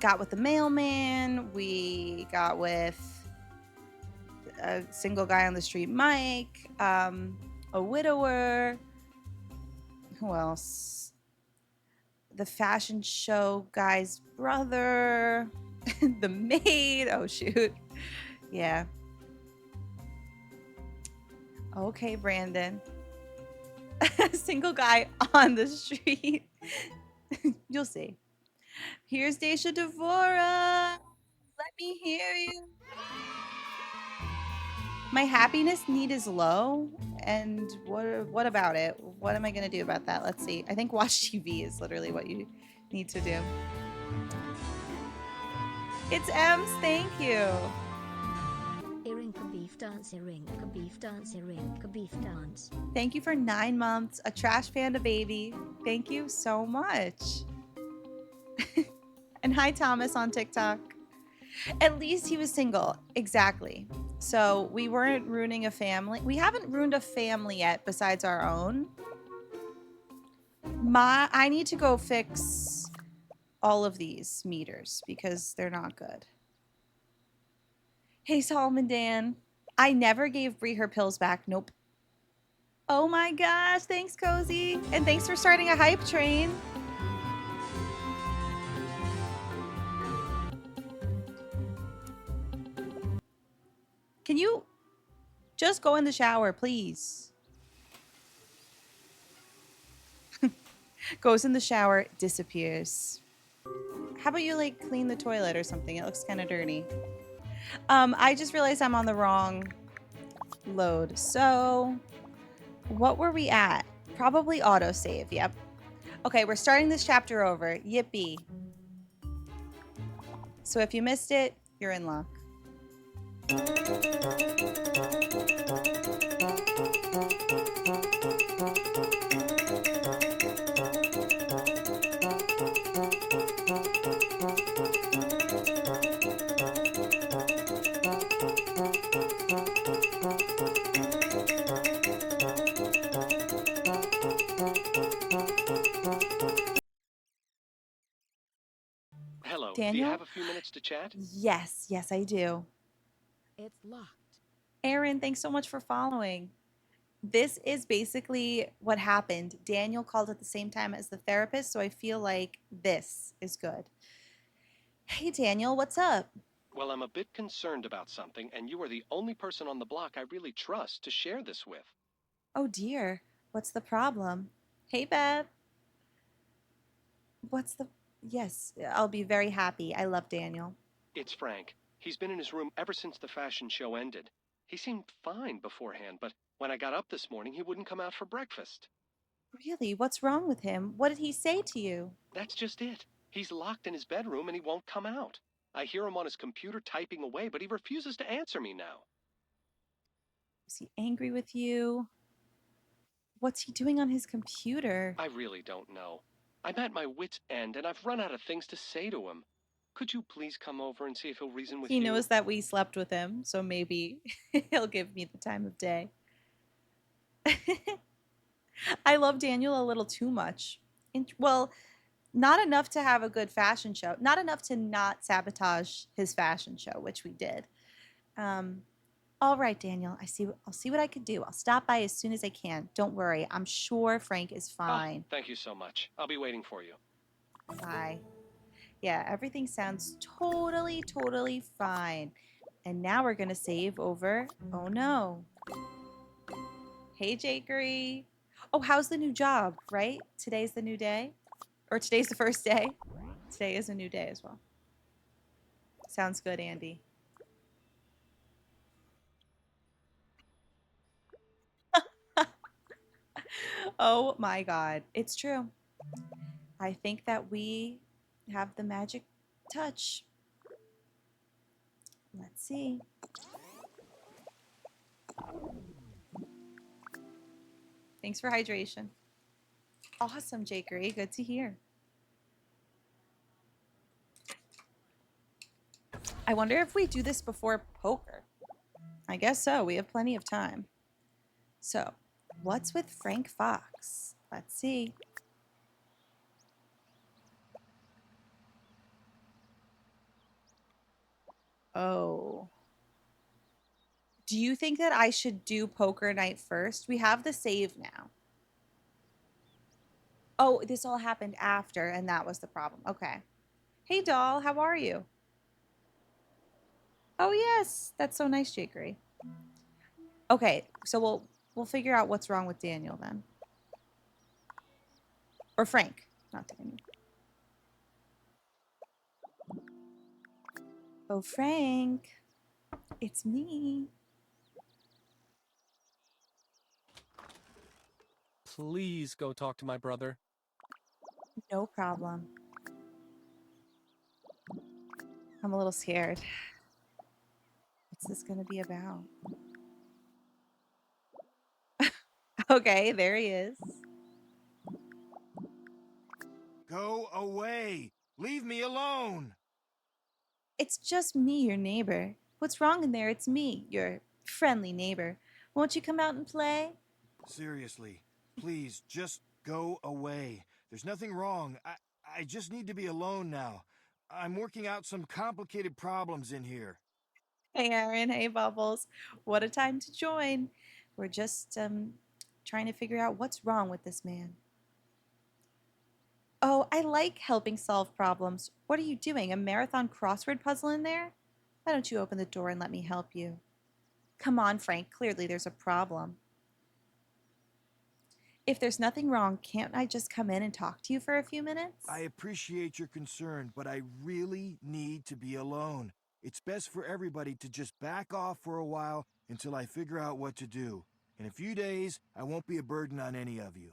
got with the mailman. We got with a single guy on the street, Mike. A widower. Who else? The fashion show guy's brother. The maid. Oh, shoot. Yeah. Okay, Brandon. Single guy on the street. You'll see. Here's Deja Devorah. Let me hear you. My happiness need is low. And what about it? What am I going to do about that? Let's see. I think watch TV is literally what you need to do. It's Ems. Thank you. Erin beef dance, Erin beef dance, Erin beef dance. Thank you for 9 months. A trash panda baby. Thank you so much. And hi, Thomas on TikTok. At least he was single. Exactly. So we weren't ruining a family. We haven't ruined a family yet besides our own. I need to go fix all of these meters because they're not good. Hey, Solomon Dan. I never gave Bree her pills back. Nope. Oh my gosh. Thanks, Cozy. And thanks for starting a hype train. Can you just go in the shower, please? Goes in the shower, disappears. How about you like clean the toilet or something? It looks kind of dirty. I just realized I'm on the wrong load. So what were we at? Probably autosave. Yep. Okay, we're starting this chapter over. Yippee. So if you missed it, you're in luck. Hello. Daniel? Do you have a few minutes to chat? Yes, I do. It's locked. Erin, thanks so much for following. This is basically what happened. Daniel called at the same time as the therapist, so I feel like this is good. Hey, Daniel, what's up? Well, I'm a bit concerned about something, and you are the only person on the block I really trust to share this with. Oh dear, what's the problem? Hey, Beth. What's the... Yes, I'll be very happy. I love Daniel. It's Frank. He's been in his room ever since the fashion show ended. He seemed fine beforehand, but when I got up this morning, he wouldn't come out for breakfast. Really? What's wrong with him? What did he say to you? That's just it. He's locked in his bedroom and he won't come out. I hear him on his computer typing away, but he refuses to answer me now. Is he angry with you? What's he doing on his computer? I really don't know. I'm at my wit's end, and I've run out of things to say to him. Could you please come over and see if he'll reason with He you? knows that we slept with him, so maybe he'll give me the time of day. I love Daniel a little too much. Well, not enough to have a good fashion show. Not enough to not sabotage his fashion show, which we did. All right, Daniel. I'll see what I can do. I'll stop by as soon as I can. Don't worry. I'm sure Frank is fine. Oh, thank you so much. I'll be waiting for you. Bye. Yeah, everything sounds totally fine. And now we're gonna save over. Oh no. Hey, Jakery. Oh, how's the new job? Right? Today's the new day, or today's the first day. Today is a new day as well. Sounds good, Andy. Oh my God, it's true. I think that we have the magic touch. Let's see. Thanks for hydration. Awesome, Jakery. Good to hear. I wonder if we do this before poker. I guess so. We have plenty of time. So, what's with Frank Fox? Let's see. Oh. Do you think that I should do poker night first? We have the save now. Oh, this all happened after, and that was the problem. Okay. Hey, doll, how are you? Oh, yes. That's so nice, Jakery. Okay, so we'll figure out what's wrong with Daniel then. Or Frank, not Daniel. Oh, Frank, it's me. Please go talk to my brother. No problem. I'm a little scared. What's this going to be about? Okay, there he is. Go away! Leave me alone! It's just me, your neighbor. What's wrong in there? It's me, your friendly neighbor. Won't you come out and play? Seriously, please, just go away. There's nothing wrong. I just need to be alone now. I'm working out some complicated problems in here. Hey, Erin. Hey, Bubbles. What a time to join. We're just trying to figure out what's wrong with this man. Oh, I like helping solve problems. What are you doing? A marathon crossword puzzle in there? Why don't you open the door and let me help you? Come on, Frank. Clearly there's a problem. If there's nothing wrong, can't I just come in and talk to you for a few minutes? I appreciate your concern, but I really need to be alone. It's best for everybody to just back off for a while until I figure out what to do. In a few days, I won't be a burden on any of you.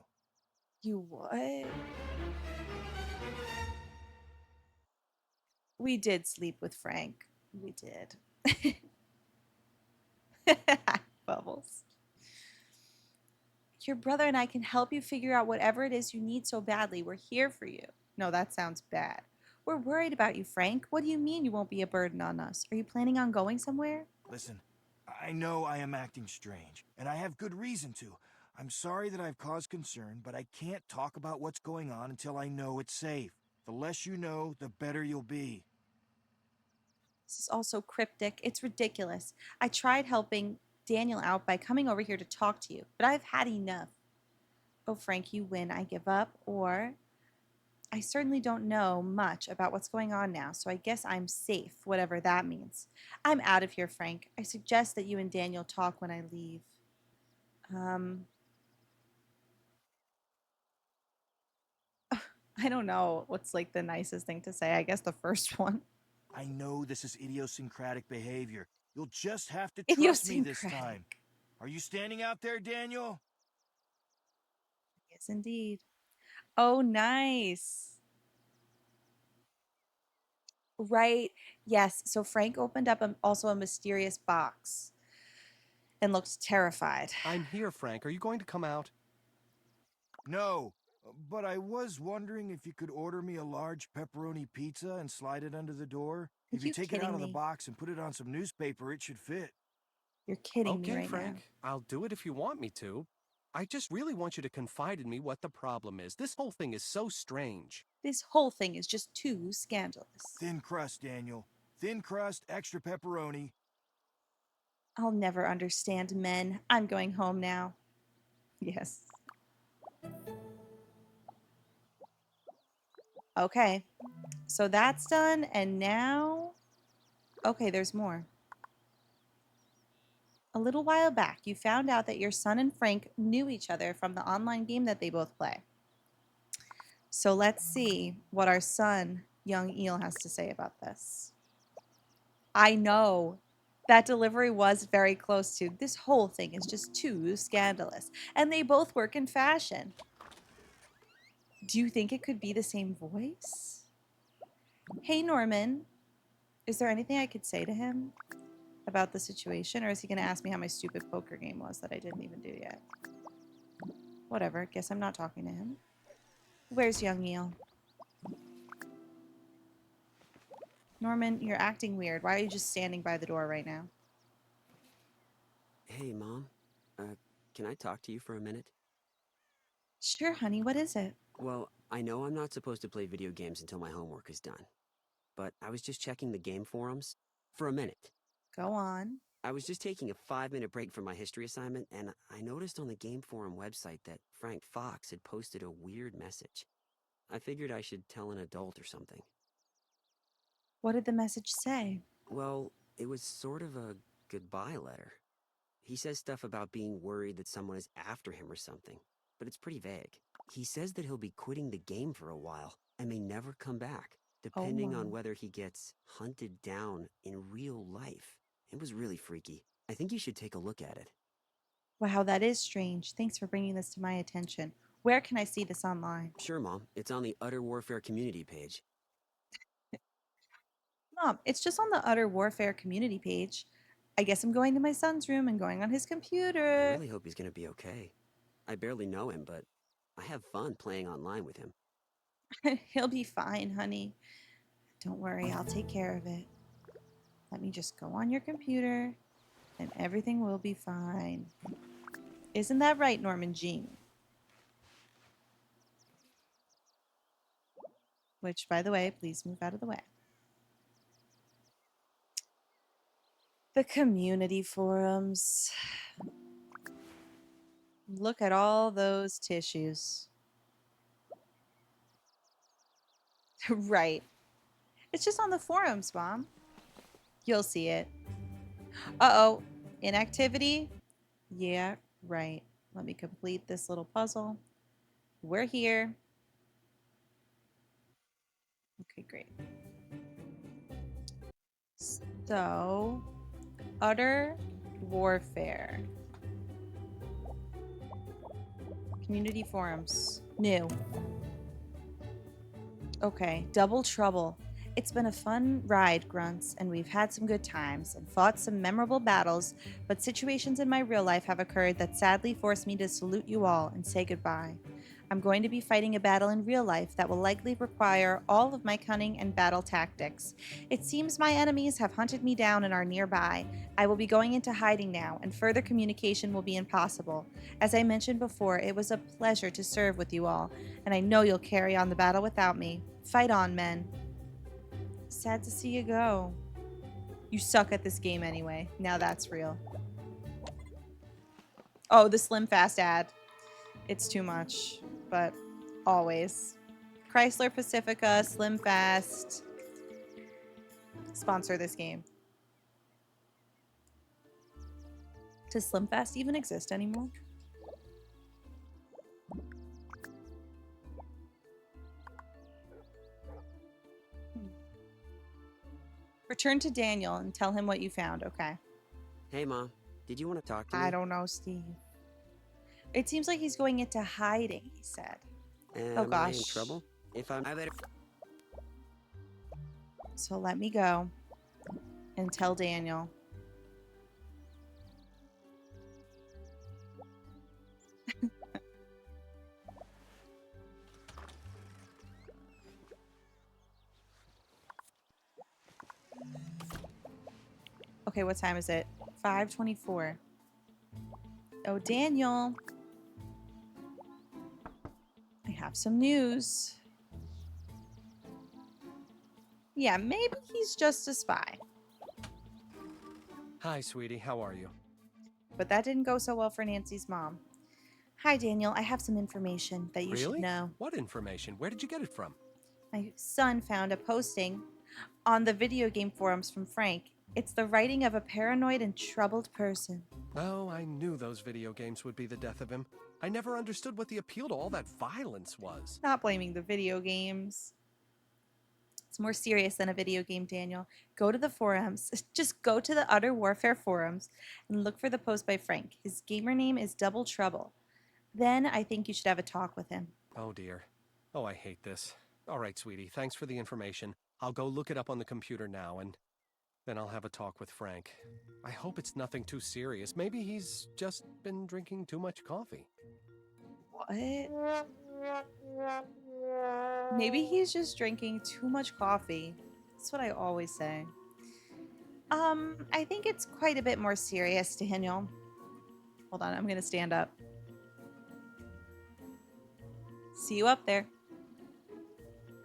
You what? We did sleep with Frank. We did. Bubbles. Your brother and I can help you figure out whatever it is you need so badly. We're here for you. No, that sounds bad. We're worried about you, Frank. What do you mean you won't be a burden on us? Are you planning on going somewhere? Listen, I know I am acting strange, and I have good reason to. I'm sorry that I've caused concern, but I can't talk about what's going on until I know it's safe. The less you know, the better you'll be. This is all so cryptic. It's ridiculous. I tried helping Daniel out by coming over here to talk to you, but I've had enough. Oh, Frank, you win. I give up, or I certainly don't know much about what's going on now, so I guess I'm safe, whatever that means. I'm out of here, Frank. I suggest that you and Daniel talk when I leave. Um, I don't know what's like the nicest thing to say. I guess the first one. I know this is idiosyncratic behavior. You'll just have to trust me this time. Idiosyncratic. Are you standing out there, Daniel? Yes, indeed. Oh, nice. Right. Yes. So Frank opened up also a mysterious box and looked terrified. I'm here, Frank. Are you going to come out? No, but I was wondering if you could order me a large pepperoni pizza and slide it under the door. Are If you you take it out kidding of the me? box and put it on some newspaper, it should fit. You're kidding me Okay, right now. Frank. I'll do it if you want me to. I just really want you to confide in me what the problem is. This whole thing is so strange. This whole thing is just too scandalous. Thin crust, Daniel. Thin crust, extra pepperoni. I'll never understand men. I'm going home now. Yes. Okay. So that's done. And now. Okay, there's more. A little while back, you found out that your son and Frank knew each other from the online game that they both play. So let's see what our son, young Eel, has to say about this. I know that delivery was very close to. This whole thing is just too scandalous. And they both work in fashion. Do you think it could be the same voice? Hey, Norman, is there anything I could say to him about the situation? Or is he going to ask me how my stupid poker game was that I didn't even do yet? Whatever, guess I'm not talking to him. Where's young Eel? Norman, you're acting weird. Why are you just standing by the door right now? Hey, Mom. Can I talk to you for a minute? Sure, honey, what is it? Well, I know I'm not supposed to play video games until my homework is done. But I was just checking the game forums. For a minute. Go on. I was just taking a 5-minute break from my history assignment, and I noticed on the game forum website that Frank Fox had posted a weird message. I figured I should tell an adult or something. What did the message say? Well, it was sort of a goodbye letter. He says stuff about being worried that someone is after him or something, but it's pretty vague. He says that he'll be quitting the game for a while and may never come back, Oh depending my. on whether he gets hunted down in real life. It was really freaky. I think you should take a look at it. Wow, that is strange. Thanks for bringing this to my attention. Where can I see this online? Sure, Mom. It's on the Utter Warfare community page. Mom, it's just on the Utter Warfare community page. I guess I'm going to my son's room and going on his I computer. really hope he's gonna be okay. I barely know him, but I have fun playing online with him. He'll be fine, honey. Don't worry, I'll take care of it. Let me just go on your computer and everything will be fine. Isn't that right, Norman Jean? Which, by the way, please move out of the way. The community forums. Look at all those tissues. Right. It's just on the forums, Mom. You'll see it. Uh-oh. Inactivity? Yeah, right. Let me complete this little puzzle. We're here. Okay, great. So, Utter Warfare. Community forums. New. Okay, Double Trouble. It's been a fun ride, Grunts, and we've had some good times and fought some memorable battles, but situations in my real life have occurred that sadly forced me to salute you all and say goodbye. I'm going to be fighting a battle in real life that will likely require all of my cunning and battle tactics. It seems my enemies have hunted me down and are nearby. I will be going into hiding now, and further communication will be impossible. As I mentioned before, it was a pleasure to serve with you all, and I know you'll carry on the battle without me. Fight on, men. Sad to see you go. You suck at this game anyway. Now that's real. Oh, the Slim Fast ad. It's too much, but always. Chrysler Pacifica, Slim Fast. Sponsor this game. Does Slim Fast even exist anymore? Return to Daniel and tell him what you found, okay? Hey, Mom. Did you want to talk to me? I don't know, Steve. It seems like he's going into hiding, he said. Am I in trouble? I better... So let me go and tell Daniel. Okay, what time is it? 5:24. Oh, Daniel. I have some news. Yeah, maybe he's just a spy. Hi, sweetie. How are you? But that didn't go so well for Nancy's mom. Hi, Daniel. I have some information that you should Really? know. What information? Where did you get it from? My son found a posting on the video game forums from Frank. It's the writing of a paranoid and troubled person. Oh, I knew those video games would be the death of him. I never understood what the appeal to all that violence was. Not blaming the video games. It's more serious than a video game, Daniel. Go to the forums. Just go to the Utter Warfare forums and look for the post by Frank. His gamer name is Double Trouble. Then I think you should have a talk with him. Oh, dear. Oh, I hate this. All right, sweetie. Thanks for the information. I'll go look it up on the computer now, and then I'll have a talk with Frank. I hope it's nothing too serious. Maybe he's just been drinking too much coffee. What? Maybe he's just drinking too much coffee. That's what I always say. I think it's quite a bit more serious, Daniel. Hold on, I'm gonna stand up. See you up there.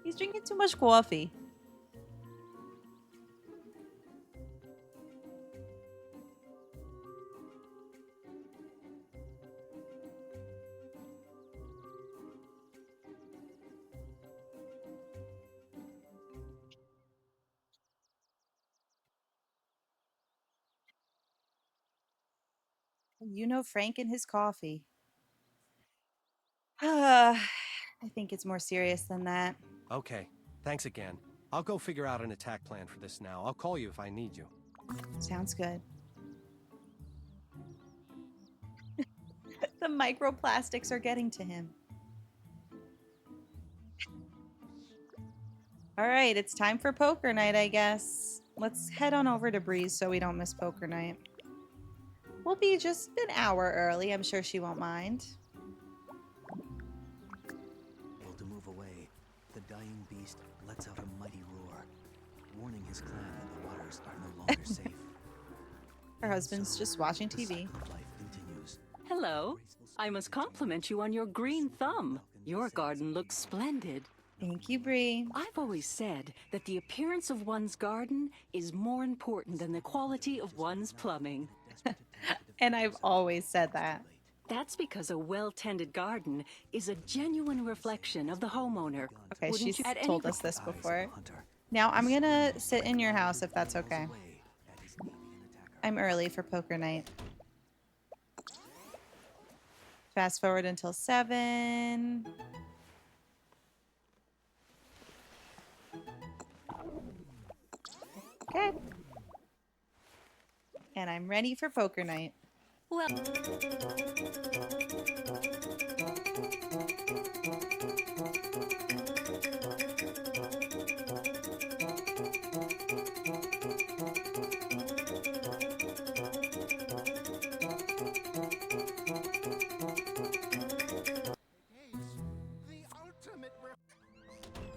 He's drinking too much coffee. You know Frank and his coffee. I think it's more serious than that. Okay, thanks again. I'll go figure out an attack plan for this now. I'll call you if I need you. Sounds good. The microplastics are getting to him. All right, it's time for poker night, I guess. Let's head on over to Breeze so we don't miss poker night. We'll be just an hour early. I'm sure she won't mind. Able to move away, the dying beast lets out a mighty roar, warning his clan that the waters are no longer safe. Her husband's just watching The TV. cycle of life continues. Hello. I must compliment you on your green thumb. Your garden looks splendid. Thank you, Bree. I've always said that the appearance of one's garden is more important than the quality of one's plumbing. And I've always said that. That's because a well-tended garden is a genuine reflection of the homeowner. Okay, Wouldn't she's you- at any told po- us this Eyes of a before. hunter. Now I'm gonna sit in your house if that's okay. Away at his alien attacker. I'm early for poker night. Fast forward until 7. Okay. And I'm ready for poker night. Well,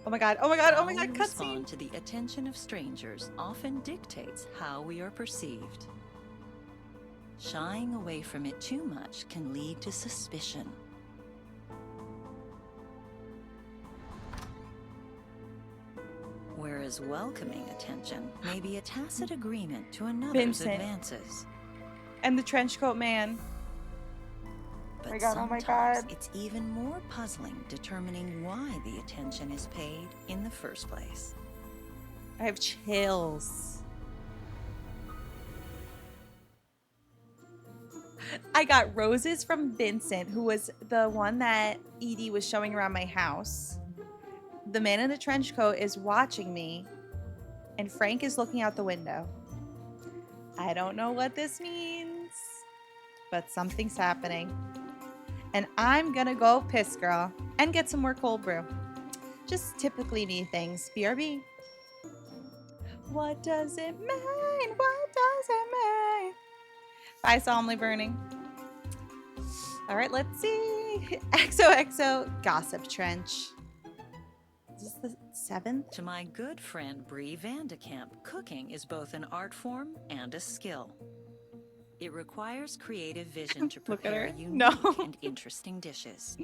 Oh my god, oh my god, oh my How god, we cutscene! respond to the attention of strangers often dictates how we are perceived. Shying away from it too much can lead to suspicion. Whereas welcoming attention may be a tacit agreement to another's Vincent. advances. And the trench coat man. But my God, oh my sometimes God. it's even more puzzling determining why the attention is paid in the first place. I have chills. I got roses from Vincent, who was the one that Edie was showing around my house. The man in the trench coat is watching me, and Frank is looking out the window. I don't know what this means, but something's happening. And I'm gonna go piss, girl, and get some more cold brew. Just typically me things. BRB. What does it mean? What does it mean? Bye, solemnly burning. All right, let's see. XOXO Gossip Trench. Is this the 7th? To my good friend Bree Vandekamp, cooking is both an art form and a skill. It requires creative vision to Look at prepare her. unique No. and interesting dishes.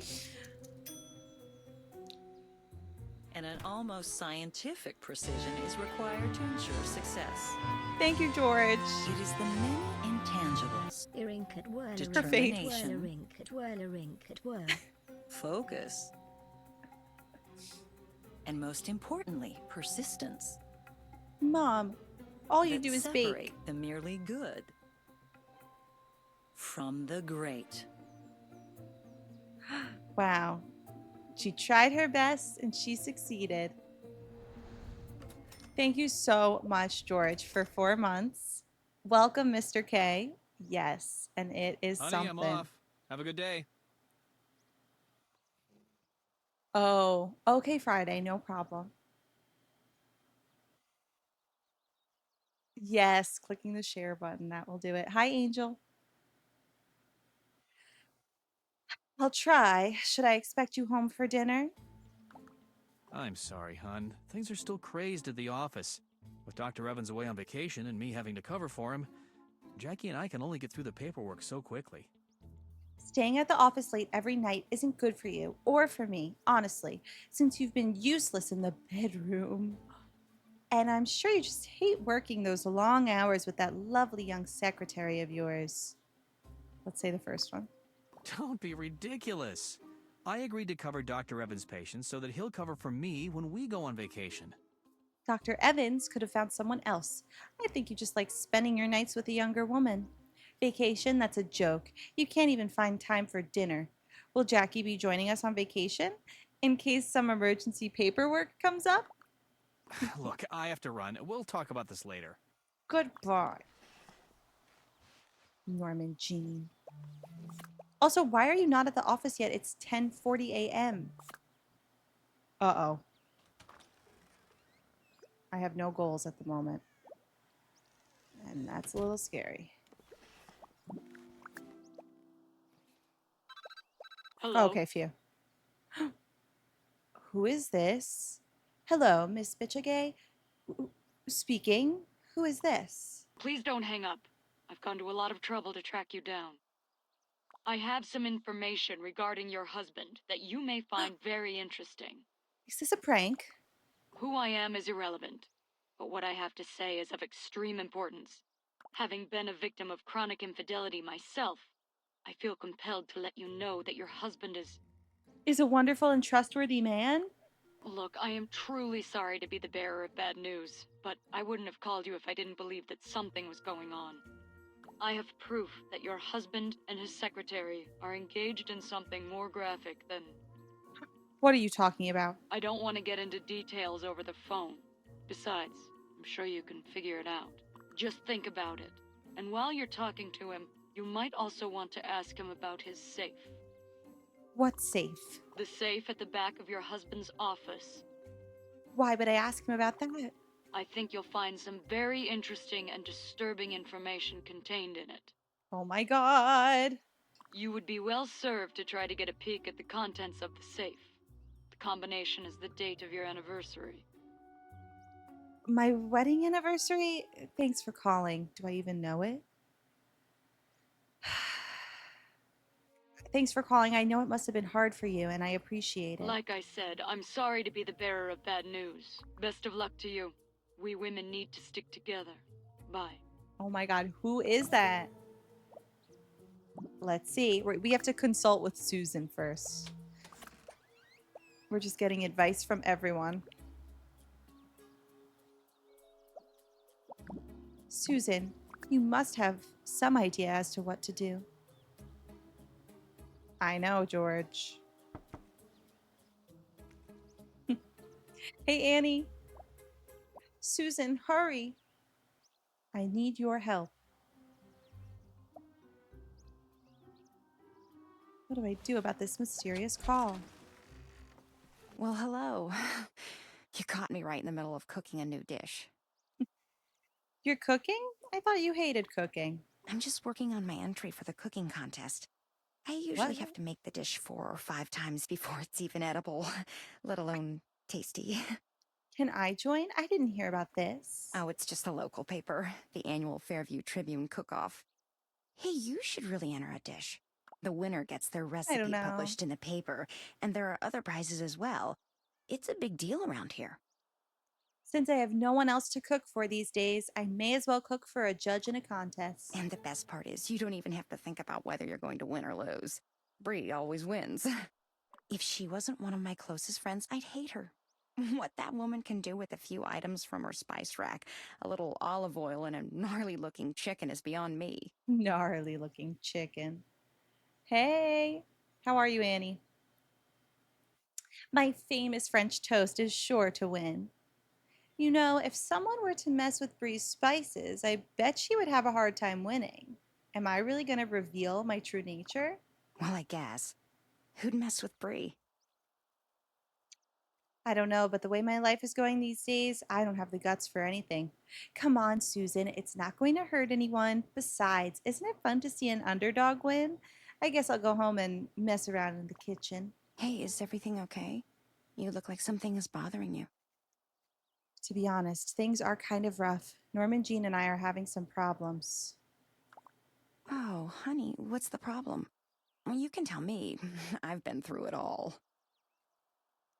And an almost scientific precision is required to ensure success. Thank you, George. It is the many intangibles, Irink at whirl, Determination. Irink at whirl, Irink at whirl. focus, and most importantly, persistence, Mom, all you that do is separate bake. the merely good from the great. Wow. She tried her best and she succeeded. Thank you so much, George, for 4 months. Welcome, Mr. K. Yes, and it is Honey, something. I'm off. Have a good day. Oh, okay, Friday, no problem. Yes, clicking the share button, that will do it. Hi, Angel. I'll try. Should I expect you home for dinner? I'm sorry, hon. Things are still crazed at the office. With Dr. Evans away on vacation and me having to cover for him, Jackie and I can only get through the paperwork so quickly. Staying at the office late every night isn't good for you, or for me, honestly, since you've been useless in the bedroom. And I'm sure you just hate working those long hours with that lovely young secretary of yours. Let's say the first one. Don't be ridiculous. I agreed to cover Dr. Evans' patients so that he'll cover for me when we go on vacation. Dr. Evans could have found someone else. I think you just like spending your nights with a younger woman. Vacation? That's a joke. You can't even find time for dinner. Will Jackie be joining us on vacation? In case some emergency paperwork comes up? Look, I have to run. We'll talk about this later. Goodbye, Norman Jean. Also, why are you not at the office yet? It's 10:40 a.m. Uh-oh. I have no goals at the moment. And that's a little scary. Hello? Okay, phew. Who is this? Hello, Miss Bitchagay. Speaking. Who is this? Please don't hang up. I've gone to a lot of trouble to track you down. I have some information regarding your husband that you may find very interesting. Is this a prank? Who I am is irrelevant, but what I have to say is of extreme importance. Having been a victim of chronic infidelity myself, I feel compelled to let you know that your husband Is a wonderful and trustworthy man? Look, I am truly sorry to be the bearer of bad news, but I wouldn't have called you if I didn't believe that something was going on. I have proof that your husband and his secretary are engaged in something more graphic than... What are you talking about? I don't want to get into details over the phone. Besides, I'm sure you can figure it out. Just think about it. And while you're talking to him, you might also want to ask him about his safe. What safe? The safe at the back of your husband's office. Why would I ask him about that? I think you'll find some very interesting and disturbing information contained in it. Oh my god. You would be well served to try to get a peek at the contents of the safe. The combination is the date of your anniversary. My wedding anniversary? Thanks for calling. Do I even know it? Thanks for calling. I know it must have been hard for you, and I appreciate it. Like I said, I'm sorry to be the bearer of bad news. Best of luck to you. We women need to stick together. Bye. Oh my god, who is that? Let's see. We have to consult with Susan first. We're just getting advice from everyone. Susan, you must have some idea as to what to do. I know, George. Hey, Annie. Susan, hurry. I need your help. What do I do about this mysterious call? Well, hello. You caught me right in the middle of cooking a new dish. You're cooking? I thought you hated cooking. I'm just working on my entry for the cooking contest. I usually have to make the dish 4 or 5 times before it's even edible, let alone tasty. Can I join? I didn't hear about this. Oh, it's just a local paper, the annual Fairview Tribune cook-off. Hey, you should really enter a dish. The winner gets their recipe published in the paper, and there are other prizes as well. It's a big deal around here. Since I have no one else to cook for these days, I may as well cook for a judge in a contest. And the best part is, you don't even have to think about whether you're going to win or lose. Bree always wins. If she wasn't one of my closest friends, I'd hate her. What that woman can do with a few items from her spice rack, a little olive oil and a gnarly-looking chicken is beyond me. Gnarly-looking chicken. Hey, how are you, Annie? My famous French toast is sure to win. You know, if someone were to mess with Bree's spices, I bet she would have a hard time winning. Am I really going to reveal my true nature? Well, I guess. Who'd mess with Bree? I don't know, but the way my life is going these days, I don't have the guts for anything. Come on, Susan, it's not going to hurt anyone. Besides, isn't it fun to see an underdog win? I guess I'll go home and mess around in the kitchen. Hey, is everything okay? You look like something is bothering you. To be honest, things are kind of rough. Norman Jean and I are having some problems. Oh, honey, what's the problem? Well, you can tell me. I've been through it all.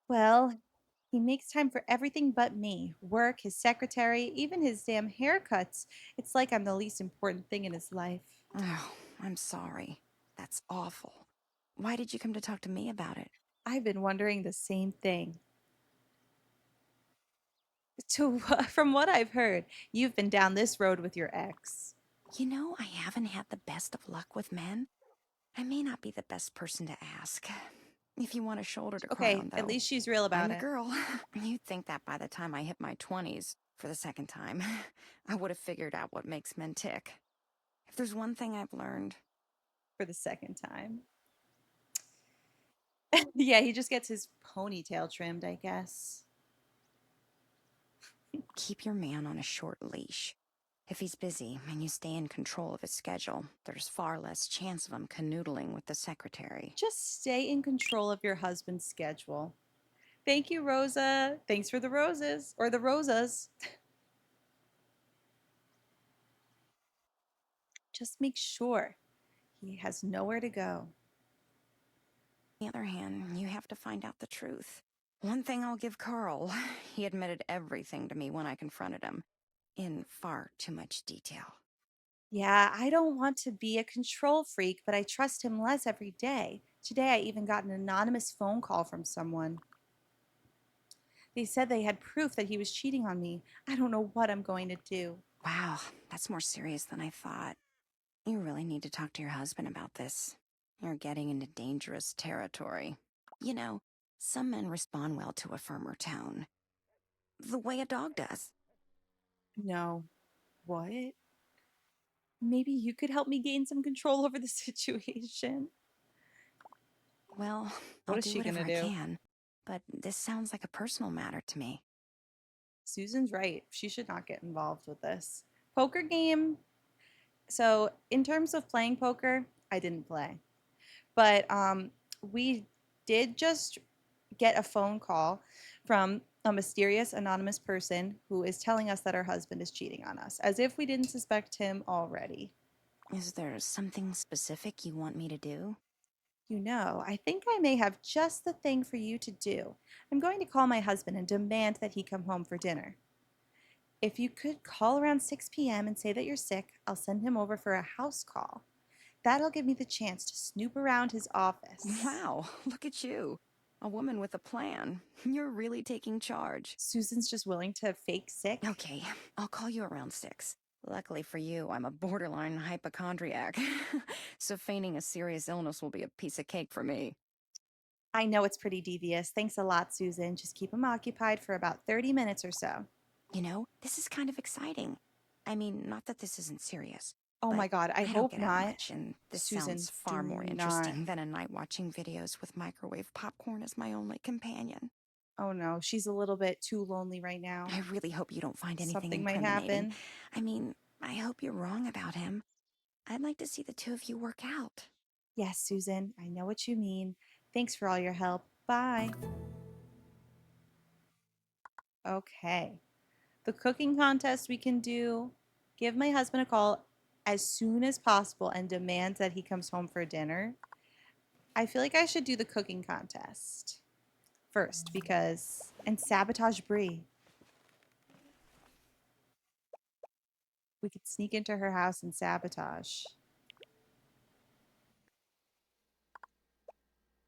Well, he makes time for everything but me. Work, his secretary, even his damn haircuts. It's like I'm the least important thing in his life. Oh, I'm sorry. That's awful. Why did you come to talk to me about it? I've been wondering the same thing. From what I've heard, you've been down this road with your ex. You know, I haven't had the best of luck with men. I may not be the best person to ask. If you want a shoulder to cry Okay, on, at though, least she's real I'm about your it. girl. You'd think that by the time I hit my 20s, for the second time, I would have figured out what makes men tick. If there's one thing I've learned... For the second time. Yeah, he just gets his ponytail trimmed, I guess. Keep your man on a short leash. If he's busy and you stay in control of his schedule, there's far less chance of him canoodling with the secretary. Just stay in control of your husband's schedule. Thank you, Rosa. Thanks for the roses. Or the rosas. Just make sure he has nowhere to go. On the other hand, you have to find out the truth. One thing I'll give Carl, he admitted everything to me when I confronted him, in far too much detail. Yeah, I don't want to be a control freak, but I trust him less every day. Today I even got an anonymous phone call from someone. They said they had proof that he was cheating on me. I don't know what I'm going to do. Wow, that's more serious than I thought. You really need to talk to your husband about this. You're getting into dangerous territory. You know, some men respond well to a firmer tone. The way a dog does. No. What? Maybe you could help me gain some control over the situation. Well, What I'll is do she whatever gonna I do? can. But this sounds like a personal matter to me. Susan's right. She should not get involved with this. Poker game. So, in terms of playing poker, I didn't play. But we did just get a phone call from a mysterious anonymous person who is telling us that our husband is cheating on us, as if we didn't suspect him already. Is there something specific you want me to do? You know, I think I may have just the thing for you to do. I'm going to call my husband and demand that he come home for dinner. If you could call around 6 p.m. and say that you're sick, I'll send him over for a house call. That'll give me the chance to snoop around his office. Wow, look at you. A woman with a plan. You're really taking charge. Susan's just willing to fake sick. Okay, I'll call you around 6. Luckily for you, I'm a borderline hypochondriac. So feigning a serious illness will be a piece of cake for me. I know it's pretty devious. Thanks a lot, Susan. Just keep him occupied for about 30 minutes or so. You know, this is kind of exciting. I mean, not that this isn't serious. Oh my God, I don't hope get out not. much, and this Susan, sounds far do more interesting than a night watching videos with microwave popcorn as my only companion. Oh no, she's a little bit too lonely right now. I really hope you don't find anything Something might incriminating. happen. I mean, I hope you're wrong about him. I'd like to see the two of you work out. Yes, Susan, I know what you mean. Thanks for all your help. Bye. Okay. The cooking contest we can do. Give my husband a call as soon as possible and demand that he comes home for dinner. I feel like I should do the cooking contest first because... And sabotage Brie. We could sneak into her house and sabotage.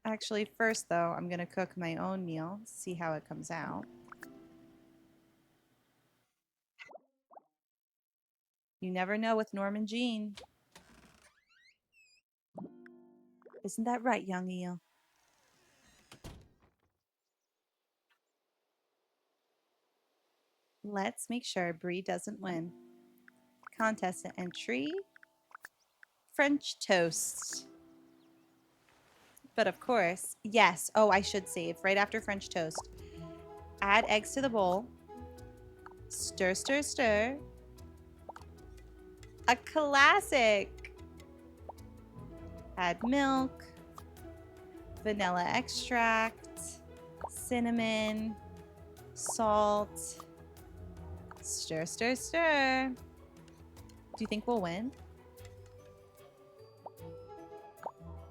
Actually, first though, I'm going to cook my own meal, see how it comes out. You never know with Norman Jean. Isn't that right, young eel? Let's make sure Brie doesn't win. Contestant entry. French toast. But of course, yes. Oh, I should save right after French toast. Add eggs to the bowl. Stir, stir, stir. A classic. Add milk, vanilla extract, cinnamon, salt. Stir, stir, stir. Do you think we'll win?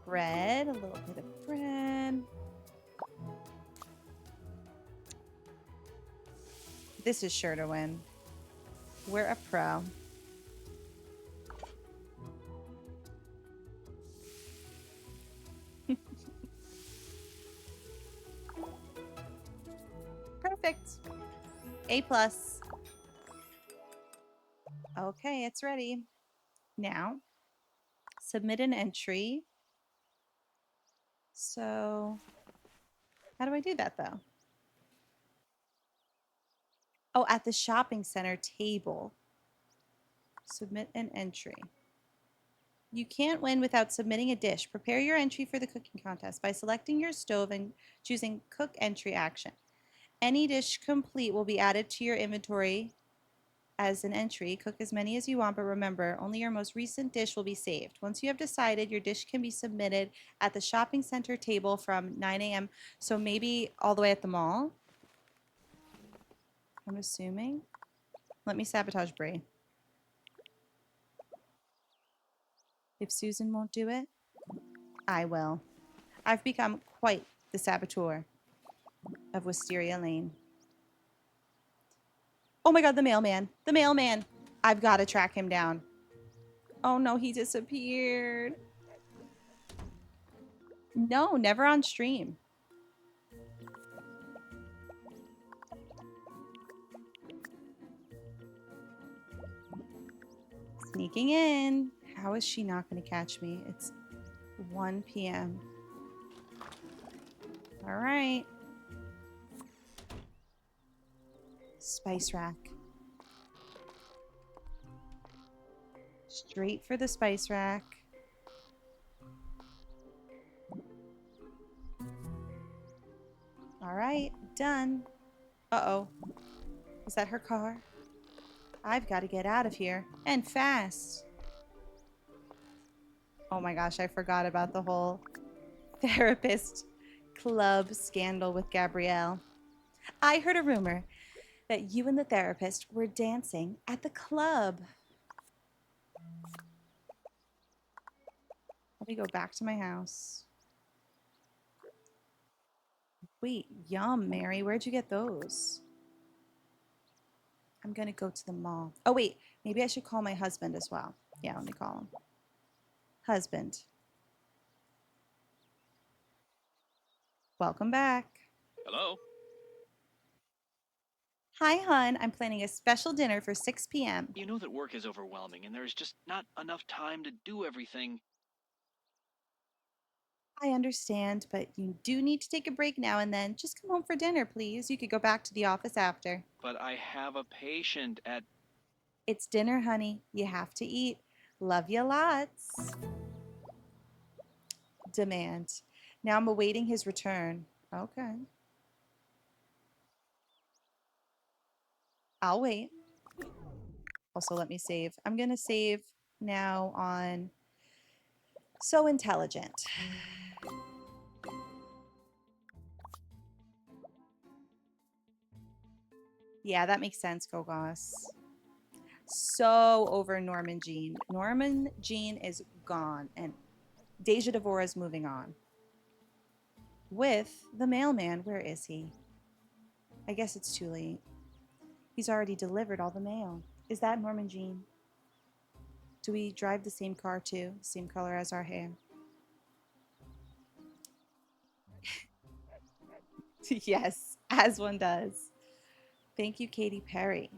Bread, a little bit of bread. This is sure to win. We're a pro. Perfect. A+. Okay, it's ready. Now, submit an entry. So, how do I do that though? Oh, at the shopping center table. Submit an entry. You can't win without submitting a dish. Prepare your entry for the cooking contest by selecting your stove and choosing cook entry action. Any dish complete will be added to your inventory as an entry. Cook as many as you want, but remember, only your most recent dish will be saved. Once you have decided, your dish can be submitted at the shopping center table from 9 a.m. So maybe all the way at the mall, I'm assuming. Let me sabotage Brie. If Susan won't do it, I will. I've become quite the saboteur of Wisteria Lane. Oh my god, the mailman. The mailman. I've got to track him down. Oh no, he disappeared. No, never on stream. Sneaking in. How is she not going to catch me? It's 1 p.m. All right. Spice rack. Straight for the spice rack. All right, done. Uh-oh. Is that her car? I've got to get out of here. And fast. Oh my gosh, I forgot about the whole therapist club scandal with Gabrielle. I heard a rumor that you and the therapist were dancing at the club. Let me go back to my house. Wait, yum, Mary. Where'd you get those? I'm going to go to the mall. Oh, wait. Maybe I should call my husband as well. Yeah, let me call him. Husband. Welcome back. Hello? Hi, hun. I'm planning a special dinner for 6 p.m. You know that work is overwhelming and there's just not enough time to do everything. I understand, but you do need to take a break now and then. Just come home for dinner, please. You could go back to the office after. But I have a patient at... It's dinner, honey. You have to eat. Love you lots. Demand. Now I'm awaiting his return. Okay. I'll wait. Also, let me save. I'm going to save now on So Intelligent. Yeah, that makes sense, Gogos. So over Norman Jean. Norman Jean is gone, and Deja Devorah is moving on. With the mailman, where is he? I guess it's too late. He's already delivered all the mail. Is that Norman Jean? Do we drive the same car too? Same color as our hair? Yes, as one does. Thank you, Katy Perry.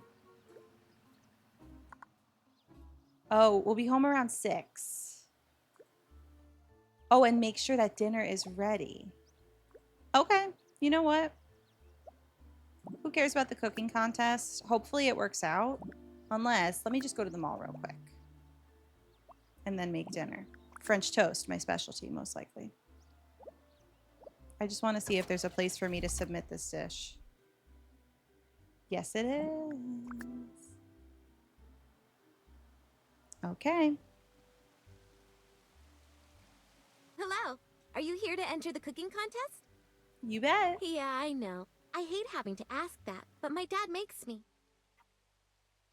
Oh, we'll be home around 6. Oh, and make sure that dinner is ready. Okay, you know what? Who cares about the cooking contest? Hopefully it works out. Unless, let me just go to the mall real quick. And then make dinner. French toast, my specialty, most likely. I just want to see if there's a place for me to submit this dish. Yes, it is. Okay. Hello. Are you here to enter the cooking contest? You bet. Yeah, I know. I hate having to ask that, but my dad makes me.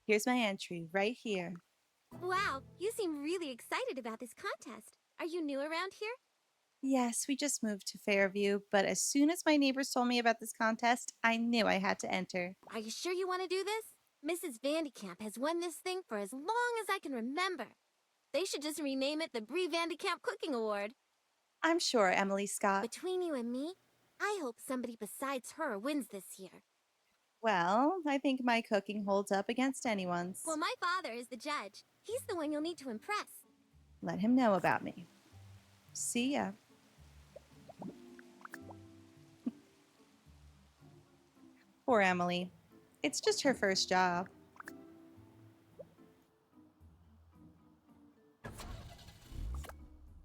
Here's my entry, right here. Wow, you seem really excited about this contest. Are you new around here? Yes, we just moved to Fairview, but as soon as my neighbors told me about this contest, I knew I had to enter. Are you sure you want to do this? Mrs. Vandekamp has won this thing for as long as I can remember. They should just rename it the Brie Vandekamp Cooking Award. I'm sure, Emily Scott. Between you and me, I hope somebody besides her wins this year. Well, I think my cooking holds up against anyone's. Well, my father is the judge. He's the one you'll need to impress. Let him know about me. See ya. Poor Emily. It's just her first job.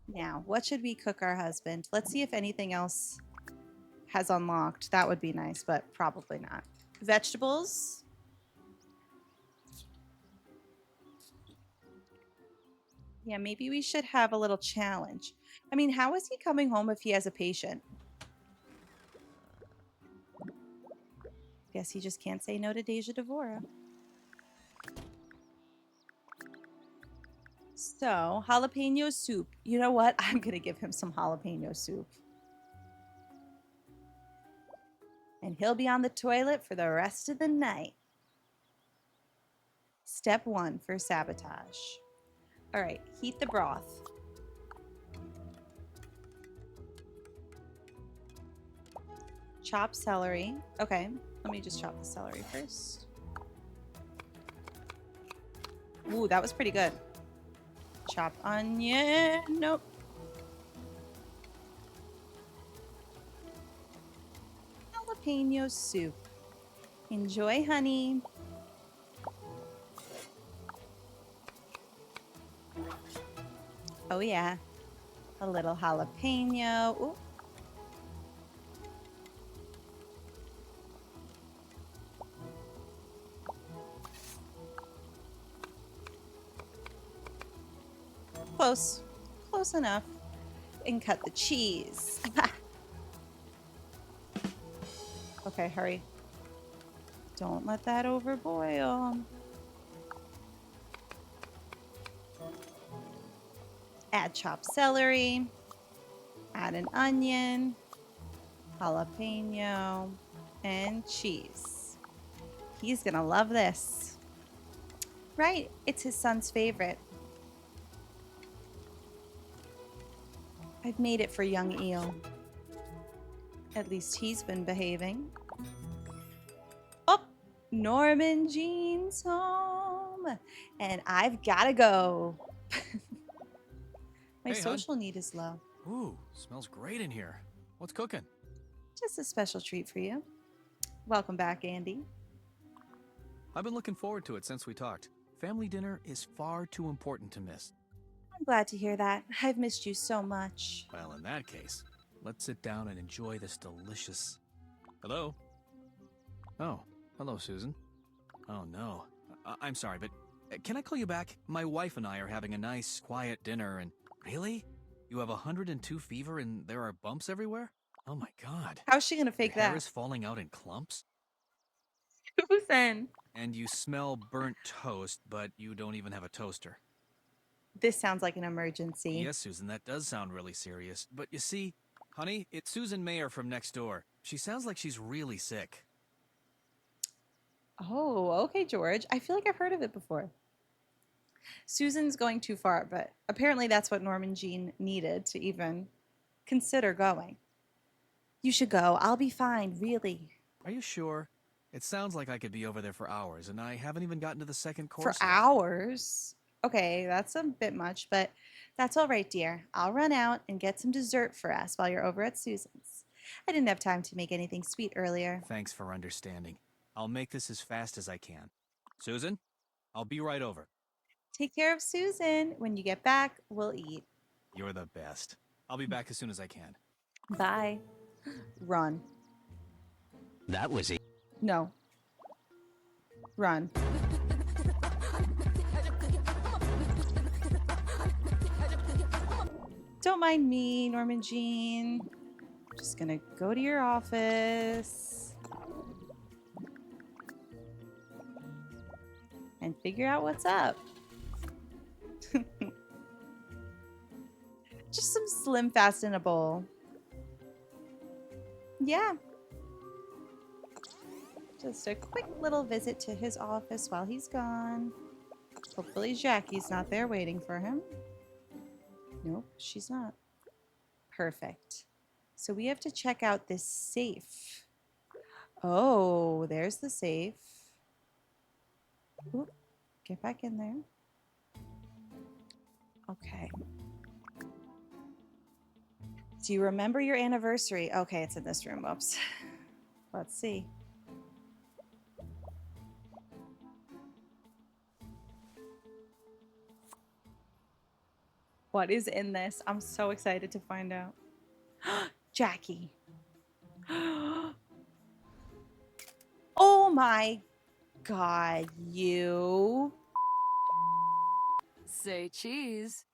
Now, what should we cook our husband? Let's see if anything else has unlocked. That would be nice, but probably not. Vegetables. Yeah, maybe we should have a little challenge. I mean, how is he coming home if he has a patient? Guess he just can't say no to Deja Devorah. So, jalapeno soup. You know what? I'm going to give him some jalapeno soup. And he'll be on the toilet for the rest of the night. Step 1 for sabotage. All right, heat the broth. Chop celery. Okay, let me just chop the celery first. Ooh, that was pretty good. Chop onion. Nope. Jalapeno soup. Enjoy, honey. Oh, yeah. A little jalapeno. Ooh. Close. Close enough. And cut the cheese. Okay, hurry. Don't let that overboil. Add chopped celery. Add an onion. Jalapeno. And cheese. He's gonna love this. Right, it's his son's favorite. I've made it for young Eel. At least he's been behaving. Oh, Norman Jean's home. And I've gotta go. My Hey, social need is low. Ooh, smells great in here. What's cooking? Just a special treat for you. Welcome back, Andy. I've been looking forward to it since we talked. Family dinner is far too important to miss. I'm glad to hear that. I've missed you so much. Well, in that case, let's sit down and enjoy this delicious... Hello? Oh, hello, Susan. Oh, no. I'm sorry, but can I call you back? My wife and I are having a nice, quiet dinner and... Really? You have 102 fever and there are bumps everywhere? Oh my god. How's she gonna fake Your hair that? is falling out in clumps? Susan! And you smell burnt toast, but you don't even have a toaster. This sounds like an emergency. Yes, Susan, that does sound really serious. But you see, honey, it's Susan Mayer from next door. She sounds like she's really sick. Oh, okay, George. I feel like I've heard of it before. Susan's going too far, but apparently that's what Norman Jean needed to even consider going. You should go. I'll be fine, really. Are you sure? It sounds like I could be over there for hours, and I haven't even gotten to the second For course yet. hours? Okay, that's a bit much, but that's all right, dear. I'll run out and get some dessert for us while you're over at Susan's. I didn't have time to make anything sweet earlier. Thanks for understanding. I'll make this as fast as I can. Susan, I'll be right over. Take care of Susan. When you get back, we'll eat. You're the best. I'll be back as soon as I can. Bye. Run. That was it. No. Run. Don't mind me, Norman Jean. I'm just gonna go to your office and figure out what's up. Just some Slim Fast in a bowl. Yeah. Just a quick little visit to his office while he's gone. Hopefully Jackie's not there waiting for him. Nope, she's not. Perfect. So we have to check out this safe. Oh, there's the safe. Oop, get back in there. Okay. Do you remember your anniversary? Okay, it's in this room. Oops. Let's see. What is in this? I'm so excited to find out. Jackie. Oh my God, you. Say cheese.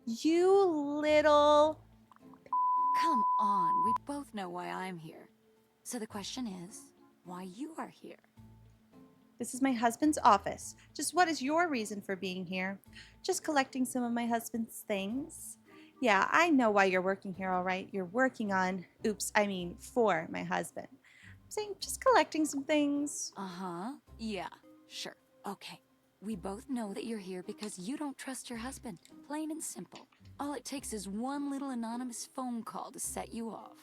You little. Come on, we both know why I'm here. So the question is, why you are here? This is my husband's office. Just what is your reason for being here? Just collecting some of my husband's things. Yeah, I know why you're working here, all right. You're working on, for my husband. I'm saying just collecting some things. Uh-huh. Yeah, sure. Okay. We both know that you're here because you don't trust your husband. Plain and simple. All it takes is one little anonymous phone call to set you off.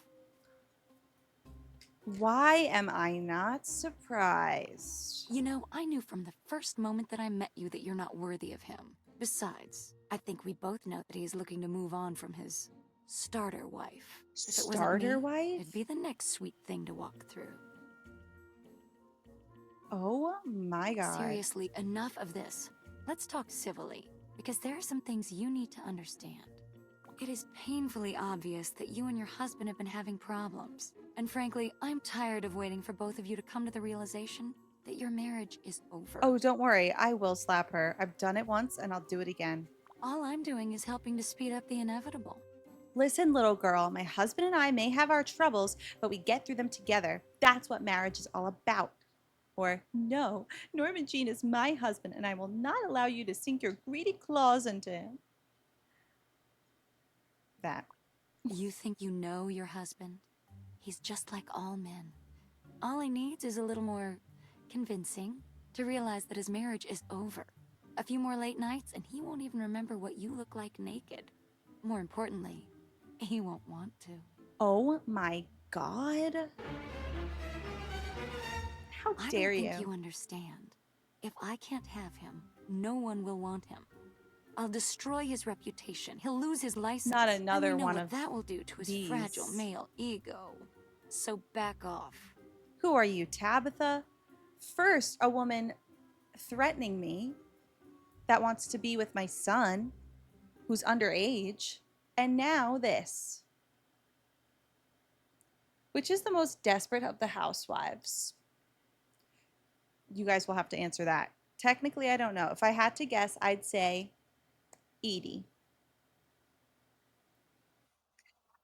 Why am I not surprised? You know, I knew from the first moment that I met you that you're not worthy of him. Besides, I think we both know that he's looking to move on from his starter wife. If it wasn't Starter me, wife? it'd be the next sweet thing to walk through. Oh my God. Seriously, enough of this. Let's talk civilly, because there are some things you need to understand. It is painfully obvious that you and your husband have been having problems. And frankly, I'm tired of waiting for both of you to come to the realization that your marriage is over. Oh, don't worry. I will slap her. I've done it once and I'll do it again. All I'm doing is helping to speed up the inevitable. Listen, little girl, my husband and I may have our troubles, but we get through them together. That's what marriage is all about. Or, no, Norman Jean is my husband and I will not allow you to sink your greedy claws into him. That. You think you know your husband? He's just like all men. All he needs is a little more convincing to realize that his marriage is over. A few more late nights and he won't even remember what you look like naked. More importantly, he won't want to. Oh my God. How dare you? I don't think you understand. If I can't have him, no one will want him. I'll destroy his reputation. He'll lose his license. Not another and we know one what of that will do to his these. fragile male ego. So back off. Who are you, Tabitha? First, a woman threatening me that wants to be with my son, who's underage, and now this. Which is the most desperate of the housewives? You guys will have to answer that. Technically, I don't know. If I had to guess, I'd say Edie.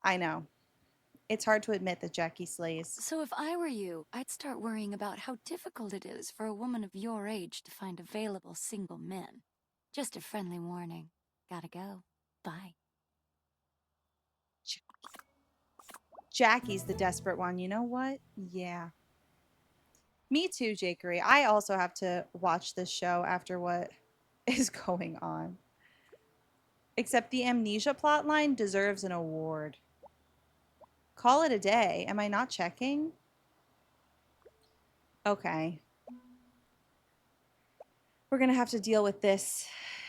I know. It's hard to admit that Jackie slays. So if I were you, I'd start worrying about how difficult it is for a woman of your age to find available single men. Just a friendly warning. Gotta go. Bye. Jackie's the desperate one. You know what? Yeah. Me too, Jakery. I also have to watch this show after what is going on. Except the amnesia plotline deserves an award. Call it a day. Am I not checking? Okay. We're going to have to deal with this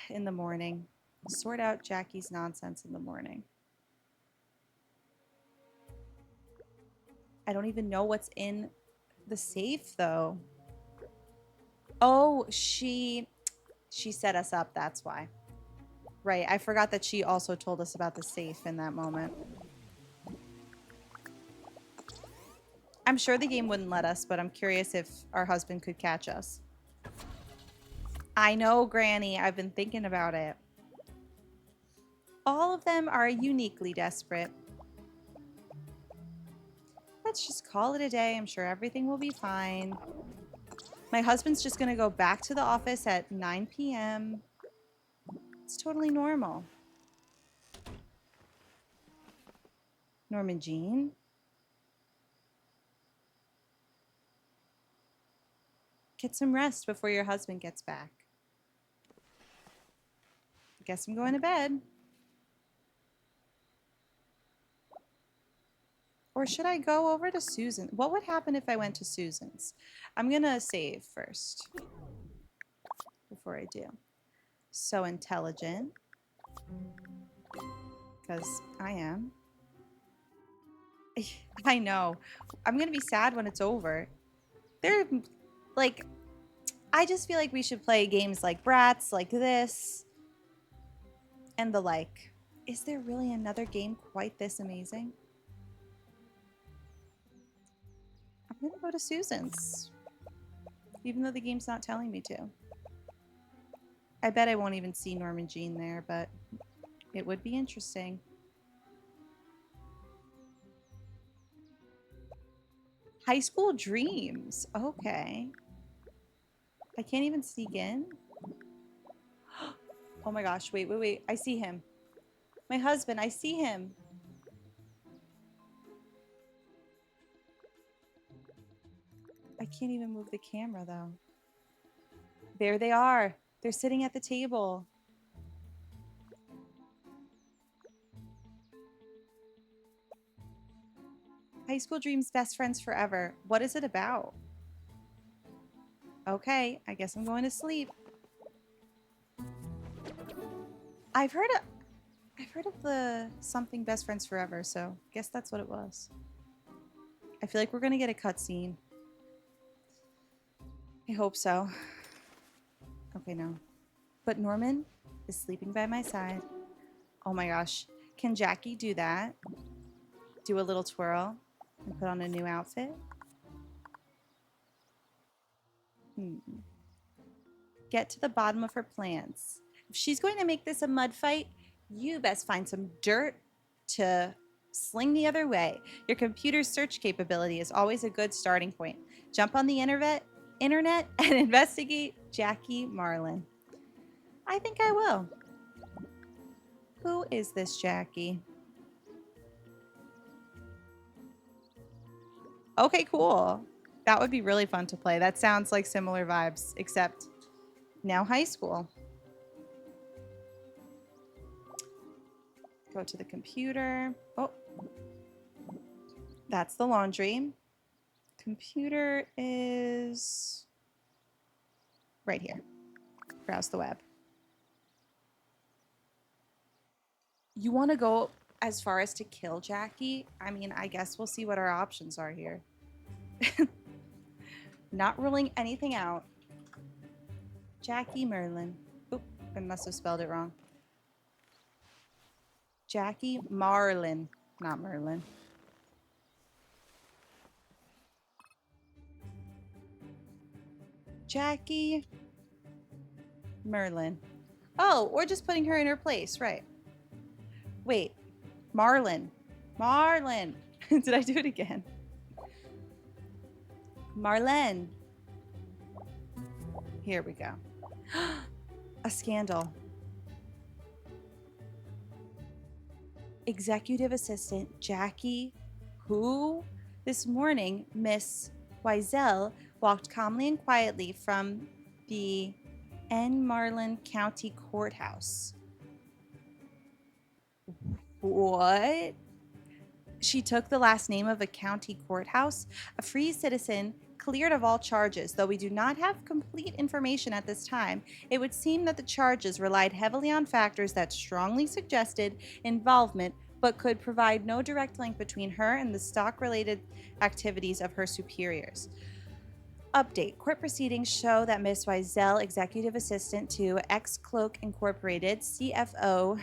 in the morning. Sort out Jackie's nonsense in the morning. I don't even know what's in the safe, though. Oh, she set us up. That's why. Right. I forgot that she also told us about the safe in that moment. I'm sure the game wouldn't let us, but I'm curious if our husband could catch us. I know, Granny. I've been thinking about it. All of them are uniquely desperate. Let's just call it a day. I'm sure everything will be fine. My husband's just going to go back to the office at 9 p.m. It's totally normal. Norman Jean? Get some rest before your husband gets back. Guess I'm going to bed. Or should I go over to Susan? What would happen if I went to Susan's? I'm going to save first before I do. So intelligent. Because I am. I know. I'm going to be sad when it's over. They're like, I just feel like we should play games like Bratz, like this, and the like. Is there really another game quite this amazing? I'm going to go to Susan's. Even though the game's not telling me to. I bet I won't even see Norman Jean there, but it would be interesting. High School Dreams. Okay. I can't even sneak in. Oh my gosh. Wait, wait, wait. I see him. My husband. I see him. I can't even move the camera though. There they are. They're sitting at the table. High School Dreams Best Friends Forever. What is it about? Okay, I guess I'm going to sleep. I've heard of the something Best Friends Forever, so I guess that's what it was. I feel like we're gonna get a cutscene. I hope so. Okay, no. But Norman is sleeping by my side. Oh my gosh. Can Jackie do that? Do a little twirl and put on a new outfit? Get to the bottom of her plans. If she's going to make this a mud fight, you best find some dirt to sling the other way. Your computer's search capability is always a good starting point. Jump on the internet and investigate Jackie Marlin. I think I will. Who is this Jackie? Okay, cool. That would be really fun to play. That sounds like similar vibes, except now high school. Go to the computer. Oh, that's the laundry. Computer is right here. Browse the web. You want to go as far as to kill Jackie? I mean, I guess we'll see what our options are here. Not ruling anything out. Jackie Merlin. Oop, I must have spelled it wrong. Jackie Marlin, not Merlin. Jackie Merlin. Oh, we're just putting her in her place, right? Wait, Marlin. Marlin. Did I do it again? Marlene. Here we go. A scandal. Executive assistant Jackie, who this morning Miss Wiesel walked calmly and quietly from the N. Marlin County Courthouse. What? She took the last name of a county courthouse. A free citizen cleared of all charges. Though we do not have complete information at this time, it would seem that the charges relied heavily on factors that strongly suggested involvement but could provide no direct link between her and the stock-related activities of her superiors. Update. Court proceedings show that Ms. Wiesel, executive assistant to X-Cloak Incorporated, CFO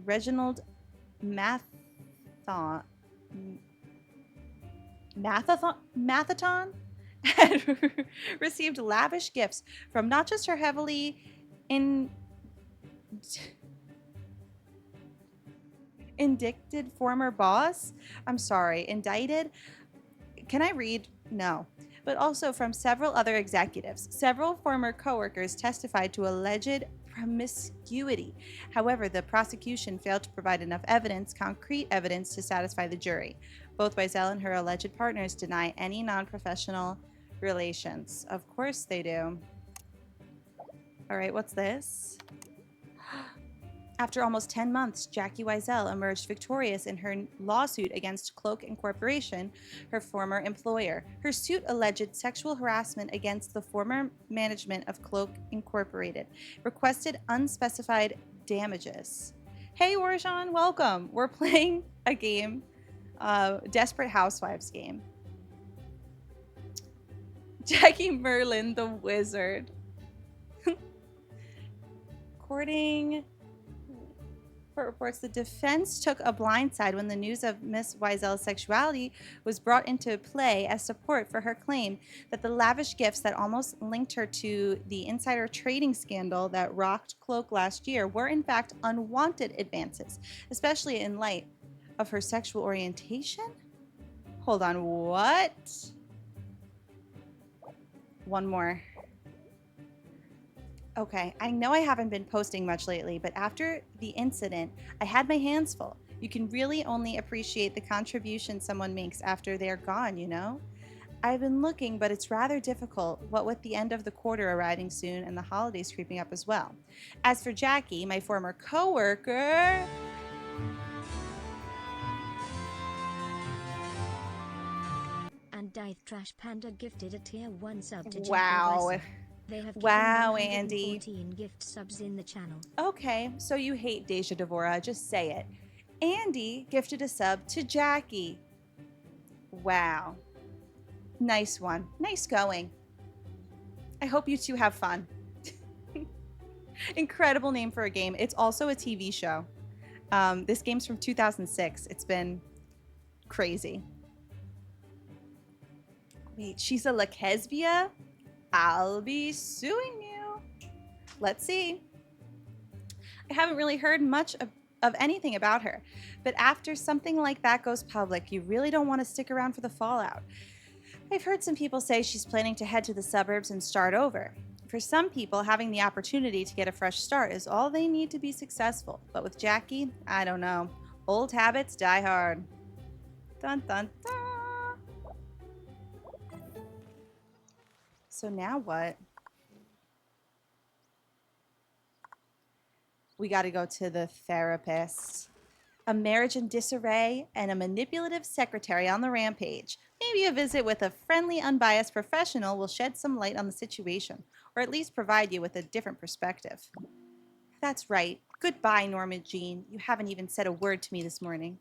Reginald Mathaton had received lavish gifts from not just her heavily indicted former boss. I'm sorry, indicted. Can I read? No. But also from several other executives. Several former coworkers testified to alleged promiscuity. However, the prosecution failed to provide enough evidence, concrete evidence, to satisfy the jury. Both Wiesel and her alleged partners deny any non-professional relations. Of course they do. All right, what's this? After almost 10 months, Jackie Wiesel emerged victorious in her lawsuit against Cloak Incorporation, her former employer. Her suit alleged sexual harassment against the former management of Cloak Incorporated, requested unspecified damages. Hey, Orjan, welcome. We're playing a game, Desperate Housewives Game. Jackie Merlin, the wizard. According reports, the defense took a blindside when the news of Miss Wiesel's sexuality was brought into play as support for her claim that the lavish gifts that almost linked her to the insider trading scandal that rocked Cloak last year were in fact unwanted advances, especially in light of her sexual orientation. Hold on, what? One more. Okay, I know I haven't been posting much lately, but after the incident, I had my hands full. You can really only appreciate the contribution someone makes after they're gone, you know? I've been looking, but it's rather difficult, what with the end of the quarter arriving soon and the holidays creeping up as well. As for Jackie, my former coworker... And Dieth Trash Panda gifted a tier 1 sub to Wow. Jackie. They have given Wow, 114 Andy. gift subs in the channel. Okay, so you hate Deja Devorah, just say it. Andy gifted a sub to Jackie. Wow. Nice one. Nice going. I hope you two have fun. Incredible name for a game. It's also a TV show. This game's from 2006. It's been crazy. Wait, she's a Lakesbia? I'll be suing you. Let's see. I haven't really heard much of anything about her, but after something like that goes public, you really don't want to stick around for the fallout. I've heard some people say she's planning to head to the suburbs and start over. For some people, having the opportunity to get a fresh start is all they need to be successful. But with Jackie, I don't know. Old habits die hard. Dun dun dun. So now what? We got to go to the therapist. A marriage in disarray and a manipulative secretary on the rampage. Maybe a visit with a friendly, unbiased professional will shed some light on the situation, or at least provide you with a different perspective. That's right. Goodbye, Norma Jean. You haven't even said a word to me this morning.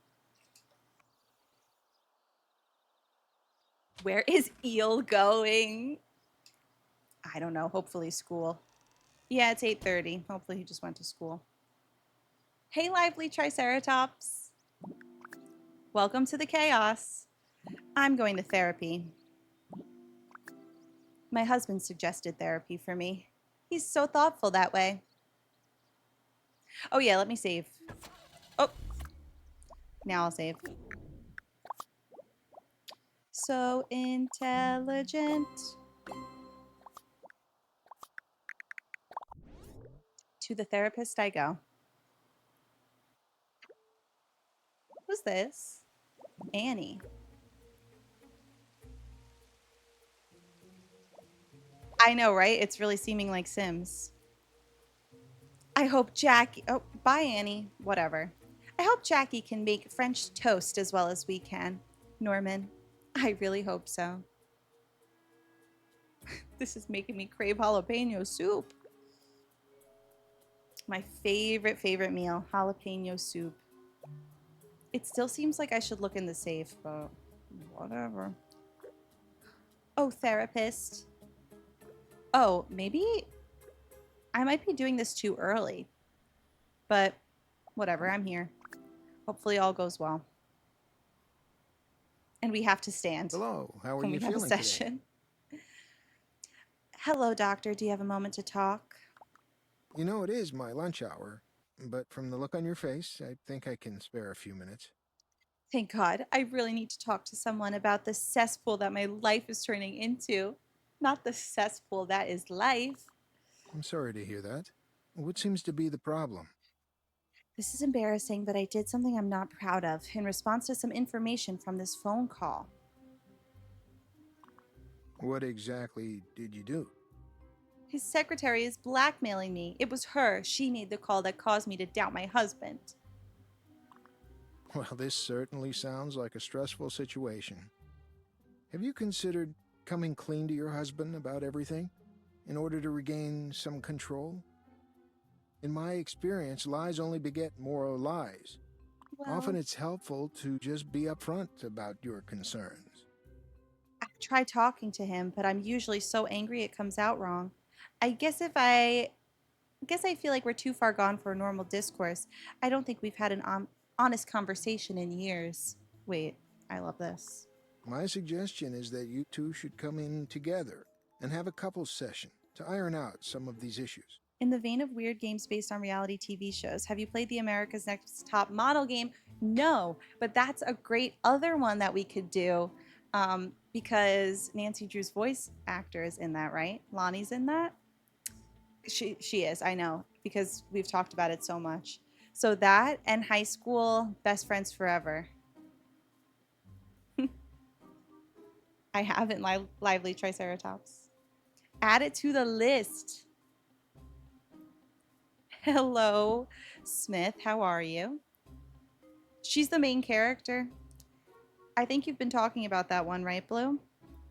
Where is Eel going? I don't know. Hopefully school. Yeah, it's 8:30. Hopefully he just went to school. Hey, lively Triceratops. Welcome to the chaos. I'm going to therapy. My husband suggested therapy for me. He's so thoughtful that way. Oh yeah, let me save. Oh, now I'll save. So intelligent. To the therapist I go. Who's this? Annie. I know, right? It's really seeming like Sims. I hope Jackie... Oh, bye, Annie. Whatever. I hope Jackie can make French toast as well as we can. Norman, I really hope so. This is making me crave jalapeno soup. My favorite meal, jalapeno soup. It still seems like I should look in the safe, but whatever. Oh, therapist. Oh, maybe I might be doing this too early. But whatever, I'm here. Hopefully all goes well. And we have to stand. Hello, how are when you we have a feeling today? session. Hello, doctor. Do you have a moment to talk? You know, it is my lunch hour, but from the look on your face, I think I can spare a few minutes. Thank God. I really need to talk to someone about the cesspool that my life is turning into. Not the cesspool that is life. I'm sorry to hear that. What seems to be the problem? This is embarrassing, but I did something I'm not proud of in response to some information from this phone call. What exactly did you do? His secretary is blackmailing me. It was her. She made the call that caused me to doubt my husband. Well, this certainly sounds like a stressful situation. Have you considered coming clean to your husband about everything in order to regain some control? In my experience, lies only beget more lies. Often Well, it's helpful to just be upfront about your concerns. I've tried talking to him, but I'm usually so angry it comes out wrong. I guess I feel like we're too far gone for a normal discourse. I don't think we've had an honest conversation in years. Wait, I love this. My suggestion is that you two should come in together and have a couples session to iron out some of these issues. In the vein of weird games based on reality TV shows, have you played the America's Next Top Model game? No, but that's a great other one that we could do because Nancy Drew's voice actor is in that, right? Lonnie's in that? She is, I know, because we've talked about it so much. So that and high school best friends forever. I haven't lively Triceratops. Add it to the list. Hello, Smith. How are you? She's the main character. I think you've been talking about that one, right, Blue?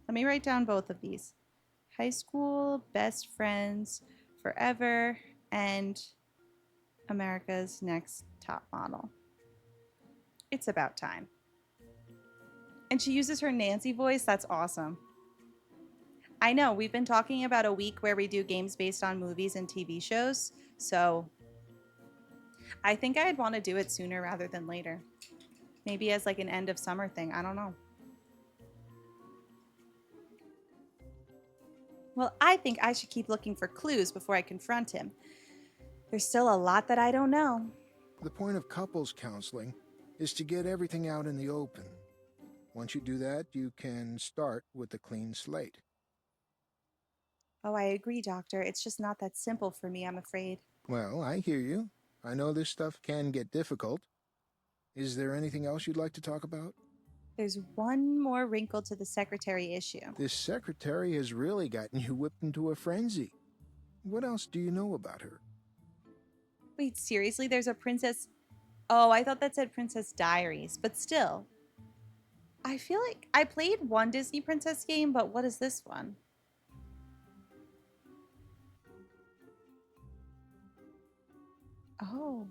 Let me write down both of these. High school best friends forever and America's Next Top Model. It's about time. And she uses her Nancy voice. That's awesome. I know, we've been talking about a week where we do games based on movies and TV shows. So I think I'd want to do it sooner rather than later. Maybe as like an end of summer thing. I don't know. Well, I think I should keep looking for clues before I confront him. There's still a lot that I don't know. The point of couples counseling is to get everything out in the open. Once you do that, you can start with a clean slate. Oh, I agree, Doctor. It's just not that simple for me, I'm afraid. Well, I hear you. I know this stuff can get difficult. Is there anything else you'd like to talk about? There's one more wrinkle to the secretary issue. This secretary has really gotten you whipped into a frenzy. What else do you know about her? Wait, seriously? There's a princess... Oh, I thought that said Princess Diaries, but still. I feel like I played one Disney princess game, but what is this one? Oh.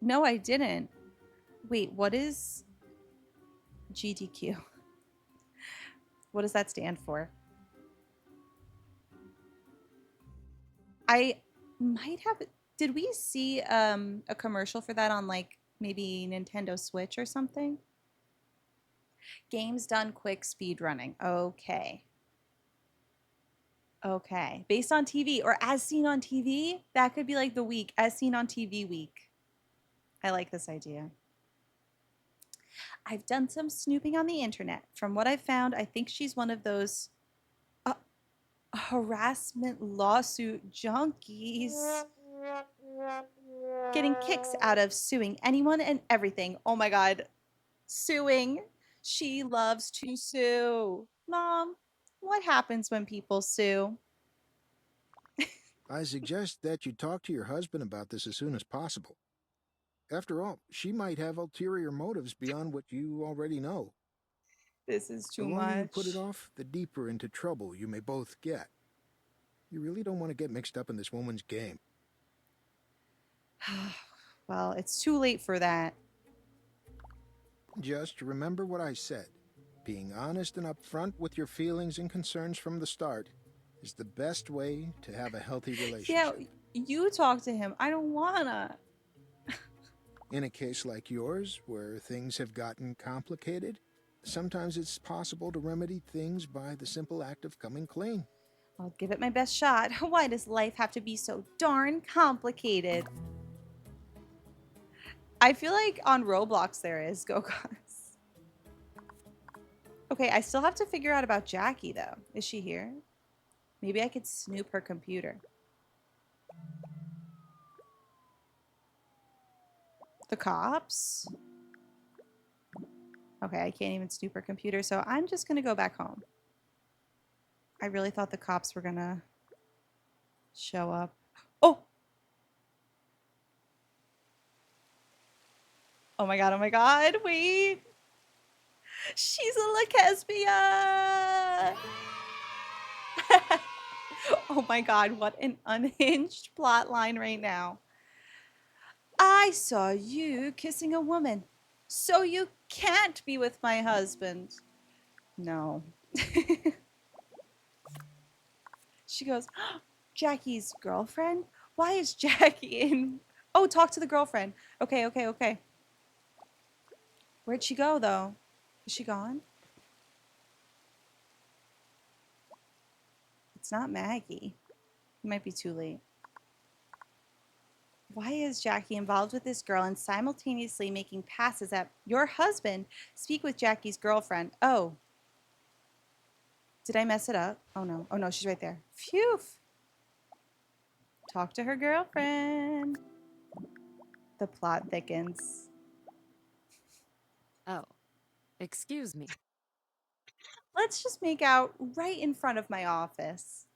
No, I didn't. Wait, what is GDQ? What does that stand for? I might have... Did we see a commercial for that on like maybe Nintendo Switch or something? Games done quick speed running. Okay. Okay. Based on TV or as seen on TV? That could be like the week. As seen on TV week. I like this idea. I've done some snooping on the internet. From what I've found, I think she's one of those harassment lawsuit junkies. Getting kicks out of suing anyone and everything. Oh my God. Suing. She loves to sue. Mom, what happens when people sue? I suggest that you talk to your husband about this as soon as possible. After all, she might have ulterior motives beyond what you already know. This is too The much. longer you put it off, the deeper into trouble you may both get. You really don't want to get mixed up in this woman's game. Well, it's too late for that. Just remember what I said. Being honest and upfront with your feelings and concerns from the start is the best way to have a healthy relationship. Yeah, you talk to him. I don't wanna. In a case like yours, where things have gotten complicated, sometimes it's possible to remedy things by the simple act of coming clean. I'll give it my best shot. Why does life have to be so darn complicated? I feel like on Roblox there is. Go guys. Okay, I still have to figure out about Jackie though. Is she here? Maybe I could snoop her computer. The cops? Okay, I can't even snoop her computer, so I'm just gonna go back home. I really thought the cops were gonna show up. Oh! Oh my god, oh my god, wait! She's a Lesbia! Oh my god, what an unhinged plot line right now. I saw you kissing a woman, so you can't be with my husband. No. She goes, Jackie's girlfriend? Why is Jackie in? Oh, talk to the girlfriend. Okay, okay, okay. Where'd she go, though? Is she gone? It's not Maggie. It might be too late. Why is Jackie involved with this girl and simultaneously making passes at your husband? Speak with Jackie's girlfriend. Oh. Did I mess it up? Oh, no. Oh, no, she's right there. Phew. Talk to her girlfriend. The plot thickens. Oh, excuse me. Let's just make out right in front of my office.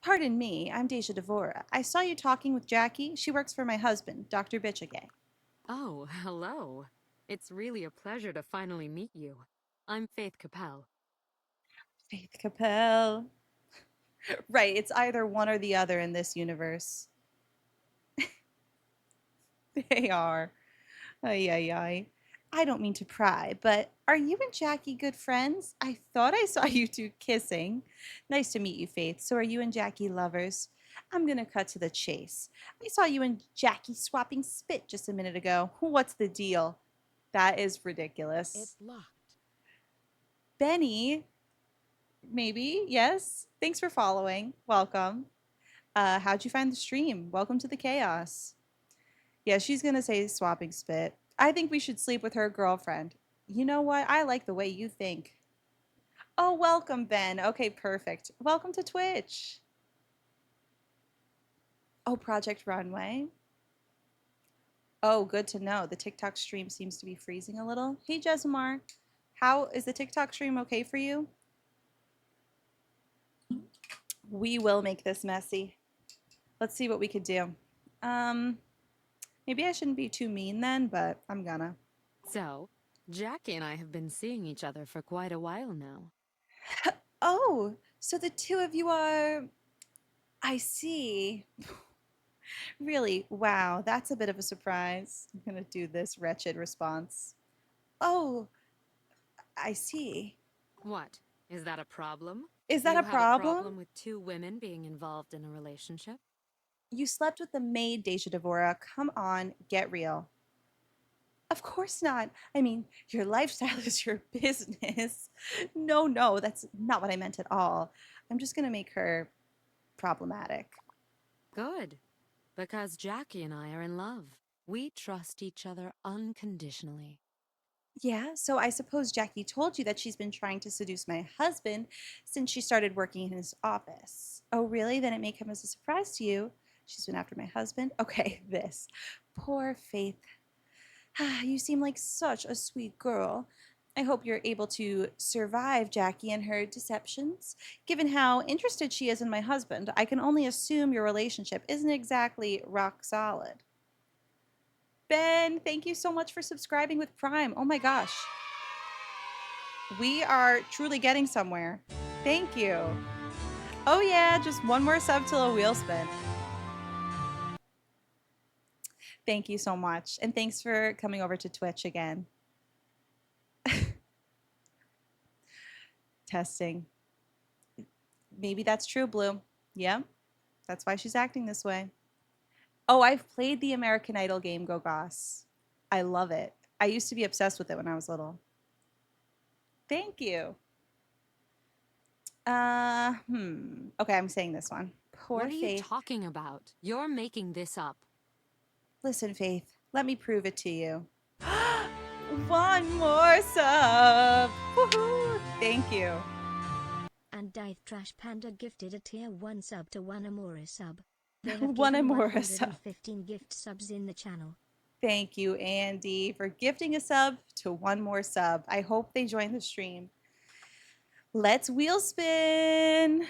Pardon me, I'm Deja Devorah. I saw you talking with Jackie. She works for my husband, Dr. Bitchagay. Oh, hello. It's really a pleasure to finally meet you. I'm Faith Capel. Faith Capel. Right, it's either one or the other in this universe. They are. Ay, ay, ay. I don't mean to pry, but are you and Jackie good friends? I thought I saw you two kissing. Nice to meet you, Faith. So are you and Jackie lovers? I'm going to cut to the chase. I saw you and Jackie swapping spit just a minute ago. What's the deal? That is ridiculous. It's locked. Benny, maybe, yes. Thanks for following. Welcome. How'd you find the stream? Welcome to the chaos. Yeah, she's going to say swapping spit. I think we should sleep with her girlfriend. You know what? I like the way you think. Oh, welcome, Ben. Okay, perfect. Welcome to Twitch. Oh, Project Runway. Oh, good to know. The TikTok stream seems to be freezing a little. Hey, Jesimar. How is the TikTok stream okay for you? We will make this messy. Let's see what we could do. Maybe I shouldn't be too mean then, but I'm gonna. So, Jackie and I have been seeing each other for quite a while now. Oh, so the two of you are... I see. Really? Wow, that's a bit of a surprise. I'm gonna do this wretched response. Oh, I see. What? Is that a problem? Is that you a have problem? a problem with two women being involved in a relationship? You slept with the maid, Deja Devorah. Come on, get real. Of course not. I mean, your lifestyle is your business. No, that's not what I meant at all. I'm just gonna make her problematic. Good. Because Jackie and I are in love. We trust each other unconditionally. Yeah, so I suppose Jackie told you that she's been trying to seduce my husband since she started working in his office. Oh, really? Then it may come as a surprise to you. She's been after my husband? Okay, this. Poor Faith. You seem like such a sweet girl. I hope you're able to survive Jackie and her deceptions. Given how interested she is in my husband, I can only assume your relationship isn't exactly rock solid. Ben, thank you so much for subscribing with Prime. Oh my gosh. We are truly getting somewhere. Thank you. Oh yeah, just one more sub till a wheel spin. Thank you so much. And thanks for coming over to Twitch again. Testing. Maybe that's true, Blue. Yeah, that's why she's acting this way. Oh, I've played the American Idol game, Go Goss. I love it. I used to be obsessed with it when I was little. Thank you. Okay, I'm saying this one. Poor What are you Faith. talking about? You're making this up. Listen, Faith, let me prove it to you. One more sub. Woohoo! Thank you. And Dive Trash Panda gifted a tier 1 sub to One Amora sub. They have One given Amora sub. 115 gift subs in the channel. Thank you, Andy, for gifting a sub to one more sub. I hope they join the stream. Let's wheel spin.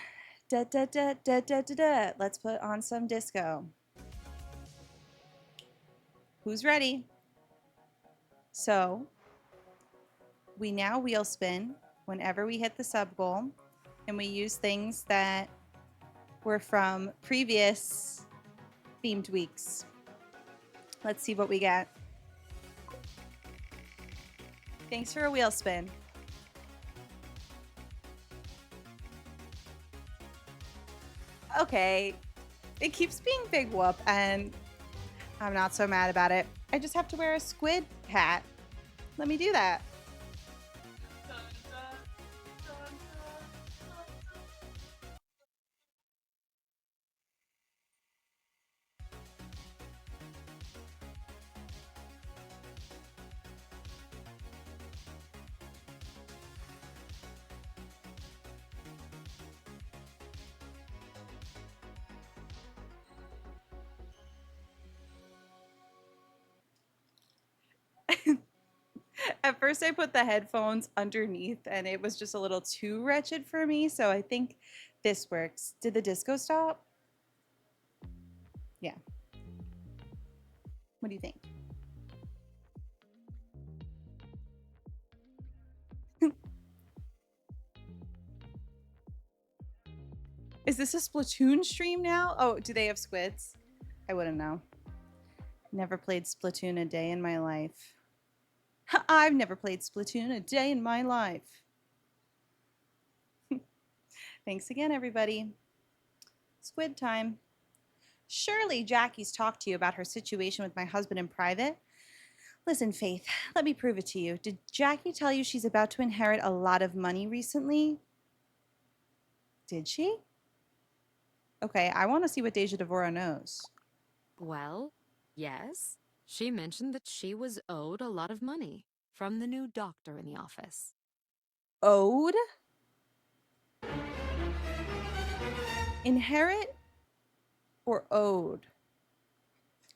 Da, da, da, da, da, da, da. Let's put on some disco. Who's ready? So we now wheel spin whenever we hit the sub goal, and we use things that were from previous themed weeks. Let's see what we get. Thanks for a wheel spin. Okay, it keeps being Big Whoop, and I'm not so mad about it. I just have to wear a squid hat. Let me do that. At first I put the headphones underneath and it was just a little too wretched for me, so I think this works. Did the disco stop? Yeah. What do you think? Is this a Splatoon stream now? Oh, do they have squids? I wouldn't know. Never played Splatoon a day in my life. I've never played Splatoon a day in my life. Thanks again, everybody. Squid time. Surely Jackie's talked to you about her situation with my husband in private. Listen, Faith, let me prove it to you. Did Jackie tell you she's about to inherit a lot of money recently? Did she? Okay, I want to see what Deja Devorah knows. Well, yes. She mentioned that she was owed a lot of money from the new doctor in the office. Owed? Inherit or owed?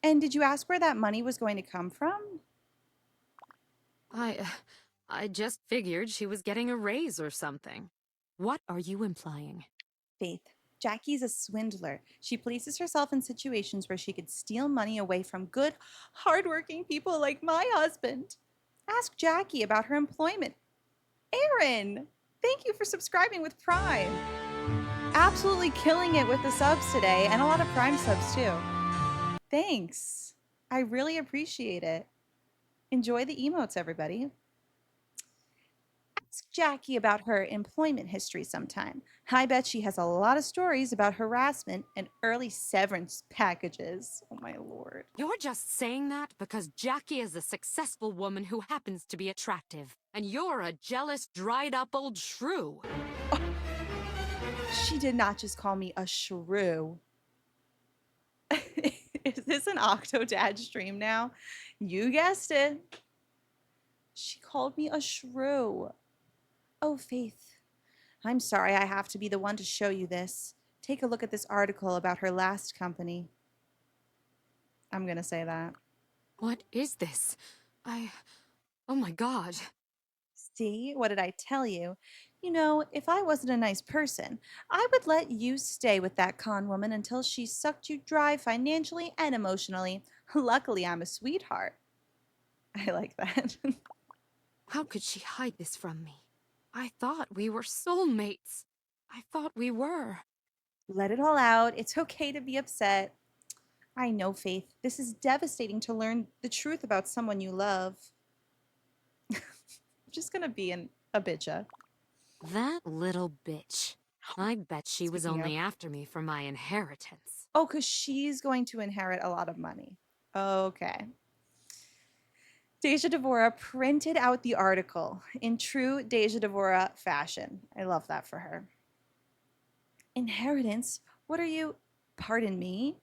And did you ask where that money was going to come from? I just figured she was getting a raise or something. What are you implying? Faith, Jackie's a swindler. She places herself in situations where she could steal money away from good, hardworking people like my husband. Ask Jackie about her employment. Erin, thank you for subscribing with Prime. Absolutely killing it with the subs today, and a lot of Prime subs too. Thanks. I really appreciate it. Enjoy the emotes, everybody. Ask Jackie about her employment history sometime. I bet she has a lot of stories about harassment and early severance packages. Oh my lord. You're just saying that because Jackie is a successful woman who happens to be attractive, and you're a jealous, dried-up old shrew. Oh, she did not just call me a shrew. Is this an Octodad stream now? You guessed it. She called me a shrew. Oh, Faith, I'm sorry I have to be the one to show you this. Take a look at this article about her last company. I'm gonna say that. What is this? Oh my god. See, what did I tell you? You know, if I wasn't a nice person, I would let you stay with that con woman until she sucked you dry financially and emotionally. Luckily, I'm a sweetheart. I like that. How could she hide this from me? I thought we were soulmates. I thought we were. Let it all out. It's okay to be upset. I know, Faith. This is devastating to learn the truth about someone you love. I'm just gonna be a bitcha. That little bitch. I bet she was Speaking only of- after me for my inheritance. Oh, because she's going to inherit a lot of money. Okay. Deja Devorah printed out the article in true Deja Devorah fashion. I love that for her. Inheritance? What are you? Pardon me?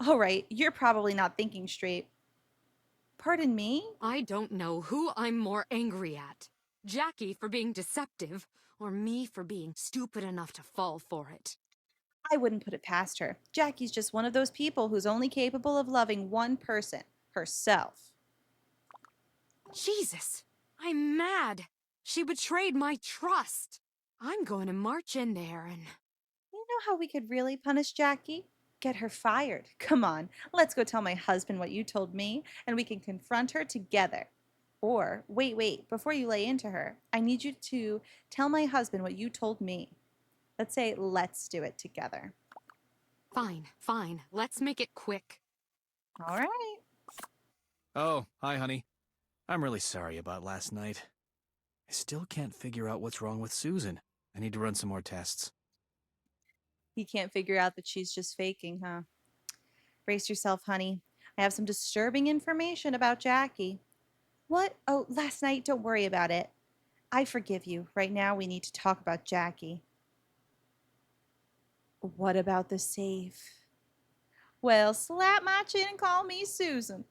All right, you're probably not thinking straight. Pardon me? I don't know who I'm more angry at. Jackie for being deceptive, or me for being stupid enough to fall for it. I wouldn't put it past her. Jackie's just one of those people who's only capable of loving one person, herself. Jesus! I'm mad! She betrayed my trust! I'm going to march in there and... You know how we could really punish Jackie? Get her fired. Come on, let's go tell my husband what you told me, and we can confront her together. Or, wait, before you lay into her, I need you to tell my husband what you told me. Let's say, let's do it together. Fine. Let's make it quick. All right. Oh, hi, honey. I'm really sorry about last night. I still can't figure out what's wrong with Susan. I need to run some more tests. He can't figure out that she's just faking, huh? Brace yourself, honey. I have some disturbing information about Jackie. What? Oh, last night. Don't worry about it. I forgive you. Right now, we need to talk about Jackie. What about the safe? Well, slap my chin and call me Susan.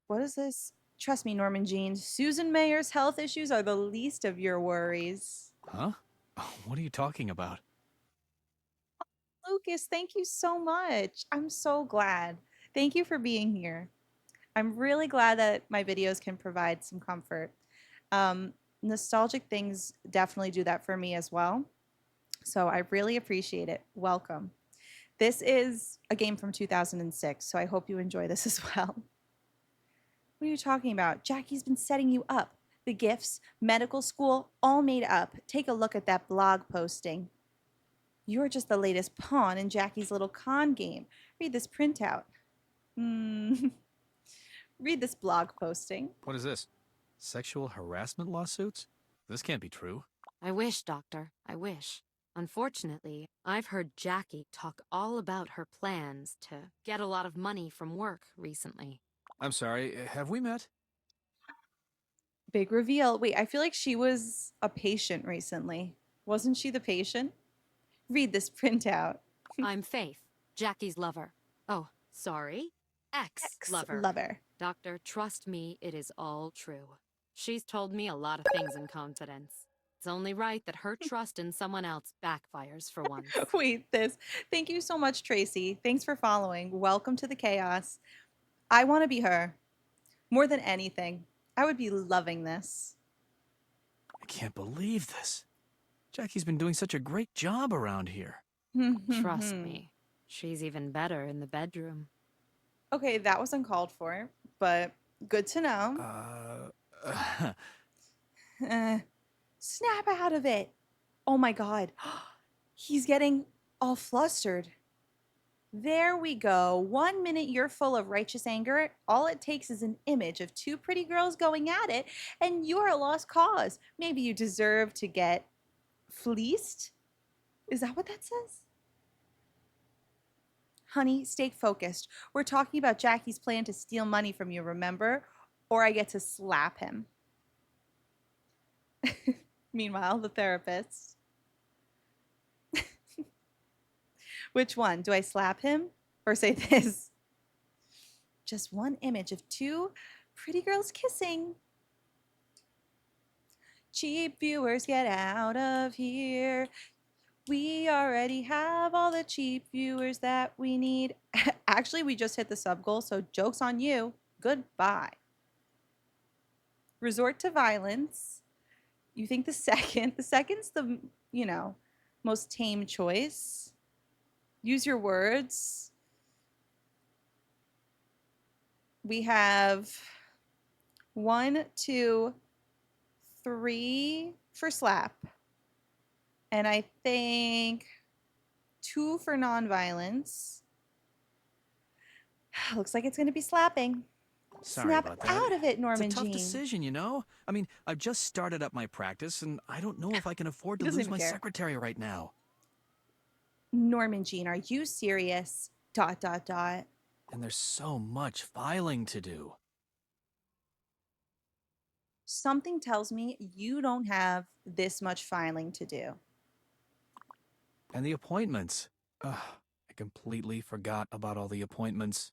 What is this? Trust me, Norman Jean. Susan Mayer's health issues are the least of your worries. Huh? What are you talking about? Lucas, thank you so much. I'm so glad. Thank you for being here. I'm really glad that my videos can provide some comfort. Nostalgic things definitely do that for me as well. So I really appreciate it. Welcome. This is a game from 2006, so I hope you enjoy this as well. What are you talking about? Jackie's been setting you up. The gifts, medical school, all made up. Take a look at that blog posting. You're just the latest pawn in Jackie's little con game. Read this printout. Read this blog posting. What is this? Sexual harassment lawsuits? This can't be true. I wish, Doctor. I wish. Unfortunately, I've heard Jackie talk all about her plans to get a lot of money from work recently. I'm sorry, have we met? Big reveal. Wait, I feel like she was a patient recently. Wasn't she the patient? Read this printout. I'm Faith, Jackie's lover. Oh, sorry. Ex-lover. Lover. Doctor, trust me, it is all true. She's told me a lot of things in confidence. It's only right that her trust in someone else backfires for once. Wait, this. Thank you so much, Tracy. Thanks for following. Welcome to the chaos. I want to be her. More than anything. I would be loving this. I can't believe this. Jackie's been doing such a great job around here. Trust me. She's even better in the bedroom. Okay, that was uncalled for, but good to know. Snap out of it. Oh my God. He's getting all flustered. There we go. 1 minute you're full of righteous anger. All it takes is an image of two pretty girls going at it, and you're a lost cause. Maybe you deserve to get fleeced? Is that what that says? Honey, stay focused. We're talking about Jackie's plan to steal money from you, remember? Or I get to slap him. Meanwhile, the therapist. Which one? Do I slap him or say this? Just one image of two pretty girls kissing. Cheap viewers, get out of here. We already have all the cheap viewers that we need. Actually, we just hit the sub goal, so joke's on you. Goodbye. Resort to violence. You think the second's the, most tame choice. Use your words. We have 1, 2, 3 for slap. And I think 2 for nonviolence. Looks like it's going to be slapping. Sorry Snap about that. out of it, Norman It's a tough Jean. decision, you know? I mean, I've just started up my practice, and I don't know if I can afford to lose my secretary right now. Norman Jean, are you serious? ... And there's so much filing to do. Something tells me you don't have this much filing to do. And the appointments. Ugh, I completely forgot about all the appointments.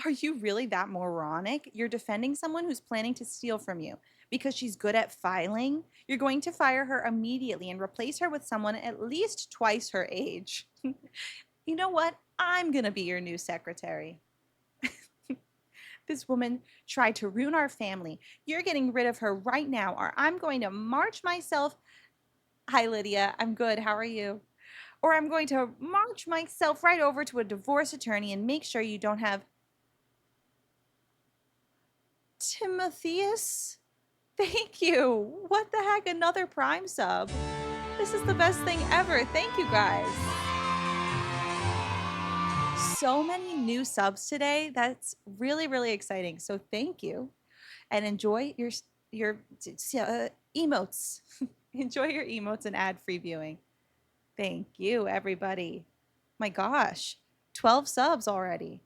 Are you really that moronic? You're defending someone who's planning to steal from you because she's good at filing? You're going to fire her immediately and replace her with someone at least twice her age. You know what? I'm going to be your new secretary. This woman tried to ruin our family. You're getting rid of her right now, or I'm going to march myself. Hi, Lydia. I'm good. How are you? Or I'm going to march myself right over to a divorce attorney and make sure you don't have Timotheus. Thank you. What the heck? Another Prime sub. This is the best thing ever. Thank you, guys. So many new subs today. That's really, really exciting. So thank you, and enjoy your emotes. Enjoy your emotes and ad-free viewing. Thank you, everybody. My gosh, 12 subs already.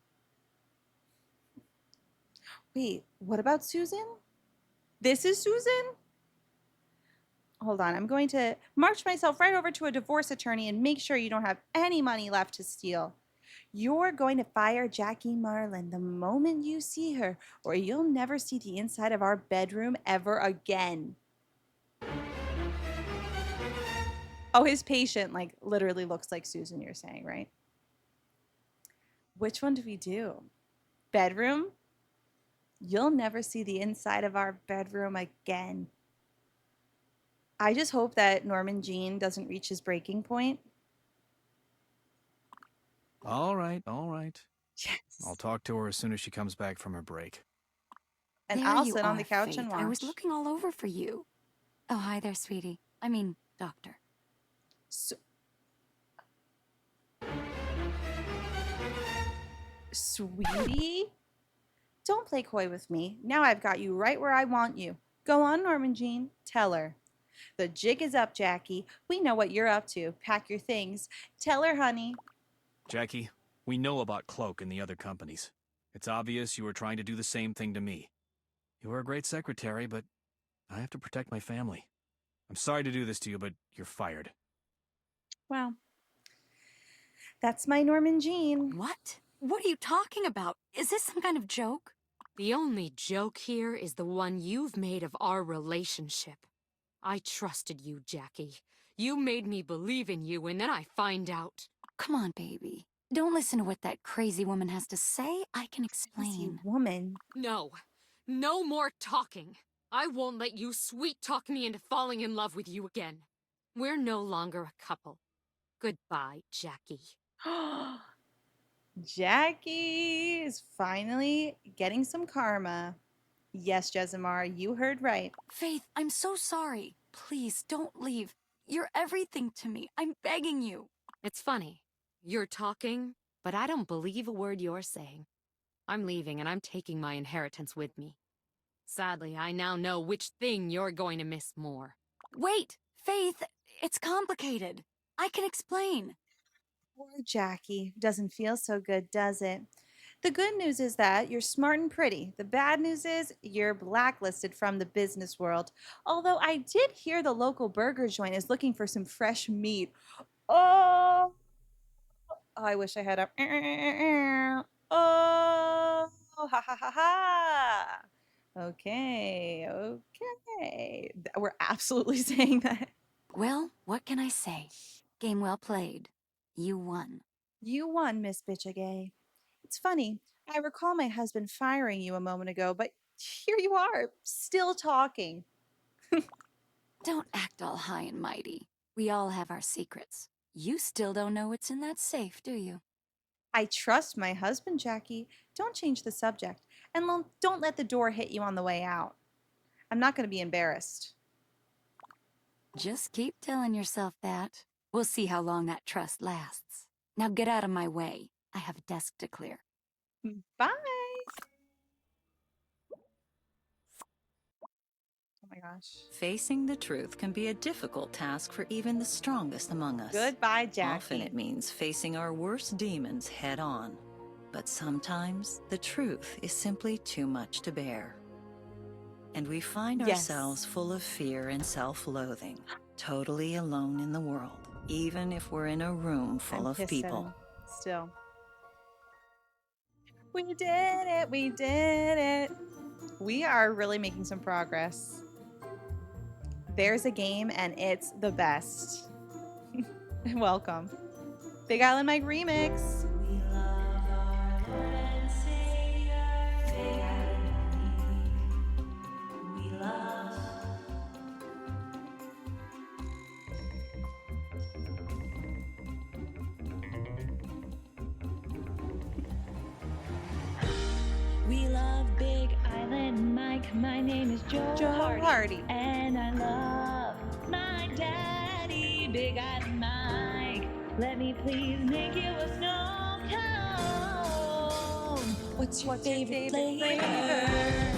Wait, what about Susan? This is Susan? Hold on, I'm going to march myself right over to a divorce attorney and make sure you don't have any money left to steal. You're going to fire Jackie Marlin the moment you see her, or you'll never see the inside of our bedroom ever again. Oh, his patient, like, literally looks like Susan, you're saying, right? Which one do we do? Bedroom? You'll never see the inside of our bedroom again. I just hope that Norman Jean doesn't reach his breaking point. All right, all right. Yes. I'll talk to her as soon as she comes back from her break. And There I'll you sit on are, the couch Faith. and watch. I was looking all over for you. Oh, hi there, sweetie. I mean, doctor. Sweetie? Don't play coy with me. Now I've got you right where I want you. Go on, Norman Jean. Tell her. The jig is up, Jackie. We know what you're up to. Pack your things. Tell her, honey. Jackie, we know about Cloak and the other companies. It's obvious you were trying to do the same thing to me. You were a great secretary, but I have to protect my family. I'm sorry to do this to you, but you're fired. Wow. That's my Norman Jean. What? What are you talking about? Is this some kind of joke? The only joke here is the one you've made of our relationship. I trusted you, Jackie. You made me believe in you, and then I find out. Come on, baby. Don't listen to what that crazy woman has to say. I can explain. Crazy woman. No. No more talking. I won't let you sweet-talk me into falling in love with you again. We're no longer a couple. Goodbye, Jackie. Jackie is finally getting some karma. Yes, Jesimar, you heard right. Faith, I'm so sorry. Please, don't leave. You're everything to me. I'm begging you. It's funny. You're talking, but I don't believe a word you're saying. I'm leaving, and I'm taking my inheritance with me. Sadly, I now know which thing you're going to miss more. Wait, Faith, it's complicated. I can explain. Poor Jackie. Doesn't feel so good, does it? The good news is that you're smart and pretty. The bad news is you're blacklisted from the business world. Although I did hear the local burger joint is looking for some fresh meat. Oh, I wish I had a... Oh, ha ha ha ha. Okay, okay. We're absolutely saying that. Well, what can I say? Game well played. You won. You won, Miss Bitchagay. It's funny. I recall my husband firing you a moment ago, but here you are, still talking. Don't act all high and mighty. We all have our secrets. You still don't know what's in that safe, do you? I trust my husband, Jackie. Don't change the subject. And don't let the door hit you on the way out. I'm not going to be embarrassed. Just keep telling yourself that. We'll see how long that trust lasts. Now get out of my way. I have a desk to clear. Bye. Oh my gosh. Facing the truth can be a difficult task for even the strongest among us. Goodbye, Jackie. Often it means facing our worst demons head on. But sometimes the truth is simply too much to bear. And we find ourselves full of fear and self-loathing, totally alone in the world, even if we're in a room full of people. Still. We did it. We did it. We are really making some progress. There's a game and it's the best. Welcome. Big Island Mike remix. We love our Lord and Savior, is Joe, Hardy, and I love my daddy, Big Island Mike. Let me please make you a snow cone. What's your favorite flavor?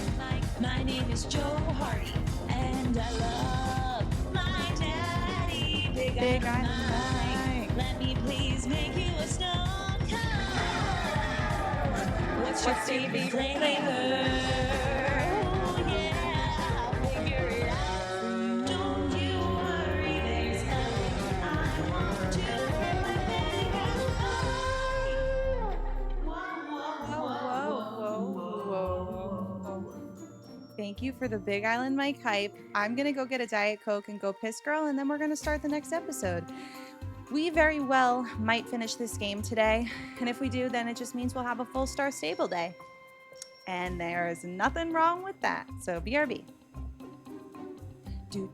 My name is Joe Hardy, and I love my daddy, Big Island Mike. Let me please make you a snow cone. What's your favorite flavor? Oh yeah, I'll figure it out. Don't you worry, there's nothing I won't do. My favorite Whoa. Thank you for the Big Island Mike hype. I'm going to go get a Diet Coke and go piss girl, and then we're going to start the next episode. We very well might finish this game today, and if we do, then it just means we'll have a full Star Stable day. And there is nothing wrong with that, so BRB. Do.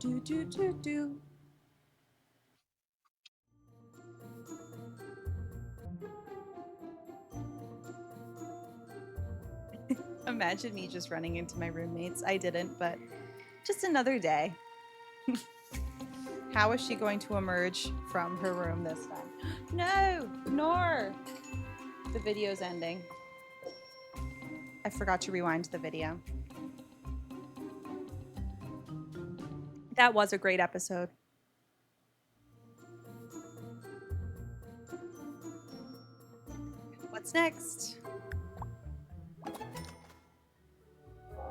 Imagine me just running into my roommates. I didn't, but just another day. How is she going to emerge from her room this time? No, ignore. The video's ending. I forgot to rewind the video. That was a great episode. What's next?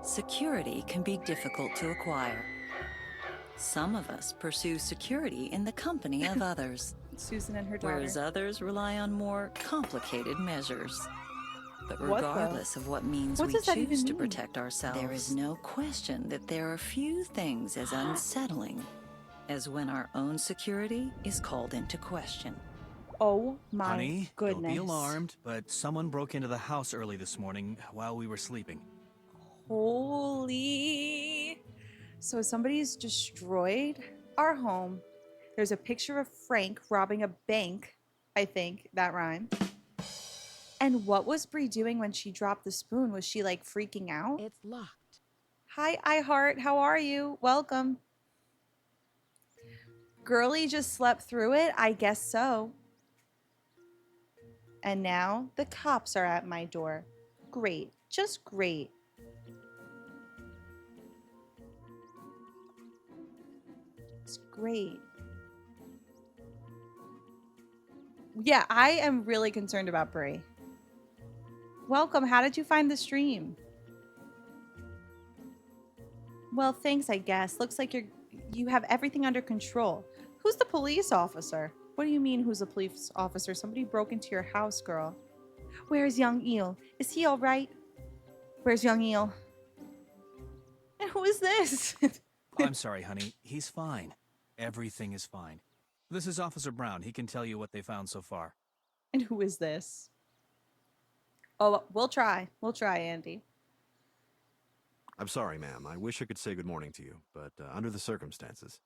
Security can be difficult to acquire. Some of us pursue security in the company of others. Susan and her daughter. Whereas others rely on more complicated measures. But regardless of what means we choose to protect ourselves, there is no question that there are few things as unsettling as when our own security is called into question. Oh my Honey, goodness. Don't be alarmed, but someone broke into the house early this morning while we were sleeping. Holy. So somebody's destroyed our home. There's a picture of Frank robbing a bank. I think that rhymed. And what was Bree doing when she dropped the spoon? Was she like freaking out? It's locked. Hi, iHeart. How are you? Welcome. Girlie just slept through it? I guess so. And now the cops are at my door. Great. Just great. It's great. Yeah, I am really concerned about Bree. Welcome. How did you find the stream? Well, thanks, I guess. Looks like you have everything under control. Who's the police officer? What do you mean, who's a police officer? Somebody broke into your house, girl. Where's young Eel? Is he all right? Where's young Eel? And who is this? I'm sorry, honey. He's fine. Everything is fine. This is Officer Brown. He can tell you what they found so far. And who is this? Oh, we'll try. We'll try, Andy. I'm sorry, ma'am. I wish I could say good morning to you, but under the circumstances.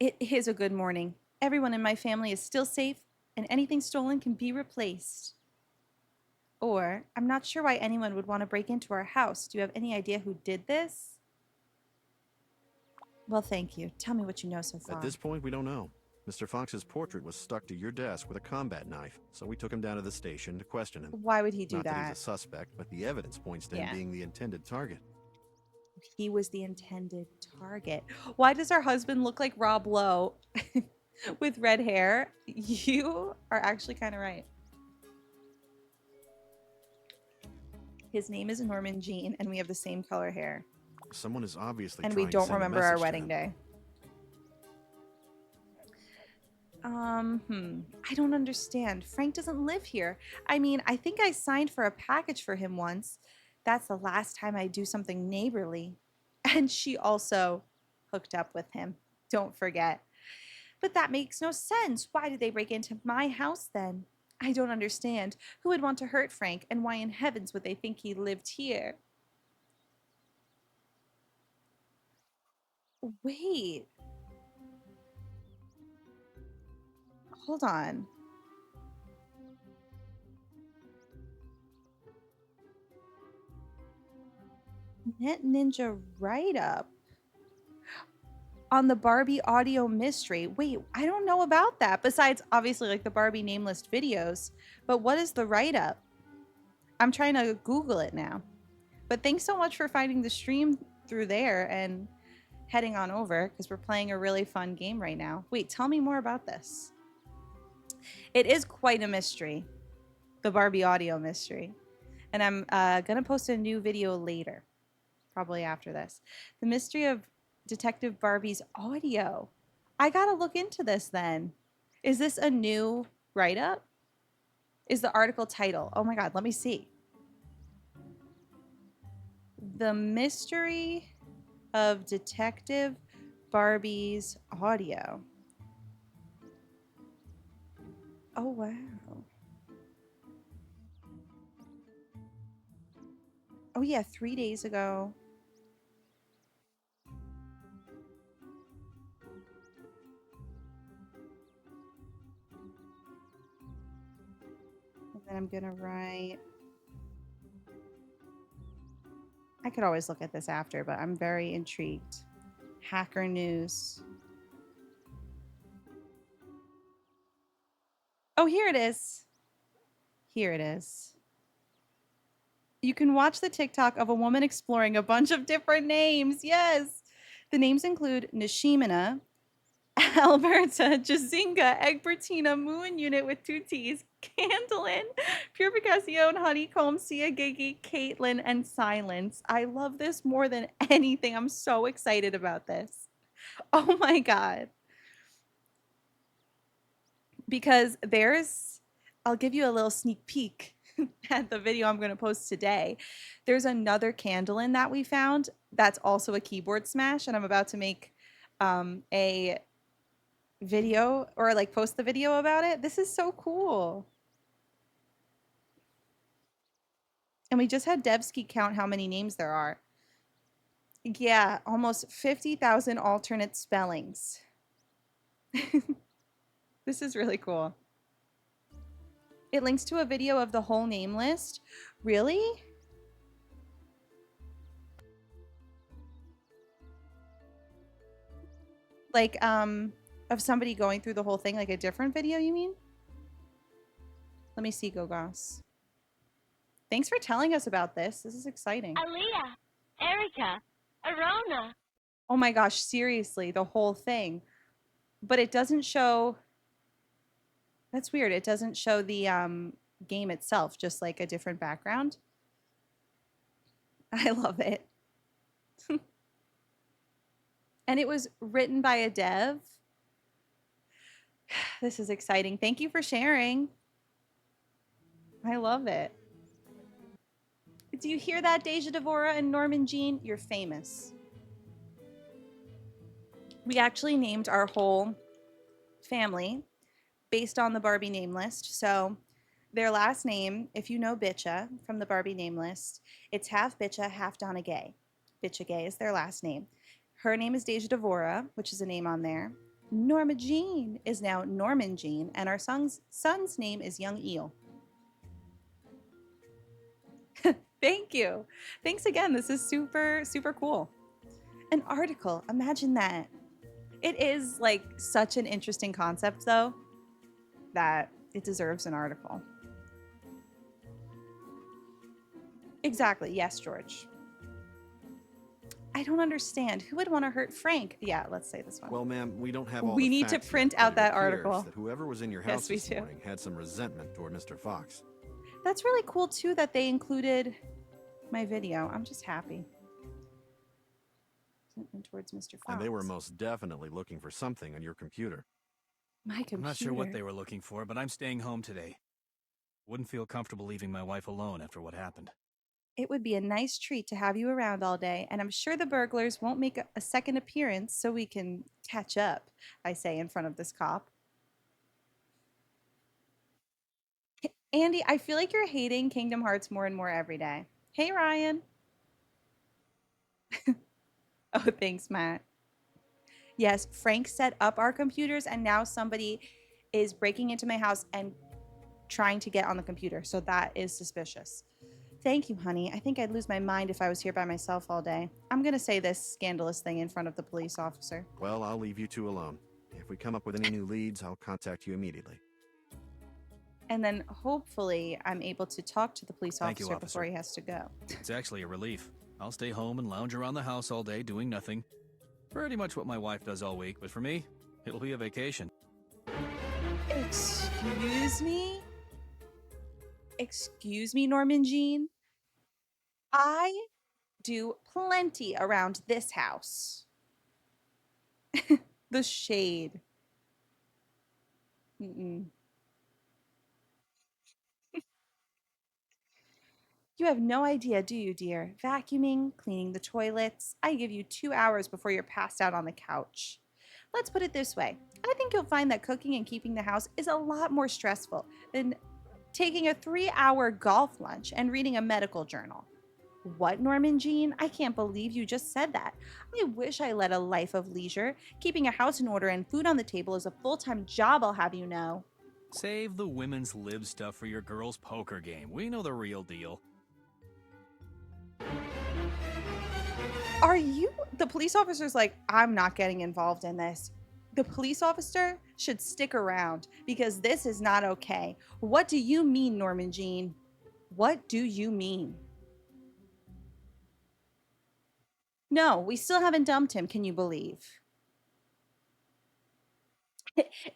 It is a good morning. Everyone in my family is still safe, and anything stolen can be replaced. Or, I'm not sure why anyone would want to break into our house. Do you have any idea who did this? Well, thank you. Tell me what you know so far. At this point, we don't know. Mr. Fox's portrait was stuck to your desk with a combat knife, so we took him down to the station to question him. Why would he do Not that that? he's a suspect, but the evidence points to him being the intended target. He was the intended target. Why does our husband look like Rob Lowe with red hair? You are actually kind of right. His name is Norman Jean, and we have the same color hair. Someone is obviously And trying we to don't send a remember our message to wedding him. day. I don't understand. Frank doesn't live here. I mean, I think I signed for a package for him once. That's the last time I do something neighborly. And she also hooked up with him. Don't forget. But that makes no sense. Why did they break into my house then? I don't understand. Who would want to hurt Frank, and why in heavens would they think he lived here? Wait. Hold on. Net Ninja write-up on the Barbie audio mystery. Wait, I don't know about that. Besides, obviously, like the Barbie Name List videos. But what is the write-up? I'm trying to Google it now. But thanks so much for finding the stream through there and heading on over, because we're playing a really fun game right now. Wait, tell me more about this. It is quite a mystery, the Barbie audio mystery. And I'm going to post a new video later, probably after this. The mystery of Detective Barbie's audio. I got to look into this then. Is this a new write-up? Is the article title? Oh my God, let me see. The mystery of Detective Barbie's audio. Oh, wow. Oh, yeah, 3 days ago. And then I'm going to write... I could always look at this after, but I'm very intrigued. Hacker News. Oh, here it is. Here it is. You can watch the TikTok of a woman exploring a bunch of different names. Yes. The names include Nishimina, Alberta, Jazinga, Egbertina, Moon Unit with 2 T's, Candlin, Purificacion, Honeycomb, Sia Gigi, Caitlin, and Silence. I love this more than anything. I'm so excited about this. Oh my God. Because I'll give you a little sneak peek at the video I'm going to post today. There's another Candlin that we found that's also a keyboard smash, and I'm about to make a video or like post the video about it. This is so cool. And we just had Devsky count how many names there are. Yeah, almost 50,000 alternate spellings. This is really cool. It links to a video of the whole name list. Really? Like, of somebody going through the whole thing, like a different video, you mean? Let me see, Gogos. Thanks for telling us about this. This is exciting. Aaliyah, Erica, Arona. Oh my gosh, seriously, the whole thing. But it doesn't show... That's weird. It doesn't show the game itself, just like a different background. I love it. And it was written by a dev. This is exciting. Thank you for sharing. I love it. Do you hear that, Deja, Devorah, and Norman Jean? You're famous. We actually named our whole family based on the Barbie Name List. So their last name, if you know Bitcha from the Barbie Name List, it's half Bitcha, half Donna Gay. Bitcha Gay is their last name. Her name is Deja Devorah, which is a name on there. Norma Jean is now Norman Jean, and our son's name is Young Eel. Thank you. Thanks again. This is super, super cool. An article. Imagine that. It is like such an interesting concept, though, that it deserves an article. Exactly. Yes, George. I don't understand. Who would want to hurt Frank? Yeah, let's say this one. Well, ma'am, we don't have all we the need to facts print yet, but out it that appears article. That whoever was in your house this morning had some resentment toward Mr. Fox. That's really cool, too, that they included my video. I'm just happy. Resentment towards Mr. Fox. And they were most definitely looking for something on your computer. My computer? I'm not sure what they were looking for, but I'm staying home today. Wouldn't feel comfortable leaving my wife alone after what happened. It would be a nice treat to have you around all day, and I'm sure the burglars won't make a second appearance so we can catch up, I say in front of this cop. Andy, I feel like you're hating Kingdom Hearts more and more every day. Hey, Ryan. Oh, thanks, Matt. Yes, Frank set up our computers, and now somebody is breaking into my house and trying to get on the computer, so that is suspicious. Thank you, honey. I think I'd lose my mind if I was here by myself all day. I'm gonna say this scandalous thing in front of the police officer. Well, I'll leave you two alone. If we come up with any new leads, I'll contact you immediately. And then hopefully I'm able to talk to the police Thank you, officer officer. before he has to go. It's actually a relief. I'll stay home and lounge around the house all day doing nothing. Pretty much what my wife does all week, but for me, it'll be a vacation. Excuse me? Excuse me, Norman Jean? I do plenty around this house. The shade. Mm-mm. You have no idea, do you, dear? Vacuuming, cleaning the toilets. I give you 2 hours before you're passed out on the couch. Let's put it this way. I think you'll find that cooking and keeping the house is a lot more stressful than taking a 3-hour golf lunch and reading a medical journal. What, Norman Jean? I can't believe you just said that. I wish I led a life of leisure. Keeping a house in order and food on the table is a full-time job, I'll have you know. Save the women's lib stuff for your girls' poker game. We know the real deal. Are you? The police officer's like, I'm not getting involved in this. The police officer should stick around because this is not okay. What do you mean, Norman Jean? What do you mean? No, we still haven't dumped him, can you believe?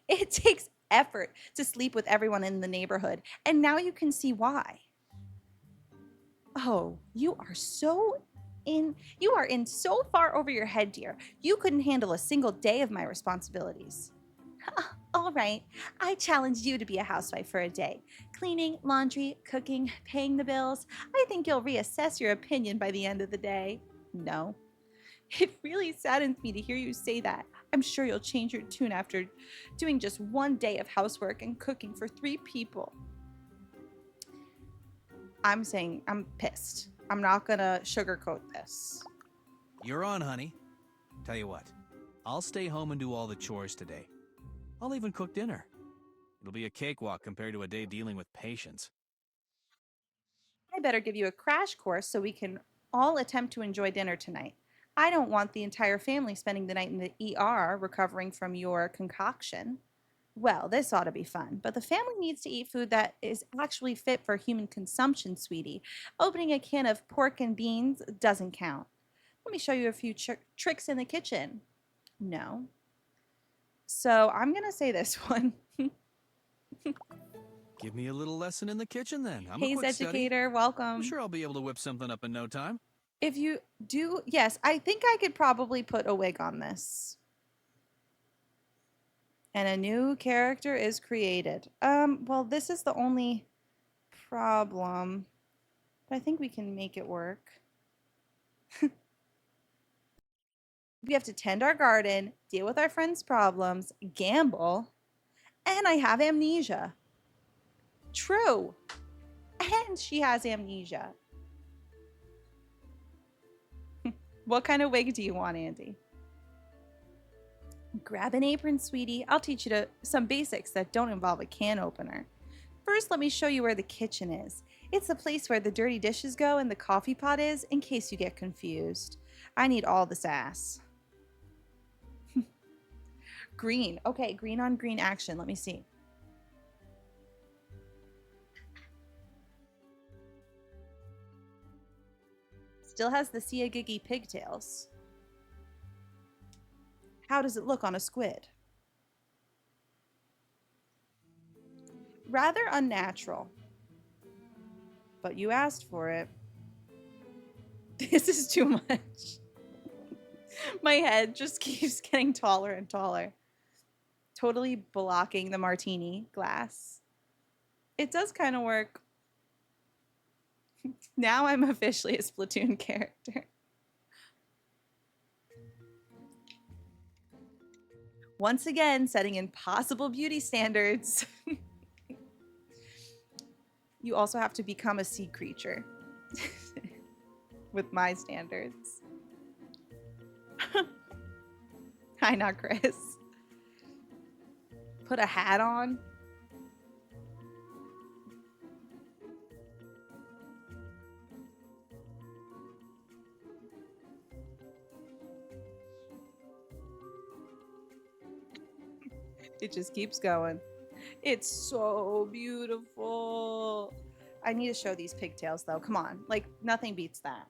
It takes effort to sleep with everyone in the neighborhood, and now you can see why. Oh, you are in so far over your head, dear. You couldn't handle a single day of my responsibilities. All right, I challenge you to be a housewife for a day. Cleaning, laundry, cooking, paying the bills. I think you'll reassess your opinion by the end of the day. No. It really saddens me to hear you say that. I'm sure you'll change your tune after doing just one day of housework and cooking for 3 people. I'm saying I'm pissed. I'm not gonna sugarcoat this. You're on, honey. Tell you what, I'll stay home and do all the chores today. I'll even cook dinner. It'll be a cakewalk compared to a day dealing with patients. I better give you a crash course so we can all attempt to enjoy dinner tonight. I don't want the entire family spending the night in the ER recovering from your concoction. Well, this ought to be fun, but the family needs to eat food that is actually fit for human consumption, sweetie. Opening a can of pork and beans doesn't count. Let me show you a few tricks in the kitchen. No. So I'm going to say this one. Give me a little lesson in the kitchen then. I'm Hayes a quick educator, study. welcome. I'm sure I'll be able to whip something up in no time. If you do, yes, I think I could probably put a wig on this. And a new character is created. Well, this is the only problem. But I think we can make it work. We have to tend our garden, deal with our friends' problems, gamble, and I have amnesia. True. And she has amnesia. What kind of wig do you want, Andy? Grab an apron, sweetie. I'll teach you some basics that don't involve a can opener. First, let me show you where the kitchen is. It's the place where the dirty dishes go and the coffee pot is, in case you get confused. I need all the sass. Green. Okay, green on green action. Let me see. Still has the Siagigi pigtails. How does it look on a squid? Rather unnatural. But you asked for it. This is too much. My head just keeps getting taller and taller. Totally blocking the martini glass. It does kind of work. Now I'm officially a Splatoon character. Once again, setting impossible beauty standards. You also have to become a sea creature. With my standards. Hi, not Chris. Put a hat on. It just keeps going. It's so beautiful. I need to show these pigtails though. Come on. Like nothing beats that.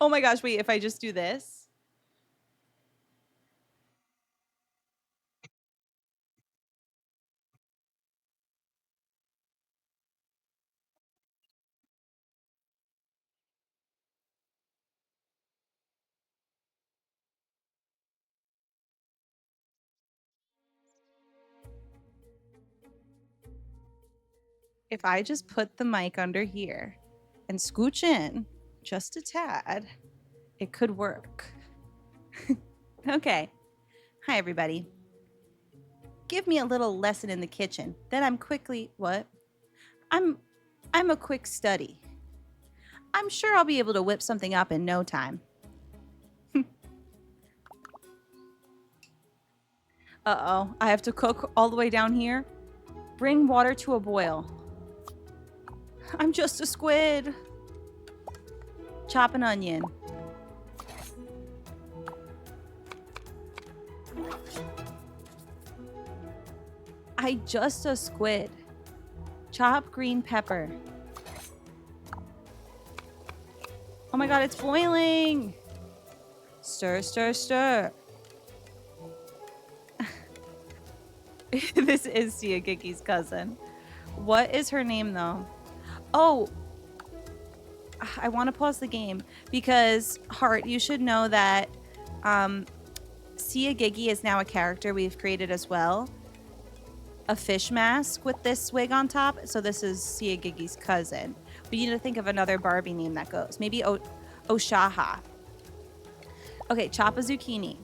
Oh my gosh, wait, if I just do this. If I just put the mic under here and scooch in just a tad, it could work. Okay. Hi, everybody. Give me a little lesson in the kitchen. Then I'm quickly what? I'm a quick study. I'm sure I'll be able to whip something up in no time. Uh-oh, I have to cook all the way down here. Bring water to a boil. I'm just a squid. Chop an onion. I just a squid. Chop green pepper. Oh my god, it's boiling. Stir, stir, stir. This is Sia Gigi's cousin. What is her name though? Oh, I want to pause the game because Heart, you should know that Sia Gigi is now a character we've created as well. A fish mask with this wig on top. So this is Sia Gigi's cousin. We need to think of another Barbie name that goes. Maybe Oshaha. Okay, chop a zucchini.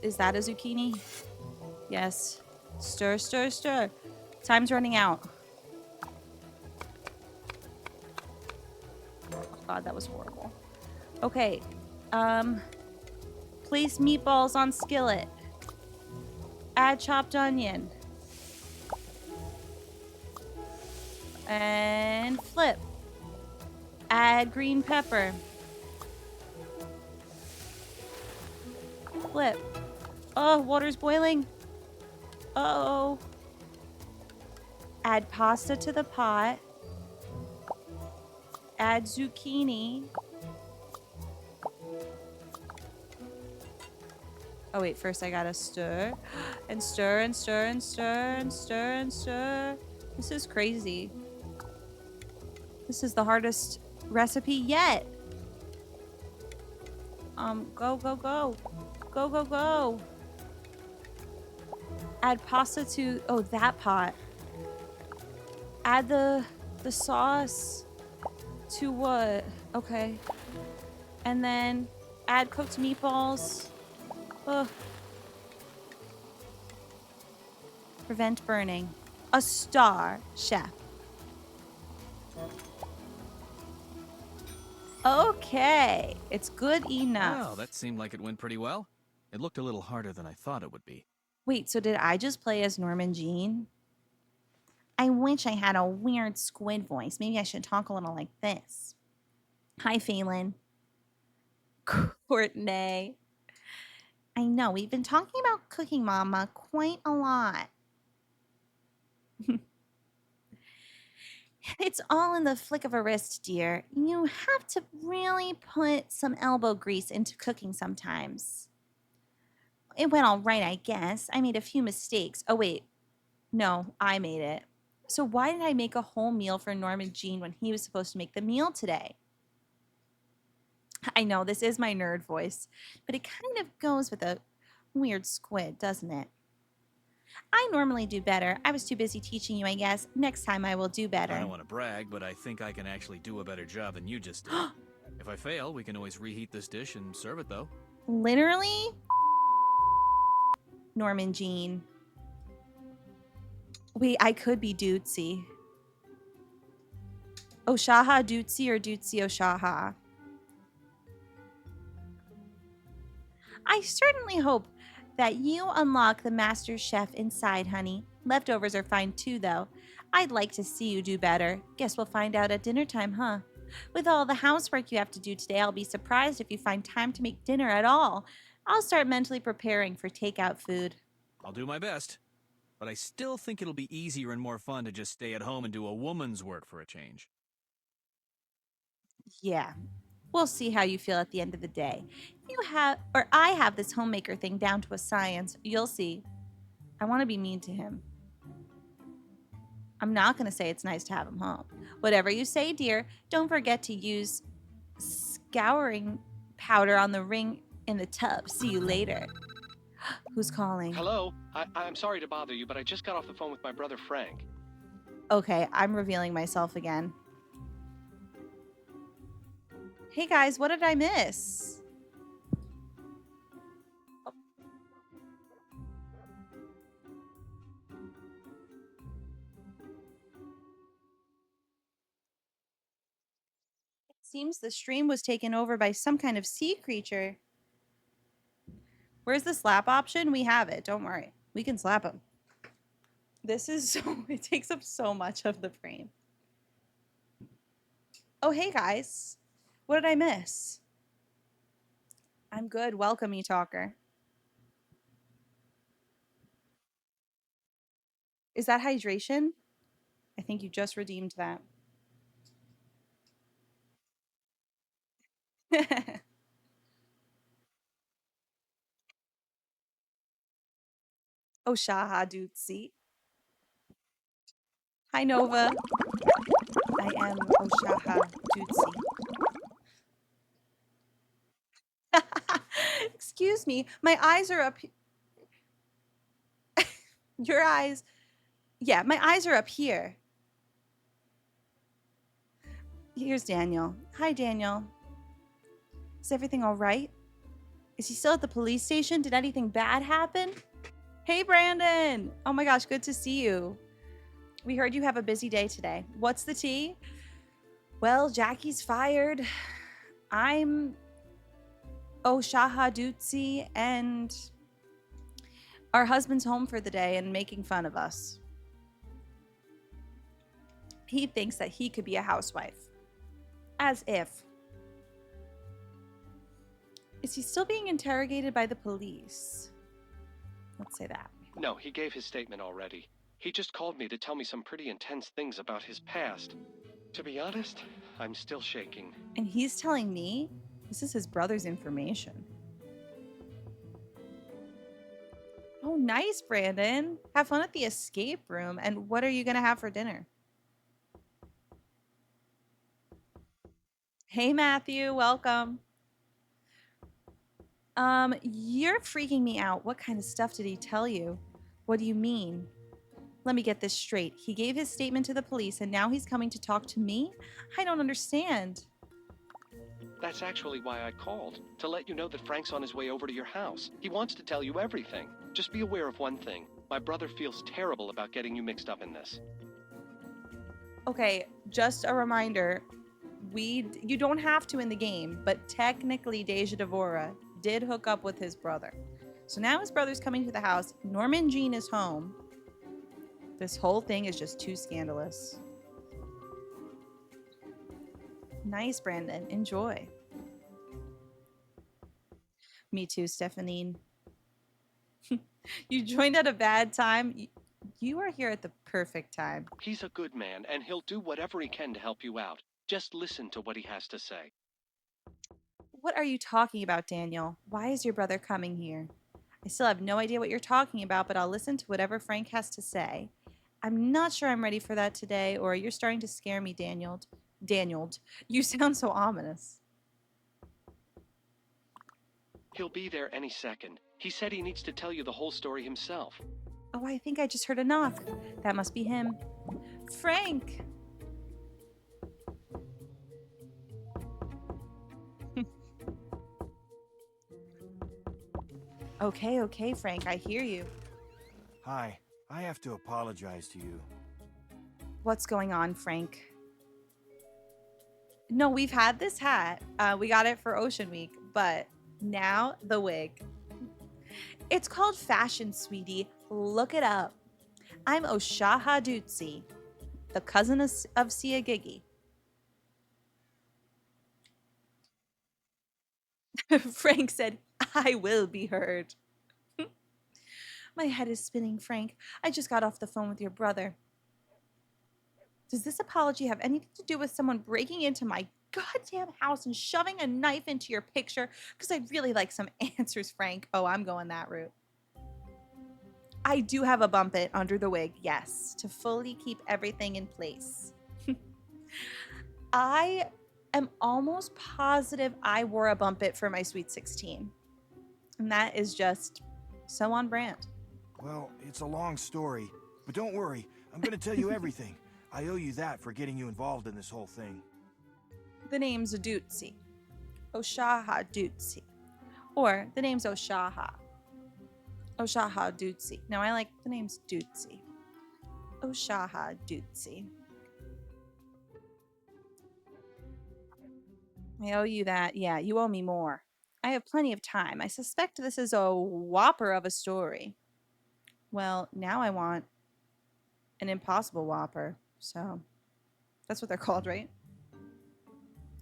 Is that a zucchini? Yes. Stir, stir, stir. Time's running out. God, that was horrible. Okay. Place meatballs on skillet. Add chopped onion. And flip. Add green pepper. Flip. Oh, water's boiling. Uh-oh. Add pasta to the pot. Add zucchini. Oh wait, first I gotta stir and stir and stir and stir and stir and stir. This is crazy. This is the hardest recipe yet. Go, go, go. Go, go, go. Add pasta to, oh, that pot. Add the sauce to what? Okay. And then add cooked meatballs. Ugh. Prevent burning. A star chef. Okay. It's good enough. Wow, that seemed like it went pretty well. It looked a little harder than I thought it would be. Wait, so did I just play as Norman Jean? I wish I had a weird squid voice. Maybe I should talk a little like this. Hi, Phelan. Courtney. I know, we've been talking about Cooking Mama quite a lot. It's all in the flick of a wrist, dear. You have to really put some elbow grease into cooking sometimes. It went all right, I guess. I made a few mistakes. Oh, wait. No, I made it. So why did I make a whole meal for Norman Jean when he was supposed to make the meal today? I know, this is my nerd voice, but it kind of goes with a weird squid, doesn't it? I normally do better. I was too busy teaching you, I guess. Next time I will do better. I don't want to brag, but I think I can actually do a better job than you just did. If I fail, we can always reheat this dish and serve it, though. Literally? Norman Jean. Wait, I could be Dootsy. Oshaha Dootsy or Dootsy Oshaha? I certainly hope that you unlock the master chef inside, honey. Leftovers are fine too, though. I'd like to see you do better. Guess we'll find out at dinner time, huh? With all the housework you have to do today, I'll be surprised if you find time to make dinner at all. I'll start mentally preparing for takeout food. I'll do my best. But I still think it'll be easier and more fun to just stay at home and do a woman's work for a change. Yeah, we'll see how you feel at the end of the day. I have this homemaker thing down to a science. You'll see. I want to be mean to him. I'm not going to say it's nice to have him home. Whatever you say, dear, don't forget to use scouring powder on the ring in the tub. See you later. Who's calling? Hello? I'm sorry to bother you, but I just got off the phone with my brother Frank. Okay, I'm revealing myself again. Hey guys, what did I miss? It seems the stream was taken over by some kind of sea creature. Where's the slap option? We have it. Don't worry. We can slap him. This is it takes up so much of the frame. Oh, hey guys. What did I miss? I'm good. Welcome, e-talker. Is that hydration? I think you just redeemed that. Oh, Shahadutsi. Hi, Nova. I am Oshaha Dutsi. Excuse me, my eyes are up. Your eyes. Yeah, my eyes are up here. Here's Daniel. Hi, Daniel. Is everything all right? Is he still at the police station? Did anything bad happen? Hey, Brandon. Oh my gosh, good to see you. We heard you have a busy day today. What's the tea? Well, Jackie's fired. I'm Oshahadutsi, and our husband's home for the day and making fun of us. He thinks that he could be a housewife. As if. Is he still being interrogated by the police? Let's say that. No, he gave his statement already. He just called me to tell me some pretty intense things about his past. To be honest, I'm still shaking. And he's telling me this is his brother's information. Oh, nice, Brandon. Have fun at the escape room. And what are you going to have for dinner? Hey, Matthew. Welcome. You're freaking me out. What kind of stuff did he tell you? What do you mean? Let me get this straight. He gave his statement to the police and now he's coming to talk to me? I don't understand. That's actually why I called, to let you know that Frank's on his way over to your house. He wants to tell you everything. Just be aware of one thing. My brother feels terrible about getting you mixed up in this. Okay, just a reminder. You don't have to in the game, but technically Deja Devorah did hook up with his brother. So now his brother's coming to the house. Norman Jean is home. This whole thing is just too scandalous. Nice, Brandon. Enjoy. Me too, Stephanie. You joined at a bad time. You are here at the perfect time. He's a good man, and he'll do whatever he can to help you out. Just listen to what he has to say. What are you talking about, Daniel? Why is your brother coming here? I still have no idea what you're talking about, but I'll listen to whatever Frank has to say. I'm not sure I'm ready for that today, or you're starting to scare me, Daniel. Daniel, you sound so ominous. He'll be there any second. He said he needs to tell you the whole story himself. Oh, I think I just heard a knock. That must be him. Frank! Okay, Frank, I hear you. Hi, I have to apologize to you. What's going on, Frank? No, we've had this hat. We got it for Ocean Week, but now the wig. It's called fashion, sweetie. Look it up. I'm Oshahadutsi. the cousin of Sia Gigi. Frank said, I will be heard. My head is spinning, Frank. I just got off the phone with your brother. Does this apology have anything to do with someone breaking into my goddamn house and shoving a knife into your picture? Because I'd really like some answers, Frank. Oh, I'm going that route. I do have a bump it under the wig, yes, to fully keep everything in place. I am almost positive I wore a bump it for my Sweet 16. And that is just so on brand. Well, it's a long story, but don't worry. I'm going to tell you everything. I owe you that for getting you involved in this whole thing. The name's Dutsi. Oshaha Dutsi. Or the name's Oshaha. Oshaha Dutsi. Now I like the name's Dutsi. Oshaha Dutsi. I owe you that. Yeah, you owe me more. I have plenty of time. I suspect this is a whopper of a story. Well, now I want an impossible whopper. So that's what they're called, right?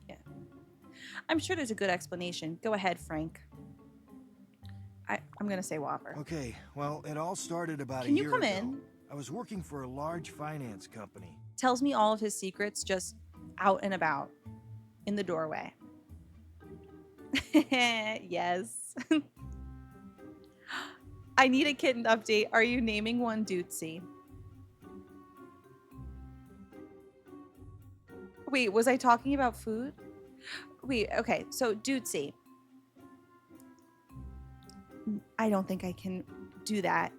Yeah. I'm sure there's a good explanation. Go ahead, Frank. I'm going to say whopper. Okay, well, it all started about a Can year you come ago. in? I was working for a large finance company. Tells me all of his secrets just out and about in the doorway. Yes. I need a kitten update. Are you naming one Dutsi? Wait, was I talking about food? Wait, okay. So Dutsi. I don't think I can do that.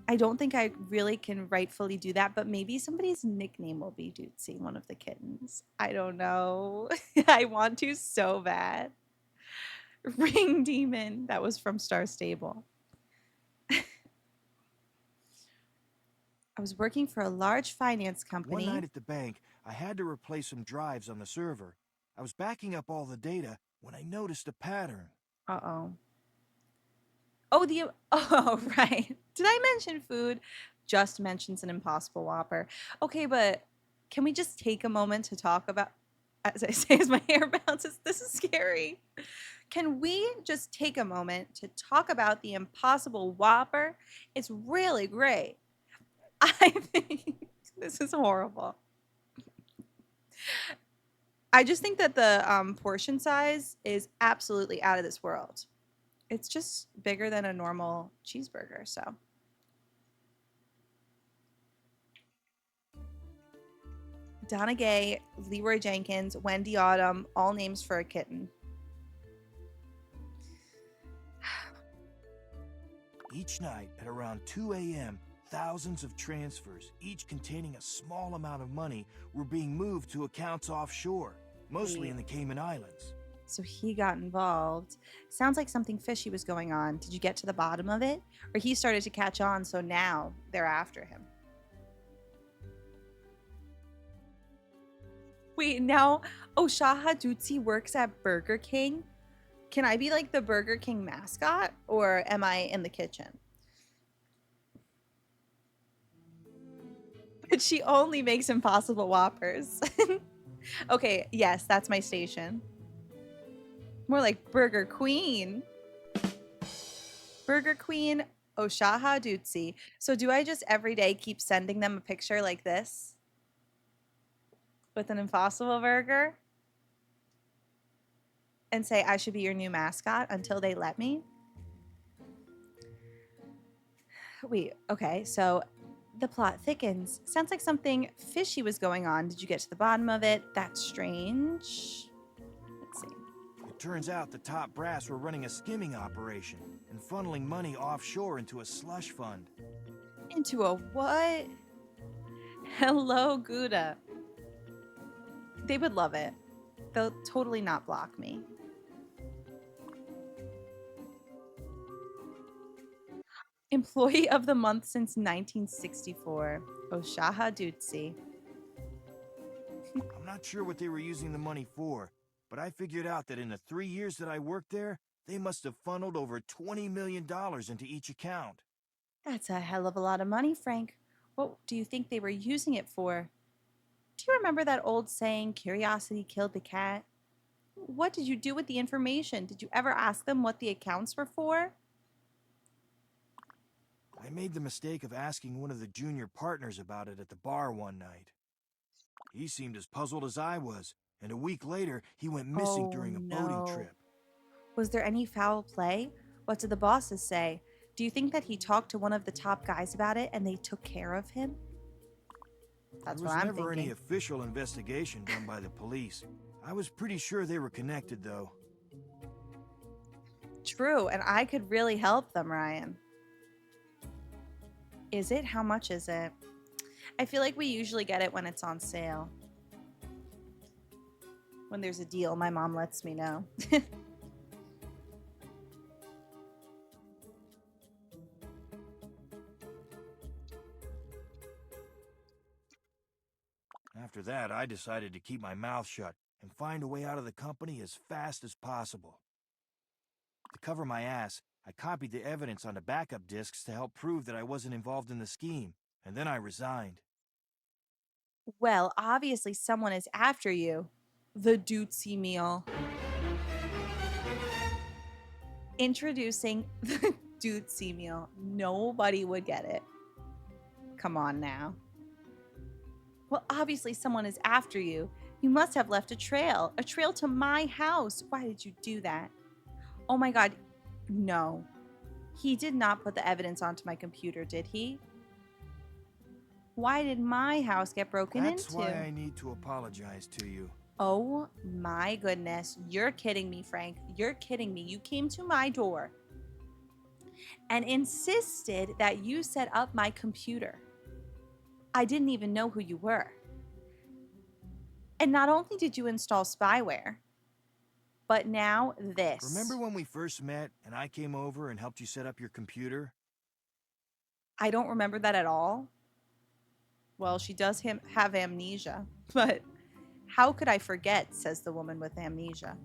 I don't think I really can rightfully do that, but maybe somebody's nickname will be Dutsi, one of the kittens. I don't know. I want to so bad. Ring Demon. That was from Star Stable. I was working for a large finance company. One night at the bank, I had to replace some drives on the server. I was backing up all the data when I noticed a pattern. Uh-oh. Oh, right. Did I mention food? Just mentions an Impossible Whopper. Okay, but can we just take a moment to talk about, as I say, as my hair bounces, this is scary. Can we just take a moment to talk about the Impossible Whopper? It's really great. I think this is horrible. I just think that the portion size is absolutely out of this world. It's just bigger than a normal cheeseburger, so. Donna Gay, Leroy Jenkins, Wendy Autumn, all names for a kitten. Each night at around 2 a.m., thousands of transfers, each containing a small amount of money, were being moved to accounts offshore, mostly in the Cayman Islands. So he got involved. Sounds like something fishy was going on. Did you get to the bottom of it? Or he started to catch on, so now they're after him. Wait, now Oshaha Dutsi works at Burger King? Can I be like the Burger King mascot? Or am I in the kitchen? But she only makes Impossible Whoppers. Okay, yes, that's my station. More like Burger Queen. Burger Queen, Oshaha Dutsi. So do I just every day keep sending them a picture like this? With an Impossible Burger? And say I should be your new mascot until they let me? Wait, okay, so the plot thickens. Sounds like something fishy was going on. Did you get to the bottom of it? That's strange. Let's see. It turns out the top brass were running a skimming operation and funneling money offshore into a slush fund. Into a what? Hello, Gouda. They would love it. They'll totally not block me. Employee of the month since 1964, Oshaha Dutsi. I'm not sure what they were using the money for, but I figured out that in the 3 years that I worked there, they must have funneled over $20 million into each account. That's a hell of a lot of money, Frank. What do you think they were using it for? Do you remember that old saying, curiosity killed the cat? What did you do with the information? Did you ever ask them what the accounts were for? I made the mistake of asking one of the junior partners about it at the bar one night. He seemed as puzzled as I was, and a week later, he went missing during a boating trip. Was there any foul play? What did the bosses say? Do you think that he talked to one of the top guys about it and they took care of him? That's what I'm thinking. There was never any official investigation done by the police. I was pretty sure they were connected, though. True, and I could really help them, Ryan. Is it? How much is it? I feel like we usually get it when it's on sale. When there's a deal, my mom lets me know. After that, I decided to keep my mouth shut and find a way out of the company as fast as possible. To cover my ass, I copied the evidence onto backup disks to help prove that I wasn't involved in the scheme, and then I resigned. Well, obviously someone is after you. The Dootsy meal. Introducing the Dootsy meal. Nobody would get it. Come on now. Well, obviously someone is after you. You must have left a trail to my house. Why did you do that? Oh my God, no. He did not put the evidence onto my computer, did he? Why did my house get broken into? That's why I need to apologize to you. Oh my goodness. You're kidding me, Frank. You're kidding me. You came to my door and insisted that you set up my computer. I didn't even know who you were. And not only did you install spyware, but now this. Remember when we first met and I came over and helped you set up your computer? I don't remember that at all. Well, she does have amnesia, but how could I forget, says the woman with amnesia.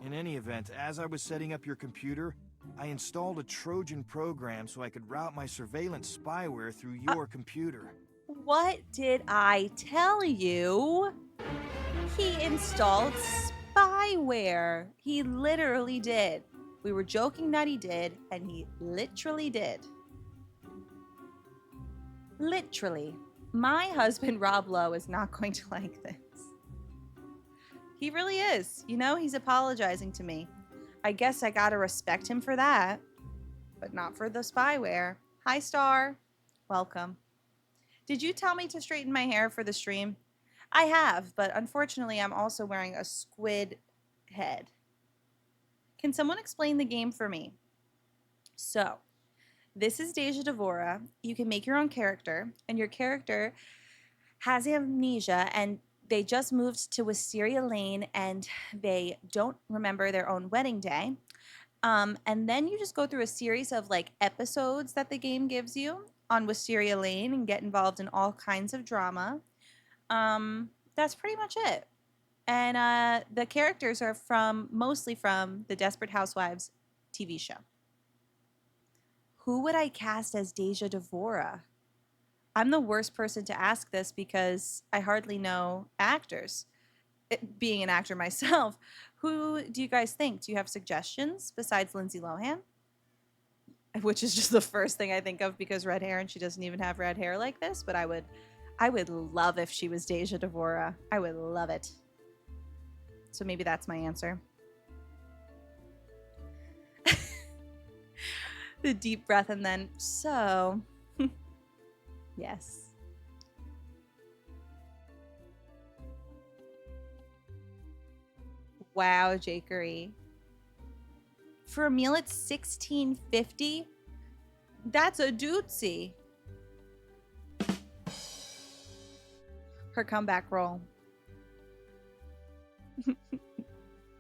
In any event, as I was setting up your computer, I installed a Trojan program so I could route my surveillance spyware through your computer. What did I tell you? He installed spyware. He literally did. We were joking that he did, and he literally did. Literally. My husband, Rob Lowe, is not going to like this. He really is. You know, he's apologizing to me. I guess I gotta respect him for that, but not for the spyware. Hi, Star. Welcome. Did you tell me to straighten my hair for the stream? I have, but unfortunately, I'm also wearing a squid head. Can someone explain the game for me? So, this is Deja Devorah. You can make your own character, and your character has amnesia, and they just moved to Wisteria Lane, and they don't remember their own wedding day. And then you just go through a series of like episodes that the game gives you on Wisteria Lane and get involved in all kinds of drama. That's pretty much it. And the characters are mostly from the Desperate Housewives TV show. Who would I cast as Deja Devorah? I'm the worst person to ask this because I hardly know actors. Being an actor myself, who do you guys think? Do you have suggestions besides Lindsay Lohan? Which is just the first thing I think of because red hair, and she doesn't even have red hair like this, but I would love if she was Deja Devorah. I would love it. So maybe that's my answer. The deep breath and then, so, yes. Wow, Jakery. For a meal, it's $16.50. That's a doozy. Her comeback role.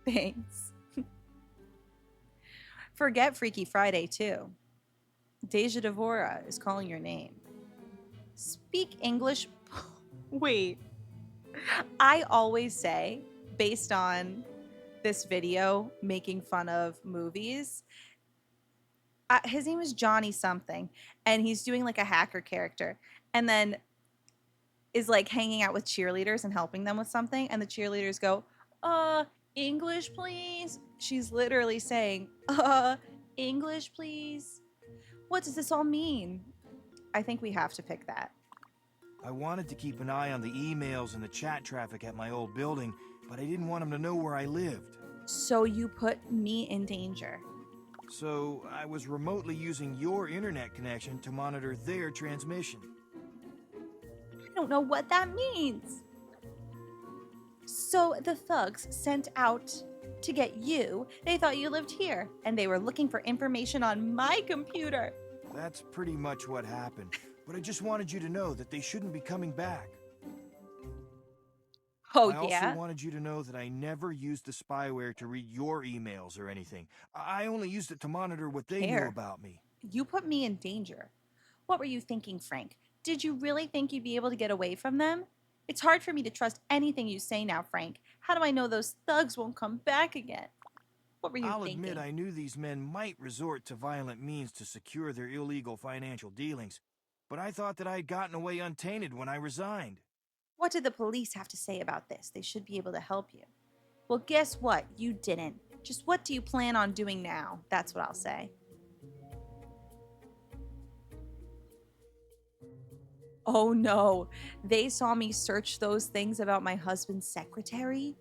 Thanks. Forget Freaky Friday, too. Deja Devorah is calling your name. Speak English. Wait. I always say, based on this video making fun of movies, his name is Johnny something, and he's doing like a hacker character. and then is like hanging out with cheerleaders and helping them with something, and the cheerleaders go, English please. She's literally saying, English please. What does this all mean? I think we have to pick that. I wanted to keep an eye on the emails and the chat traffic at my old building, but I didn't want them to know where I lived. So you put me in danger. So I was remotely using your internet connection to monitor their transmission. I don't know what that means. So the thugs sent out to get you. They thought you lived here, and they were looking for information on my computer. That's pretty much what happened, but I just wanted you to know that they shouldn't be coming back. Oh, I yeah? also wanted you to know that I never used the spyware to read your emails or anything. I only used it to monitor what they knew about me. You put me in danger. What were you thinking, Frank? Did you really think you'd be able to get away from them? It's hard for me to trust anything you say now, Frank. How do I know those thugs won't come back again? What were you I'll thinking? admit I knew these men might resort to violent means to secure their illegal financial dealings, but I thought that I had gotten away untainted when I resigned. What did the police have to say about this? They should be able to help you. Well, guess what? You didn't. Just what do you plan on doing now? That's what I'll say. Oh no, they saw me search those things about my husband's secretary?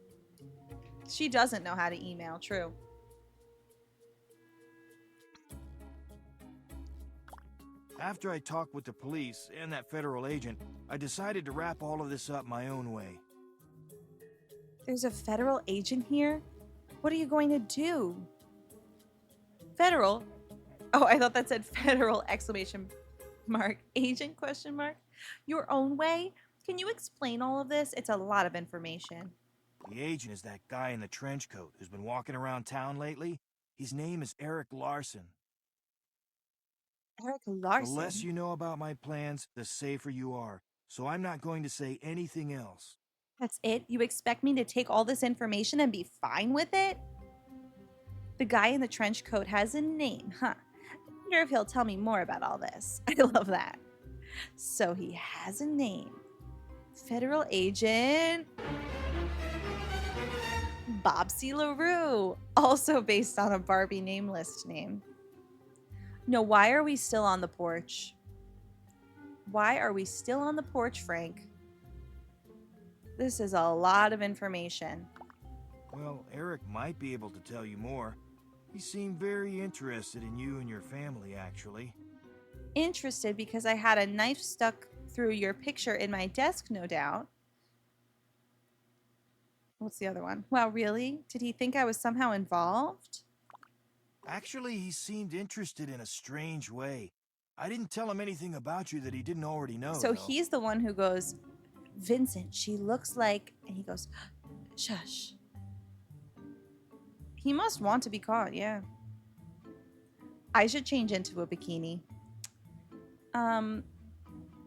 She doesn't know how to email, true. After I talked with the police and that federal agent, I decided to wrap all of this up my own way. There's a federal agent here? What are you going to do? Federal? Oh, I thought that said federal exclamation mark. Agent question mark? Your own way? Can you explain all of this? It's a lot of information. The agent is that guy in the trench coat who's been walking around town lately. His name is Eric Larson. Eric Larson? The less you know about my plans, the safer you are. So I'm not going to say anything else. That's it? You expect me to take all this information and be fine with it? The guy in the trench coat has a name, huh? I wonder if he'll tell me more about all this. I love that. So he has a name. Federal agent Bob C. LaRue, also based on a Barbie Name List name. No, why are we still on the porch? Why are we still on the porch, Frank? This is a lot of information. Well, Eric might be able to tell you more. He seemed very interested in you and your family, actually. Interested because I had a knife stuck through your picture in my desk, no doubt. What's the other one? Wow, really? Did he think I was somehow involved? Actually, he seemed interested in a strange way. I didn't tell him anything about you that he didn't already know. So he's the one who goes, Vincent, she looks like... And he goes, shush. He must want to be caught, yeah. I should change into a bikini.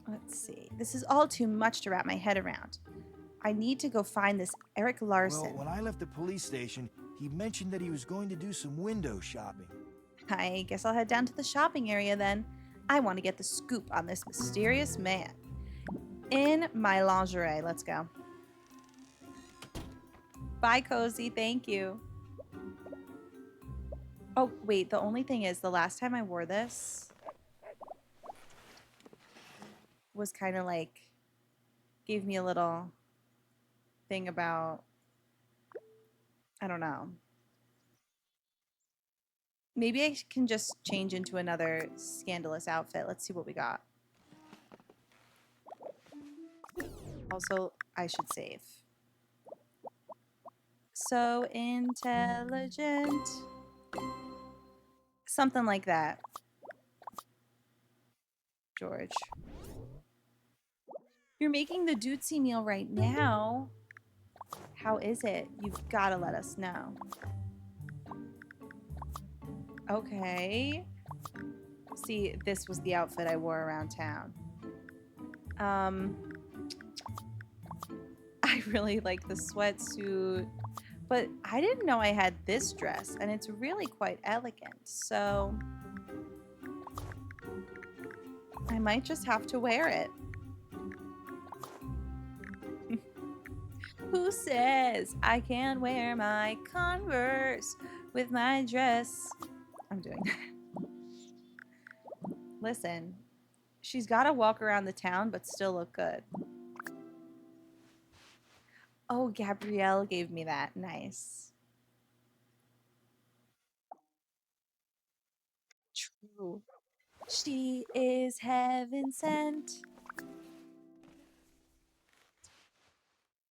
Let's see. This is all too much to wrap my head around. I need to go find this Eric Larson. Well, when I left the police station, he mentioned that he was going to do some window shopping. I guess I'll head down to the shopping area then. I want to get the scoop on this mysterious man. In my lingerie. Let's go. Bye, Cozy. Thank you. Oh, wait. The only thing is, the last time I wore this was kind of like, gave me a little thing about, I don't know. Maybe I can just change into another scandalous outfit. Let's see what we got. Also, I should save. So intelligent. Something like that. George. You're making the dootsy meal right now. How is it? You've got to let us know. Okay. See, this was the outfit I wore around town. I really like the sweatsuit, but I didn't know I had this dress, and it's really quite elegant, so I might just have to wear it. Who says I can't wear my Converse with my dress? I'm doing that. Listen, she's got to walk around the town but still look good. Oh, Gabrielle gave me that. Nice. True. She is heaven sent.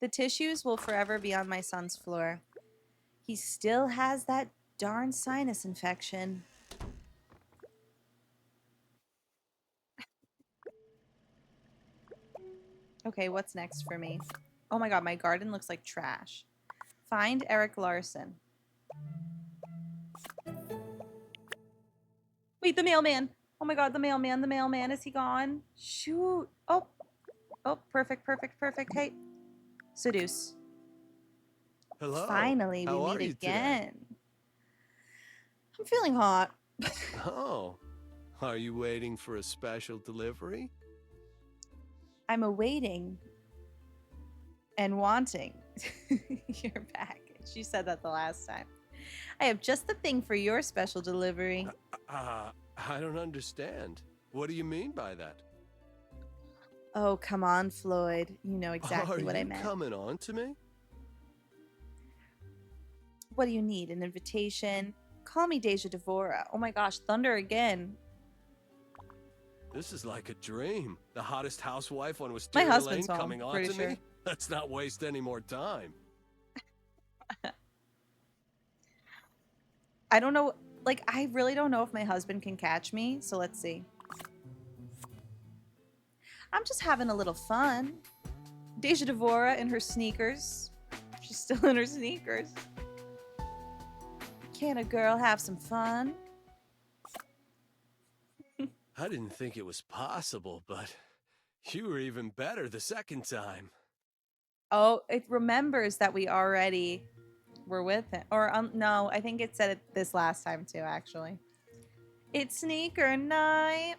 The tissues will forever be on my son's floor. He still has that darn sinus infection. Okay, what's next for me? Oh my god, my garden looks like trash. Find Eric Larson. Wait, the mailman. Oh my god, the mailman, the mailman. Is he gone? Shoot. Oh. Oh, perfect, perfect, perfect. Hey. Seduce. Hello. Finally, we How are meet you again. today? I'm feeling hot. Oh. Are you waiting for a special delivery? I'm awaiting and wanting your package. You said that the last time. I have just the thing for your special delivery. I don't understand. What do you mean by that? Oh, come on, Floyd. You know exactly what I meant. Are you coming on to me? What do you need? An invitation? Call me Deja Devorah. Oh my gosh, thunder again. This is like a dream. The hottest housewife on Wisteria Lane husband's home, coming on pretty to sure. me? Let's not waste any more time. I don't know. Like, I really don't know if my husband can catch me. So let's see. I'm just having a little fun. Deja Devorah in her sneakers. She's still in her sneakers. Can a girl have some fun? I didn't think it was possible, but you were even better the second time. Oh, it remembers that we already were with him. Or, no, I think it said it this last time too, actually. It's sneaker night.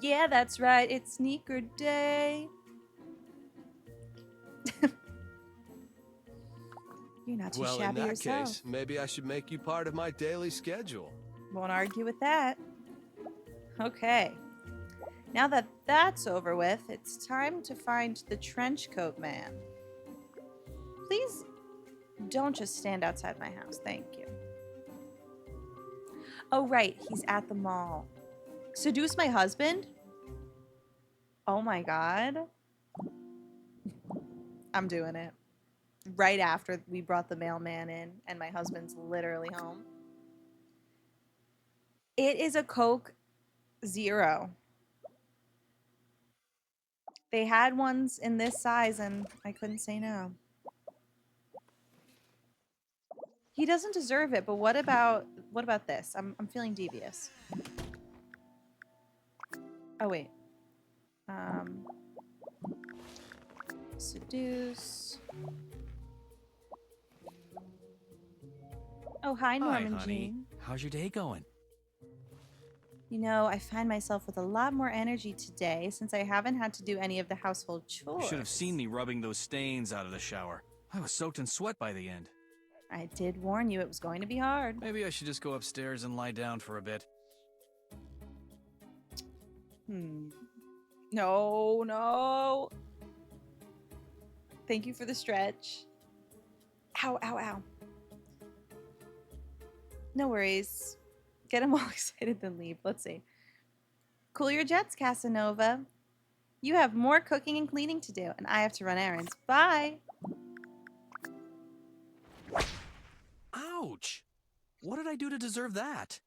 Yeah, that's right. It's sneaker day. You're not too Well, in shabby that yourself. case, maybe I should make you part of my daily schedule. Won't argue with that. Okay. Now that that's over with, it's time to find the trench coat man. Please don't just stand outside my house. Thank you. Oh, right. He's at the mall. Seduce my husband? Oh my god. I'm doing it. Right after we brought the mailman in and my husband's literally home. It is a Coke Zero. They had ones in this size and I couldn't say no. He doesn't deserve it, but what about this? I'm feeling devious. Oh wait. Seduce. Oh, hi, Norman Hi, honey. Jean. How's your day going? You know, I find myself with a lot more energy today since I haven't had to do any of the household chores. You should have seen me rubbing those stains out of the shower. I was soaked in sweat by the end. I did warn you it was going to be hard. Maybe I should just go upstairs and lie down for a bit. No, no. Thank you for the stretch. Ow, ow, ow. No worries. Get him all excited, then leave. Let's see. Cool your jets, Casanova. You have more cooking and cleaning to do, and I have to run errands. Bye. Ouch! What did I do to deserve that?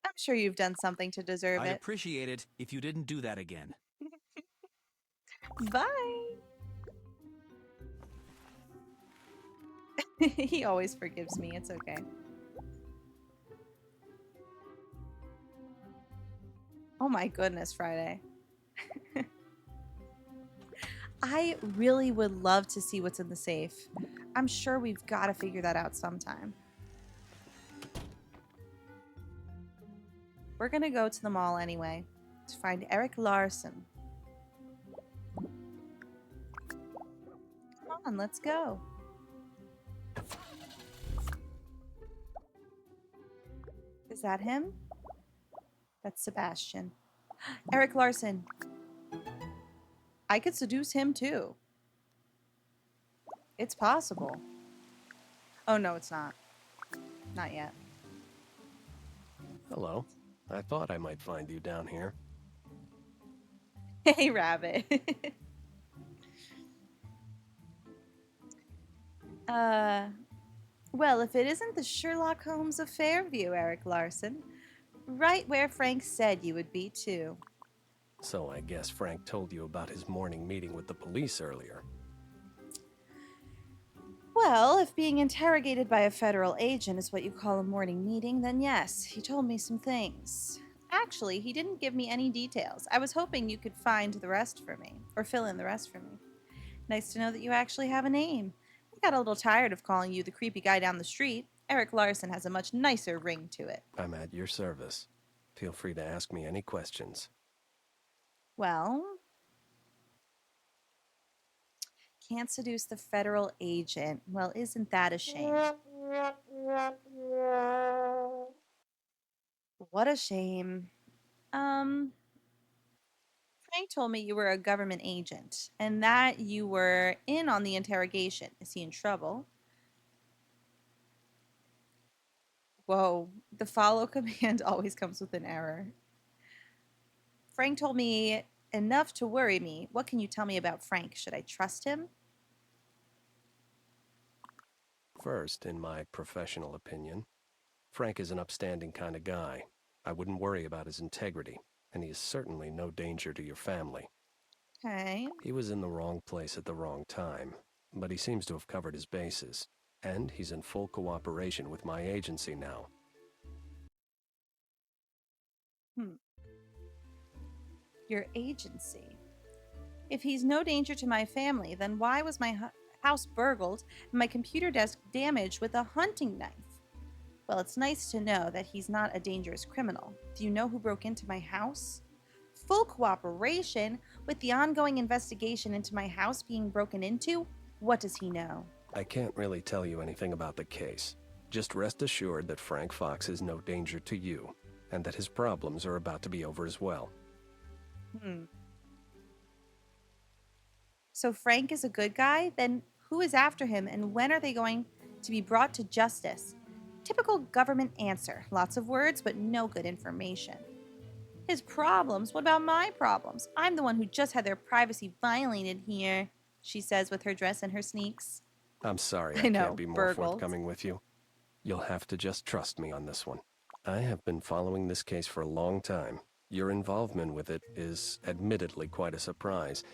I'm sure you've done something to deserve I'd it. appreciate it if you didn't do that again. Bye. He always forgives me. It's okay. Oh my goodness, Friday. I really would love to see what's in the safe. I'm sure we've got to figure that out sometime. We're going to go to the mall anyway to find Eric Larson. on, let's go. Is that him? That's Sebastian. Eric Larson. I could seduce him too. It's possible. Oh, no, it's not. Not yet. Hello. I thought I might find you down here. Hey, Rabbit. Well, if it isn't the Sherlock Holmes of Fairview, Eric Larson. Right where Frank said you would be, too. So I guess Frank told you about his morning meeting with the police earlier. Well, if being interrogated by a federal agent is what you call a morning meeting, then yes, he told me some things. Actually, he didn't give me any details. I was hoping you could find the rest for me, or fill in the rest for me. Nice to know that you actually have a name. I got a little tired of calling you the creepy guy down the street. Eric Larson has a much nicer ring to it. I'm at your service. Feel free to ask me any questions. Well, can't seduce the federal agent. Well, isn't that a shame? What a shame. Frank told me you were a government agent and that you were in on the interrogation. Is he in trouble? Whoa, the follow command always comes with an error. Frank told me enough to worry me. What can you tell me about Frank? Should I trust him? First, in my professional opinion, Frank is an upstanding kind of guy. I wouldn't worry about his integrity, and he is certainly no danger to your family. Okay. He was in the wrong place at the wrong time, but he seems to have covered his bases, and he's in full cooperation with my agency now. Your agency? If he's no danger to my family, then why was my house burgled and my computer desk damaged with a hunting knife? Well, it's nice to know that he's not a dangerous criminal. Do you know who broke into my house? Full cooperation with the ongoing investigation into my house being broken into? What does he know? I can't really tell you anything about the case. Just rest assured that Frank Fox is no danger to you, and that his problems are about to be over as well. So Frank is a good guy? Then who is after him, and when are they going to be brought to justice? Typical government answer. Lots of words, but no good information. His problems? What about my problems? I'm the one who just had their privacy violated here, she says with her dress and her sneaks. I'm sorry I know, can't be more burgled. forthcoming with you. You'll have to just trust me on this one. I have been following this case for a long time. Your involvement with it is admittedly quite a surprise,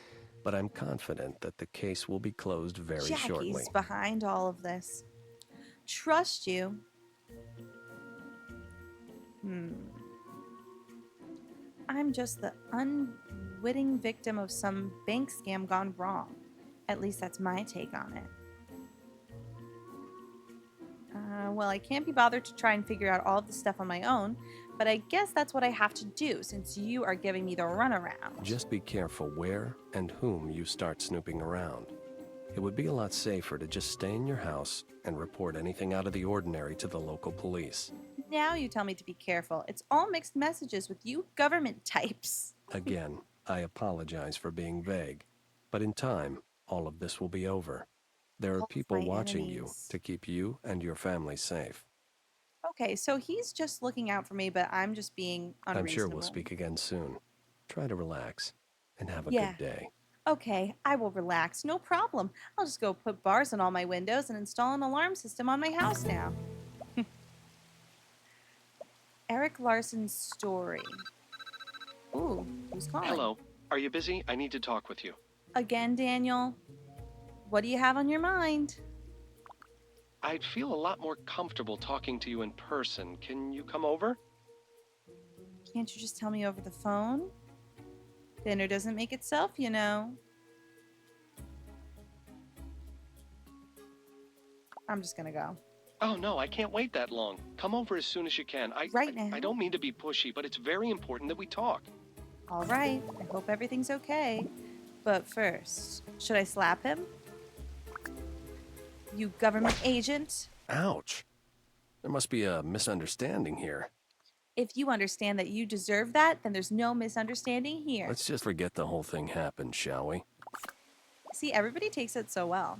but I'm confident that the case will be closed very shortly. Jackie's behind all of this. Trust you? I'm just the unwitting victim of some bank scam gone wrong. At least that's my take on it. Well, I can't be bothered to try and figure out all of this stuff on my own, but I guess that's what I have to do since you are giving me the runaround. Just be careful where and whom you start snooping around. It would be a lot safer to just stay in your house and report anything out of the ordinary to the local police. Now you tell me to be careful. It's all mixed messages with you government types. Again, I apologize for being vague, but in time, all of this will be over. There are people watching you to keep you and your family safe. Okay, so he's just looking out for me, but I'm just being unreasonable. I'm sure we'll speak again soon. Try to relax and have a good day. Okay, I will relax. No problem. I'll just go put bars on all my windows and install an alarm system on my house now. Eric Larson's story. Ooh, who's calling? Hello. Are you busy? I need to talk with you. Again, Daniel. What do you have on your mind? I'd feel a lot more comfortable talking to you in person. Can you come over? Can't you just tell me over the phone? Dinner doesn't make itself, you know. I'm just gonna go. Oh, no, I can't wait that long. Come over as soon as you can. Right now? I don't mean to be pushy, but it's very important that we talk. All right. I hope everything's okay. But first, should I slap him? you government agent. Ouch. There must be a misunderstanding here. If you understand that you deserve that, then there's no misunderstanding here. Let's just forget the whole thing happened, shall we? See, everybody takes it so well.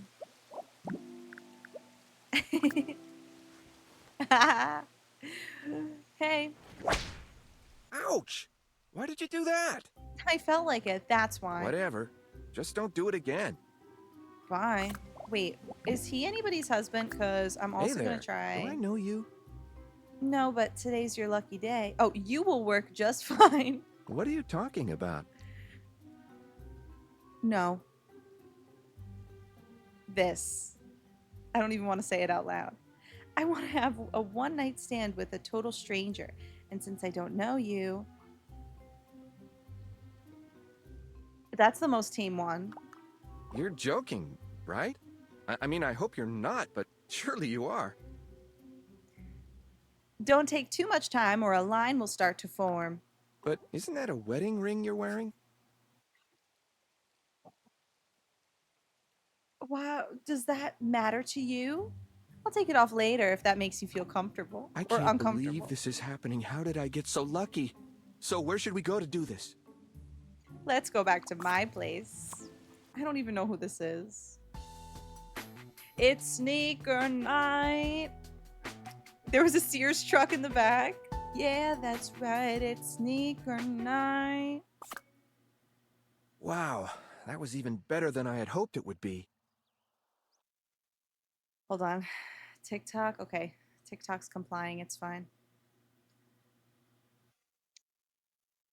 Hey. Ouch! Why did you do that? I felt like it, that's why. Whatever. Just don't do it again. Fine. Wait, is he anybody's husband? Because I'm also going to try... Do I know you? No, but today's your lucky day. Oh, you will work just fine. What are you talking about? No. This. I don't even want to say it out loud. I want to have a one-night stand with a total stranger. And since I don't know you... That's the most tame one. You're joking, right? I mean, I hope you're not, but surely you are. Don't take too much time or a line will start to form. But isn't that a wedding ring you're wearing? Wow, does that matter to you? I'll take it off later if that makes you feel comfortable I or can't uncomfortable. believe this is happening. How did I get so lucky? So where should we go to do this? Let's go back to my place. I don't even know who this is. It's sneaker night. There was a Sears truck in the back. Yeah, that's right. It's sneaker night. Wow, that was even better than I had hoped it would be. Hold on. TikTok. Okay. TikTok's complying. It's fine.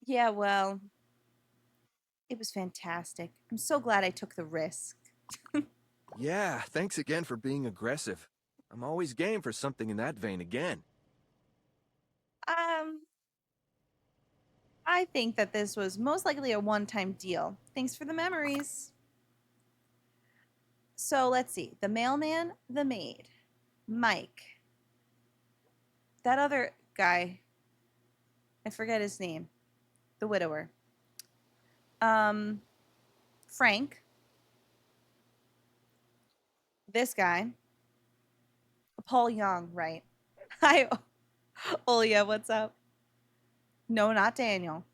Yeah, well, it was fantastic. I'm so glad I took the risk. Yeah, thanks again for being aggressive. I'm always game for something in that vein again. I think that this was most likely a one-time deal. Thanks for the memories. So let's see. The mailman, the maid, Mike. That other guy, I forget his name. The widower. Frank. This guy. Paul Young, right. Hi, Olia, what's up? No, not Daniel.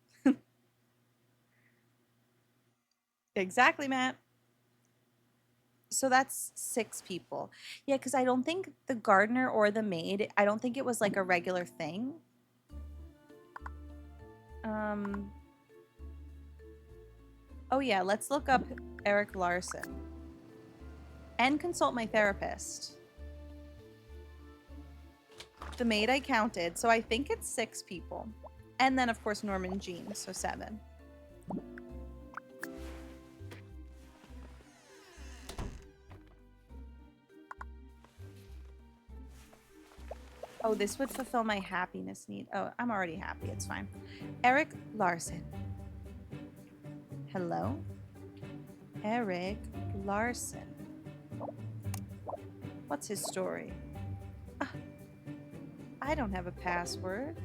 Exactly, Matt. So that's 6 people. Yeah, because I don't think the gardener or the maid, I don't think it was like a regular thing. Oh yeah, let's look up Eric Larson. And consult my therapist. The maid I counted, so I think it's 6 people. And then, of course, Norman Jean, so 7. Oh, this would fulfill my happiness need. Oh, I'm already happy. It's fine. Eric Larson. Hello? Eric Larson. What's his story? I don't have a password.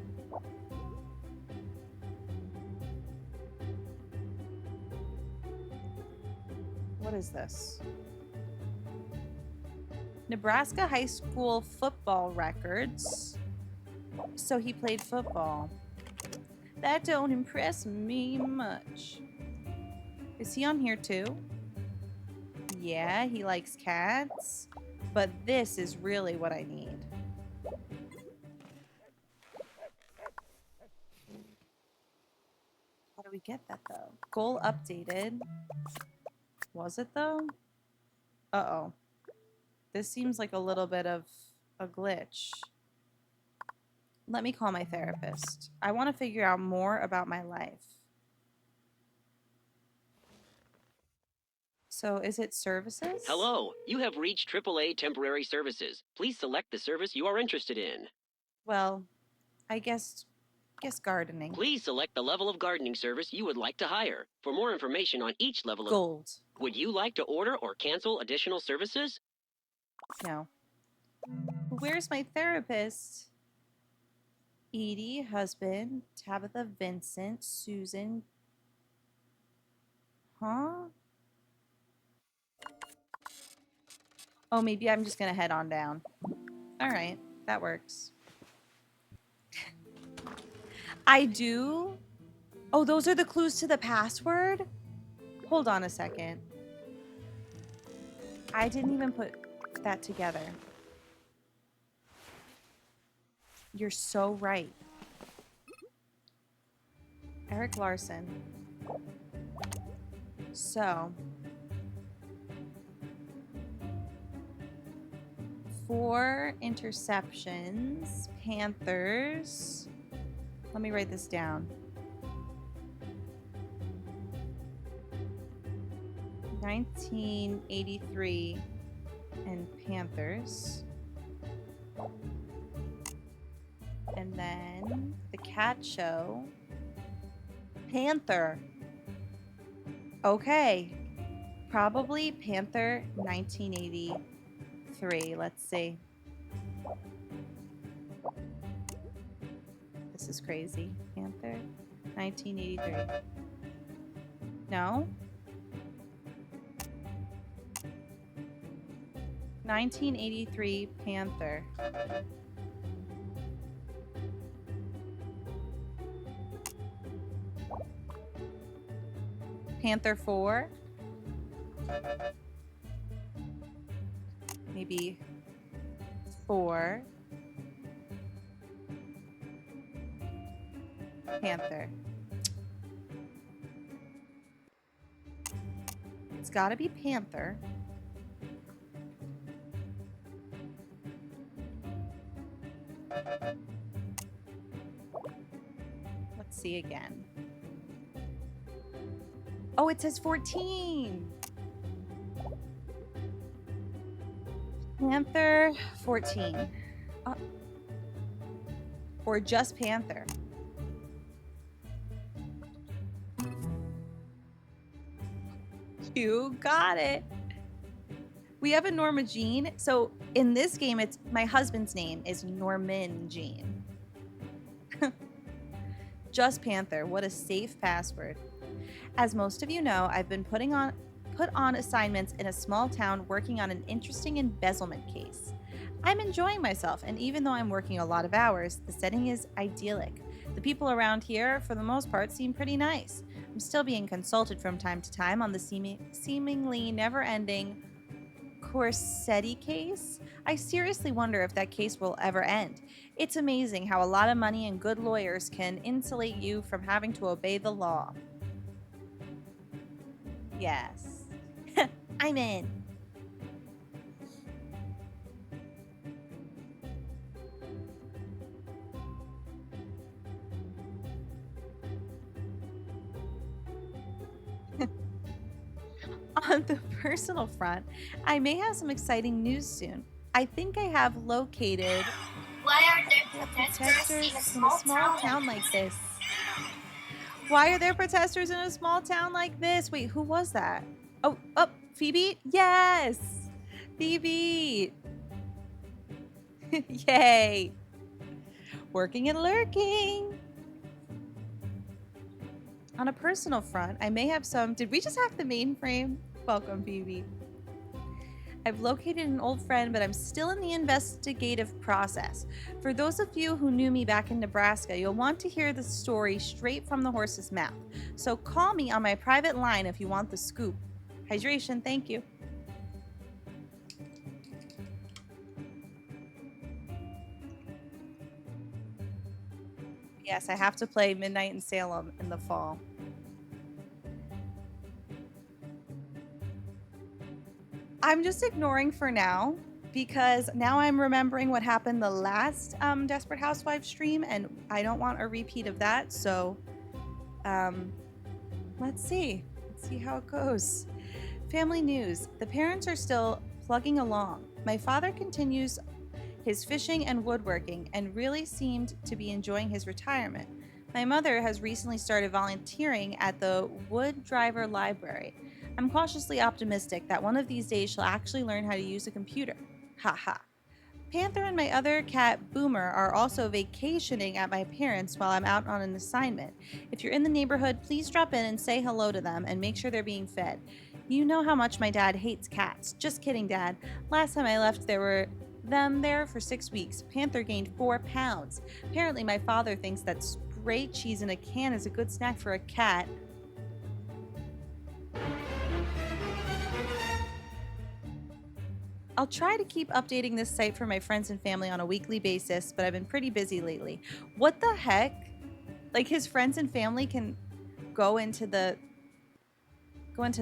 What is this? Nebraska high school football records. So he played football. That don't impress me much. Is he on here too? Yeah, he likes cats. But this is really what I need. How do we get that though? Goal updated. Was it though? Uh-oh. This seems like a little bit of a glitch. Let me call my therapist. I want to figure out more about my life. So is it services? Hello, you have reached AAA Temporary Services. Please select the service you are interested in. Well, I guess gardening. Please select the level of gardening service you would like to hire. For more information on each level of... Gold. Would you like to order or cancel additional services? No. Where's my therapist? Edie, husband, Tabitha, Vincent, Susan. Huh? Oh, maybe I'm just gonna head on down. All right, that works. I do. Oh, those are the clues to the password? Hold on a second. I didn't even put that together. You're so right. Eric Larson. So, for interceptions, Panthers. Let me write this down. 1983 and Panthers. And then the cat show. Panther. Okay. Probably Panther 1983. Let's see. This is crazy. Panther 1983. No? 1983 Panther. Panther 4. Maybe 4. Panther. It's gotta be Panther. Let's see again. Oh, it says 14. Panther 14. Or just Panther. You got it. We have a Norma Jean. So in this game, it's my husband's name is Norman Jean. Just Panther. What a safe password. As most of you know, I've been put on assignments in a small town working on an interesting embezzlement case. I'm enjoying myself, and even though I'm working a lot of hours, the setting is idyllic. The people around here, for the most part, seem pretty nice. I'm still being consulted from time to time on the seemingly never-ending Corsetti case. I seriously wonder if that case will ever end. It's amazing how a lot of money and good lawyers can insulate you from having to obey the law. Yes. I'm in. On the personal front, I may have some exciting news soon. I think I have located Why are there protesters in a small town like this. Why are there protesters in a small town like this? Wait, who was that? Oh, Phoebe? Yes! Phoebe! Yay! Working and lurking! On a personal front, I may have some... Did we just hack the mainframe? Welcome, Phoebe. I've located an old friend, but I'm still in the investigative process. For those of you who knew me back in Nebraska, you'll want to hear the story straight from the horse's mouth. So call me on my private line if you want the scoop. Hydration, thank you. Yes, I have to play Midnight in Salem in the fall. I'm just ignoring for now because now I'm remembering what happened the last Desperate Housewives stream, and I don't want a repeat of that. So let's see how it goes. Family news. The parents are still plugging along. My father continues his fishing and woodworking and really seemed to be enjoying his retirement. My mother has recently started volunteering at the Wood Driver Library. I'm cautiously optimistic that one of these days she'll actually learn how to use a computer. Ha ha. Panther and my other cat, Boomer, are also vacationing at my parents' while I'm out on an assignment. If you're in the neighborhood, please drop in and say hello to them and make sure they're being fed. You know how much my dad hates cats. Just kidding, Dad. Last time I left, there were them there for 6 weeks. Panther gained 4 pounds. Apparently, my father thinks that spray cheese in a can is a good snack for a cat. I'll try to keep updating this site for my friends and family on a weekly basis, but I've been pretty busy lately. What the heck? Like, his friends and family can go into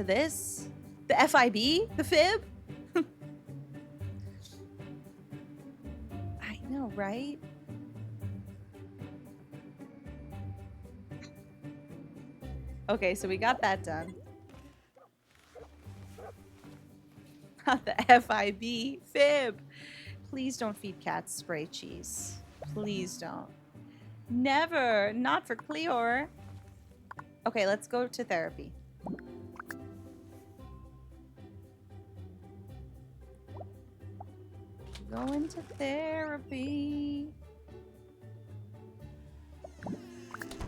this? The FIB? The fib? I know, right? Okay, so we got that done. The FIB fib. Please don't feed cats spray cheese. Please don't. Never. Not for Cleor. Okay, let's go to therapy. Going to therapy.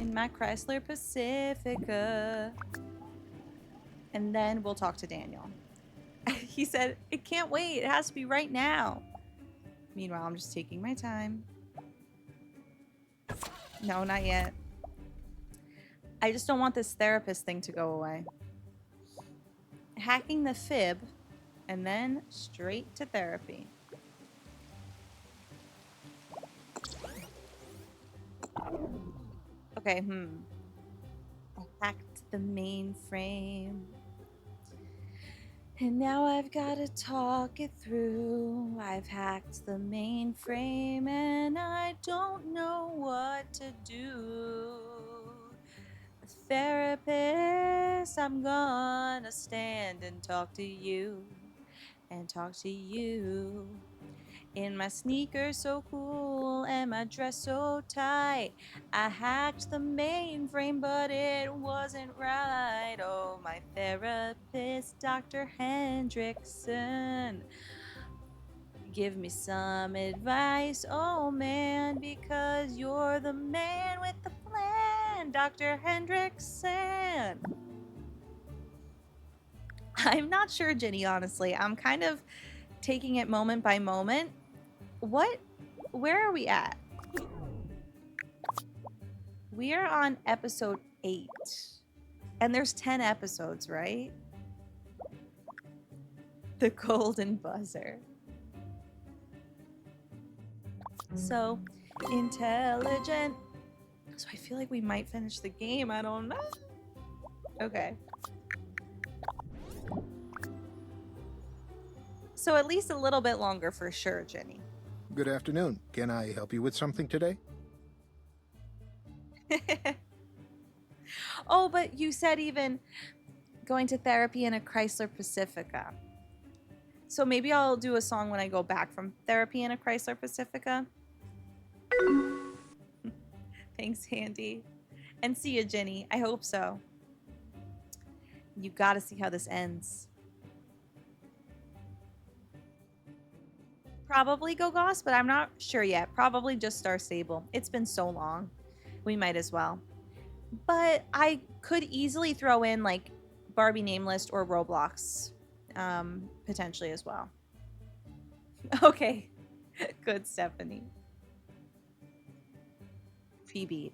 In my Chrysler Pacifica. And then we'll talk to Daniel. He said, it can't wait. It has to be right now. Meanwhile, I'm just taking my time. No, not yet. I just don't want this therapist thing to go away. Hacking the fib, and then straight to therapy. Okay, I hacked the mainframe. And now I've got to talk it through. I've hacked the mainframe and I don't know what to do. Therapist, I'm gonna stand and talk to you. And talk to you. In my sneakers so cool and my dress so tight. I hacked the mainframe, but it wasn't right. Oh, my therapist, Dr. Hendrickson. Give me some advice, oh man, because you're the man with the plan, Dr. Hendrickson. I'm not sure, Jenny, honestly. I'm kind of taking it moment by moment. Where are we at? We are on episode 8. And there's 10 episodes, right? The golden buzzer. So intelligent. So I feel like we might finish the game. I don't know. Okay. So at least a little bit longer for sure, Jenny. Good afternoon. Can I help you with something today? Oh, but you said even going to therapy in a Chrysler Pacifica. So maybe I'll do a song when I go back from therapy in a Chrysler Pacifica. Thanks, Handy. And see you, Jenny. I hope so. You gotta see how this ends. Probably go Goss, but I'm not sure yet. Probably just Star Stable. It's been so long. We might as well. But I could easily throw in like Barbie Name List or Roblox potentially as well. Okay. Good, Stephanie. Phoebe.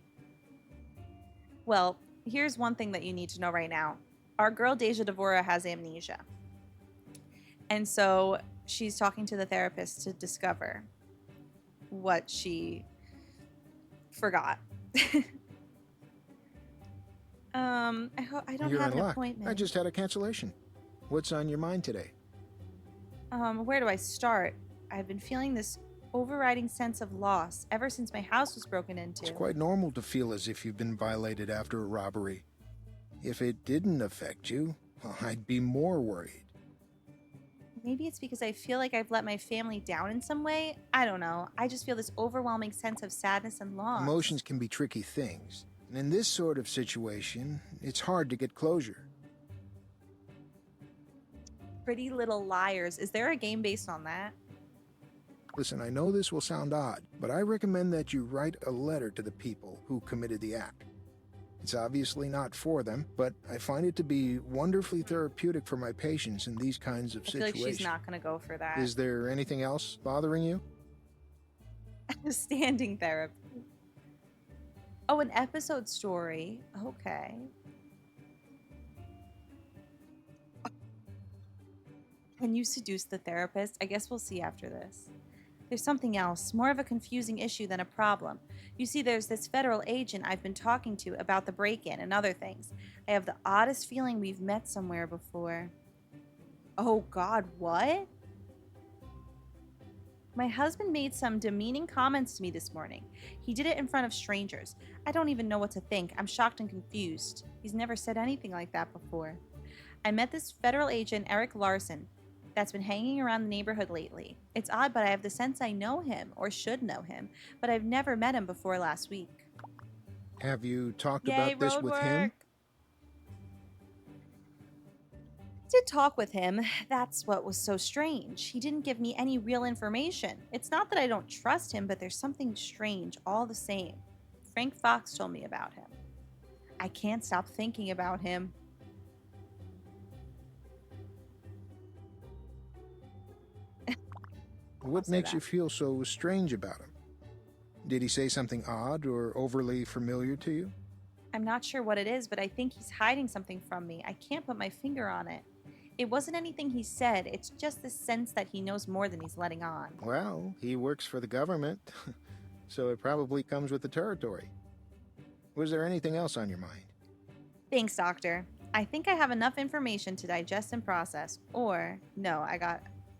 Well, here's one thing that you need to know right now. Our girl Deja Devorah has amnesia. And so she's talking to the therapist to discover what she forgot. I don't You're have in an luck. appointment. I just had a cancellation. What's on your mind today? Where do I start? I've been feeling this overriding sense of loss ever since my house was broken into. It's quite normal to feel as if you've been violated after a robbery. If it didn't affect you, well, I'd be more worried. Maybe it's because I feel like I've let my family down in some way. I don't know. I just feel this overwhelming sense of sadness and loss. Emotions can be tricky things. And in this sort of situation, it's hard to get closure. Pretty Little Liars. Is there a game based on that? Listen, I know this will sound odd, but I recommend that you write a letter to the people who committed the act. It's obviously not for them, but I find it to be wonderfully therapeutic for my patients in these kinds of I feel like situations. she's not going to go for that. Is there anything else bothering you? Standing therapy. Oh, an episode story. Okay. Can you seduce the therapist? I guess we'll see after this. There's something else, more of a confusing issue than a problem. You see, there's this federal agent I've been talking to about the break-in and other things. I have the oddest feeling we've met somewhere before. Oh God, what? My husband made some demeaning comments to me this morning. He did it in front of strangers. I don't even know what to think. I'm shocked and confused. He's never said anything like that before. I met this federal agent, Eric Larson, that's been hanging around the neighborhood lately. It's odd, but I have the sense I know him, or should know him, but I've never met him before last week. Have you talked Yay, about this road with work. him? Did talk with him. That's what was so strange. He didn't give me any real information. It's not that I don't trust him, but there's something strange all the same. Frank Fox told me about him. I can't stop thinking about him. What makes you feel so strange about him? Did he say something odd or overly familiar to you? I'm not sure what it is, but I think he's hiding something from me. I can't put my finger on it. It wasn't anything he said. It's just the sense that he knows more than he's letting on. Well, he works for the government, so it probably comes with the territory. Was there anything else on your mind? Thanks, Doctor. I think I have enough information to digest and process. Or, no,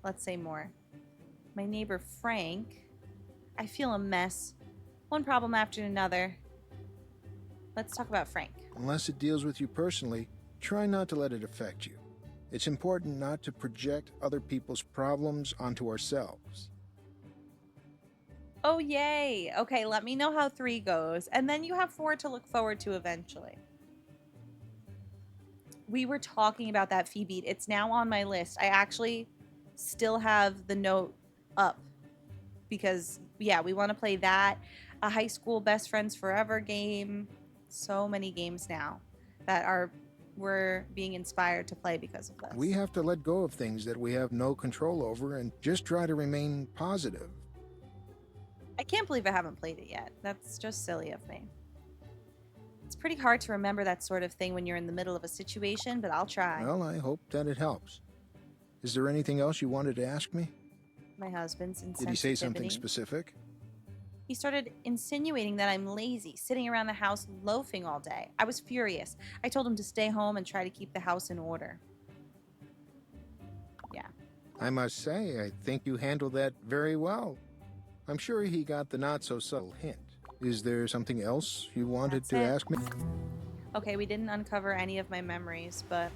let's say more. My neighbor Frank. I feel a mess. One problem after another. Let's talk about Frank. Unless it deals with you personally, try not to let it affect you. It's important not to project other people's problems onto ourselves. Oh, yay. Okay, let me know how 3 goes, and then you have 4 to look forward to eventually. We were talking about that fee beat. It's now on my list. I actually still have the note up because, yeah, we want to play that, a high school best friends forever game. So many games now that we're being inspired to play because of this. We have to let go of things that we have no control over and just try to remain positive. I can't believe I haven't played it yet. That's just silly of me. It's pretty hard to remember that sort of thing when you're in the middle of a situation, but I'll try. Well, I hope that it helps. Is there anything else you wanted to ask me? My husband's insensitivity. Did he say something specific? He started insinuating that I'm lazy, sitting around the house loafing all day. I was furious. I told him to stay home and try to keep the house in order. Yeah. I must say, I think you handled that very well. I'm sure he got the not-so-subtle hint. Is there something else you wanted to ask me? Okay, we didn't uncover any of my memories, but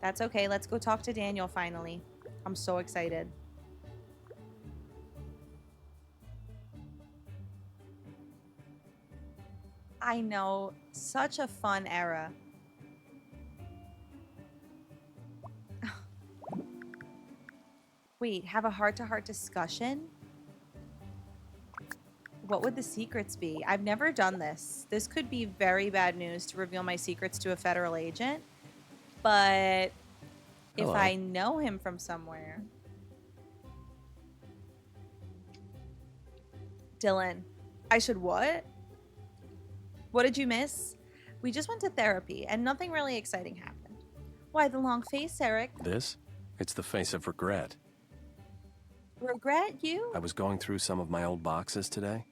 that's okay. Let's go talk to Daniel finally. I'm so excited. I know, such a fun era. Wait, have a heart-to-heart discussion? What would the secrets be? I've never done this. This could be very bad news to reveal my secrets to a federal agent, but if Hello. I know him from somewhere... Dylan, I should what? What did you miss? We just went to therapy, and nothing really exciting happened. Why the long face, Eric? This? It's the face of regret. Regret you? I was going through some of my old boxes today,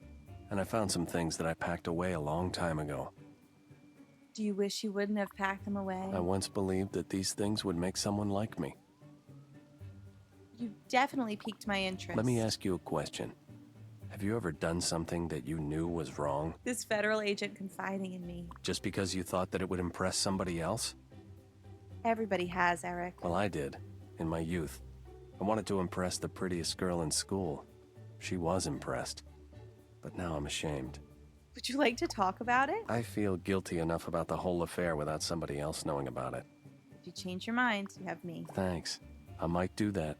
and I found some things that I packed away a long time ago. Do you wish you wouldn't have packed them away? I once believed that these things would make someone like me. You definitely piqued my interest. Let me ask you a question. Have you ever done something that you knew was wrong, This federal agent confiding in me. just because you thought that it would impress somebody else? Everybody has, Eric. Well, I did, in my youth. I wanted to impress the prettiest girl in school. She was impressed. But now I'm ashamed. Would you like to talk about it? I feel guilty enough about the whole affair without somebody else knowing about it. If you change your mind, you have me. Thanks. I might do that.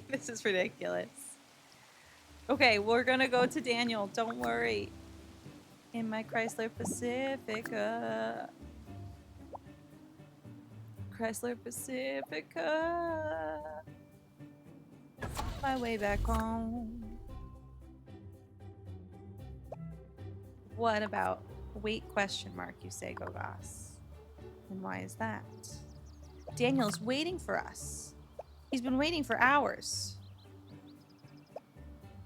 This is ridiculous. Okay, we're gonna go to Daniel. Don't worry. In my Chrysler Pacifica. Chrysler Pacifica. My way back home. What about wait question mark, you say, Gogas? And why is that? Daniel's waiting for us. He's been waiting for hours.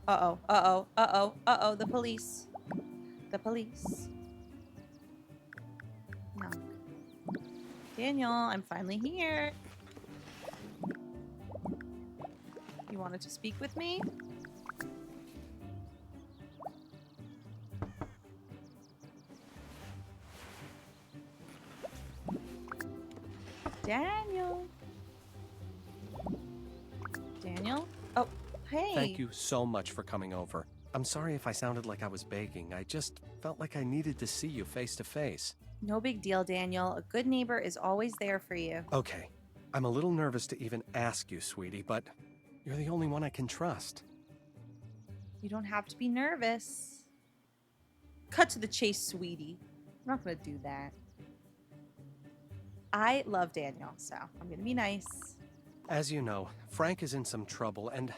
Uh-oh, uh-oh, uh-oh, uh-oh, the police. The police. Knock. Daniel, I'm finally here. You wanted to speak with me? Daniel. Daniel? Oh, hey. Thank you so much for coming over. I'm sorry if I sounded like I was begging. I just felt like I needed to see you face to face. No big deal, Daniel. A good neighbor is always there for you. Okay. I'm a little nervous to even ask you, sweetie, but you're the only one I can trust. You don't have to be nervous. Cut to the chase, sweetie. I'm not going to do that. I love Daniel, so I'm going to be nice. As you know, Frank is in some trouble, and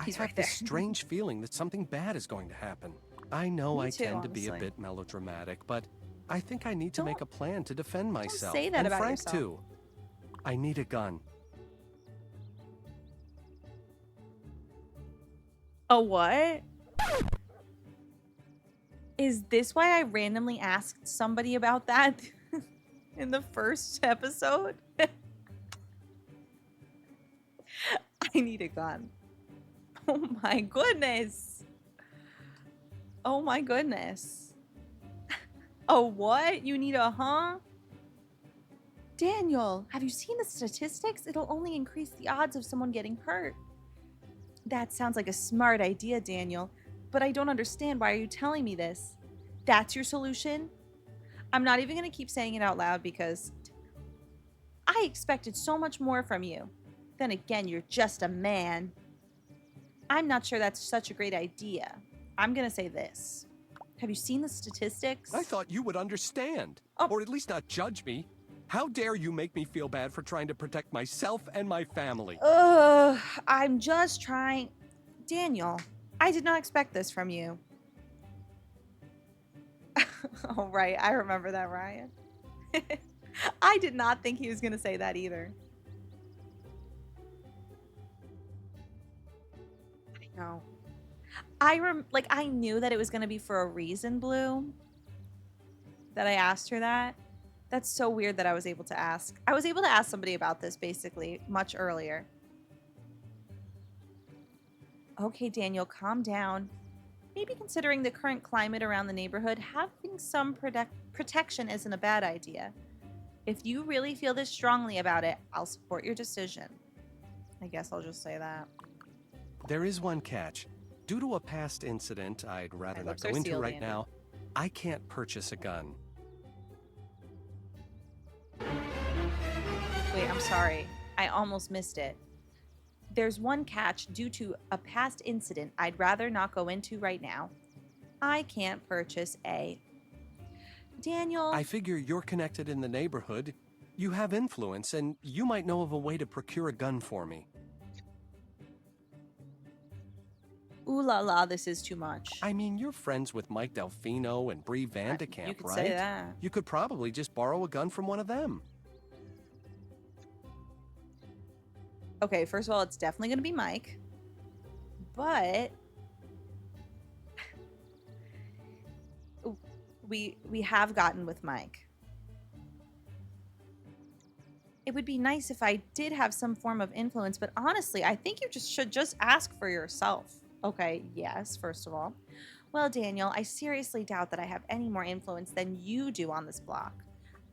He's I have right this there. strange feeling that something bad is going to happen. I know Me I too, tend to be a honestly. bit melodramatic, but I think I need to make a plan to defend myself. say that and about Frank yourself. too. I need a gun. A what? Is this why I randomly asked somebody about that in the first episode? I need a gun. Oh my goodness. Oh my goodness. Oh, what? You need a huh? Daniel, have you seen the statistics? It'll only increase the odds of someone getting hurt. That sounds like a smart idea, Daniel, but I don't understand. Why are you telling me this? That's your solution? I'm not even going to keep saying it out loud because I expected so much more from you. Then again, you're just a man. I'm not sure that's such a great idea. I'm going to say this. Have you seen the statistics? I thought you would understand, or at least not judge me. How dare you make me feel bad for trying to protect myself and my family? Ugh, I'm just trying. Daniel, I did not expect this from you. Oh, right. I remember that, Ryan. I did not think he was going to say that either. I know. I knew that it was going to be for a reason, Blue. That I asked her that. That's so weird that I was able to ask. I was able to ask somebody about this, basically, much earlier. Okay, Daniel, calm down. Maybe considering the current climate around the neighborhood, having some protection isn't a bad idea. If you really feel this strongly about it, I'll support your decision. I guess I'll just say that. There is one catch. Due to a past incident I'd rather My not lips go are into sealed, right Andy. now, I can't purchase a gun. Wait, I'm sorry. I almost missed it. There's one catch due to a past incident I'd rather not go into right now. I can't purchase a... Daniel... I figure you're connected in the neighborhood. You have influence, and you might know of a way to procure a gun for me. Ooh la la, this is too much. I mean, you're friends with Mike Delfino and Bree Vandekamp, you could right? say that. You could probably just borrow a gun from one of them. Okay, first of all, it's definitely going to be Mike. But... we have gotten with Mike. It would be nice if I did have some form of influence, but honestly, I think you should just ask for yourself. Okay, yes, first of all. Well, Daniel, I seriously doubt that I have any more influence than you do on this block.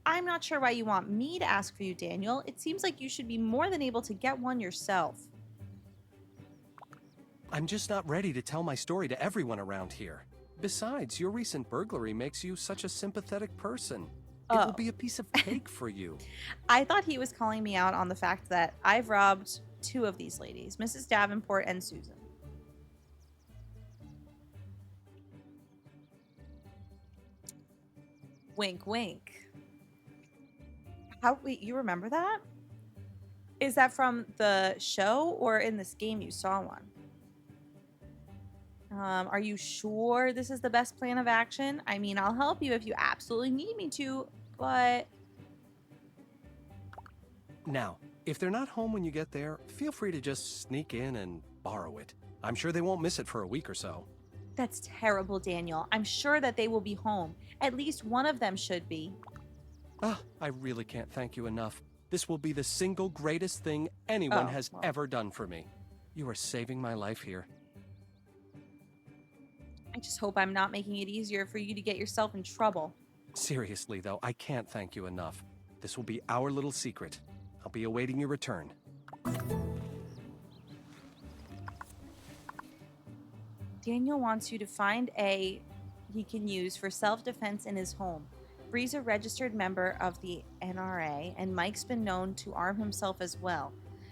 I'm not sure why you want me to ask for you, Daniel. It seems like you should be more than able to get one yourself. I'm just not ready to tell my story to everyone around here. Besides, your recent burglary makes you such a sympathetic person. It will be a piece of cake for you. I thought he was calling me out on the fact that I've robbed two of these ladies, Mrs. Davenport and Susan. Wink, wink. Wait, you remember that? Is that from the show or in this game you saw one? Are you sure this is the best plan of action? I mean, I'll help you if you absolutely need me to, but... Now, if they're not home when you get there, feel free to just sneak in and borrow it. I'm sure they won't miss it for a week or so. That's terrible, Daniel. I'm sure that they will be home. At least one of them should be. I really can't thank you enough. This will be the single greatest thing anyone has ever done for me. You are saving my life here. I just hope I'm not making it easier for you to get yourself in trouble. Seriously, though, I can't thank you enough. This will be our little secret. I'll be awaiting your return. Daniel wants you to find he can use for self-defense in his home. Bree's a registered member of the NRA, and Mike's been known to arm himself as well.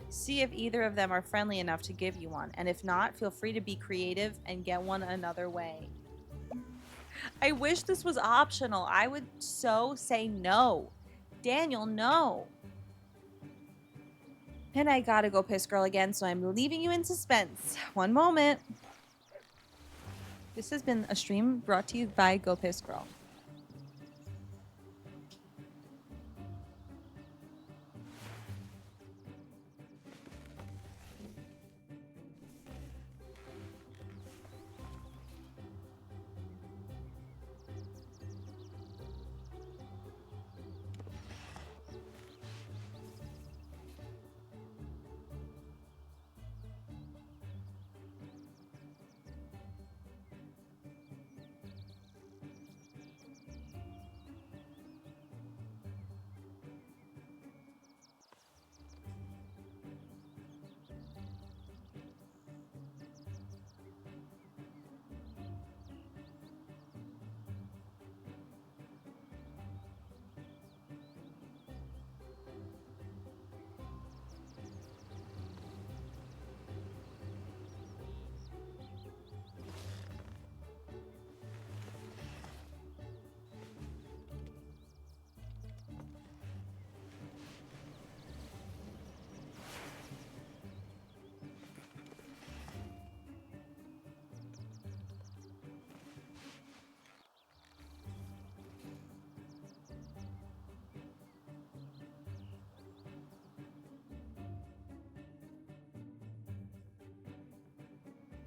See if either of them are friendly enough to give you one, and if not, feel free to be creative and get one another way. I wish this was optional. I would so say no. Daniel, no. And I gotta go piss girl again, so I'm leaving you in suspense. One moment. This has been a stream brought to you by Go Piss Girl.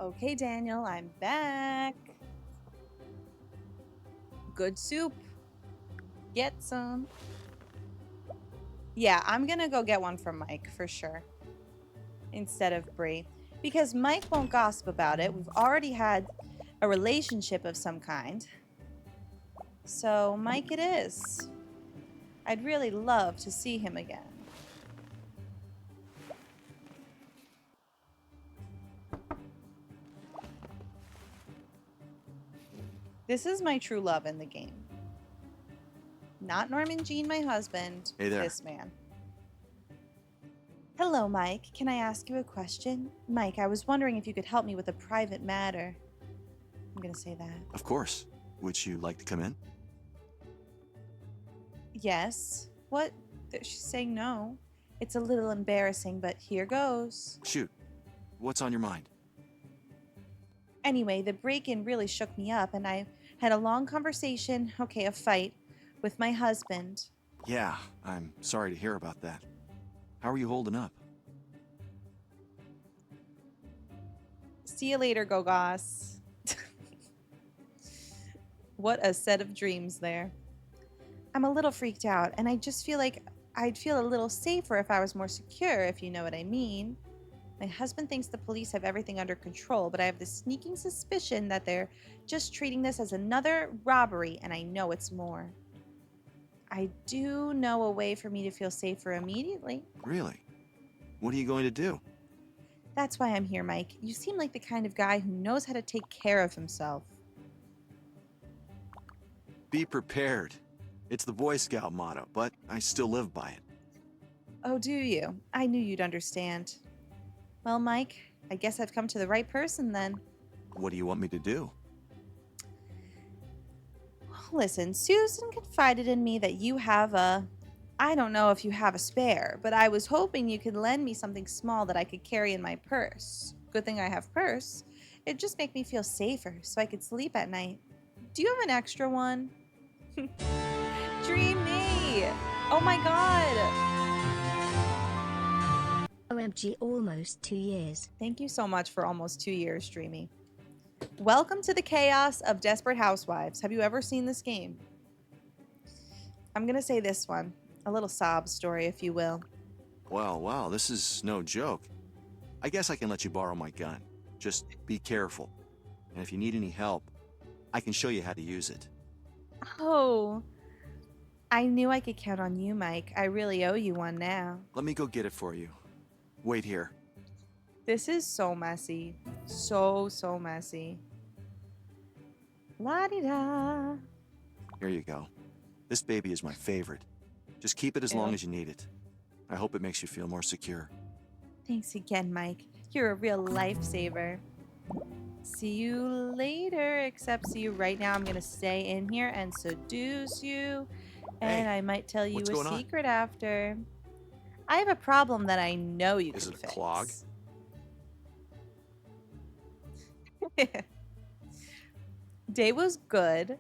Okay, Daniel, I'm back. Good soup. Get some. Yeah, I'm gonna go get one from Mike for sure. Instead of Bree. Because Mike won't gossip about it. We've already had a relationship of some kind. So, Mike it is. I'd really love to see him again. This is my true love in the game. Not Norman Jean, my husband. Hey there. This man. Hello, Mike. Can I ask you a question? Mike, I was wondering if you could help me with a private matter. I'm gonna say that. Of course. Would you like to come in? Yes. What? She's saying no. It's a little embarrassing, but here goes. Shoot. What's on your mind? Anyway, the break-in really shook me up, and I had a long conversation, a fight, with my husband. Yeah, I'm sorry to hear about that. How are you holding up? See you later, Gogos. What a set of dreams there. I'm a little freaked out, and I just feel like I'd feel a little safer if I was more secure, if you know what I mean. My husband thinks the police have everything under control, but I have this sneaking suspicion that they're just treating this as another robbery, and I know it's more. I do know a way for me to feel safer immediately. Really? What are you going to do? That's why I'm here, Mike. You seem like the kind of guy who knows how to take care of himself. Be prepared. It's the Boy Scout motto, but I still live by it. Oh, do you? I knew you'd understand. Well, Mike, I guess I've come to the right person then. What do you want me to do? Listen, Susan confided in me that you have a... I don't know if you have a spare, but I was hoping you could lend me something small that I could carry in my purse. Good thing I have purse. It'd just make me feel safer so I could sleep at night. Do you have an extra one? Dreamy! Oh my god! OMG, almost 2 years. Thank you so much for almost 2 years, Dreamy. Welcome to the chaos of Desperate Housewives. Have you ever seen this game? I'm gonna say this one. A little sob story, if you will. Wow, this is no joke. I guess I can let you borrow my gun. Just be careful. And if you need any help, I can show you how to use it. Oh, I knew I could count on you, Mike. I really owe you one now. Let me go get it for you. Wait here. This is so messy. So messy. La-di-da. Here you go. This baby is my favorite. Just keep it as long as you need it. I hope it makes you feel more secure. Thanks again, Mike. You're a real lifesaver. See you later, except see you right now. I'm gonna stay in here and seduce you. And I might tell you a secret after. I have a problem that I know you can fix. Is it a clog? Day was good.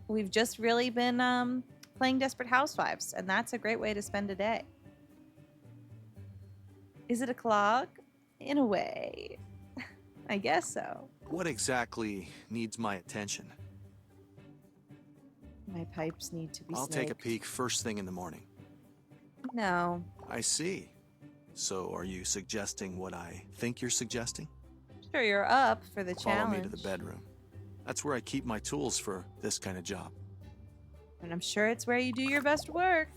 We've just really been playing Desperate Housewives, and that's a great way to spend a day. Is it a clog? In a way. I guess so. What exactly needs my attention? My pipes need to be I'll snaked. take a peek first thing in the morning. No. I see. So are you suggesting what I think you're suggesting? Sure, you're up for the Follow challenge. me to the bedroom. That's where I keep my tools for this kind of job. And I'm sure it's where you do your best work.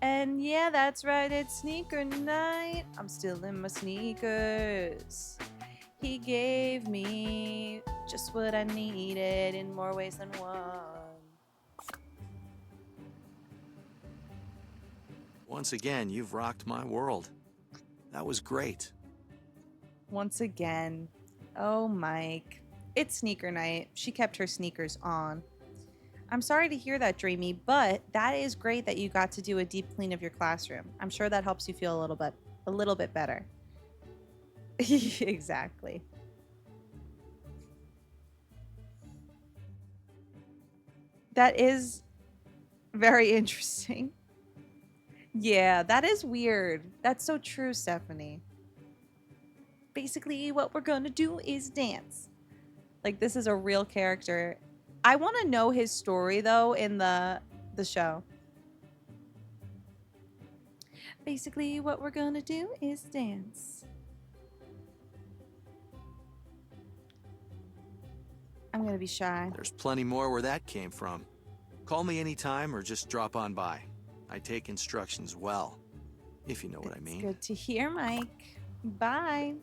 And yeah, that's right, it's sneaker night. I'm still in my sneakers. He gave me just what I needed in more ways than one. Once again, you've rocked my world. That was great. Once again. Oh, Mike. It's sneaker night. She kept her sneakers on. I'm sorry to hear that, Dreamy, but that is great that you got to do a deep clean of your classroom. I'm sure that helps you feel a little bit better. Exactly. That is very interesting. Yeah, that is weird. That's so true, Stephanie. Basically, what we're gonna do is dance. Like, this is a real character. I want to know his story, though, in the show. Basically, what we're gonna do is dance. I'm gonna be shy. There's plenty more where that came from. Call me anytime or just drop on by. I take instructions well, if you know what I mean. Good to hear, Mike. Bye.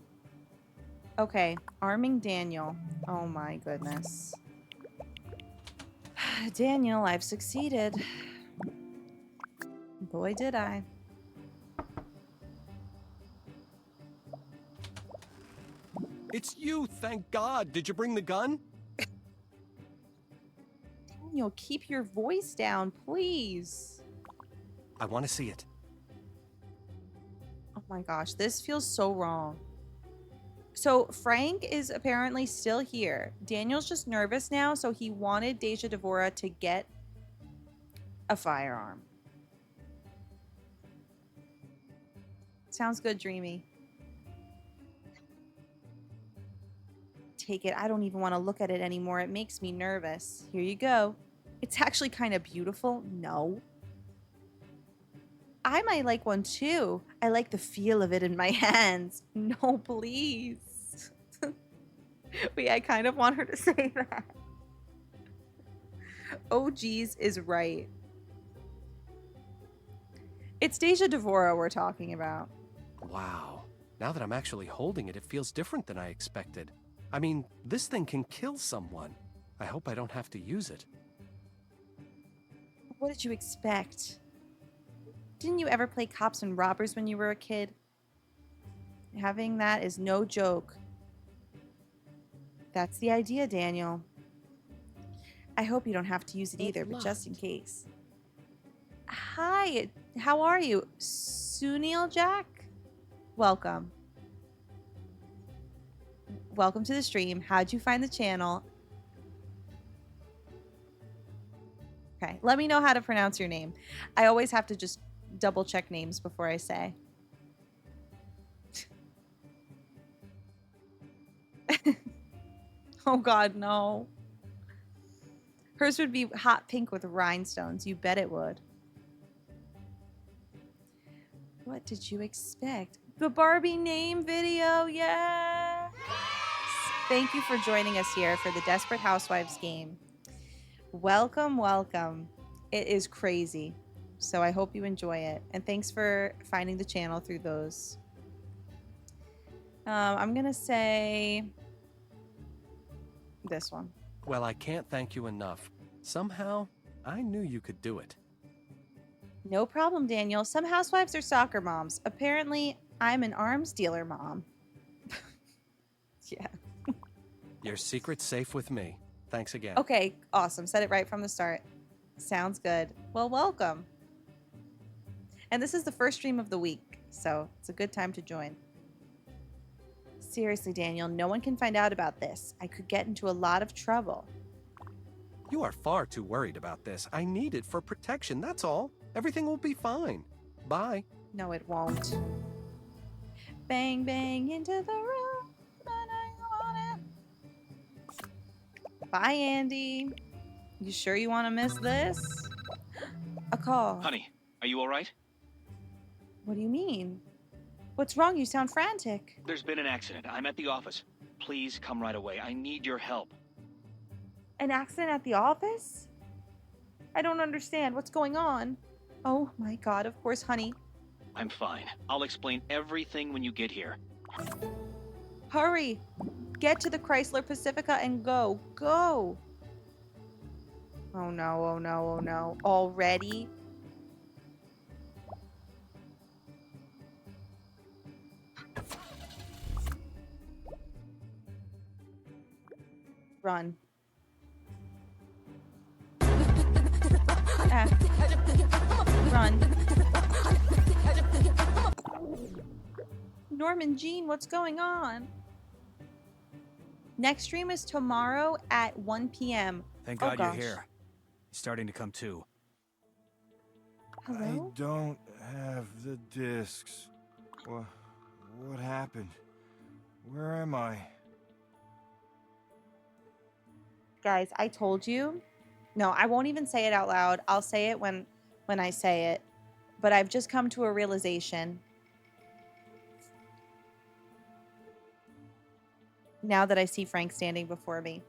Okay, arming Daniel. Oh my goodness. Daniel, I've succeeded. Boy, did I. It's you, thank God. Did you bring the gun? Daniel, keep your voice down, please. I want to see it. Oh my gosh, this feels so wrong. So Frank is apparently still here. Daniel's just nervous now, so he wanted Deja Devorah to get a firearm. Sounds good, Dreamy. Take it. I don't even want to look at it anymore. It makes me nervous. Here you go. It's actually kind of beautiful. No. I might like one too. I like the feel of it in my hands. No, please. Wait, I kind of want her to say that. Oh, geez is right. It's Deja Devorah we're talking about. Wow. Now that I'm actually holding it, it feels different than I expected. I mean, this thing can kill someone. I hope I don't have to use it. What did you expect? Didn't you ever play cops and robbers when you were a kid? Having that is no joke. That's the idea, Daniel. I hope you don't have to use it It's either, but just in locked. case. Hi, how are you? Sunil Jack? Welcome. Welcome to the stream. How'd you find the channel? Okay, let me know how to pronounce your name. I always have to just double check names before I say. Oh God, no. Hers would be hot pink with rhinestones. You bet it would. What did you expect? The Barbie name video, yes! Thank you for joining us here for the Desperate Housewives game. Welcome, welcome. It is crazy. So I hope you enjoy it. And thanks for finding the channel through those. I'm going to say this one. Well, I can't thank you enough. Somehow, I knew you could do it. No problem, Daniel. Some housewives are soccer moms. Apparently, I'm an arms dealer mom. Yeah. Your secret's safe with me. Thanks again. Okay, awesome. Said it right from the start. Sounds good. Well, welcome. And this is the first stream of the week, so it's a good time to join. Seriously, Daniel, no one can find out about this. I could get into a lot of trouble. You are far too worried about this. I need it for protection, that's all. Everything will be fine. Bye. No, it won't. Bang, bang into the room. And I want it. Bye, Andy. You sure you want to miss this? A call. Honey, are you all right? What do you mean? What's wrong? You sound frantic. There's been an accident. I'm at the office. Please come right away. I need your help. An accident at the office? I don't understand. What's going on? Oh my God, of course, honey. I'm fine. I'll explain everything when you get here. Hurry. Get to the Chrysler Pacifica and go. Go. Oh no, oh no, oh no. Already? Run. Run. Norman Jean, what's going on? Next stream is tomorrow at 1 p.m. Thank Oh, God you're gosh. here. He's starting to come to. Hello? I don't have the discs. What happened? Where am I? Guys, I told you. No, I won't even say it out loud. I'll say it when I say it. But I've just come to a realization. Now that I see Frank standing before me.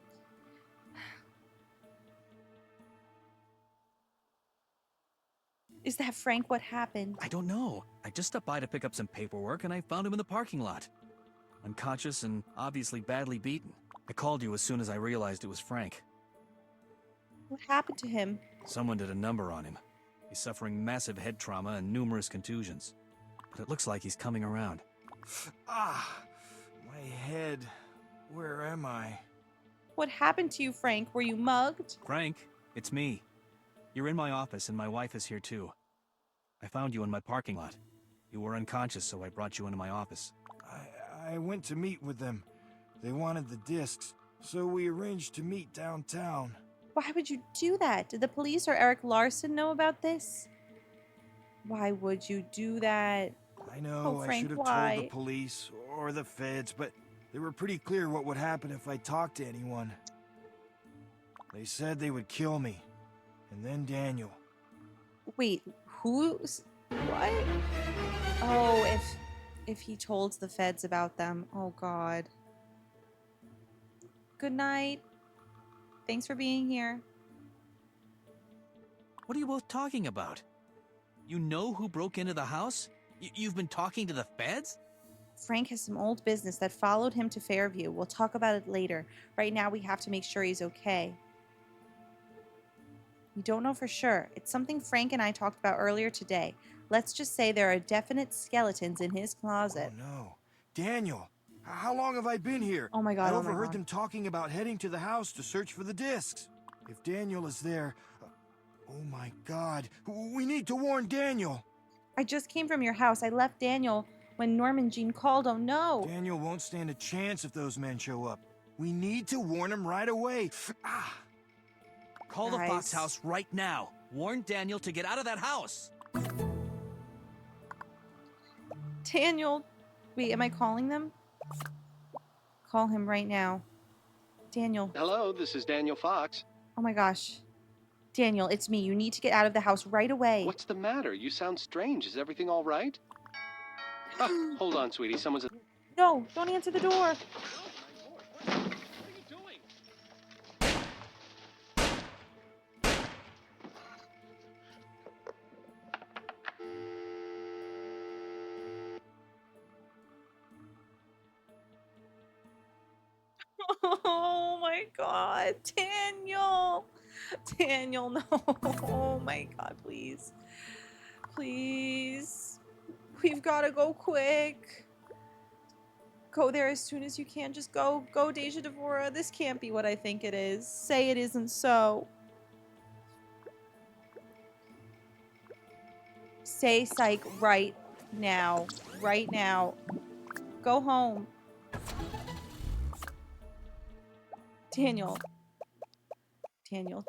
Is that Frank? What happened? I don't know. I just stopped by to pick up some paperwork and I found him in the parking lot. Unconscious and obviously badly beaten. I called you as soon as I realized it was Frank. What happened to him? Someone did a number on him. He's suffering massive head trauma and numerous contusions. But it looks like he's coming around. Ah, my head. Where am I? What happened to you, Frank? Were you mugged? Frank, it's me. You're in my office and my wife is here too. I found you in my parking lot. You were unconscious, so I brought you into my office. I went to meet with them. They wanted the discs, so we arranged to meet downtown. Why would you do that? Did the police or Eric Larson know about this? Why would you do that? I know, Oh, I Frank, should have why? told the police or the feds, but they were pretty clear what would happen if I talked to anyone. They said they would kill me. And then Daniel. Wait, who's... What? Oh, if he told the feds about them. Oh, God. Good night. Thanks for being here. What are you both talking about? You know who broke into the house? You've been talking to the feds? Frank has some old business that followed him to Fairview. We'll talk about it later. Right now, we have to make sure he's okay. We don't know for sure. It's something Frank and I talked about earlier today. Let's just say there are definite skeletons in his closet. Oh, no. Daniel, how long have I been here? Oh my God, I oh my overheard God. them talking about heading to the house to search for the discs. If Daniel is there... oh my God. We need to warn Daniel. I just came from your house. I left Daniel when Norm and Jean called. Oh no. Daniel won't stand a chance if those men show up. We need to warn him right away. Call the Fox house right now. Warn Daniel to get out of that house. Daniel. Wait, am I calling them? Call him right now. Daniel. Hello, this is Daniel Fox. Oh my gosh. Daniel, it's me. You need to get out of the house right away. What's the matter? You sound strange. Is everything all right? Ah, hold on, sweetie. Someone's... No, don't answer the door. Oh my God, Daniel. Daniel, no. Oh my God, please. Please. We've got to go quick. Go there as soon as you can. Just go. Go, Deja, Devorah. This can't be what I think it is. Say it isn't so. Say psych right now. Right now. Go home. Daniel. Daniel.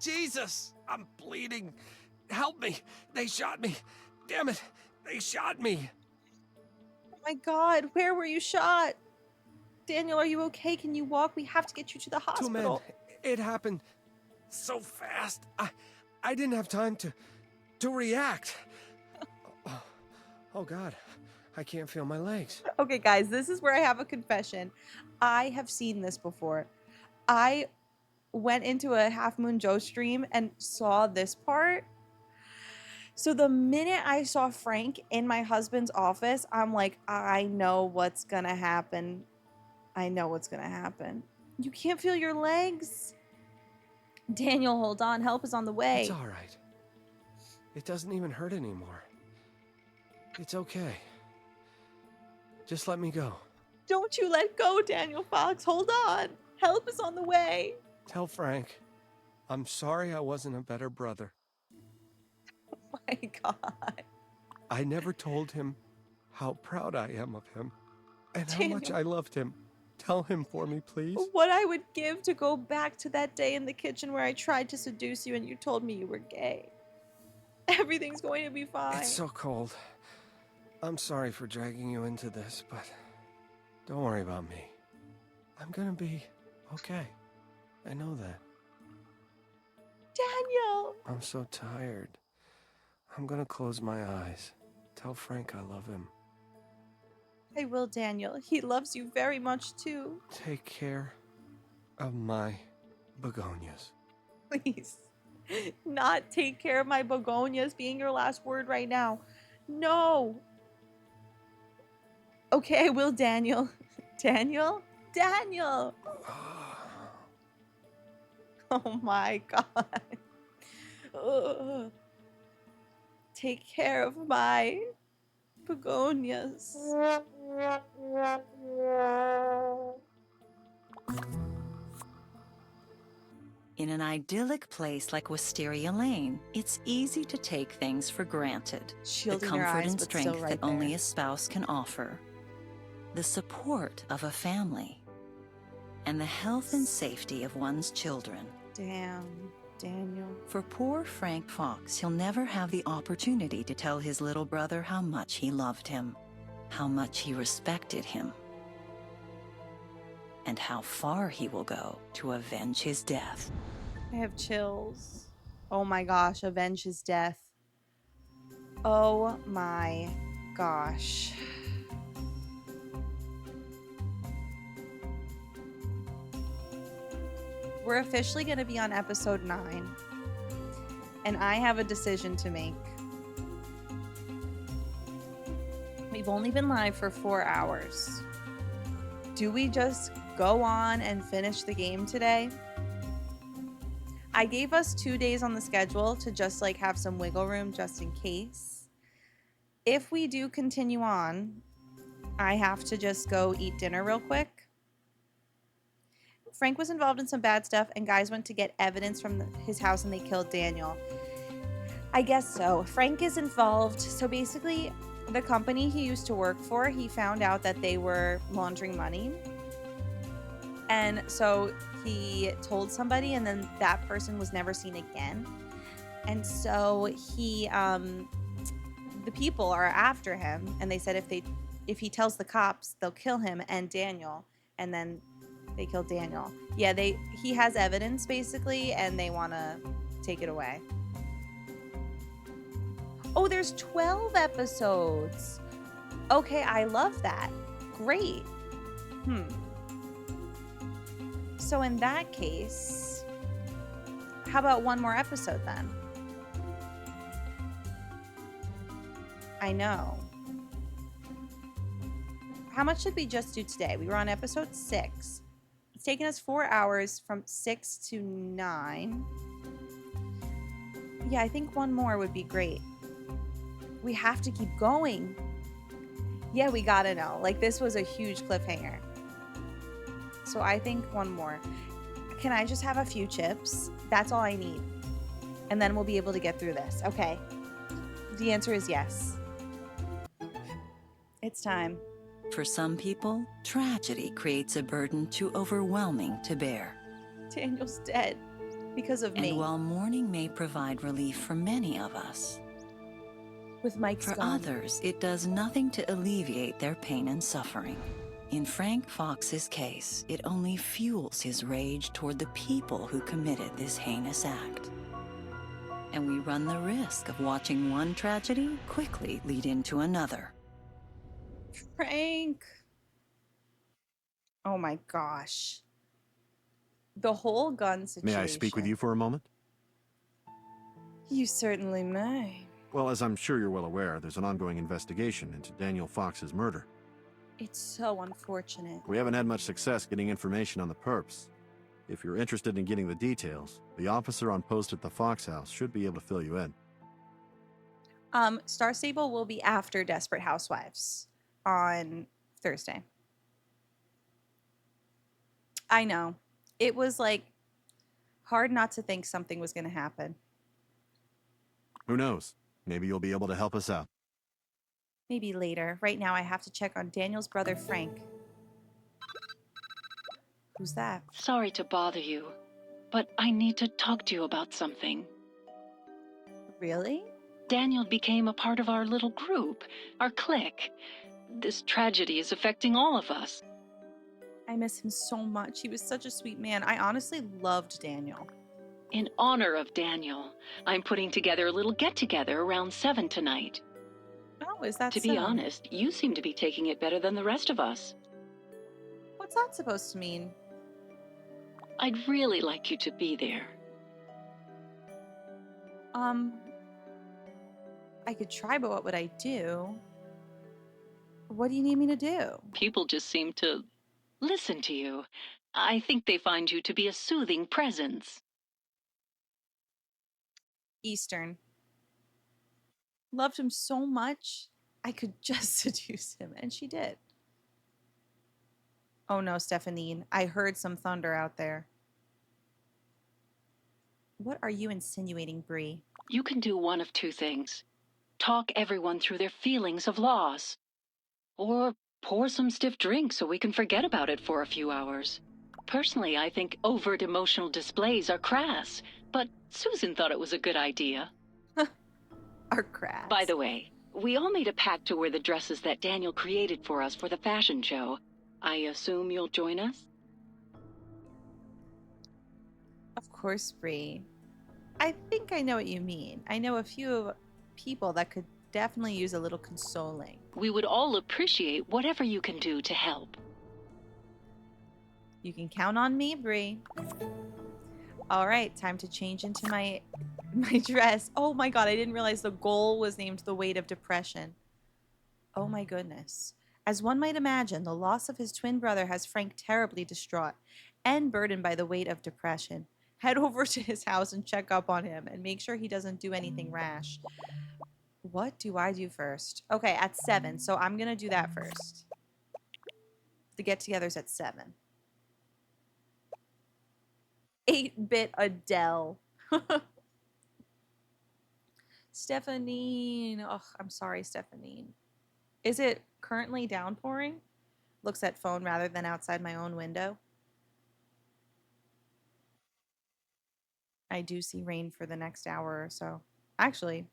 Jesus! I'm bleeding. Help me! They shot me! Damn it! They shot me! Oh my God, where were you shot? Daniel, are you okay? Can you walk? We have to get you to the hospital. 2 men. It happened so fast. I didn't have time to react. Oh God, I can't feel my legs. Okay, guys, this is where I have a confession. I have seen this before. I went into a Half Moon Joe stream and saw this part. So the minute I saw Frank in my husband's office, I'm like, I know what's gonna happen. I know what's gonna happen. You can't feel your legs? Daniel, hold on. Help is on the way. It's all right. It doesn't even hurt anymore. It's okay. Just let me go. Don't you let go, Daniel Fox. Hold on. Help is on the way. Tell Frank, I'm sorry I wasn't a better brother. Oh my God. I never told him how proud I am of him and how much Daniel. I loved him. Tell him for me, please. What I would give to go back to that day in the kitchen where I tried to seduce you and you told me you were gay. Everything's going to be fine. It's so cold. I'm sorry for dragging you into this, but don't worry about me. I'm gonna be okay. I know that. Daniel! I'm so tired. I'm gonna close my eyes. Tell Frank I love him. I will, Daniel. He loves you very much, too. Take care of my begonias. Please. Not take care of my begonias being your last word right now. No. Okay, I will, Daniel. Daniel? Daniel! Oh my God. Ugh. Take care of my begonias. In an idyllic place like Wisteria Lane, it's easy to take things for granted. Shielding the their comfort eyes, and but still strength right that only there. a spouse can offer. The support of a family. And the health and safety of one's children. Damn, Daniel. For poor Frank Fox, he'll never have the opportunity to tell his little brother how much he loved him, how much he respected him, and how far he will go to avenge his death. I have chills. Oh my gosh, avenge his death. Oh my gosh. We're officially going to be on episode 9. And I have a decision to make. We've only been live for 4 hours. Do we just go on and finish the game today? I gave us 2 days on the schedule to just like have some wiggle room just in case. If we do continue on, I have to just go eat dinner real quick. Frank was involved in some bad stuff, and guys went to get evidence from his house, and they killed Daniel. I guess so. Frank is involved. So basically, the company he used to work for, he found out that they were laundering money. And so he told somebody, and then that person was never seen again. And so he, the people are after him, and they said if he tells the cops, they'll kill him and Daniel. And then they killed Daniel. Yeah, he has evidence basically, and they want to take it away. Oh, there's 12 episodes. Okay, I love that. Great. So in that case, how about one more episode then? I know. How much did we just do today? We were on episode 6. It's taken us 4 hours from 6 to 9. Yeah, I think one more would be great. We have to keep going. Yeah, we gotta know. Like, this was a huge cliffhanger. So I think one more. Can I just have a few chips? That's all I need. And then we'll be able to get through this. Okay. The answer is yes. It's time. For some people, tragedy creates a burden too overwhelming to bear. Daniel's dead because of me. And while mourning may provide relief for many of us, with Mike's for gone, others, it does nothing to alleviate their pain and suffering. In Frank Fox's case, it only fuels his rage toward the people who committed this heinous act. And we run the risk of watching one tragedy quickly lead into another. Frank. Oh my gosh. The whole gun situation. May I speak with you for a moment? You certainly may. Well, as I'm sure you're well aware, there's an ongoing investigation into Daniel Fox's murder. It's so unfortunate. We haven't had much success getting information on the perps. If you're interested in getting the details, the officer on post at the Fox house should be able to fill you in. Star Stable will be after Desperate Housewives on Thursday. I know. It was like hard not to think something was going to happen. Who knows? Maybe you'll be able to help us out. Maybe later. Right now I have to check on Daniel's brother, Frank. Who's that? Sorry to bother you, but I need to talk to you about something. Really? Daniel became a part of our little group, our clique. This tragedy is affecting all of us. I miss him so much. He was such a sweet man. I honestly loved Daniel. In honor of Daniel, I'm putting together a little get-together around 7 tonight. Oh, is that so? To be honest, you seem to be taking it better than the rest of us. What's that supposed to mean? I'd really like you to be there. I could try, but what would I do? What do you need me to do? People just seem to listen to you. I think they find you to be a soothing presence. Eastern. Loved him so much, I could just seduce him, and she did. Oh no, Stephanie, I heard some thunder out there. What are you insinuating, Bree? You can do one of two things. Talk everyone through their feelings of loss. Or pour some stiff drink so we can forget about it for a few hours. Personally, I think overt emotional displays are crass, but Susan thought it was a good idea. Are crass. By the way, we all made a pact to wear the dresses that Daniel created for us for the fashion show. I assume you'll join us? Of course, Bree. I think I know what you mean. I know a few people that could definitely use a little consoling. We would all appreciate whatever you can do to help. You can count on me, Bree. All right, time to change into my dress. Oh my god, I didn't realize the goal was named The Weight of Depression. Oh my goodness. As one might imagine, the loss of his twin brother has Frank terribly distraught and burdened by the weight of depression. Head over to his house and check up on him and make sure he doesn't do anything rash. What do I do first? Okay, at 7, so I'm going to do that first. The get-together's at 7. 8-bit Adele. Stephanie. Oh, I'm sorry, Stephanie. Is it currently downpouring? Looks at phone rather than outside my own window. I do see rain for the next hour or so. Actually,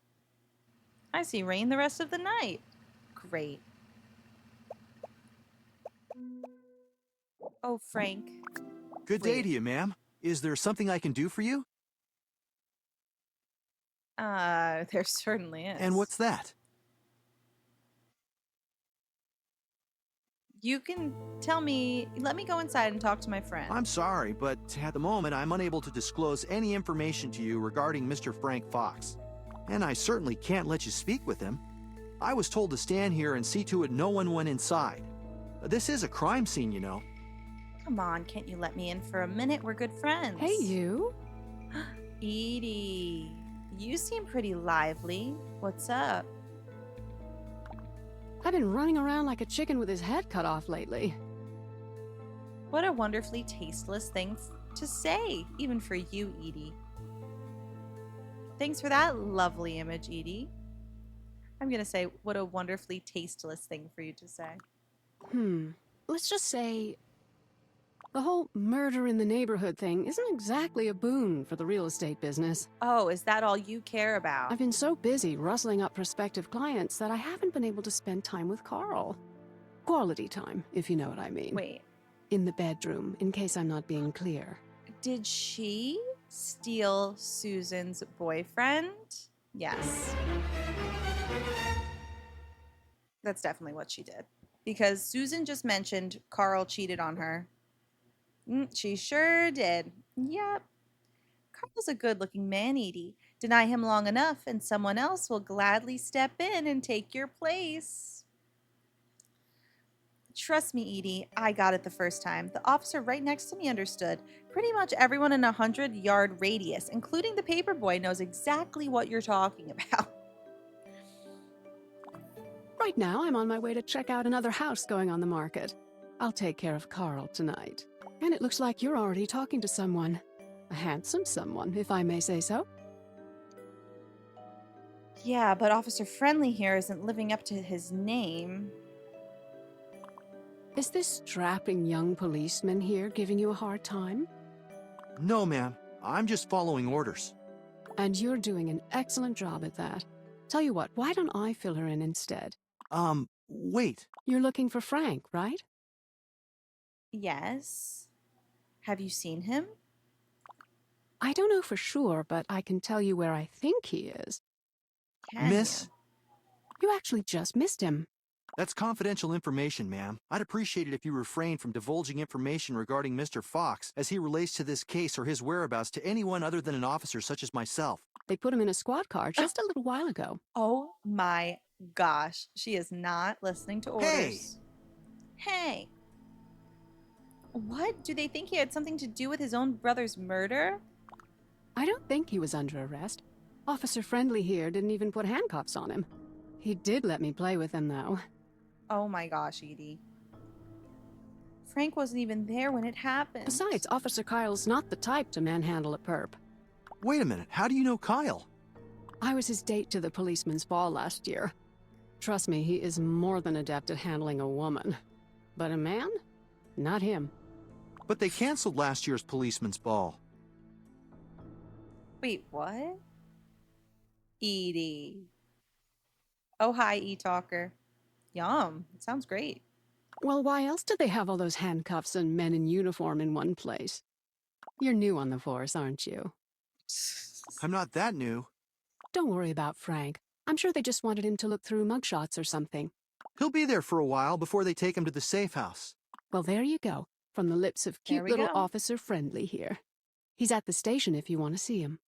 I see rain the rest of the night. Great. Oh, Frank. Good day to you, ma'am. Is there something I can do for you? There certainly is. And what's that? You can tell me, let me go inside and talk to my friend. I'm sorry, but at the moment I'm unable to disclose any information to you regarding Mr. Frank Fox. And I certainly can't let you speak with him. I was told to stand here and see to it no one went inside. This is a crime scene, you know. Come on, can't you let me in for a minute? We're good friends. Hey, you. Edie, you seem pretty lively. What's up? I've been running around like a chicken with his head cut off lately. What a wonderfully tasteless thing to say, even for you, Edie. Thanks for that lovely image, Edie. I'm going to say, what a wonderfully tasteless thing for you to say. Let's just say the whole murder in the neighborhood thing isn't exactly a boon for the real estate business. Oh, is that all you care about? I've been so busy rustling up prospective clients that I haven't been able to spend time with Carl. Quality time, if you know what I mean. Wait. In the bedroom, in case I'm not being clear. Did she steal Susan's boyfriend? Yes. That's definitely what she did. Because Susan just mentioned Carl cheated on her. She sure did. Yep. Carl's a good-looking man, Edie. Deny him long enough, and someone else will gladly step in and take your place. Trust me, Edie, I got it the first time. The officer right next to me understood. Pretty much everyone in a 100-yard radius, including the paperboy, knows exactly what you're talking about. Right now, I'm on my way to check out another house going on the market. I'll take care of Carl tonight. And it looks like you're already talking to someone. A handsome someone, if I may say so. Yeah, but Officer Friendly here isn't living up to his name. Is this strapping young policeman here giving you a hard time? No, ma'am. I'm just following orders. And you're doing an excellent job at that. Tell you what, why don't I fill her in instead? Wait. You're looking for Frank, right? Yes. Have you seen him? I don't know for sure, but I can tell you where I think he is. Miss? You actually just missed him. That's confidential information, ma'am. I'd appreciate it if you refrained from divulging information regarding Mr. Fox as he relates to this case or his whereabouts to anyone other than an officer such as myself. They put him in a squad car just a little while ago. Oh my gosh. She is not listening to orders. Hey! What? Do they think he had something to do with his own brother's murder? I don't think he was under arrest. Officer Friendly here didn't even put handcuffs on him. He did let me play with him, though. Oh my gosh, Edie. Frank wasn't even there when it happened. Besides, Officer Kyle's not the type to manhandle a perp. Wait a minute, how do you know Kyle? I was his date to the policeman's ball last year. Trust me, he is more than adept at handling a woman. But a man? Not him. But they canceled last year's policeman's ball. Wait, what? Edie. Oh, hi, E-Talker. Yum. It sounds great. Well, why else do they have all those handcuffs and men in uniform in one place? You're new on the force, aren't you? I'm not that new. Don't worry about Frank. I'm sure they just wanted him to look through mugshots or something. He'll be there for a while before they take him to the safe house. Well, there you go. From the lips of cute little go. Officer Friendly here. He's at the station if you want to see him.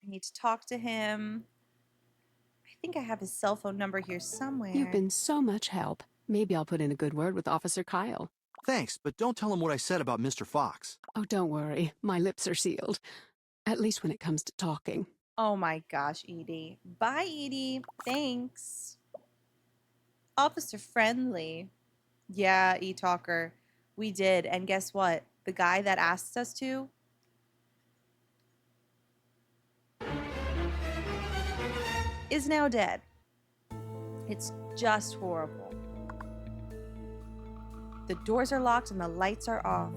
I need to talk to him. I think I have his cell phone number here somewhere. You've been so much help. Maybe I'll put in a good word with Officer Kyle. Thanks, but don't tell him what I said about Mr. Fox. Oh, don't worry. My lips are sealed. At least when it comes to talking. Oh my gosh, Edie. Bye, Edie. Thanks. Officer Friendly. Yeah, E-Talker. We did, and guess what? the guy that asked us to, is now dead. It's just horrible. The doors are locked and the lights are off.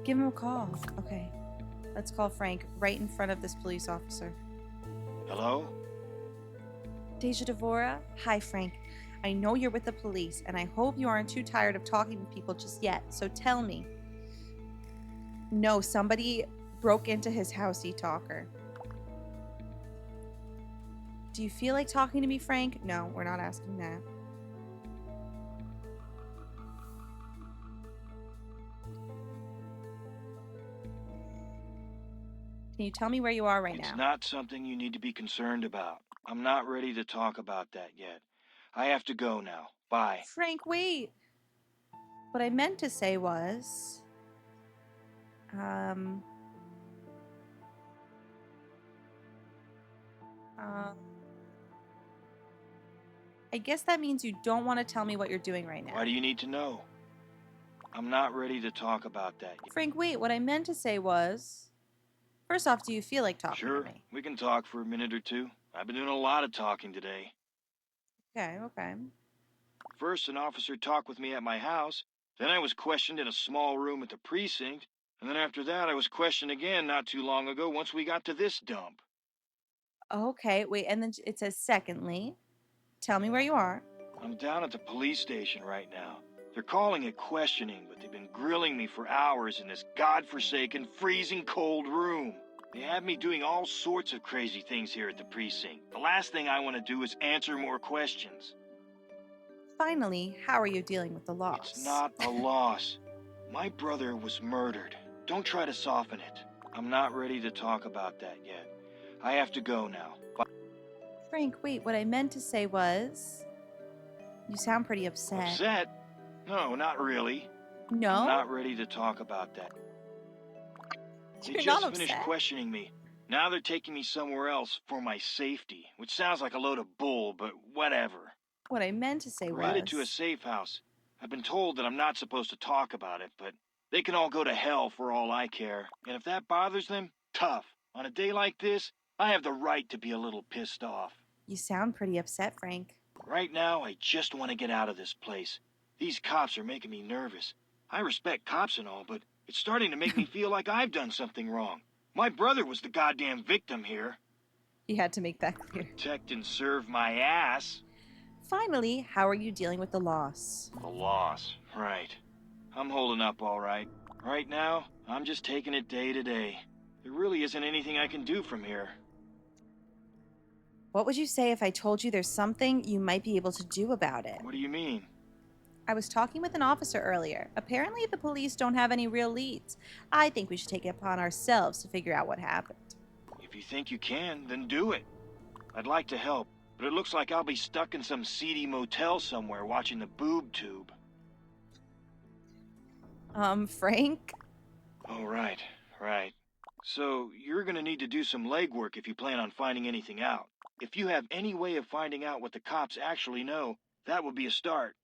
Give him a call. Okay, let's call Frank right in front of this police officer. Hello? Deja Devorah? Hi, Frank. I know you're with the police, and I hope you aren't too tired of talking to people just yet, so tell me. No, somebody broke into his house, e-talker. Do you feel like talking to me, Frank? No, we're not asking that. Can you tell me where you are right now? It's not something you need to be concerned about. I'm not ready to talk about that yet. I have to go now. Bye. Frank, wait. What I meant to say was... I guess that means you don't want to tell me what you're doing right now. Why do you need to know? I'm not ready to talk about that yet. Frank, wait. What I meant to say was... First off, do you feel like talking Sure, to me? we can talk for a minute or two. I've been doing a lot of talking today. Okay. First, an officer talked with me at my house. Then I was questioned in a small room at the precinct. And then after that, I was questioned again not too long ago once we got to this dump. Okay, wait. And then it says, secondly, tell me where you are. I'm down at the police station right now. They're calling it questioning, but they've been grilling me for hours in this godforsaken, freezing cold room. They have me doing all sorts of crazy things here at the precinct. The last thing I want to do is answer more questions. Finally, how are you dealing with the loss? It's not a loss. My brother was murdered. Don't try to soften it. I'm not ready to talk about that yet. I have to go now. Bye. Frank, wait. What I meant to say was... You sound pretty upset. Upset? No, not really. No? I'm not ready to talk about that. They You're just not finished upset? questioning me. Now they're taking me somewhere else for my safety, which sounds like a load of bull, but whatever. What I meant to say We're was... headed to a safe house. I've been told that I'm not supposed to talk about it, but they can all go to hell for all I care. And if that bothers them, tough. On a day like this, I have the right to be a little pissed off. You sound pretty upset, Frank. Right now, I just want to get out of this place. These cops are making me nervous. I respect cops and all, but it's starting to make me feel like I've done something wrong. My brother was the goddamn victim here. You had to make that clear. Protect and serve my ass. Finally, how are you dealing with the loss? The loss, right. I'm holding up all right. Right now, I'm just taking it day to day. There really isn't anything I can do from here. What would you say if I told you there's something you might be able to do about it? What do you mean? I was talking with an officer earlier. Apparently the police don't have any real leads. I think we should take it upon ourselves to figure out what happened. If you think you can, then do it. I'd like to help, but it looks like I'll be stuck in some seedy motel somewhere watching the boob tube. Frank? Oh, right. So, you're gonna need to do some legwork if you plan on finding anything out. If you have any way of finding out what the cops actually know, that would be a start.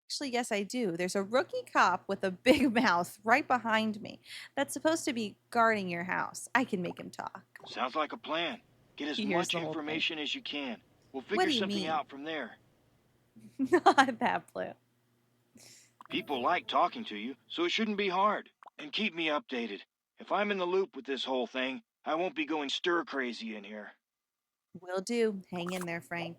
Actually, yes, I do. There's a rookie cop with a big mouth right behind me that's supposed to be guarding your house. I can make him talk. Sounds like a plan. Get as He hears much the whole information as you can. We'll What figure do you something mean? out from there. Not that blue. People like talking to you, so it shouldn't be hard. And keep me updated. If I'm in the loop with this whole thing, I won't be going stir-crazy in here. Will do. Hang in there, Frank.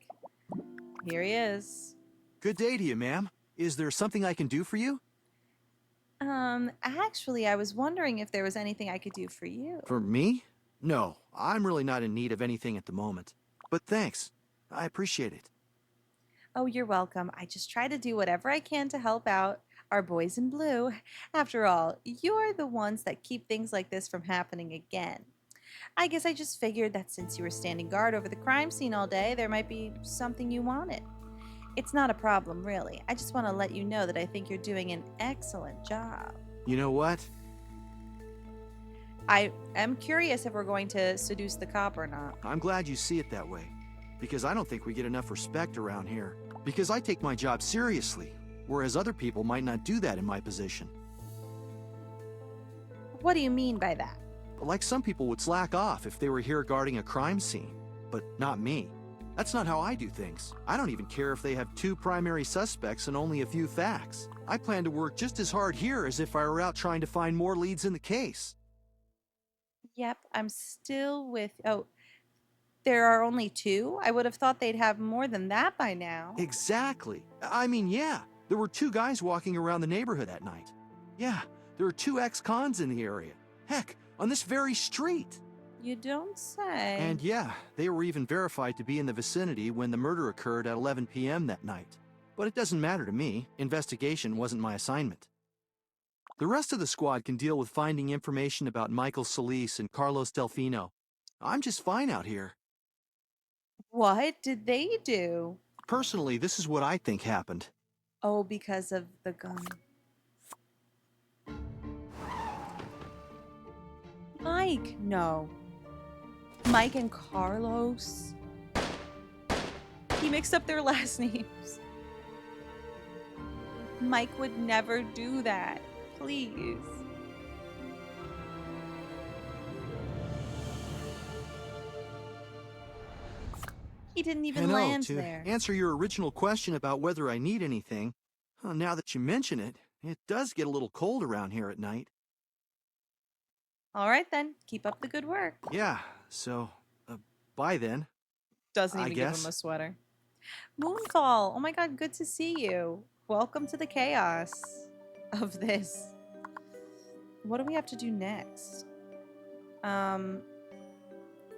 Here he is. Good day to you, ma'am. Is there something I can do for you? Actually, I was wondering if there was anything I could do for you. For me? No, I'm really not in need of anything at the moment. But thanks. I appreciate it. Oh, you're welcome. I just try to do whatever I can to help out our boys in blue. After all, you're the ones that keep things like this from happening again. I guess I just figured that since you were standing guard over the crime scene all day, there might be something you wanted. It's not a problem, really. I just want to let you know that I think you're doing an excellent job. You know what? I am curious if we're going to seduce the cop or not. I'm glad you see it that way. Because I don't think we get enough respect around here. Because I take my job seriously, whereas other people might not do that in my position. What do you mean by that? Like some people would slack off if they were here guarding a crime scene, but not me. That's not how I do things. I don't even care if they have 2 primary suspects and only a few facts. I plan to work just as hard here as if I were out trying to find more leads in the case. Yep, I'm still with... Oh, there are only 2? I would have thought they'd have more than that by now. Exactly. I mean, yeah, there were 2 guys walking around the neighborhood that night. Yeah, there are 2 ex-cons in the area. Heck, on this very street. You don't say. And yeah, they were even verified to be in the vicinity when the murder occurred at 11 p.m. that night. But it doesn't matter to me. Investigation wasn't my assignment. The rest of the squad can deal with finding information about Michael Solis and Carlos Delfino. I'm just fine out here. What did they do? Personally, this is what I think happened. Oh, because of the gun. Mike, no. Mike and Carlos. He mixed up their last names. Mike would never do that. Please. He didn't even land to there. answer your original question about whether I need anything, now that you mention it, it does get a little cold around here at night. All right then, keep up the good work. Yeah, so, bye then. Doesn't even I give guess. him a sweater. Moonfall, oh my god, good to see you. Welcome to the chaos of this. What do we have to do next?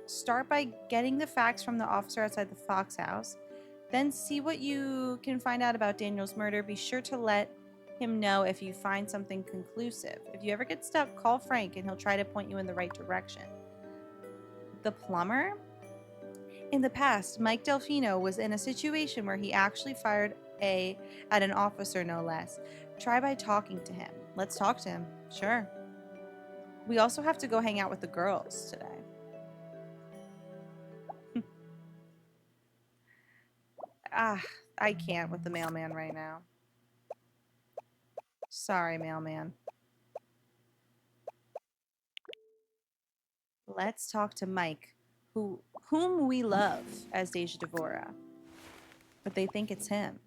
Start by getting the facts from the officer outside the Fox house. Then see what you can find out about Daniel's murder. Be sure to let him know if you find something conclusive. If you ever get stuck, call Frank and he'll try to point you in the right direction. The plumber? In the past, Mike Delfino was in a situation where he actually fired at an officer, no less. Try by talking to him. Let's talk to him. Sure. We also have to go hang out with the girls today. I can't with the mailman right now. Sorry, mailman. Let's talk to Mike, whom we love as Deja Devorah, but they think it's him.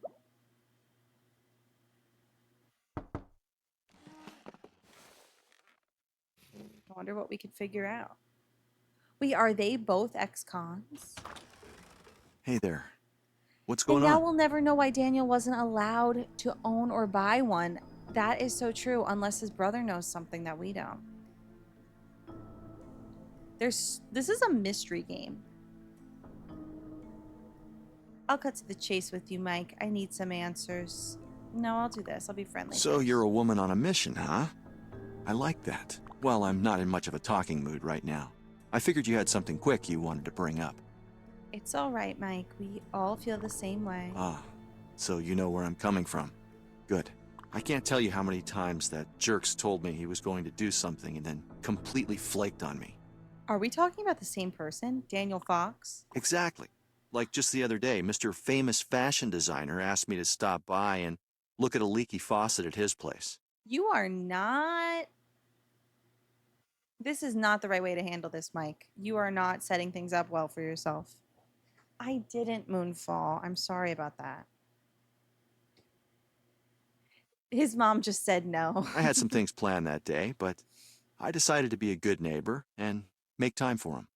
I wonder what we could figure out. Wait, are they both ex-cons? Hey there. What's And going now on? we'll never know why Daniel wasn't allowed to own or buy one. That is so true, unless his brother knows something that we don't. This is a mystery game. I'll cut to the chase with you, Mike. I need some answers. No, I'll do this. I'll be friendly. So you're a woman on a mission, huh? I like that. Well, I'm not in much of a talking mood right now. I figured you had something quick you wanted to bring up. It's all right, Mike. We all feel the same way. Ah, so you know where I'm coming from. Good. I can't tell you how many times that jerk's told me he was going to do something and then completely flaked on me. Are we talking about the same person? Daniel Fox? Exactly. Like just the other day, Mr. Famous Fashion Designer asked me to stop by and look at a leaky faucet at his place. You are not... This is not the right way to handle this, Mike. You are not setting things up well for yourself. I didn't Moonfall. I'm sorry about that. His mom just said no. I had some things planned that day, but I decided to be a good neighbor and make time for him.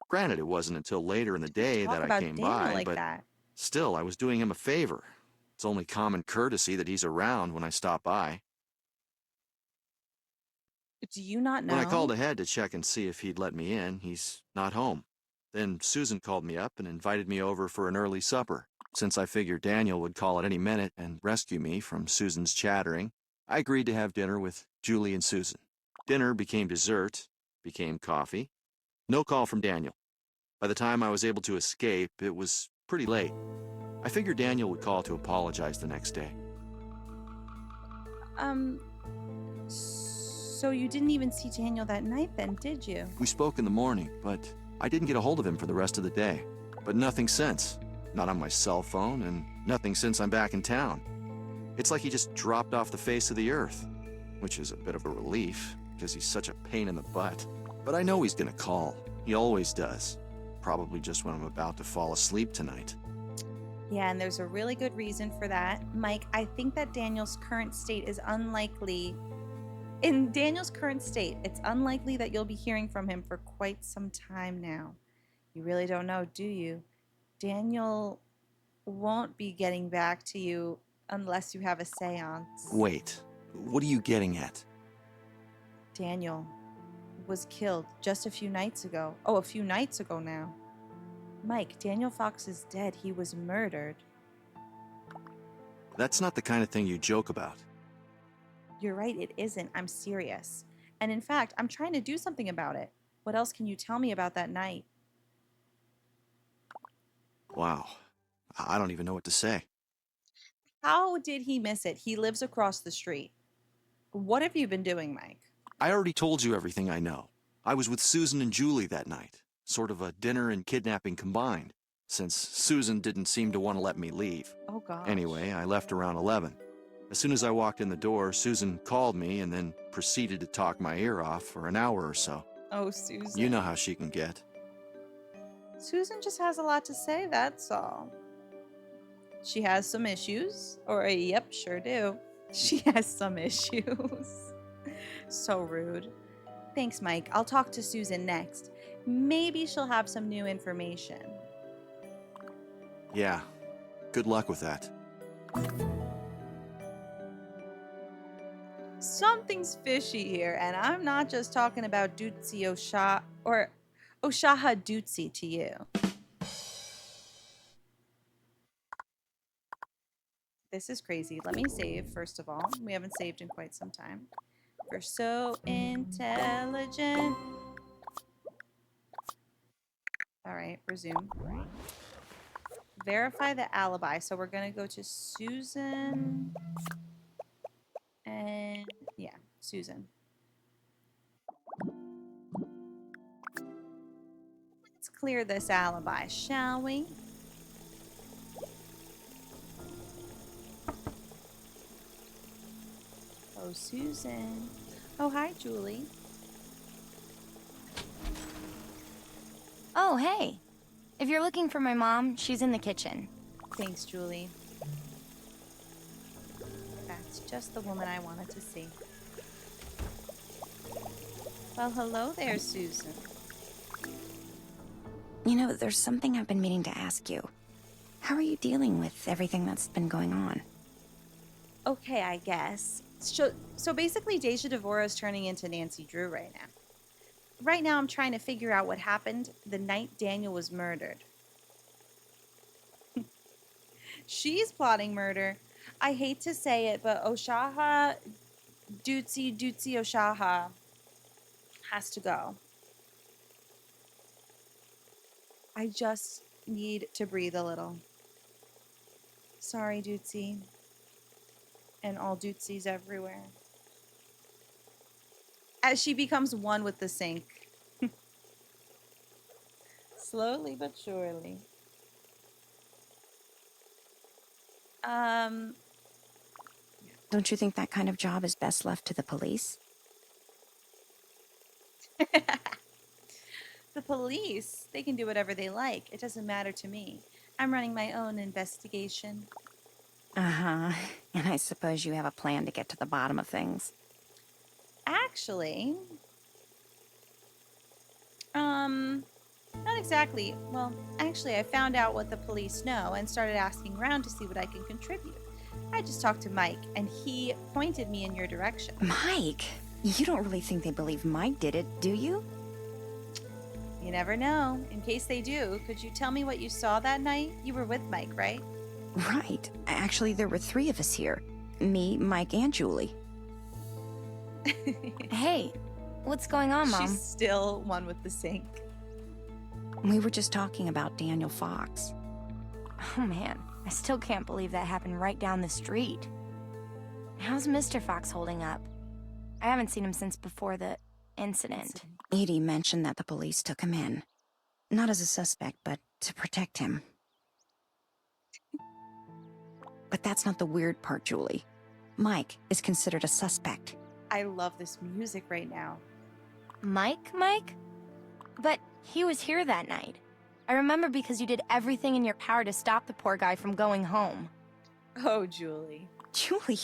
Granted, it wasn't until later in the day Talk that I about came Daniel by, like but that. still, I was doing him a favor. It's only common courtesy that he's around when I stop by. Do you not know? When I called ahead to check and see if he'd let me in, he's not home. Then Susan called me up and invited me over for an early supper. Since I figured Daniel would call at any minute and rescue me from Susan's chattering, I agreed to have dinner with Julie and Susan. Dinner became dessert, became coffee. No call from Daniel. By the time I was able to escape, it was pretty late. I figured Daniel would call to apologize the next day. So you didn't even see Daniel that night then, did you? We spoke in the morning, but I didn't get a hold of him for the rest of the day. But nothing since. Not on my cell phone, and nothing since I'm back in town. It's like he just dropped off the face of the earth, which is a bit of a relief, because he's such a pain in the butt. But I know he's gonna call. He always does. Probably just when I'm about to fall asleep tonight. Yeah, and there's a really good reason for that. Mike, I think that Daniel's current state is unlikely. In Daniel's current state, it's unlikely that you'll be hearing from him for quite some time now. You really don't know, do you? Daniel won't be getting back to you unless you have a seance. Wait, what are you getting at? Daniel was killed just a few nights ago. Oh, a few nights ago now. Mike, Daniel Fox is dead. He was murdered. That's not the kind of thing you joke about. You're right, it isn't. I'm serious. And in fact, I'm trying to do something about it. What else can you tell me about that night? Wow. I don't even know what to say. How did he miss it? He lives across the street. What have you been doing, Mike? I already told you everything I know. I was with Susan and Julie that night. Sort of a dinner and kidnapping combined, since Susan didn't seem to want to let me leave. Oh, gosh. Anyway, I left around 11. As soon as I walked in the door, Susan called me and then proceeded to talk my ear off for an hour or so. Oh, Susan. You know how she can get. Susan just has a lot to say, that's all. She has some issues. Or, yep, sure do. She has some issues. So rude. Thanks, Mike. I'll talk to Susan next. Maybe she'll have some new information. Yeah. Good luck with that. Something's fishy here, and I'm not just talking about Dootsie Osha or Oshaha Dootsie to you. This is crazy. Let me save, first of all. We haven't saved in quite some time. We're so intelligent. All right, resume. Verify the alibi. So we're going to go to Susan. And yeah, Susan. Let's clear this alibi, shall we? Oh, Susan. Oh, hi, Julie. Oh, hey. If you're looking for my mom, she's in the kitchen. Thanks, Julie. That's just the woman I wanted to see. Well, hello there, Susan. You know, there's something I've been meaning to ask you. How are you dealing with everything that's been going on? Okay, I guess. So basically, Deja Devorah is turning into Nancy Drew right now. Right now, I'm trying to figure out what happened the night Daniel was murdered. She's plotting murder. I hate to say it, but Oshaha, Dootsie Oshaha has to go. I just need to breathe a little. Sorry, Dootsie. And all Dootsies everywhere. As she becomes one with the sink. Slowly but surely. Don't you think that kind of job is best left to the police? The police, they can do whatever they like. It doesn't matter to me. I'm running my own investigation. Uh-huh. And I suppose you have a plan to get to the bottom of things. Actually, not exactly. Well, actually, I found out what the police know and started asking around to see what I can contribute. I just talked to Mike, and he pointed me in your direction. Mike? You don't really think they believe Mike did it, do you? You never know. In case they do, could you tell me what you saw that night? You were with Mike, right? Right. Actually, there were 3 of us here. Me, Mike, and Julie. Hey, what's going on, Mom? She's still one with the sink. We were just talking about Daniel Fox. Oh, man. I still can't believe that happened right down the street. How's Mr. Fox holding up? I haven't seen him since before the incident. Edie mentioned that the police took him in. Not as a suspect, but to protect him. But that's not the weird part, Julie. Mike is considered a suspect. I love this music right now. Mike? But he was here that night. I remember because you did everything in your power to stop the poor guy from going home. Oh, Julie. Julie,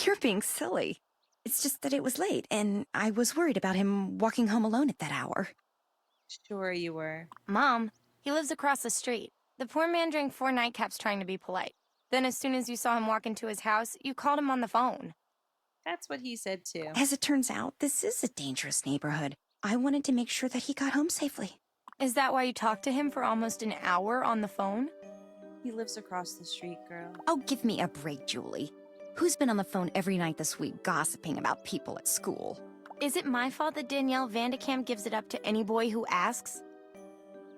you're being silly. It's just that it was late, and I was worried about him walking home alone at that hour. Sure you were. Mom, he lives across the street. The poor man drank 4 nightcaps trying to be polite. Then as soon as you saw him walk into his house, you called him on the phone. That's what he said too. As it turns out, this is a dangerous neighborhood. I wanted to make sure that he got home safely. Is that why you talked to him for almost an hour on the phone? He lives across the street, girl. Oh, give me a break, Julie. Who's been on the phone every night this week gossiping about people at school? Is it my fault that Danielle Vandekamp gives it up to any boy who asks?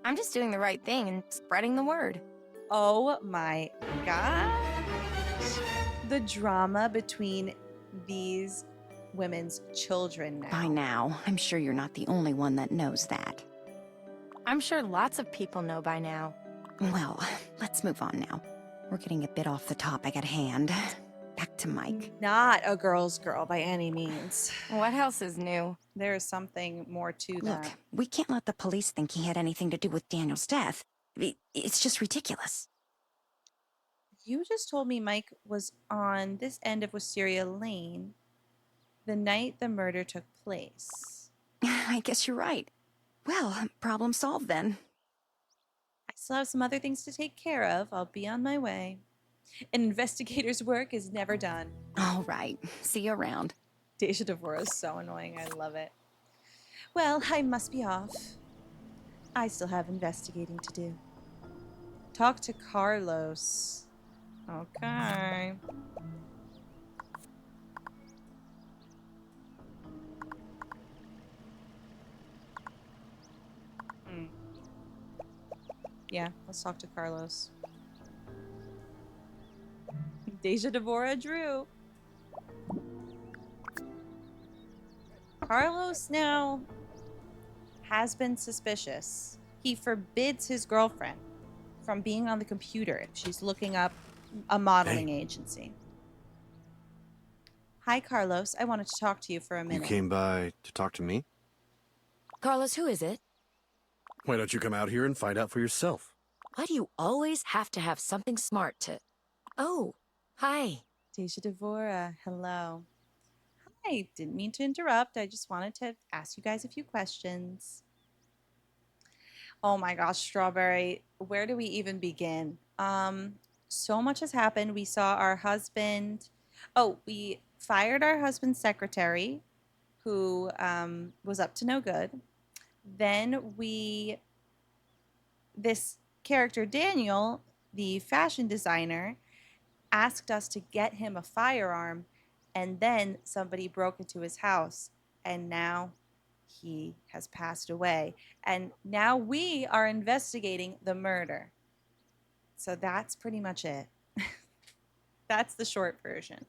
I'm just doing the right thing and spreading the word. Oh my gosh. The drama between these women's children now. By now, I'm sure you're not the only one that knows that. I'm sure lots of people know by now. Well, let's move on now. We're getting a bit off the topic at hand. Back to Mike. Not a girl's girl by any means. What else is new? There is something more to that. Look, we can't let the police think he had anything to do with Daniel's death. It's just ridiculous. You just told me Mike was on this end of Wisteria Lane the night the murder took place. I guess you're right. Well, problem solved then. I still have some other things to take care of. I'll be on my way. An investigator's work is never done. All right. See you around. Deja Devorah is so annoying. I love it. Well, I must be off. I still have investigating to do. Talk to Carlos. Okay. Yeah, let's talk to Carlos. Deja Devorah Drew. Carlos now has been suspicious. He forbids his girlfriend from being on the computer if she's looking up a modeling agency. Hi, Carlos. I wanted to talk to you for a minute. You came by to talk to me? Carlos, who is it? Why don't you come out here and find out for yourself? Why do you always have to have something smart to... Oh, hi. Deja Devorah, hello. Hi, didn't mean to interrupt. I just wanted to ask you guys a few questions. Oh my gosh, Strawberry, where do we even begin? So much has happened. We saw our husband... Oh, we fired our husband's secretary, who was up to no good. Then this character, Daniel, the fashion designer, asked us to get him a firearm, and then somebody broke into his house, and now he has passed away. And now we are investigating the murder. So that's pretty much it. That's the short version.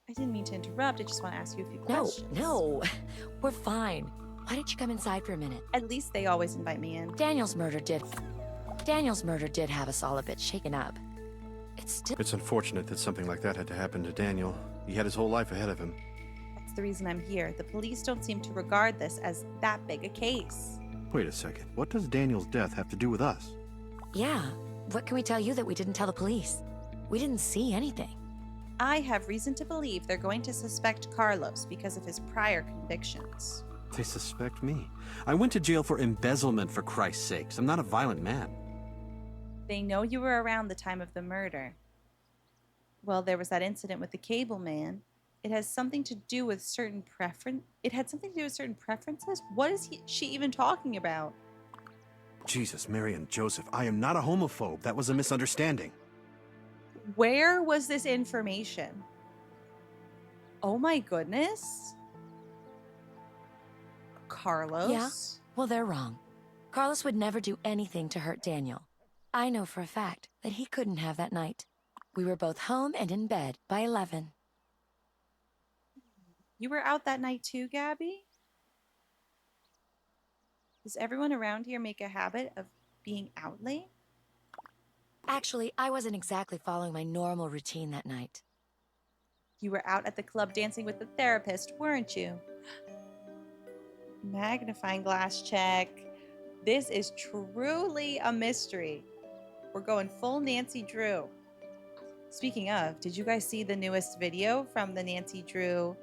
I didn't mean to interrupt. I just want to ask you a few questions. No, we're fine. Why don't you come inside for a minute? At least they always invite me in. Daniel's murder did have us all a bit shaken up. It's unfortunate that something like that had to happen to Daniel. He had his whole life ahead of him. That's the reason I'm here. The police don't seem to regard this as that big a case. Wait a second. What does Daniel's death have to do with us? Yeah, what can we tell you that we didn't tell the police? We didn't see anything. I have reason to believe they're going to suspect Carlos because of his prior convictions. They suspect me. I went to jail for embezzlement, for Christ's sakes. I'm not a violent man. They know you were around the time of the murder. Well, there was that incident with the cable man. It has something to do with certain preferences? What is she even talking about? Jesus, Mary and Joseph, I am not a homophobe. That was a misunderstanding. Where was this information? Oh my goodness. Carlos? Yeah, well, they're wrong. Carlos would never do anything to hurt Daniel. I know for a fact that he couldn't have that night. We were both home and in bed by 11. You were out that night too, Gabby? Does everyone around here make a habit of being out late? Actually, I wasn't exactly following my normal routine that night. You were out at the club dancing with the therapist, weren't you? Magnifying glass check. This is truly a mystery. We're going full Nancy Drew. Speaking of, did you guys see the newest video from the Nancy Drew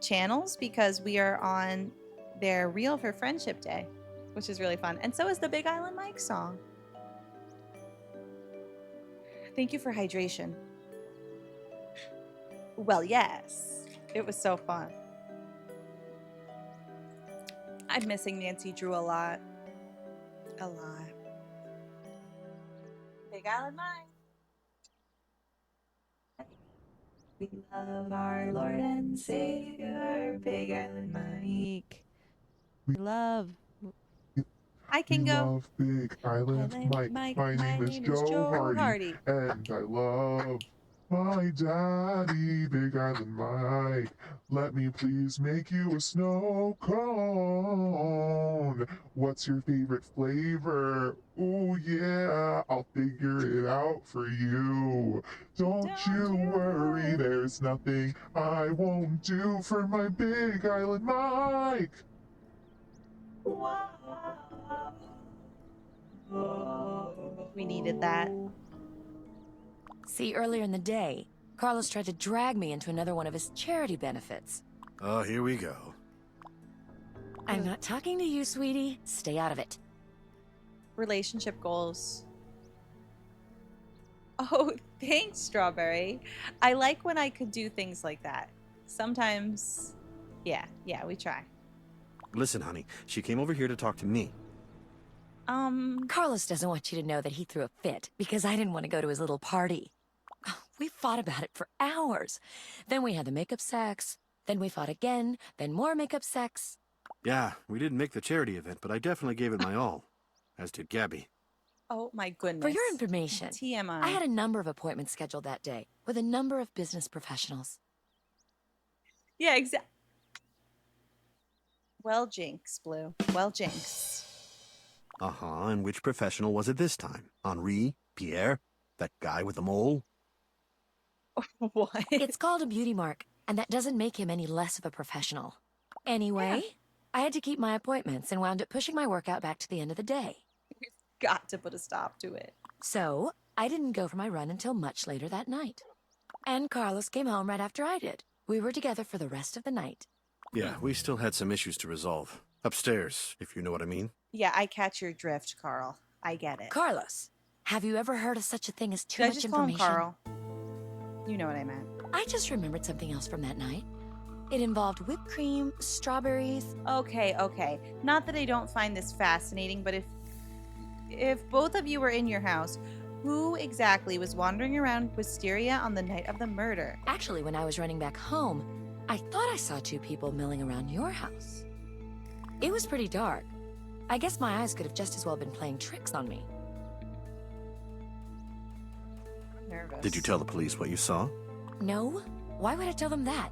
channels? Because we are on their Reel for Friendship Day, which is really fun. And so is the Big Island Mike song. Thank you for hydration. Well, yes. It was so fun. I'm missing Nancy Drew a lot. A lot. Big Island Mike. We love our Lord and Savior, Big Island Mike. We love. I can go. Love Big Island Mike. My name is Joe Hardy, and I love my daddy, Big Island Mike. Let me please make you a snow cone. What's your favorite flavor? Oh yeah, I'll figure it out for you. Don't you worry, there's nothing I won't do for my Big Island Mike. We needed that. See, earlier in the day, Carlos tried to drag me into another one of his charity benefits. Oh, here we go. I'm not talking to you, sweetie. Stay out of it. Relationship goals. Oh, thanks, Strawberry. I like when I could do things like that. Sometimes, yeah, we try. Listen, honey, she came over here to talk to me. Carlos doesn't want you to know that he threw a fit because I didn't want to go to his little party. We fought about it for hours. Then we had the makeup sex. Then we fought again. Then more makeup sex. Yeah, we didn't make the charity event, but I definitely gave it my all. As did Gabby. Oh my goodness. For your information, TMI. I had a number of appointments scheduled that day with a number of business professionals. Yeah, exactly. Well, Jinx, Blue. Well, Jinx. Uh-huh, and which professional was it this time? Henri? Pierre? That guy with the mole? What? It's called a beauty mark, and that doesn't make him any less of a professional. Anyway, I had to keep my appointments and wound up pushing my workout back to the end of the day. We've got to put a stop to it. So, I didn't go for my run until much later that night. And Carlos came home right after I did. We were together for the rest of the night. Yeah, we still had some issues to resolve. Upstairs, if you know what I mean. Yeah, I catch your drift, Carl. I get it. Carlos, have you ever heard of such a thing as too Did much I just call him information? Carl? You know what I meant. I just remembered something else from that night. It involved whipped cream, strawberries. Okay. Not that I don't find this fascinating, but if both of you were in your house, who exactly was wandering around Wisteria on the night of the murder? Actually, when I was running back home, I thought I saw two people milling around your house. It was pretty dark. I guess my eyes could have just as well been playing tricks on me. I'm nervous. Did you tell the police what you saw? No? Why would I tell them that?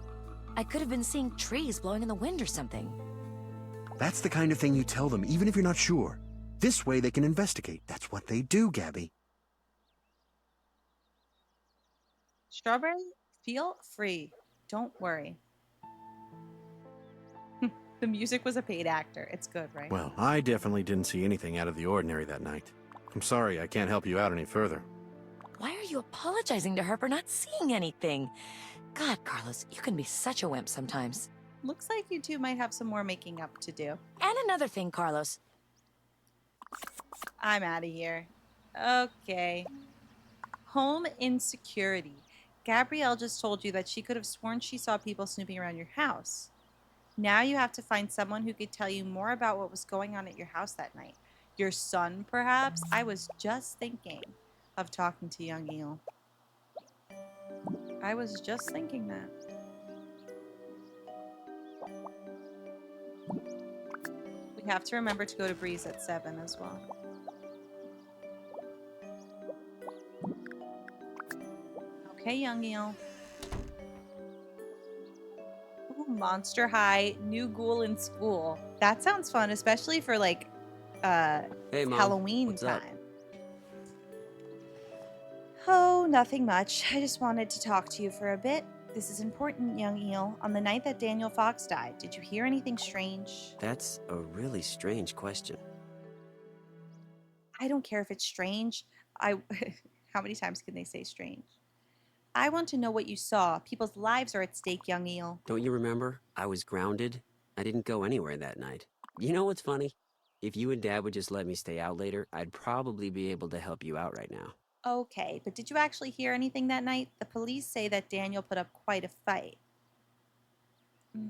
I could have been seeing trees blowing in the wind or something. That's the kind of thing you tell them, even if you're not sure. This way they can investigate. That's what they do, Gabby. Strawberry, feel free. Don't worry. The music was a paid actor. It's good, right? Well, I definitely didn't see anything out of the ordinary that night. I'm sorry, I can't help you out any further. Why are you apologizing to her for not seeing anything? God, Carlos, you can be such a wimp sometimes. Looks like you two might have some more making up to do. And another thing, Carlos. I'm out of here. Okay. Home insecurity. Gabrielle just told you that she could have sworn she saw people snooping around your house. Now you have to find someone who could tell you more about what was going on at your house that night. Your son, perhaps? I was just thinking of talking to young Eel. I was just thinking that. We have to remember to go to Breeze at 7 as well. Okay, young Eel. Ooh, Monster High, new ghoul in school. That sounds fun, especially for like Hey, Mom. Halloween What's time. up? nothing much. I just wanted to talk to you for a bit. This is important, young eel. On the night that Daniel Fox died, did you hear anything strange? That's a really strange question. I don't care if it's strange. How many times can they say strange? I want to know what you saw. People's lives are at stake, young eel. Don't you remember? I was grounded. I didn't go anywhere that night. You know what's funny? If you and Dad would just let me stay out later, I'd probably be able to help you out right now. Okay, but did you actually hear anything that night? The police say that Daniel put up quite a fight. I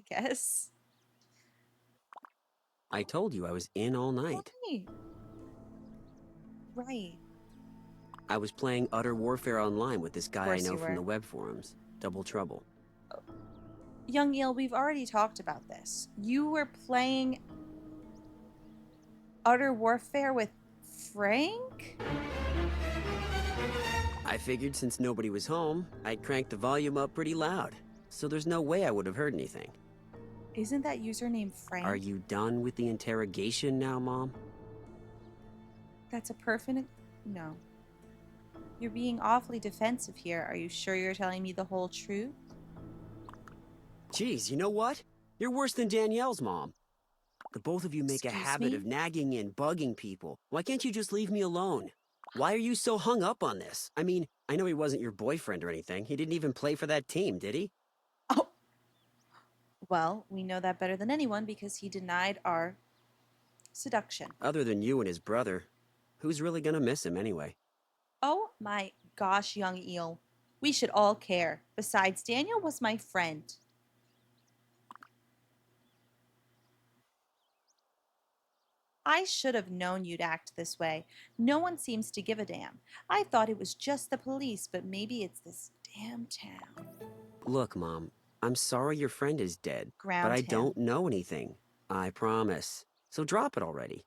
guess. I told you I was in all night. Right. I was playing Utter Warfare online with this guy I know you from were. the web forums. Double Trouble. Young eel, we've already talked about this. You were playing Utter Warfare with Frank? I figured since nobody was home, I'd crank the volume up pretty loud. So there's no way I would have heard anything. Isn't that username Frank? Are you done with the interrogation now, Mom? That's a perfect... No. You're being awfully defensive here. Are you sure you're telling me the whole truth? Geez, you know what? You're worse than Danielle's mom. The both of you make a habit of nagging and bugging people. Why can't you just leave me alone? Why are you so hung up on this? I mean, I know he wasn't your boyfriend or anything. He didn't even play for that team, did he? Oh. Well, we know that better than anyone because he denied our seduction. Other than you and his brother, who's really gonna miss him anyway? Oh my gosh, young eel. We should all care. Besides, Daniel was my friend. I should have known you'd act this way. No one seems to give a damn. I thought it was just the police, but maybe it's this damn town. Look, Mom, I'm sorry your friend is dead, Ground but I him. don't know anything. I promise. So drop it already.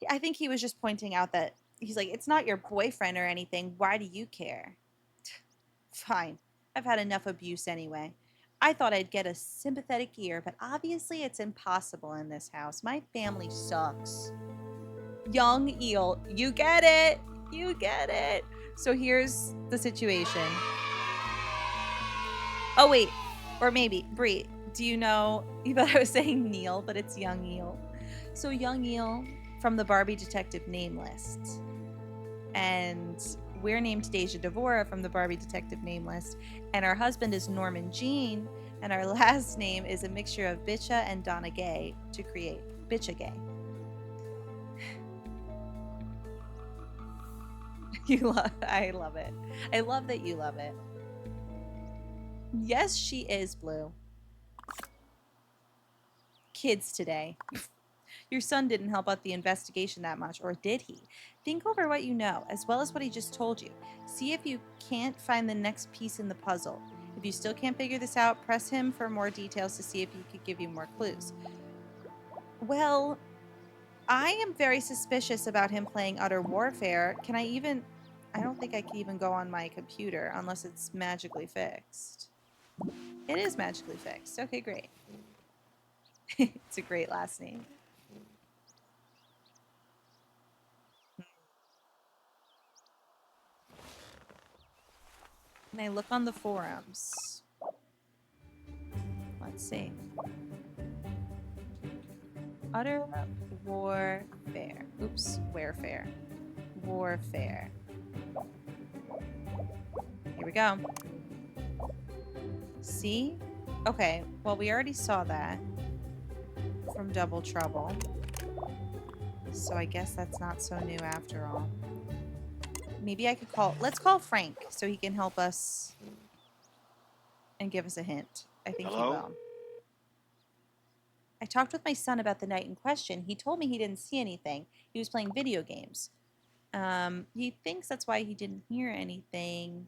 I think he was just pointing out that he's like, it's not your boyfriend or anything. Why do you care? Fine. I've had enough abuse anyway. I thought I'd get a sympathetic ear, but obviously it's impossible in this house. My family sucks. Young eel, you get it. You get it. So here's the situation. Oh, wait. Or maybe, Bree, do you know, you thought I was saying Neil, but it's young eel. So young eel from the Barbie Detective Name List. And we're named Deja Devorah from the Barbie Detective Name List. And our husband is Norman Jean. And our last name is a mixture of Bitcha and Donna Gay to create Bitcha Gay. I love it. I love that you love it. Yes, she is blue. Kids today. Your son didn't help out the investigation that much, or did he? Think over what you know, as well as what he just told you. See if you can't find the next piece in the puzzle. If you still can't figure this out, press him for more details to see if he could give you more clues. Well, I am very suspicious about him playing Utter Warfare. Can I even... I don't think I can even go on my computer unless it's magically fixed. It is magically fixed. Okay, great. It's a great last name. Can I look on the forums? Let's see. Utter Warfare. Oops, Warfare. Warfare. Here we go. See? Okay, well, we already saw that from Double Trouble. So I guess that's not so new after all. Maybe I could call... Let's call Frank so he can help us and give us a hint. I think he will. I talked with my son about the night in question. He told me he didn't see anything. He was playing video games. He thinks that's why he didn't hear anything.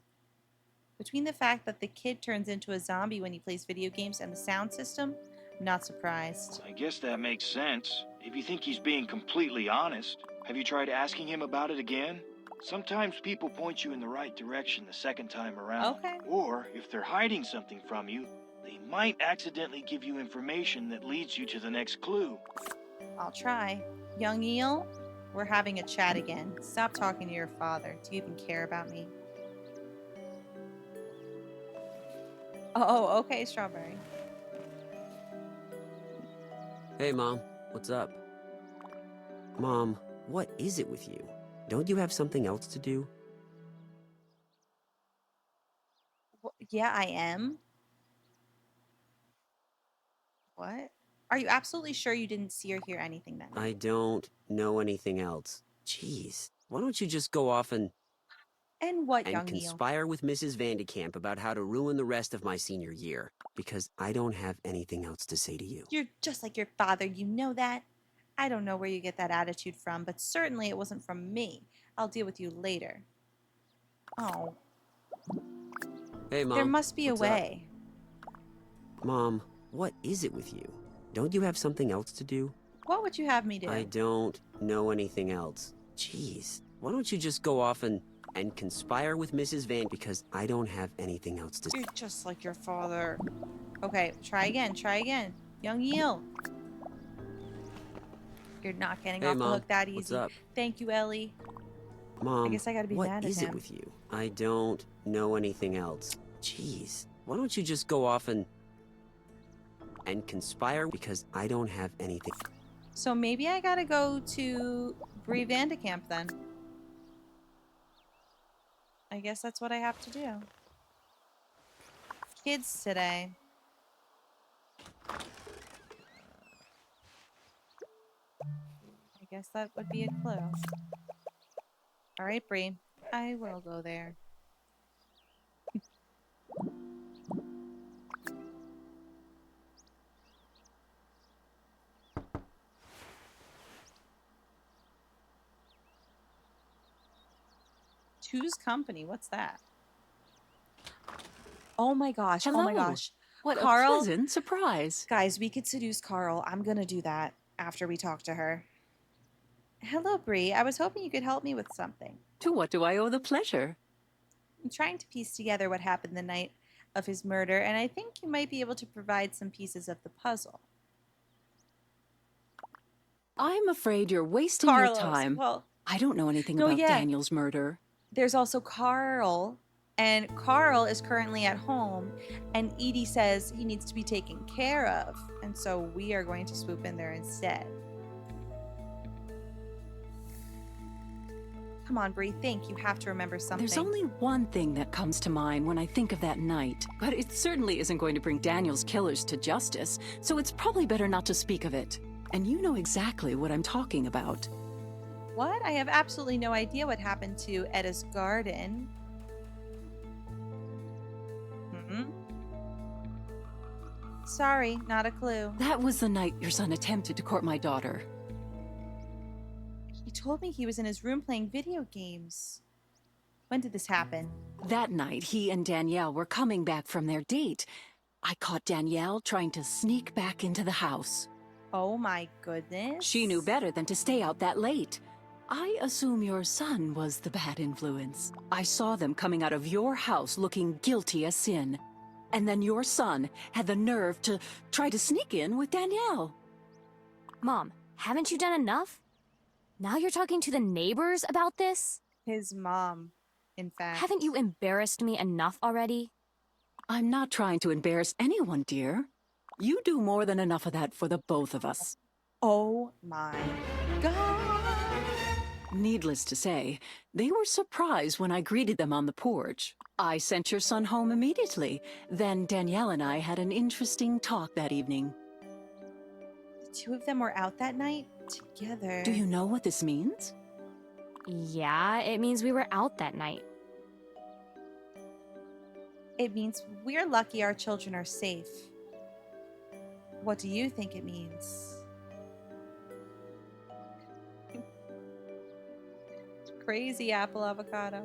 Between the fact that the kid turns into a zombie when he plays video games and the sound system, I'm not surprised. I guess that makes sense. If you think he's being completely honest, have you tried asking him about it again? Sometimes people point you in the right direction the second time around. Okay. Or, if they're hiding something from you, they might accidentally give you information that leads you to the next clue. I'll try. Young eel, We're having a chat again. Stop talking to your father. Do you even care about me? Oh, okay, Strawberry. Hey, Mom. What's up? Mom, what is it with you? Don't you have something else to do? Yeah, I am. What? Are you absolutely sure you didn't see or hear anything then? I don't know anything else. Jeez. Why don't you just go off and what, young Neil? conspire with Mrs. Vandekamp about how to ruin the rest of my senior year? Because I don't have anything else to say to you. You're just like your father, you know that? I don't know where you get that attitude from, but certainly it wasn't from me. I'll deal with you later. Oh. Hey, Mom. There must be a what's up? way. Mom, what is it with you? Don't you have something else to do? What would you have me do? I don't know anything else. Jeez. Why don't you just go off and conspire with Mrs. Van, because I don't have anything else to say. You're just like your father. Okay, try again, Young Neil. You're not getting off Mom, the hook that easy. what's up? Thank you, Ellie. Mom, I guess I gotta be what mad at is him. it with you? I don't know anything else. Jeez. Why don't you just go off and conspire, because I don't have anything. So maybe I gotta go to Brie Vandekamp then. I guess that's what I have to do. Kids today. I guess that would be a clue. Alright, Brie. I will go there. Two's Company, what's that? Oh my gosh, oh my Hello. gosh. What Carl, a pleasant surprise. Guys, we could seduce Carl. I'm gonna do that after we talk to her. Hello, Brie. I was hoping you could help me with something. To what do I owe the pleasure? I'm trying to piece together what happened the night of his murder, and I think you might be able to provide some pieces of the puzzle. I'm afraid you're wasting Carlos, your time. well, I don't know anything no, about yeah. Daniel's murder. There's also Carl, and Carl is currently at home, and Edie says he needs to be taken care of, and so we are going to swoop in there instead. Come on, Brie, think. You have to remember something. There's only one thing that comes to mind when I think of that night, but it certainly isn't going to bring Daniel's killers to justice, so it's probably better not to speak of it. And you know exactly what I'm talking about. What? I have absolutely no idea what happened to Edda's garden. Sorry, not a clue. That was the night your son attempted to court my daughter. He told me he was in his room playing video games. When did this happen? That night, he and Danielle were coming back from their date. I caught Danielle trying to sneak back into the house. Oh my goodness. She knew better than to stay out that late. I assume your son was the bad influence. I saw them coming out of your house looking guilty as sin. And then your son had the nerve to try to sneak in with Danielle. Mom, haven't you done enough? Now you're talking to the neighbors about this? His mom, in fact. Haven't you embarrassed me enough already? I'm not trying to embarrass anyone, dear. You do more than enough of that for the both of us. Oh my God. Needless to say, they were surprised when I greeted them on the porch. I sent your son home immediately. Then Danielle and I had an interesting talk that evening. The two of them were out that night together. Do you know what this means? Yeah, it means we were out that night. It means we're lucky our children are safe. What do you think it means? Crazy apple avocado.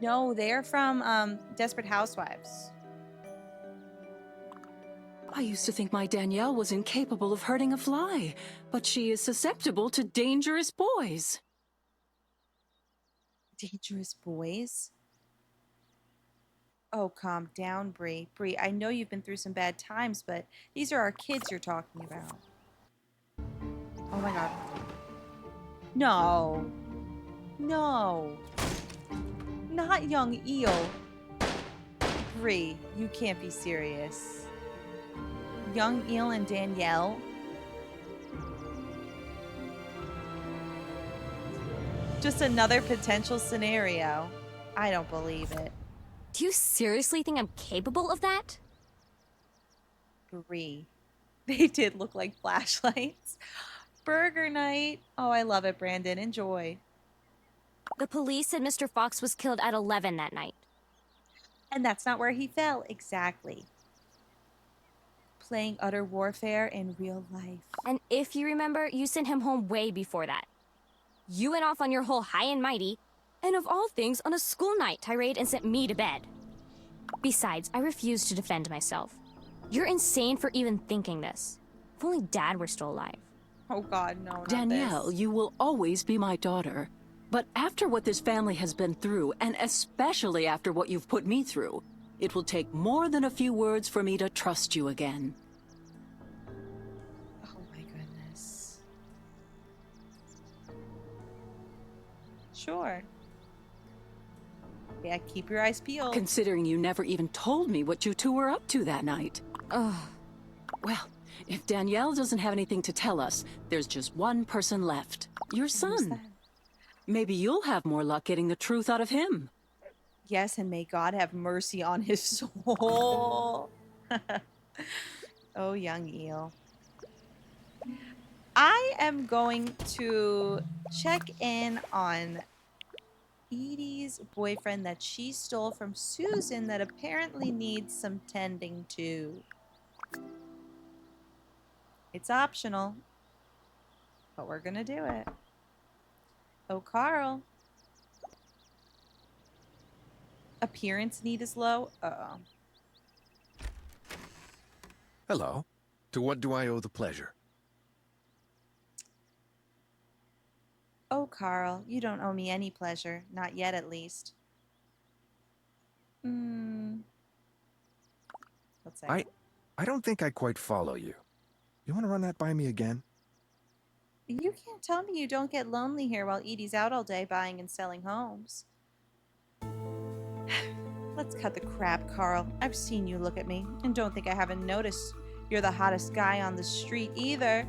No, they're from Desperate Housewives. I used to think my Danielle was incapable of hurting a fly, but she is susceptible to dangerous boys. Dangerous boys? Oh, calm down, Brie. Brie, I know you've been through some bad times, but these are our kids you're talking about. Oh my god. No. No. Not young eel. Bree, you can't be serious. Young eel and Danielle? Just another potential scenario. I don't believe it. Do you seriously think I'm capable of that? Bree. They did look like flashlights. Burger night. Oh, I love it, Brandon. Enjoy. The police said Mr. Fox was killed at 11 that night. And that's not where he fell, exactly. Playing utter warfare in real life. And if you remember, you sent him home way before that. You went off on your whole high and mighty, and of all things, on a school night tirade and sent me to bed. Besides, I refuse to defend myself. You're insane for even thinking this. If only Dad were still alive. Oh God, no, not Danielle, this. you will always be my daughter. But after what this family has been through, and especially after what you've put me through, it will take more than a few words for me to trust you again. Oh my goodness. Sure. Yeah, keep your eyes peeled. Considering you never even told me what you two were up to that night. Ugh. Well, if Danielle doesn't have anything to tell us, there's just one person left. Your son. Maybe you'll have more luck getting the truth out of him. Yes, and may God have mercy on his soul. Oh, young eel. I am going to check in on Edie's boyfriend that she stole from Susan that apparently needs some tending to. It's optional, but we're gonna do it. Oh, Carl. Appearance need is low. Uh-oh. Hello. To what do I owe the pleasure? Oh, Carl, you don't owe me any pleasure. Not yet, at least. Let's say. I don't think I quite follow you. You want to run that by me again? You can't tell me you don't get lonely here while Edie's out all day buying and selling homes. Let's cut the crap, Carl. I've seen you look at me, and don't think I haven't noticed you're the hottest guy on the street either.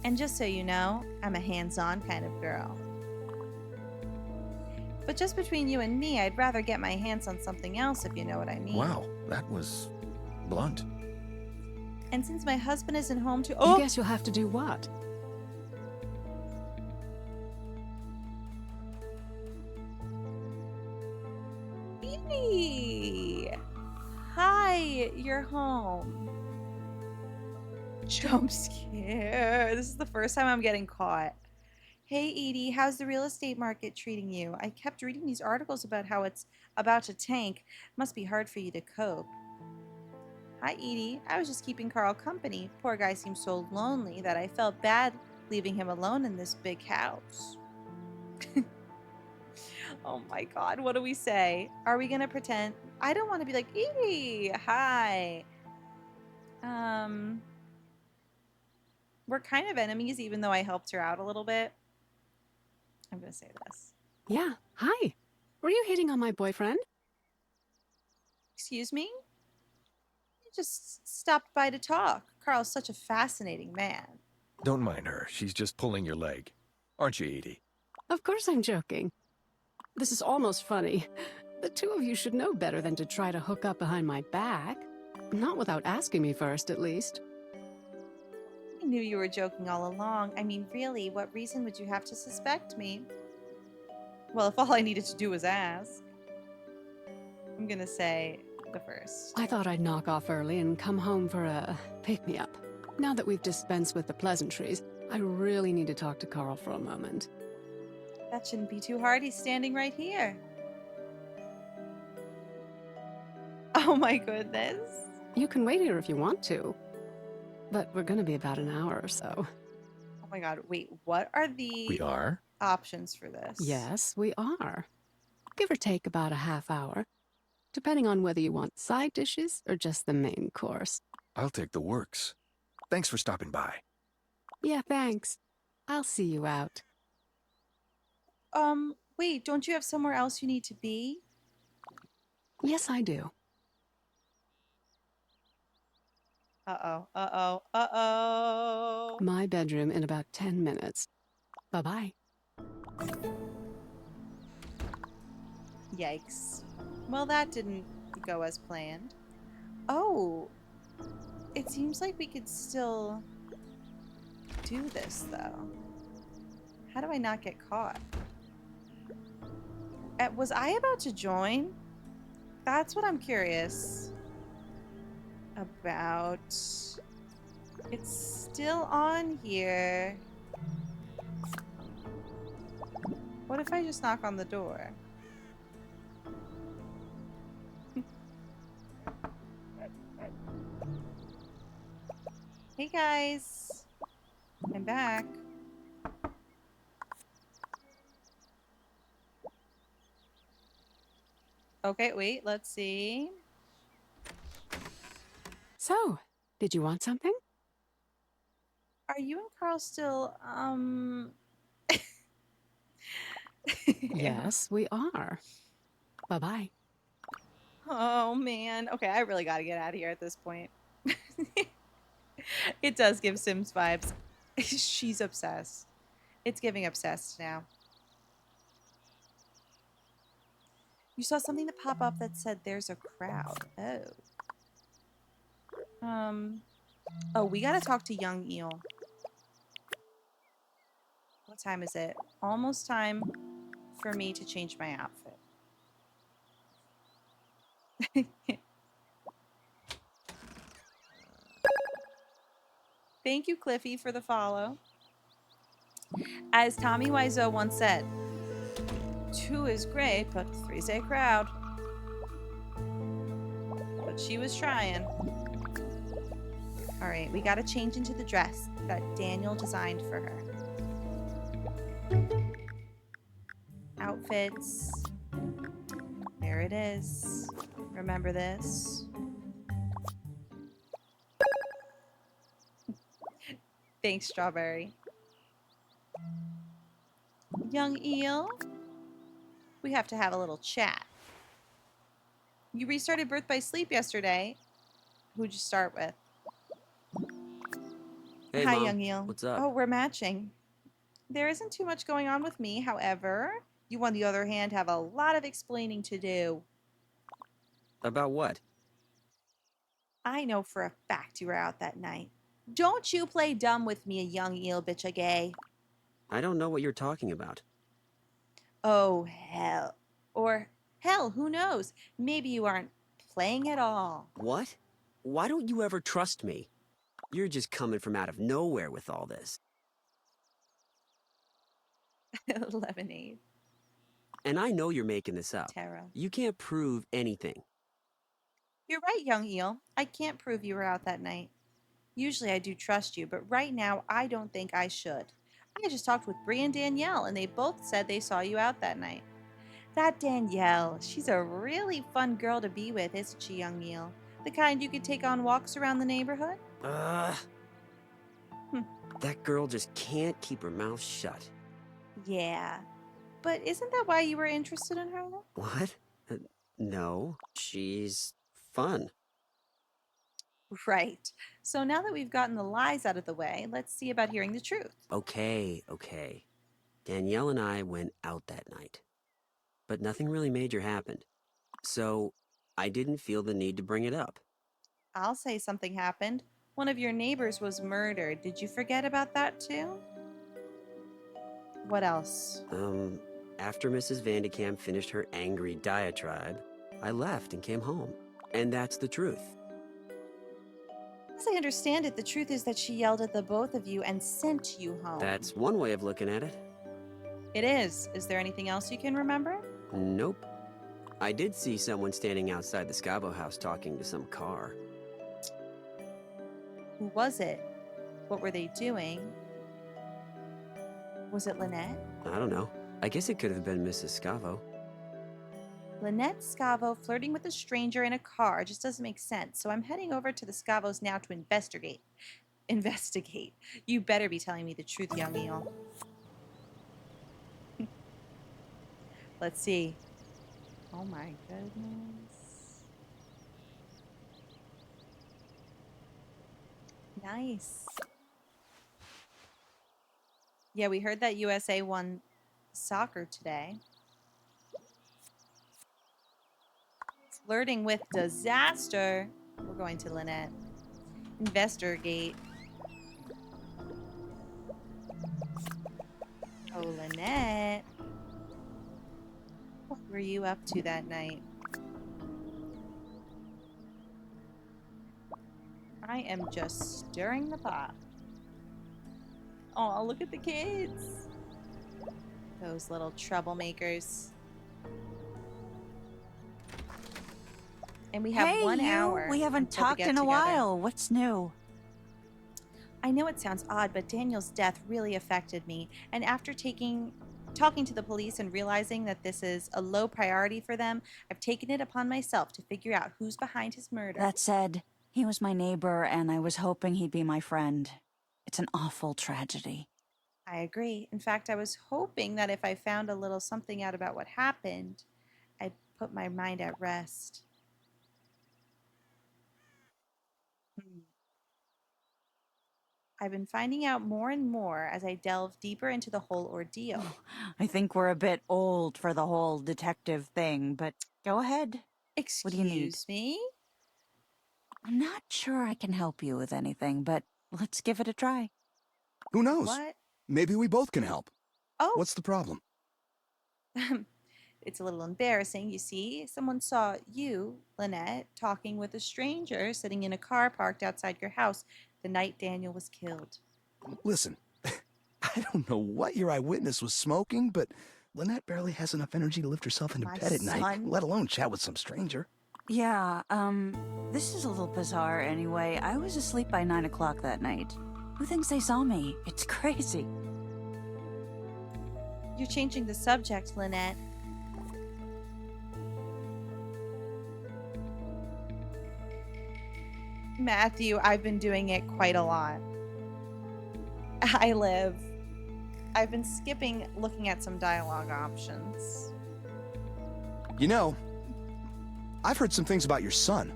And just so you know, I'm a hands-on kind of girl. But just between you and me, I'd rather get my hands on something else, if you know what I mean. Wow, that was blunt. And since my husband isn't home to... I guess you'll have to do what? Edie! Hi, you're home. Jump scare. This is the first time I'm getting caught. Hey, Edie, how's the real estate market treating you? I kept reading these articles about how it's about to tank. Must be hard for you to cope. Hi, Edie. I was just keeping Carl company. Poor guy seems so lonely that I felt bad leaving him alone in this big house. Oh my God, what do we say? Are we gonna pretend? I don't want to be like, Edie, hi. We're kind of enemies, even though I helped her out a little bit. I'm gonna say this. Yeah, hi. Were you hitting on my boyfriend? Excuse me? You just stopped by to talk. Carl's such a fascinating man. Don't mind her. She's just pulling your leg. Aren't you, Edie? Of course I'm joking. This is almost funny. The two of you should know better than to try to hook up behind my back. Not without asking me first, at least. I knew you were joking all along. I mean, really, what reason would you have to suspect me? Well, if all I needed to do was ask. I'm gonna say the first. I thought I'd knock off early and come home for a pick-me-up. Now that we've dispensed with the pleasantries, I really need to talk to Carl for a moment. That shouldn't be too hard. He's standing right here. Oh my goodness. You can wait here if you want to. But we're gonna be about an hour or so. Oh my God, wait, what are the We are? options for this? Yes, we are. Give or take about a half hour, depending on whether you want side dishes or just the main course. I'll take the works. Thanks for stopping by. Yeah, thanks. I'll see you out. Wait, don't you have somewhere else you need to be? Yes, I do. Uh-oh, uh-oh, uh-oh. My bedroom in about 10 minutes. Bye-bye. Yikes. Well, that didn't go as planned. Oh, it seems like we could still do this, though. How do I not get caught? Was I about to join? That's what I'm curious about. It's still on here. What if I just knock on the door? Hey guys, I'm back. Okay, wait, let's see. So, did you want something? Are you and Carl still, Yes, we are. Bye-bye. Oh man. Okay, I really gotta get out of here at this point. It does give Sims vibes. She's obsessed. It's giving obsessed now. You saw something that pop up that said there's a crowd. Oh. Oh, we gotta talk to young Eel. What time is it? Almost time for me to change my outfit. Thank you, Cliffy, for the follow. As Tommy Wiseau once said, 2 is great, but 3's a crowd. But she was trying. All right, we got to change into the dress that Daniel designed for her. Outfits. There it is. Remember this. Thanks, Strawberry. Young Eel, we have to have a little chat. You restarted Birth by Sleep yesterday. Who'd you start with? Hey, Hi, Mom. Young Eel. What's up? Oh, we're matching. There isn't too much going on with me, however. You, on the other hand, have a lot of explaining to do. About what? I know for a fact you were out that night. Don't you play dumb with me, a young eel bitch a gay. I don't know what you're talking about. Oh, hell. Or, hell, who knows? Maybe you aren't playing at all. What? Why don't you ever trust me? You're just coming from out of nowhere with all this. Lemonade. And I know you're making this up. Tara. You can't prove anything. You're right, young eel. I can't prove you were out that night. Usually I do trust you, but right now I don't think I should. I just talked with Bree and Danielle, and they both said they saw you out that night. That Danielle, she's a really fun girl to be with, isn't she, young eel? The kind you could take on walks around the neighborhood? That girl just can't keep her mouth shut. Yeah. But isn't that why you were interested in her? What? No, she's fun. Right. So now that we've gotten the lies out of the way, let's see about hearing the truth. Okay. Danielle and I went out that night. But nothing really major happened. So, I didn't feel the need to bring it up. I'll say something happened. One of your neighbors was murdered. Did you forget about that too? What else? After Mrs. Vandekamp finished her angry diatribe, I left and came home. And that's the truth. As I understand it, the truth is that she yelled at the both of you and sent you home. That's one way of looking at it. It is. Is there anything else you can remember? Nope. I did see someone standing outside the Scavo house talking to some car. Who was it? What were they doing? Was it Lynette? I don't know. I guess it could have been Mrs. Scavo. Lynette Scavo flirting with a stranger in a car just doesn't make sense, so I'm heading over to the Scavos now to investigate. investigate. You better be telling me the truth, young eel. Let's see. Oh my goodness. Nice. Yeah, we heard that USA won soccer today. Flirting with disaster. We're going to Lynette. Investigate. Oh, Lynette. What were you up to that night? I am just stirring the pot. Oh, look at the kids. Those little troublemakers. And we have 1 hour. We haven't until we talked get in a together. while. What's new? I know it sounds odd, but Daniel's death really affected me. And after talking to the police and realizing that this is a low priority for them, I've taken it upon myself to figure out who's behind his murder. That said, he was my neighbor, and I was hoping he'd be my friend. It's an awful tragedy. I agree. In fact, I was hoping that if I found a little something out about what happened, I'd put my mind at rest. I've been finding out more and more as I delve deeper into the whole ordeal. I think we're a bit old for the whole detective thing, but go ahead. What do you need? Excuse me? I'm not sure I can help you with anything, but let's give it a try. Who knows? What? Maybe we both can help. Oh. What's the problem? It's a little embarrassing, you see. Someone saw you, Lynette, talking with a stranger sitting in a car parked outside your house the night Daniel was killed. Listen, I don't know what your eyewitness was smoking, but Lynette barely has enough energy to lift herself into bed at night, let alone chat with some stranger. Yeah, this is a little bizarre anyway. I was asleep by 9 o'clock that night. Who thinks they saw me? It's crazy. You're changing the subject, Lynette. Matthew, I've been doing it quite a lot. I've been skipping looking at some dialogue options. You know, I've heard some things about your son.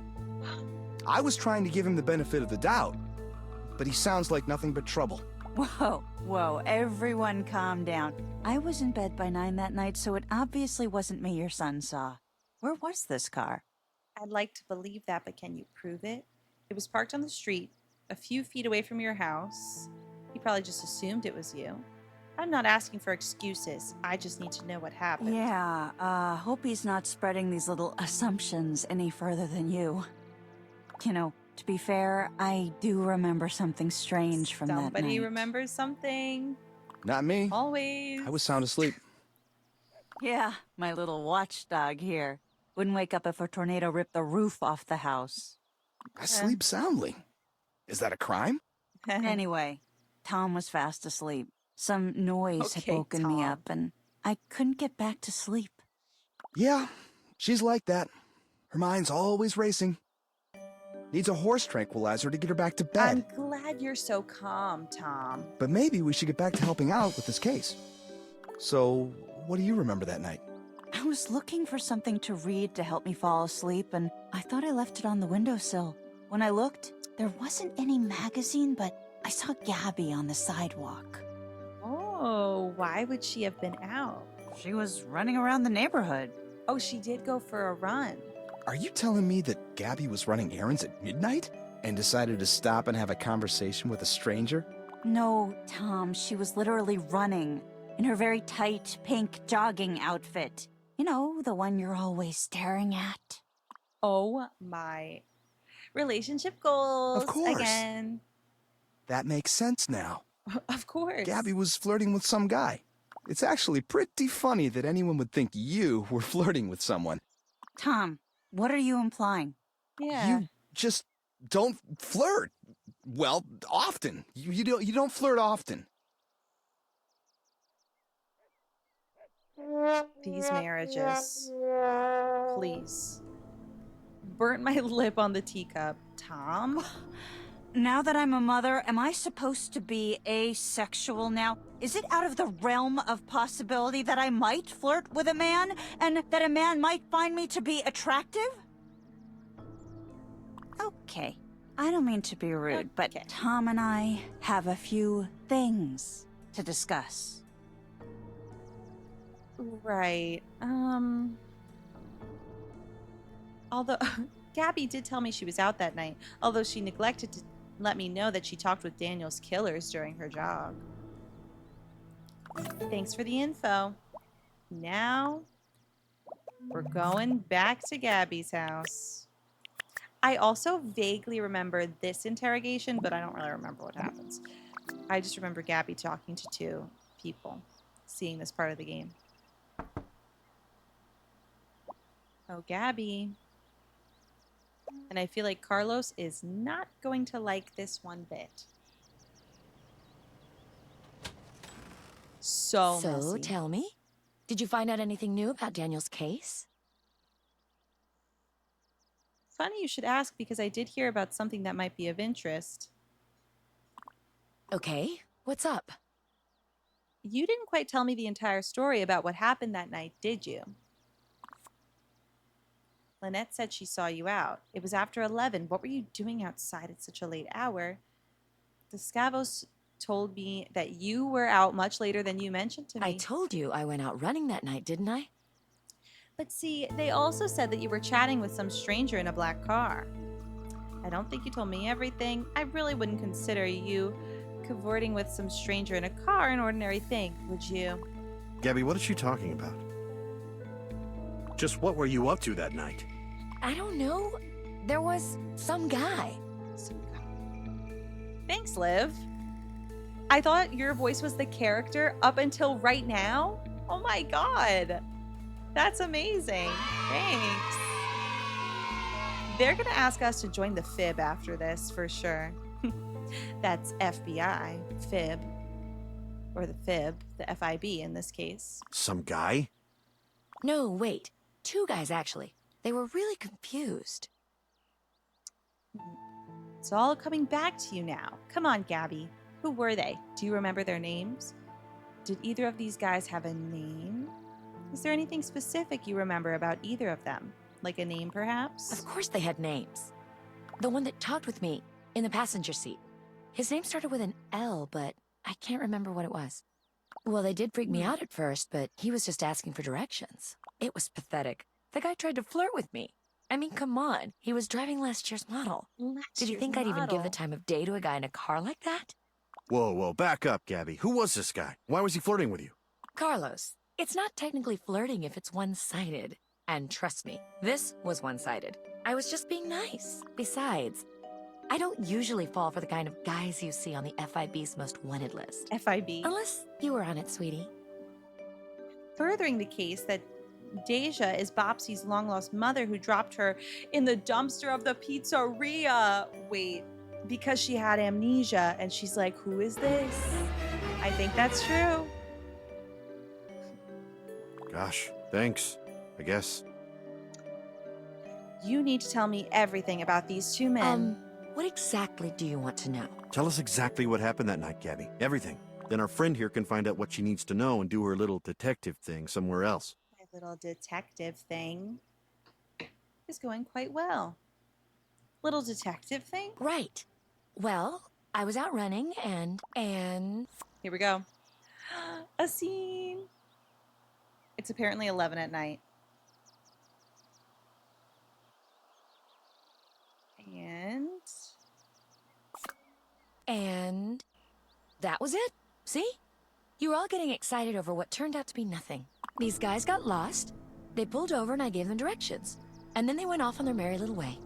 I was trying to give him the benefit of the doubt, but he sounds like nothing but trouble. Whoa, everyone calm down. I was in bed by 9 that night, so it obviously wasn't me your son saw. Where was this car? I'd like to believe that, but can you prove it? It was parked on the street, a few feet away from your house. He probably just assumed it was you. I'm not asking for excuses. I just need to know what happened. Yeah, hope he's not spreading these little assumptions any further than you. You know, to be fair, I do remember something strange from that night. Somebody remembers something. Not me. Always. I was sound asleep. Yeah, my little watchdog here. Wouldn't wake up if a tornado ripped the roof off the house. I sleep soundly. Is that a crime? Anyway, Tom was fast asleep. Some noise had Okay, woken me Tom. up, and I couldn't get back to sleep. Yeah, she's like that. Her mind's always racing. Needs a horse tranquilizer to get her back to bed. I'm glad you're so calm, Tom. But maybe we should get back to helping out with this case. So, what do you remember that night? I was looking for something to read to help me fall asleep, and I thought I left it on the windowsill. When I looked, there wasn't any magazine, but I saw Gabby on the sidewalk. Oh, why would she have been out? She was running around the neighborhood. Oh, she did go for a run. Are you telling me that Gabby was running errands at midnight and decided to stop and have a conversation with a stranger? No, Tom, she was literally running in her very tight pink jogging outfit. You know, the one you're always staring at. Oh my. Relationship goals. Of course. Again. That makes sense now. Of course. Gabby was flirting with some guy. It's actually pretty funny that anyone would think you were flirting with someone. Tom, what are you implying? Yeah. You just don't flirt. Well, often. You don't flirt often. These marriages. Please. Burnt my lip on the teacup. Tom? Now that I'm a mother, am I supposed to be asexual now? Is it out of the realm of possibility that I might flirt with a man, and that a man might find me to be attractive? Okay. I don't mean to be rude, but Tom and I have a few things to discuss. Right. Although Gabby did tell me she was out that night, although she neglected to let me know that she talked with Daniel's killers during her jog. Thanks for the info. Now we're going back to Gabby's house. I also vaguely remember this interrogation, but I don't really remember what happens. I just remember Gabby talking to two people, seeing this part of the game. Oh, Gabby. And I feel like Carlos is not going to like this one bit. So messy. Tell me, did you find out anything new about Daniel's case? Funny you should ask, because I did hear about something that might be of interest. Okay, what's up? You didn't quite tell me the entire story about what happened that night, did you? Lynette said she saw you out. It was after 11. What were you doing outside at such a late hour? The Scavos told me that you were out much later than you mentioned to me. I told you I went out running that night, didn't I? But see, they also said that you were chatting with some stranger in a black car. I don't think you told me everything. I really wouldn't consider you cavorting with some stranger in a car an ordinary thing, would you? Gabby, what is she talking about? Just what were you up to that night? I don't know. There was some guy. Thanks, Liv. I thought your voice was the character up until right now. Oh my god. That's amazing. Thanks. They're going to ask us to join the FIB after this, for sure. That's FBI, FIB. Or the FIB, the FIB in this case. Some guy? No, wait. Two guys, actually. They were really confused. It's all coming back to you now. Come on, Gabby. Who were they? Do you remember their names? Did either of these guys have a name? Is there anything specific you remember about either of them? Like a name, perhaps? Of course they had names. The one that talked with me in the passenger seat. His name started with an L, but I can't remember what it was. Well, they did freak me out at first, but he was just asking for directions. It was pathetic. The guy tried to flirt with me. I mean, come on. He was driving last year's model. Did you think I'd even give the time of day to a guy in a car like that? Whoa, back up, Gabby. Who was this guy? Why was he flirting with you? Carlos, it's not technically flirting if it's one-sided. And trust me, this was one-sided. I was just being nice. Besides, I don't usually fall for the kind of guys you see on the FIB's most wanted list. FIB? Unless you were on it, sweetie. Furthering the case that Deja is Bopsy's long-lost mother who dropped her in the dumpster of the pizzeria. Wait, because she had amnesia, and she's like, who is this? I think that's true. Gosh, thanks, I guess. You need to tell me everything about these two men. What exactly do you want to know? Tell us exactly what happened that night, Gabby. Everything. Then our friend here can find out what she needs to know and do her little detective thing somewhere else. My little detective thing is going quite well. Little detective thing? Right. Well, I was out running and... Here we go. A scene. It's apparently 11 at night. And that was it. See? You were all getting excited over what turned out to be nothing. These guys got lost. They pulled over and I gave them directions. And then they went off on their merry little way.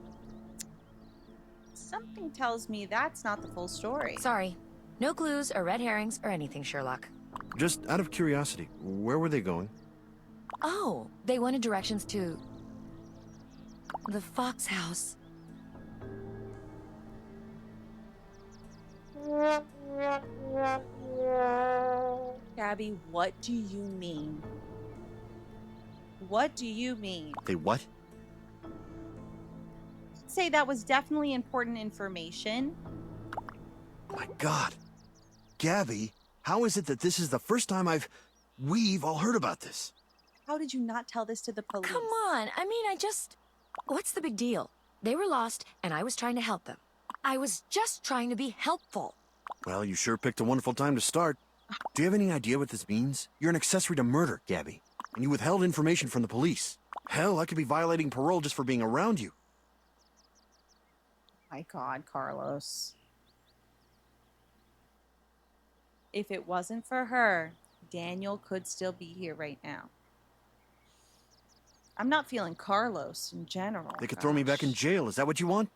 Something tells me that's not the full story. Sorry. No clues or red herrings or anything, Sherlock. Just out of curiosity, where were they going? Oh, they wanted directions to... the Fox house. Gabby, what do you mean? What do you mean? They what? Say that was definitely important information, My God. Gabby, how is it that this is the first time we've all heard about this? How did you not tell this to the police? Come on. I mean, what's the big deal? They were lost, and I was trying to help them. I was just trying to be helpful. Well, you sure picked a wonderful time to start. Do you have any idea what this means? You're an accessory to murder, Gabby. And you withheld information from the police. Hell, I could be violating parole just for being around you. My God, Carlos. If it wasn't for her, Daniel could still be here right now. I'm not feeling Carlos in general. They could throw me back in jail. Is that what you want?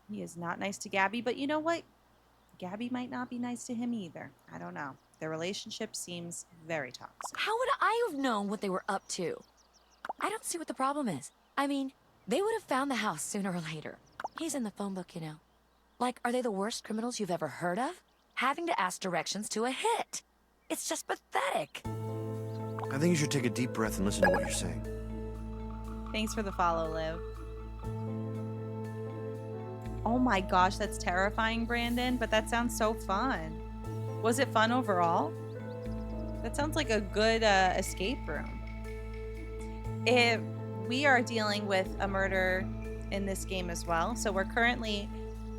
He is not nice to Gabby, but you know what? Gabby might not be nice to him either. I don't know. Their relationship seems very toxic. How would I have known what they were up to? I don't see what the problem is. I mean, they would have found the house sooner or later. He's in the phone book, you know. Like, are they the worst criminals you've ever heard of? Having to ask directions to a hit. It's just pathetic. I think you should take a deep breath and listen to what you're saying. Thanks for the follow, Liv. Oh my gosh, that's terrifying, Brandon, but that sounds so fun. Was it fun overall? That sounds like a good escape room. We are dealing with a murder in this game as well, so we're currently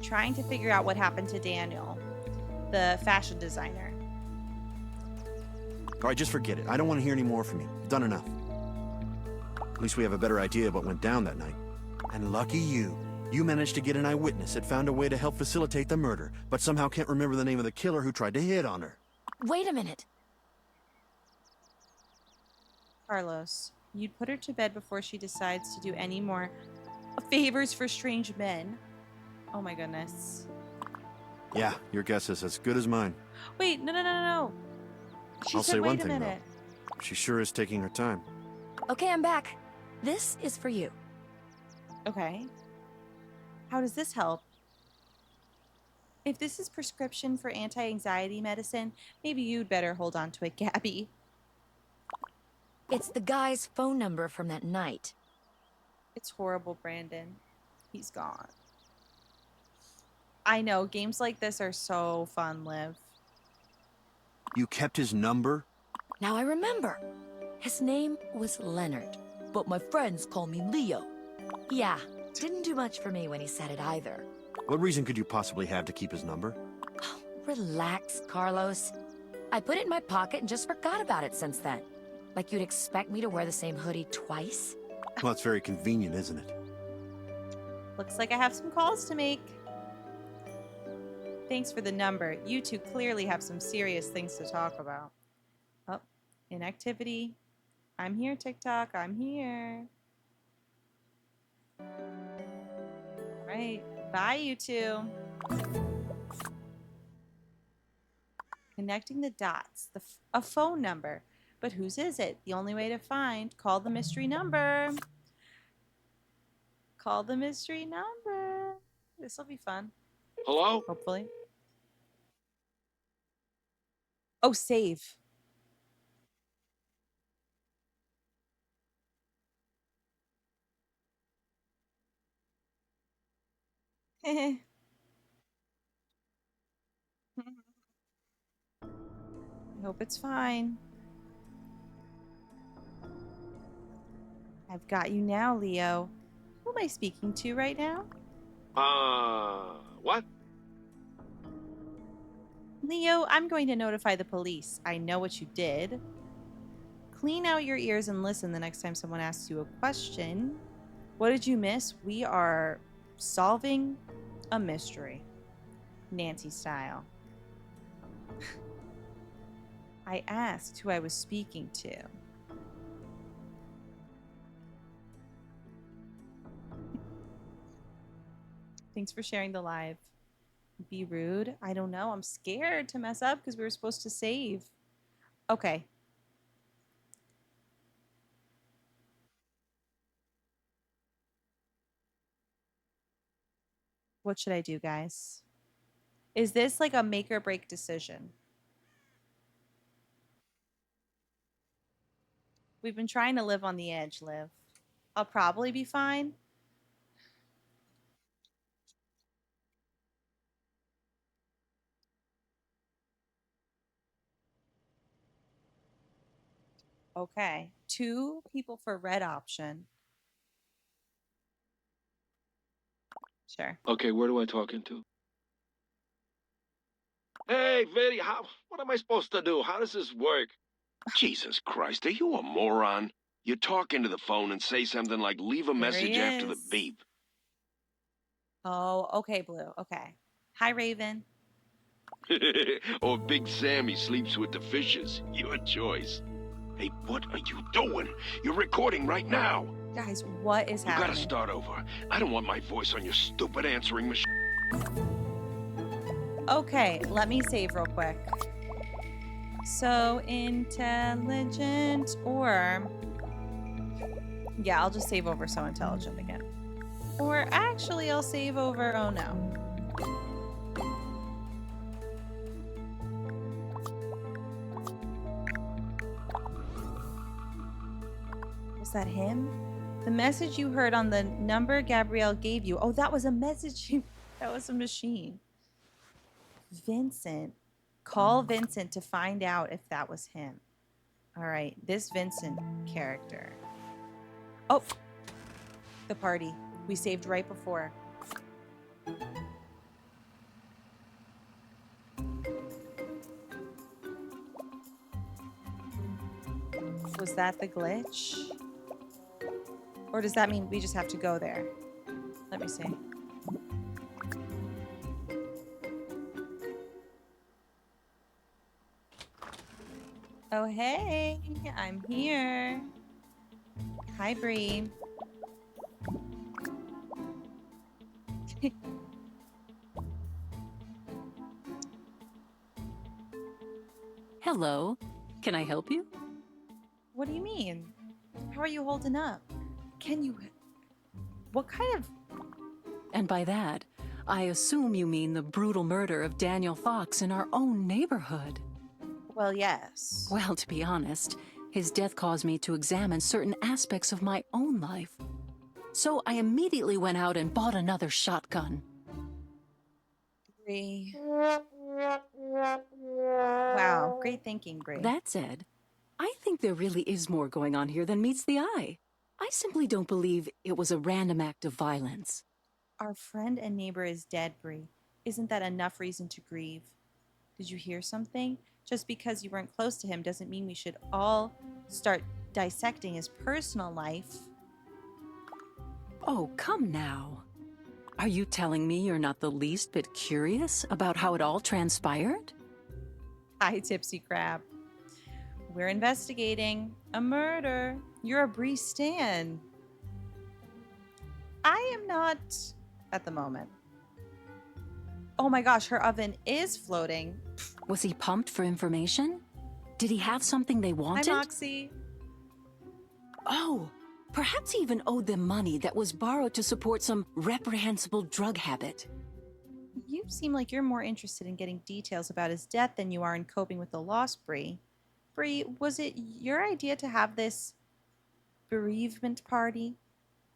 trying to figure out what happened to Daniel, the fashion designer. All right, just forget it. I don't want to hear any more from you. You've done enough. At least we have a better idea of what went down that night. And lucky you. You managed to get an eyewitness that found a way to help facilitate the murder, but somehow can't remember the name of the killer who tried to hit on her. Wait a minute. Carlos, you'd put her to bed before she decides to do any more favors for strange men. Oh my goodness. Yeah, your guess is as good as mine. Wait, no. She I'll said, say wait one a thing, minute. though. She sure is taking her time. Okay, I'm back. This is for you. Okay. How does this help? If this is prescription for anti-anxiety medicine, maybe you'd better hold on to it, Gabby. It's the guy's phone number from that night. It's horrible, Brandon. He's gone. I know, games like this are so fun, Liv. You kept his number? Now I remember. His name was Leonard, but my friends call me Leo. Yeah, didn't do much for me when he said it either. What reason could you possibly have to keep his number? Oh, relax, Carlos. I put it in my pocket and just forgot about it since then. Like you'd expect me to wear the same hoodie twice? Well, it's very convenient, isn't it? Looks like I have some calls to make. Thanks for the number. You two clearly have some serious things to talk about. Oh, inactivity. I'm here, TikTok. I'm here. All right. Bye, you two. Connecting the dots. A phone number. But whose is it? The only way to find. Call the mystery number. Call the mystery number. This will be fun. Hello? Hopefully. Oh, save. I hope it's fine. I've got you now, Leo. Who am I speaking to right now? What? Leo, I'm going to notify the police. I know what you did. Clean out your ears and listen the next time someone asks you a question. What did you miss? We are solving a mystery. Nancy style. I asked who I was speaking to. Thanks for sharing the live. Be rude? I don't know. I'm scared to mess up because we were supposed to save. Okay. What should I do, guys? Is this like a make or break decision? We've been trying to live on the edge, Liv. I'll probably be fine. Okay. 2 people for red option. Sure. Okay, where do I talk into? Hey, Vinny, what am I supposed to do? How does this work? Jesus Christ, are you a moron? You talk into the phone and say something like, leave a There message he after the is. beep. Oh, okay, Blue. Okay. Hi, Raven. Or Big Sammy sleeps with the fishes. Your choice. Hey, what are you doing? You're recording right now. Guys, what is You happening? gotta start over. I don't want my voice on your stupid answering machine. Okay, let me save real quick. So intelligent or... Yeah, I'll just save over so intelligent again. Or actually, I'll save over... Oh, no. Was that him? The message you heard on the number Gabrielle gave you. Oh, that was a message. That was a machine. Vincent. Call Vincent to find out if that was him. All right, this Vincent character. Oh, the party we saved right before. Was that the glitch? Or does that mean we just have to go there? Let me see. Oh, hey, I'm here. Hi, Bree. Hello. Can I help you? What do you mean? How are you holding up? Can you... What kind of... And by that, I assume you mean the brutal murder of Daniel Fox in our own neighborhood. Well, yes. Well, to be honest, his death caused me to examine certain aspects of my own life. So I immediately went out and bought another shotgun. Bree. Wow, great thinking, Bree. That said, I think there really is more going on here than meets the eye. I simply don't believe it was a random act of violence. Our friend and neighbor is dead, Bree. Isn't that enough reason to grieve? Did you hear something? Just because you weren't close to him doesn't mean we should all start dissecting his personal life. Oh, come now. Are you telling me you're not the least bit curious about how it all transpired? Hi, Tipsy Crab. We're investigating a murder. You're a Bree stan. I am not at the moment. Oh my gosh, her oven is floating. Was he pumped for information? Did he have something they wanted? Hi, Moxie. Oh, perhaps he even owed them money that was borrowed to support some reprehensible drug habit. You seem like you're more interested in getting details about his death than you are in coping with the loss, Bree. Bree, was it your idea to have this bereavement party?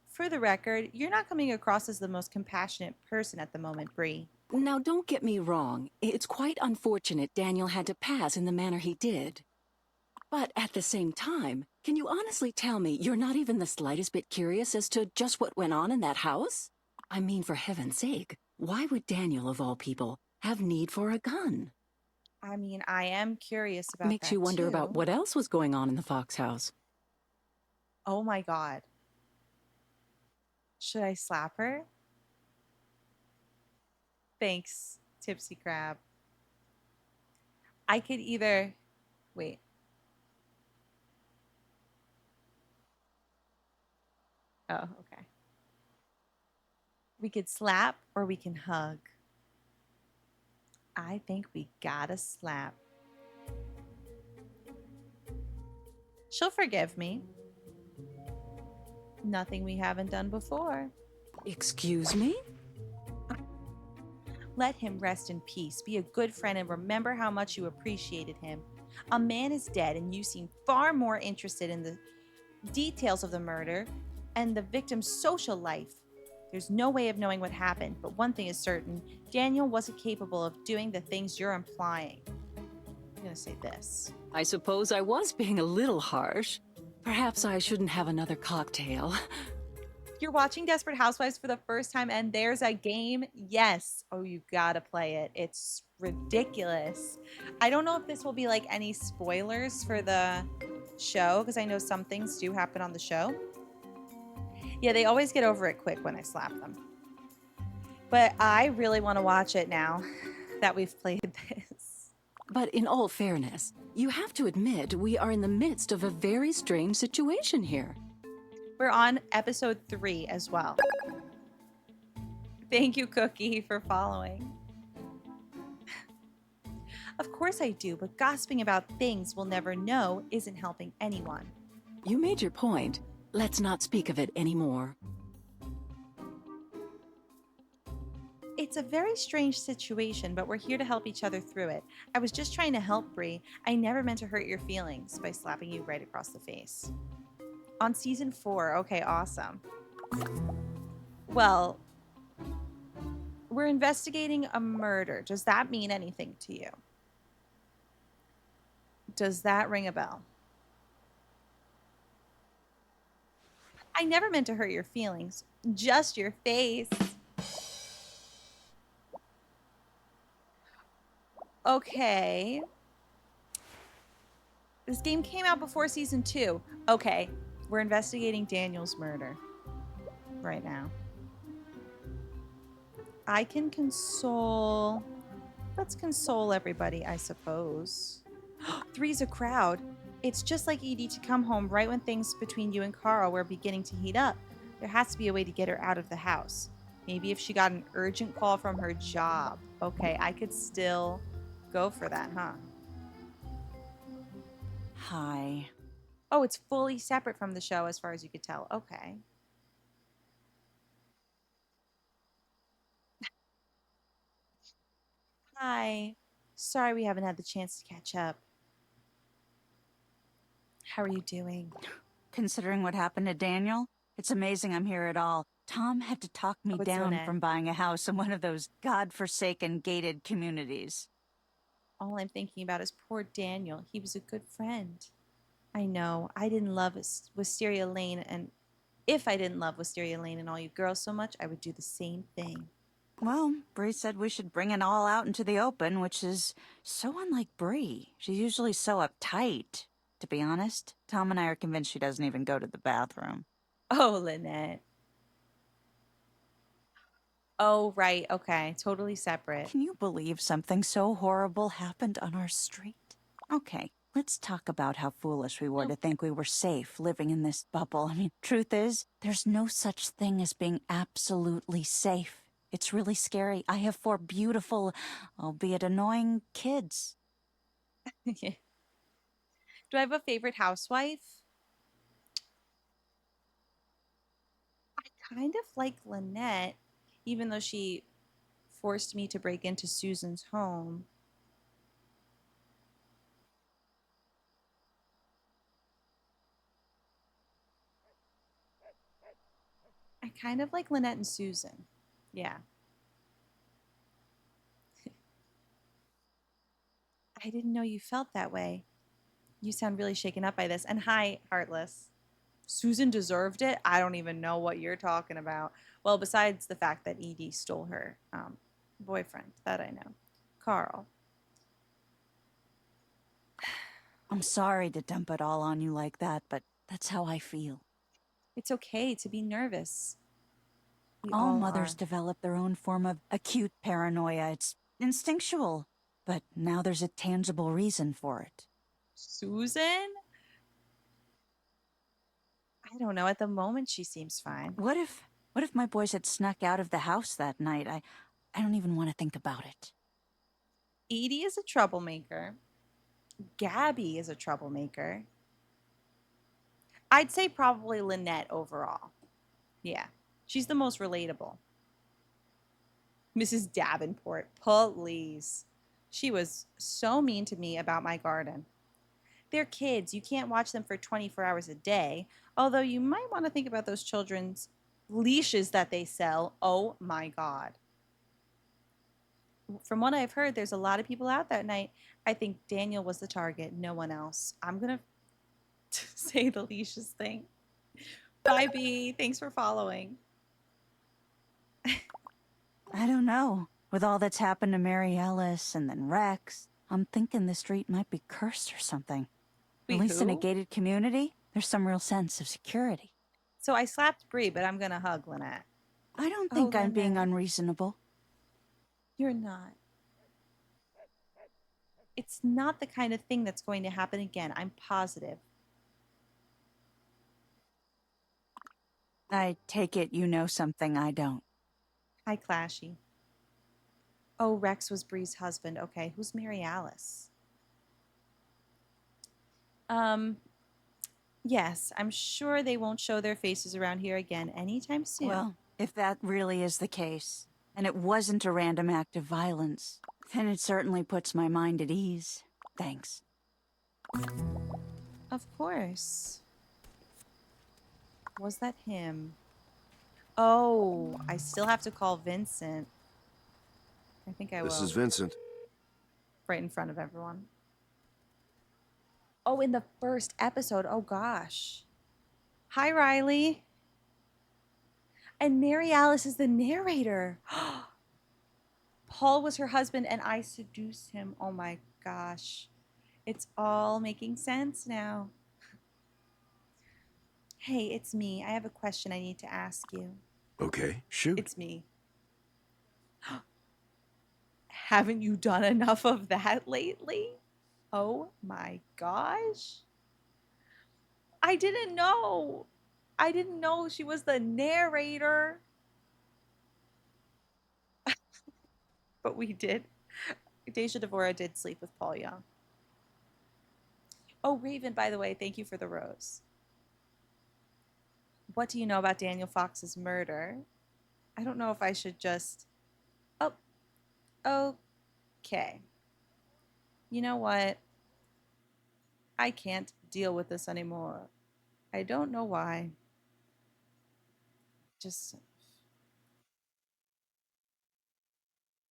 For the record, you're not coming across as the most compassionate person at the moment, Bree. Now, don't get me wrong. It's quite unfortunate Daniel had to pass in the manner he did. But at the same time, can you honestly tell me you're not even the slightest bit curious as to just what went on in that house? I mean, for heaven's sake, why would Daniel, of all people, have need for a gun? I mean, I am curious about that, Makes you wonder too. about what else was going on in the Fox house. Oh my god. Should I slap her? Thanks, Tipsy Crab. I could either... Wait. Oh, okay. We could slap or we can hug. I think we gotta slap. She'll forgive me. Nothing we haven't done before. Excuse me? Let him rest in peace. Be a good friend and remember how much you appreciated him. A man is dead and you seem far more interested in the details of the murder and the victim's social life. There's no way of knowing what happened, but one thing is certain. Daniel wasn't capable of doing the things you're implying. I'm gonna say this. I suppose I was being a little harsh. Perhaps I shouldn't have another cocktail. You're watching Desperate Housewives for the first time and there's a game? Yes. Oh, you gotta play it. It's ridiculous. I don't know if this will be like any spoilers for the show because I know some things do happen on the show. Yeah, they always get over it quick when I slap them. But I really want to watch it now that we've played this. But in all fairness, you have to admit we are in the midst of a very strange situation here. We're on episode 3 as well. Thank you, Cookie, for following. Of course I do, but gossiping about things we'll never know isn't helping anyone. You made your point. Let's not speak of it anymore. It's a very strange situation, but we're here to help each other through it. I was just trying to help, Bree. I never meant to hurt your feelings by slapping you right across the face. On season 4. Okay, awesome. Well, we're investigating a murder. Does that mean anything to you? Does that ring a bell? I never meant to hurt your feelings. Just your face. Okay. This game came out before season 2. Okay. We're investigating Daniel's murder right now. I can console. Let's console everybody, I suppose. 3's a crowd. It's just like Edie to come home right when things between you and Carl were beginning to heat up. There has to be a way to get her out of the house. Maybe if she got an urgent call from her job. Okay, I could still go for that, huh? Hi. Oh, it's fully separate from the show as far as you could tell. Okay. Hi. Sorry we haven't had the chance to catch up. How are you doing? Considering what happened to Daniel, it's amazing I'm here at all. Tom had to talk me down from buying a house in one of those godforsaken gated communities. All I'm thinking about is poor Daniel. He was a good friend. I know. I didn't love Wisteria Lane, and if I didn't love Wisteria Lane and all you girls so much, I would do the same thing. Well, Bree said we should bring it all out into the open, which is so unlike Bree. She's usually so uptight. To be honest, Tom and I are convinced she doesn't even go to the bathroom. Oh, Lynette. Oh, right. Okay. Totally separate. Can you believe something so horrible happened on our street? Okay, let's talk about how foolish we were to think we were safe living in this bubble. I mean, truth is, there's no such thing as being absolutely safe. It's really scary. I have 4 beautiful, albeit annoying, kids. Do I have a favorite housewife? I kind of like Lynette, even though she forced me to break into Susan's home. I kind of like Lynette and Susan. Yeah. I didn't know you felt that way. You sound really shaken up by this. And hi, Heartless. Susan deserved it? I don't even know what you're talking about. Well, besides the fact that Edie stole her boyfriend, that I know. Carl. I'm sorry to dump it all on you like that, but that's how I feel. It's okay to be nervous. All mothers develop their own form of acute paranoia. It's instinctual. But now there's a tangible reason for it. Susan? I don't know. At the moment, she seems fine. What if my boys had snuck out of the house that night? I don't even want to think about it. Edie is a troublemaker. Gabby is a troublemaker. I'd say probably Lynette overall. Yeah. She's the most relatable. Mrs. Davenport, please. She was so mean to me about my garden. They're kids. You can't watch them for 24 hours a day. Although you might want to think about those children's leashes that they sell. Oh my God. from what I've heard, there's a lot of people out that night. I think Daniel was the target, no one else. I'm going to say the leashes thing. Bye, B. Thanks for following. I don't know. With all that's happened to Mary Ellis and then Rex, I'm thinking the street might be cursed or something. Wait, At least in a who? gated community, there's some real sense of security. So I slapped Bree, but I'm going to hug Lynette. I don't think I'm being Lynette. unreasonable. You're not. It's not the kind of thing that's going to happen again. I'm positive. I take it you know something I don't. Hi, Clashy. Oh, Rex was Bree's husband. Okay, who's Mary Alice? Yes, I'm sure they won't show their faces around here again anytime soon. Well, if that really is the case, and it wasn't a random act of violence, then it certainly puts my mind at ease. Thanks. Of course. Was that him? Oh, I still have to call Vincent. I think I will. This is Vincent. Right in front of everyone. Oh, in the first episode. Oh, gosh. Hi, Riley. And Mary Alice is the narrator. Paul was her husband and I seduced him. Oh, my gosh. It's all making sense now. Hey, it's me. I have a question I need to ask you. Okay, shoot. It's me. Haven't you done enough of that lately? Oh my gosh. I didn't know. I didn't know she was the narrator. But we did. Deja Devorah did sleep with Paul Young. Oh, Raven, by the way, thank you for the rose. What do you know about Daniel Fox's murder? I don't know if I should just... Oh, okay. You know what? I can't deal with this anymore. I don't know why. Just...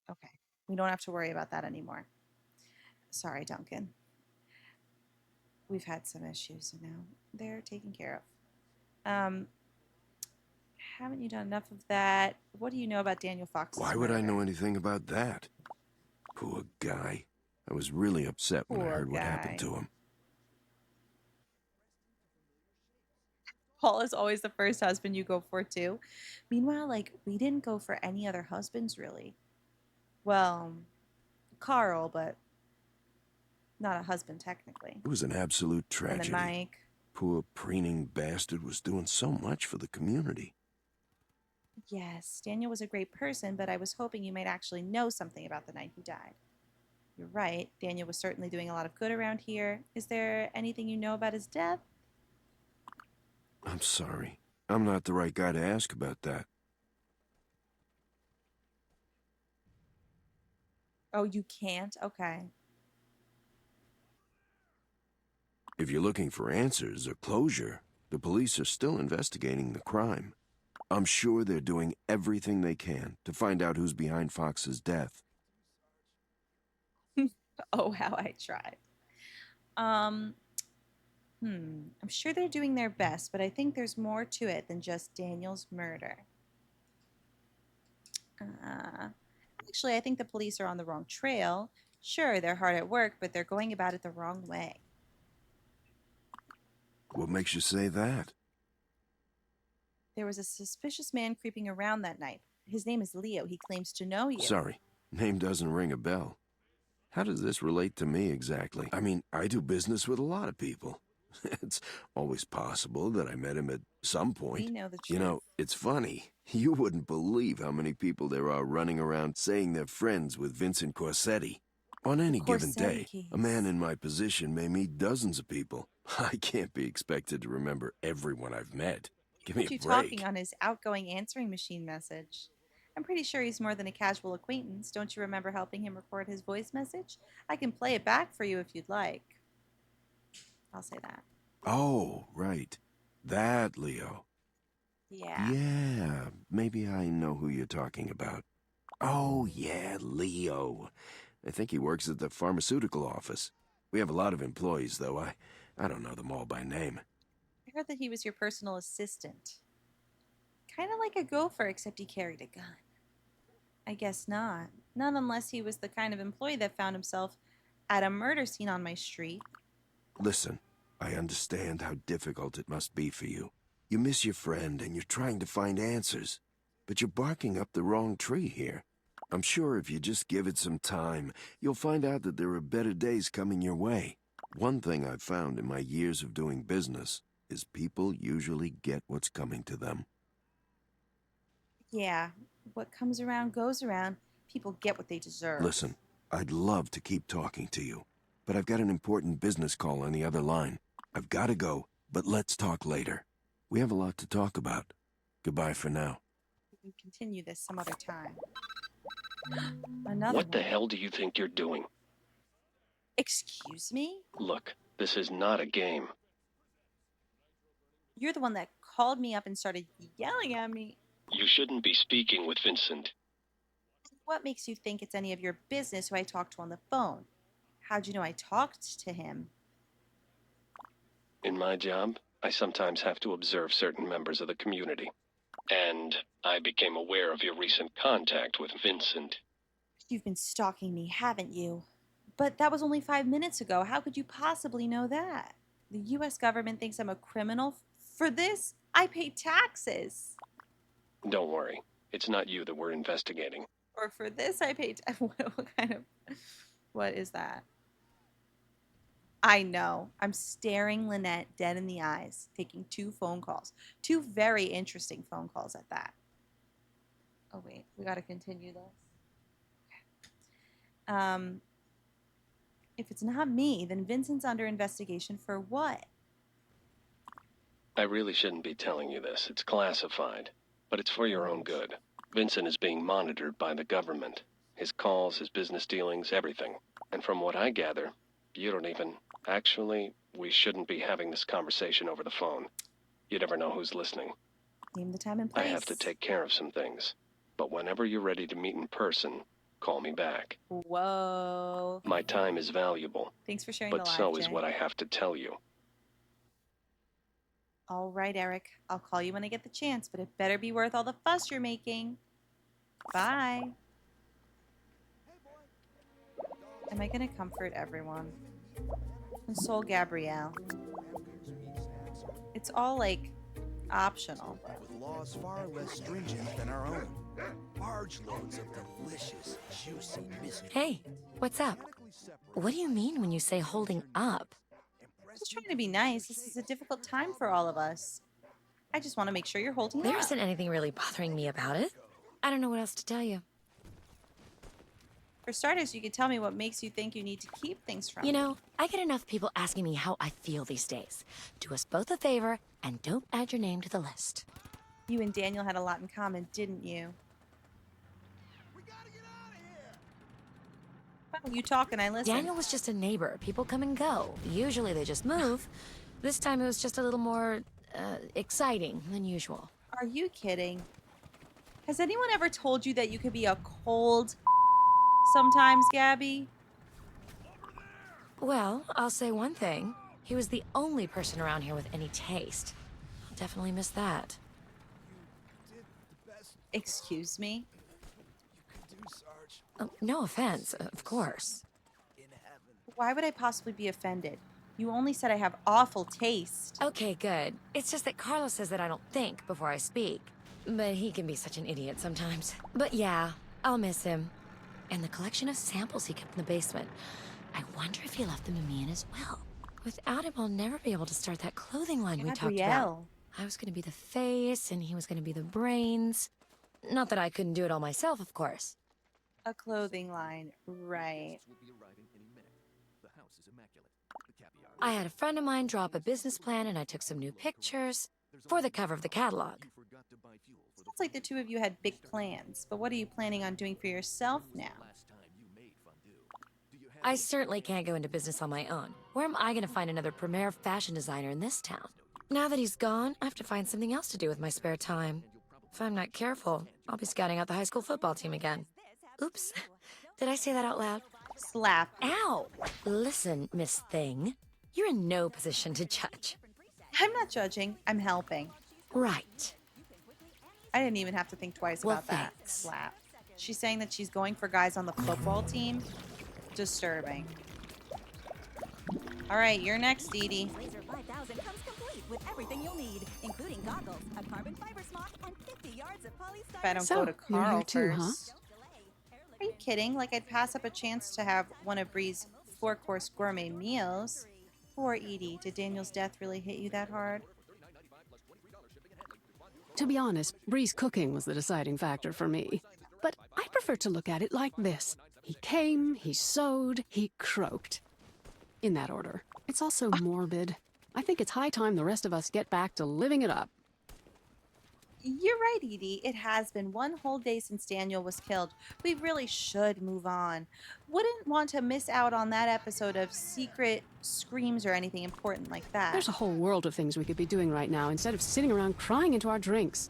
Okay. We don't have to worry about that anymore. Sorry, Duncan. We've had some issues, and now they're taken care of. Haven't you done enough of that? What do you know about Daniel Fox's Why would I murder? know anything about that? Poor guy. I was really upset when I heard what happened to him. Paul is always the first husband you go for, too. Meanwhile, like, we didn't go for any other husbands, really. Well, Carl, but not a husband, technically. It was an absolute tragedy. And then Mike. Poor preening bastard was doing so much for the community. Yes, Daniel was a great person, but I was hoping you might actually know something about the night he died. You're right. Daniel was certainly doing a lot of good around here. Is there anything you know about his death? I'm sorry. I'm not the right guy to ask about that. Oh, you can't? Okay. If you're looking for answers or closure, the police are still investigating the crime. I'm sure they're doing everything they can to find out who's behind Fox's death. Oh, how I tried. I'm sure they're doing their best, but I think there's more to it than just Daniel's murder. Actually, I think the police are on the wrong trail. Sure, they're hard at work, but they're going about it the wrong way. What makes you say that? There was a suspicious man creeping around that night. His name is Leo. He claims to know you. Sorry, name doesn't ring a bell. How does this relate to me exactly? I mean, I do business with a lot of people. It's always possible that I met him at some point. We know the truth. You know, it's funny. You wouldn't believe how many people there are running around saying they're friends with Vincent Corsetti. On any given day, a man in my position may meet dozens of people. I can't be expected to remember everyone I've met. Give me a break. Talking on his outgoing answering machine message. I'm pretty sure he's more than a casual acquaintance. Don't you remember helping him record his voice message? I can play it back for you if you'd like. I'll say that. Oh, right. That Leo. Yeah. Yeah, maybe I know who you're talking about. Oh, yeah, Leo. I think he works at the pharmaceutical office. We have a lot of employees, though. I don't know them all by name. I heard that he was your personal assistant. Kind of like a gopher, except he carried a gun. I guess not. Not unless he was the kind of employee that found himself at a murder scene on my street. Listen, I understand how difficult it must be for you. You miss your friend and you're trying to find answers. But you're barking up the wrong tree here. I'm sure if you just give it some time, you'll find out that there are better days coming your way. One thing I've found in my years of doing business is people usually get what's coming to them. Yeah, what comes around goes around. People get what they deserve. Listen, I'd love to keep talking to you, but I've got an important business call on the other line. I've got to go, but let's talk later. We have a lot to talk about. Goodbye for now. We can continue this some other time. Another What the one. hell do you think you're doing? Excuse me? Look, this is not a game. You're the one that called me up and started yelling at me. You shouldn't be speaking with Vincent. What makes you think it's any of your business who I talked to on the phone? How'd you know I talked to him? In my job, I sometimes have to observe certain members of the community. And I became aware of your recent contact with Vincent. You've been stalking me, haven't you? But that was only 5 minutes ago. How could you possibly know that? The U.S. government thinks I'm a criminal. For this, I pay taxes. Don't worry, it's not you that we're investigating. Or for this, I pay what is that? I know. I'm staring Lynette dead in the eyes, taking 2 phone calls. 2 very interesting phone calls at that. Oh, wait. We got to continue this. Okay. If it's not me, then Vincent's under investigation for what? I really shouldn't be telling you this. It's classified. But it's for your own good. Vincent is being monitored by the government. His calls, his business dealings, everything. And from what I gather, you don't even... Actually, we shouldn't be having this conversation over the phone. You never know who's listening. Name the time and place. I have to take care of some things. But whenever you're ready to meet in person, call me back. Whoa. My time is valuable. Thanks for sharing but the live, so is Jay. what I have to tell you. All right, Eric. I'll call you when I get the chance, but it better be worth all the fuss you're making. Bye. Am I going to comfort everyone? Console Gabrielle. It's all, like, optional. With laws far less stringent than our own. Barge loads of delicious, juicy biscuits. Hey, what's up? What do you mean when you say holding up? Just trying to be nice. This is a difficult time for all of us. I just want to make sure you're holding There up. isn't anything really bothering me about it. I don't know what else to tell you. For starters, you could tell me what makes you think you need to keep things from You me. know, I get enough people asking me how I feel these days. Do us both a favor and don't add your name to the list. You and Daniel had a lot in common, didn't you? Well, you talk and I listen. Daniel was just a neighbor. People come and go. Usually they just move. This time it was just a little more exciting than usual. Are you kidding? Has anyone ever told you that you could be a cold sometimes, Gabby? Well, I'll say one thing. He was the only person around here with any taste. I'll definitely miss that. Excuse me? Oh, no offense, of course. Why would I possibly be offended? You only said I have awful taste. Okay, good. It's just that Carlos says that I don't think before I speak. But he can be such an idiot sometimes. But yeah, I'll miss him. And the collection of samples he kept in the basement. I wonder if he left them to me in his will. Without him, I'll never be able to start that clothing line we talked about. I was going to be the face, and he was going to be the brains. Not that I couldn't do it all myself, of course. A clothing line, right. I had a friend of mine draw up a business plan, and I took some new pictures for the cover of the catalog. Sounds like the two of you had big plans, but what are you planning on doing for yourself now? I certainly can't go into business on my own. Where am I going to find another premier fashion designer in this town? Now that he's gone, I have to find something else to do with my spare time. If I'm not careful, I'll be scouting out the high school football team again. Oops. Did I say that out loud? Slap. Ow! Listen, Miss Thing. You're in no position to judge. I'm not judging. I'm helping. Right. I didn't even have to think twice about that. Slap. She's saying that she's going for guys on the football team. Disturbing. All right, you're next, Dee Dee. Laser 5000 comes complete with everything you'll need, including goggles, a carbon fiber smock, and 50 yards of polystyrene. If I don't So, go to you're Carl here too, huh? first. Are you kidding? Like, I'd pass up a chance to have one of Bree's 4-course gourmet meals. Poor Edie. Did Daniel's death really hit you that hard? To be honest, Bree's cooking was the deciding factor for me. But I prefer to look at it like this. He came, he sewed, he croaked. In that order. It's also morbid. I think it's high time the rest of us get back to living it up. You're right, Edie. It has been one whole day since Daniel was killed. We really should move on. Wouldn't want to miss out on that episode of secret screams or anything important like that. There's a whole world of things we could be doing right now instead of sitting around crying into our drinks.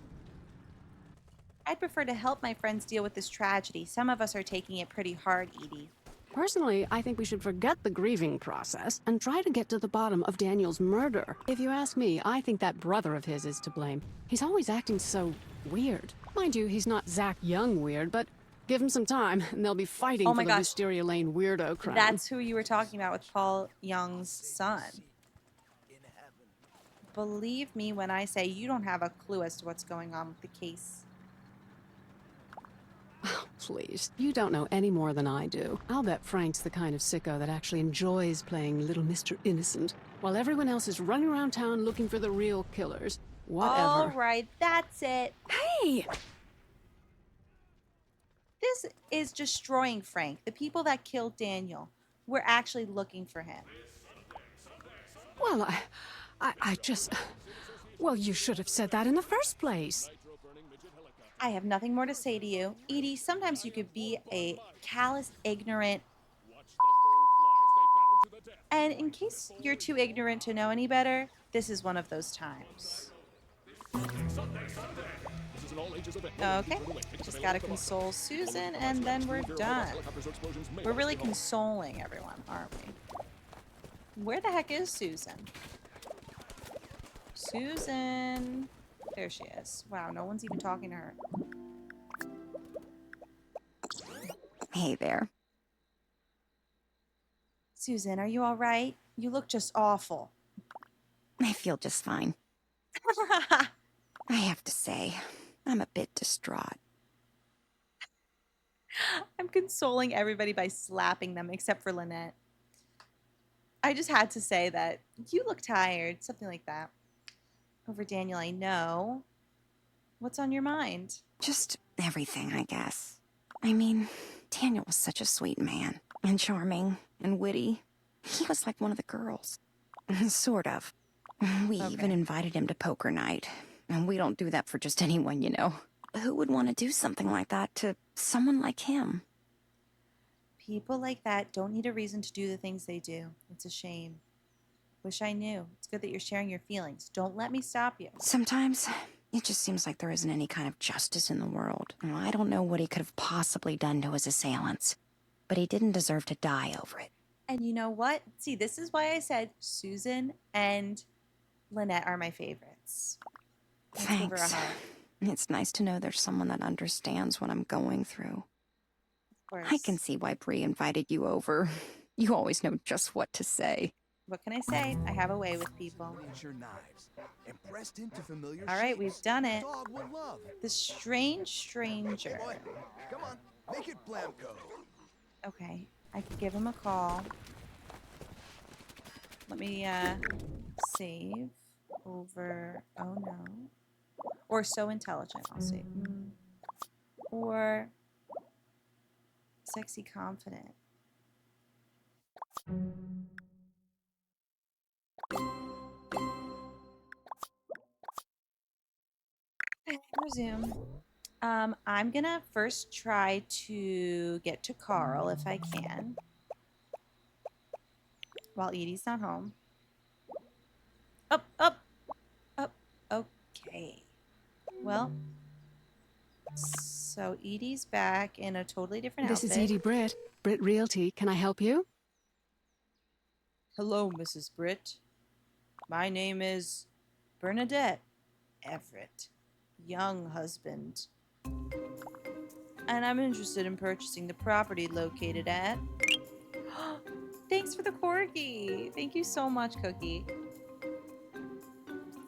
I'd prefer to help my friends deal with this tragedy. Some of us are taking it pretty hard, Edie. Personally, I think we should forget the grieving process and try to get to the bottom of Daniel's murder. If you ask me, I think that brother of his is to blame. He's always acting so weird. Mind you, he's not Zach Young weird, but give him some time and they'll be fighting for the Wisteria Lane weirdo crown. That's who you were talking about with Paul Young's son. Believe me when I say you don't have a clue as to what's going on with the case. Oh, please. You don't know any more than I do. I'll bet Frank's the kind of sicko that actually enjoys playing Little Mr. Innocent, while everyone else is running around town looking for the real killers. Whatever. All right, that's it. Hey! This is destroying Frank. The people that killed Daniel were actually looking for him. Well, I just... Well, you should have said that in the first place. I have nothing more to say to you. Edie, sometimes you could be a callous, ignorant... And in case you're too ignorant to know any better, this is one of those times. Okay, just gotta console Susan and then we're done. We're really consoling everyone, aren't we? Where the heck is Susan? Susan... There she is. Wow, no one's even talking to her. Hey there. Susan, are you all right? You look just awful. I feel just fine. I have to say, I'm a bit distraught. I'm consoling everybody by slapping them, except for Lynette. I just had to say that you look tired, something like that. Over Daniel, I know. What's on your mind? Just everything, I guess. I mean, Daniel was such a sweet man, and charming, and witty. He was like one of the girls. Sort of. We even invited him to poker night, and we don't do that for just anyone, you know. Who would want to do something like that to someone like him? People like that don't need a reason to do the things they do. It's a shame. Wish I knew. It's good that you're sharing your feelings. Don't let me stop you. Sometimes it just seems like there isn't any kind of justice in the world. I don't know what he could have possibly done to his assailants, but he didn't deserve to die over it. And you know what? See, this is why I said Susan and Lynette are my favorites. Let's give her a Thanks. hug. It's nice to know there's someone that understands what I'm going through. Of course. I can see why Bree invited you over. You always know just what to say. What can I say? I have a way with people. All All right, we've done it. Dog would love. The strange stranger. Come on, make it Blamco. Okay, I could give him a call. Let me save over. Oh no. Or so intelligent. I'll save. Or sexy confident. Resume. I'm gonna first try to get to Carl if I can. While Edie's not home. Up. Okay. Well, so So Edie's back in a totally different This outfit. is Edie Britt. Britt Realty. Can I help you? Hello, Mrs. Britt. My name is Bernadette Everett, young husband. And I'm interested in purchasing the property located at... Thanks for the corgi. Thank you so much, Cookie.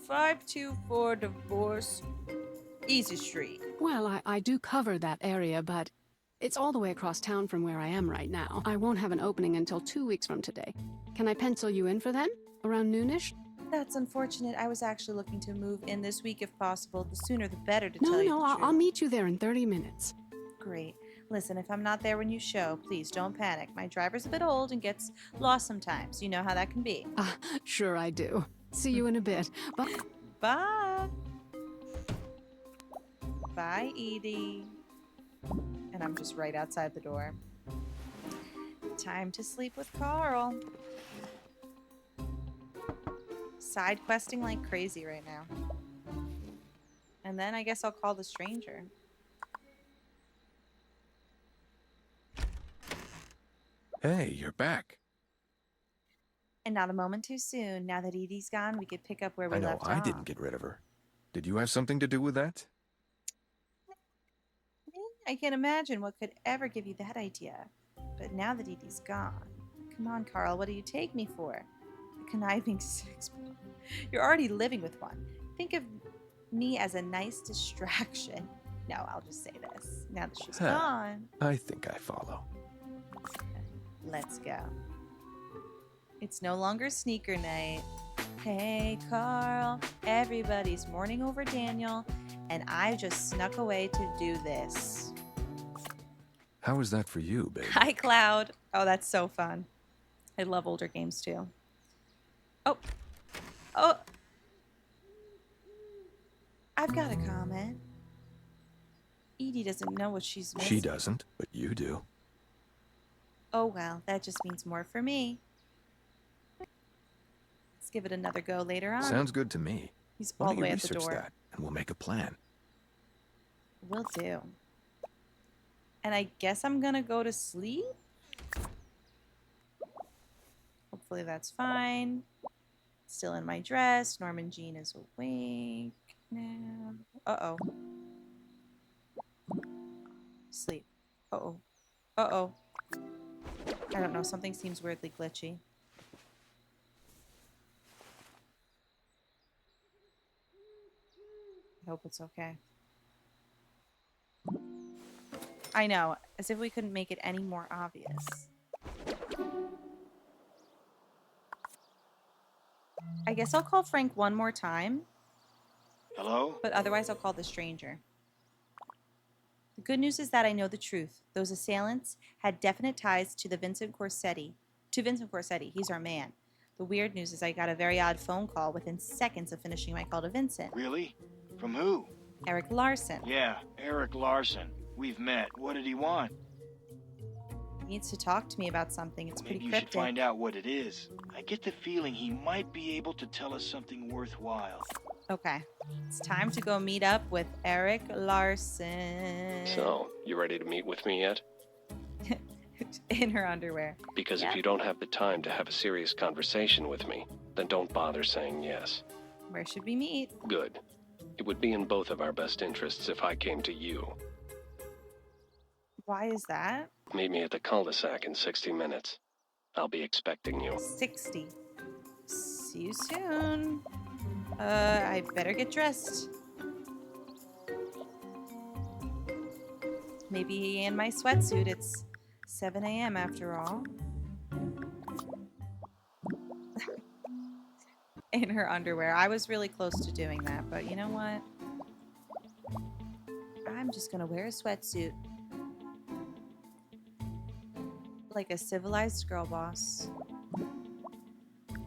524 Divorce Easy Street. Well, I do cover that area, but it's all the way across town from where I am right now. I won't have an opening until 2 weeks from today. Can I pencil you in for then? Around noonish? That's unfortunate. I was actually looking to move in this week if possible. The sooner the better, to tell you the truth. I'll meet you there in 30 minutes. Great. Listen, if I'm not there when you show, please don't panic. My driver's a bit old and gets lost sometimes. You know how that can be. Sure I do. See you in a bit. Bye. Bye. Bye, Edie. And I'm just right outside the door. Time to sleep with Carl. Side questing like crazy right now. And then I guess I'll call the stranger. Hey, you're back. And not a moment too soon. Now that Edie's gone, we could pick up where we I know left I off. didn't get rid of her. Did you have something to do with that? I can't imagine what could ever give you that idea. But now that Edie's gone, come on, Carl, what do you take me for? A conniving six. You're already living with one. Think of me as a nice distraction. No, I'll just say this. Now that she's gone, I think I follow. let's go. It's no longer sneaker night. Hey, Carl, everybody's mourning over Daniel, and I just snuck away to do this. How is that for you, baby? Hi, Cloud. Oh, that's so fun. I love older games, too. Oh. I've got a comment. Edie doesn't know what she's missing. She doesn't, but you do. Oh, well, that just means more for me. Let's give it another go later on. Sounds good to me. He's Why all don't the way you at the research door. that, and we'll make a plan. Will do. And I guess I'm gonna go to sleep? Hopefully that's fine. Still in my dress. Norman Jean is awake now. Uh-oh. Sleep. Uh-oh. Uh-oh. I don't know. Something seems weirdly glitchy. I hope it's okay. I know. As if we couldn't make it any more obvious. I guess I'll call Frank one more time. Hello? But otherwise I'll call the stranger. The good news is that I know the truth. Those assailants had definite ties to Vincent Corsetti. He's our man. The weird news is I got a very odd phone call within seconds of finishing my call to Vincent. Really? From who? Eric Larson. Yeah, Eric Larson. We've met. What did he want? He needs to talk to me about something. It's pretty Maybe you cryptic. should find out what it is. I get the feeling he might be able to tell us something worthwhile. Okay. It's time to go meet up with Eric Larson. So, you ready to meet with me yet? In her underwear. Because Yeah. if you don't have the time to have a serious conversation with me, then don't bother saying yes. Where should we meet? Good. It would be in both of our best interests if I came to you. Why is that? Meet me at the cul-de-sac in 60 minutes. I'll be expecting you. 60. See you soon. I better get dressed. Maybe in my sweatsuit. It's 7 a.m. after all. In her underwear. I was really close to doing that, but you know what? I'm just gonna wear a sweatsuit. Like a civilized girl boss.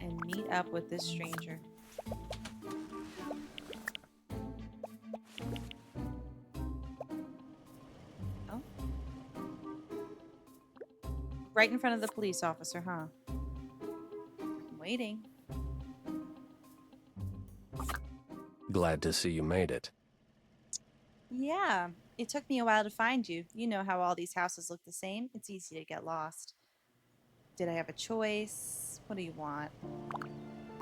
And meet up with this stranger. Oh. Right in front of the police officer, huh? I'm waiting. Glad to see you made it. Yeah, it took me a while to find you. You know how all these houses look the same. It's easy to get lost. Did I have a choice? What do you want?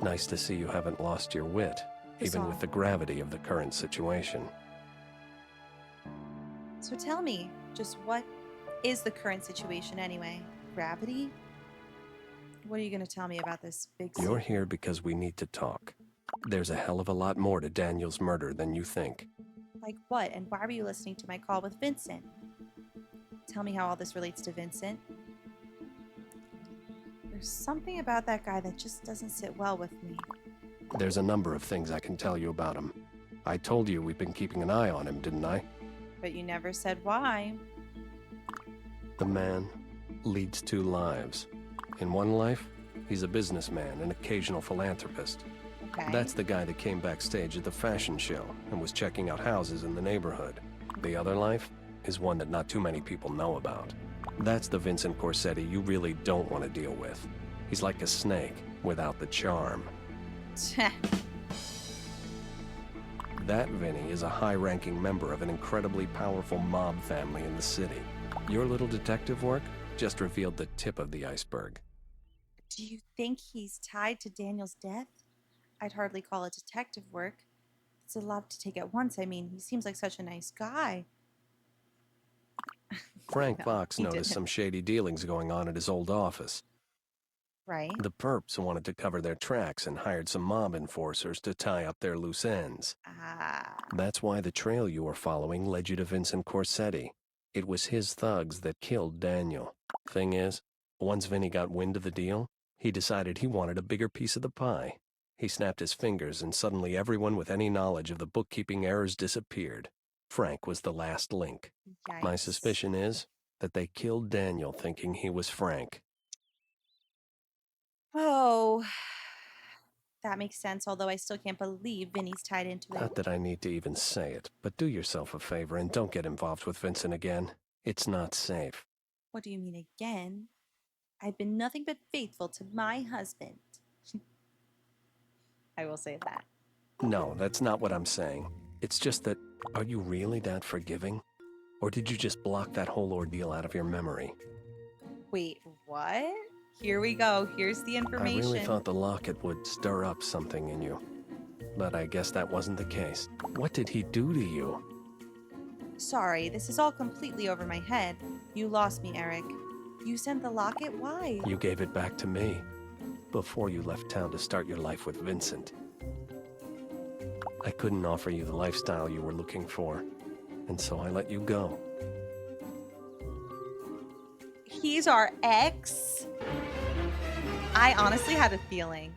Nice to see you haven't lost your wit, even with the gravity of the current situation. So tell me, just what is the current situation anyway? Gravity? What are you going to tell me about this big You're here because we need to talk. There's a hell of a lot more to Daniel's murder than you think. Like what? And why were you listening to my call with Vincent? Tell me how all this relates to Vincent. There's something about that guy that just doesn't sit well with me. There's a number of things I can tell you about him. I told you we've been keeping an eye on him, didn't I? But you never said why. The man leads two lives. In one life, he's a businessman, an occasional philanthropist. Okay. That's the guy that came backstage at the fashion show and was checking out houses in the neighborhood. The other life is one that not too many people know about. That's the Vincent Corsetti you really don't want to deal with. He's like a snake without the charm. That Vinny is a high-ranking member of an incredibly powerful mob family in the city. Your little detective work just revealed the tip of the iceberg. Do you think he's tied to Daniel's death? I'd hardly call it detective work. It's a lot to take at once. I mean, he seems like such a nice guy. Frank No, Fox he noticed didn't. some shady dealings going on at his old office. Right? The perps wanted to cover their tracks and hired some mob enforcers to tie up their loose ends. Ah. That's why the trail you were following led you to Vincent Corsetti. It was his thugs that killed Daniel. Thing is, once Vinny got wind of the deal, he decided he wanted a bigger piece of the pie. He snapped his fingers and suddenly everyone with any knowledge of the bookkeeping errors disappeared. Frank was the last link. Yikes. My suspicion is that they killed Daniel thinking he was Frank. Oh, that makes sense, although I still can't believe Vinny's tied into it. Not that I need to even say it, but do yourself a favor and don't get involved with Vincent again. It's not safe. What do you mean again? I've been nothing but faithful to my husband. I will say that. No, that's not what I'm saying. It's just that, are you really that forgiving? Or did you just block that whole ordeal out of your memory? Wait, what? Here we go. Here's the information. I really thought the locket would stir up something in you. But I guess that wasn't the case. What did he do to you? Sorry, this is all completely over my head. You lost me, Eric. You sent the locket? Why? You gave it back to me before you left town to start your life with Vincent. I couldn't offer you the lifestyle you were looking for, and so I let you go. He's our ex? I honestly had a feeling.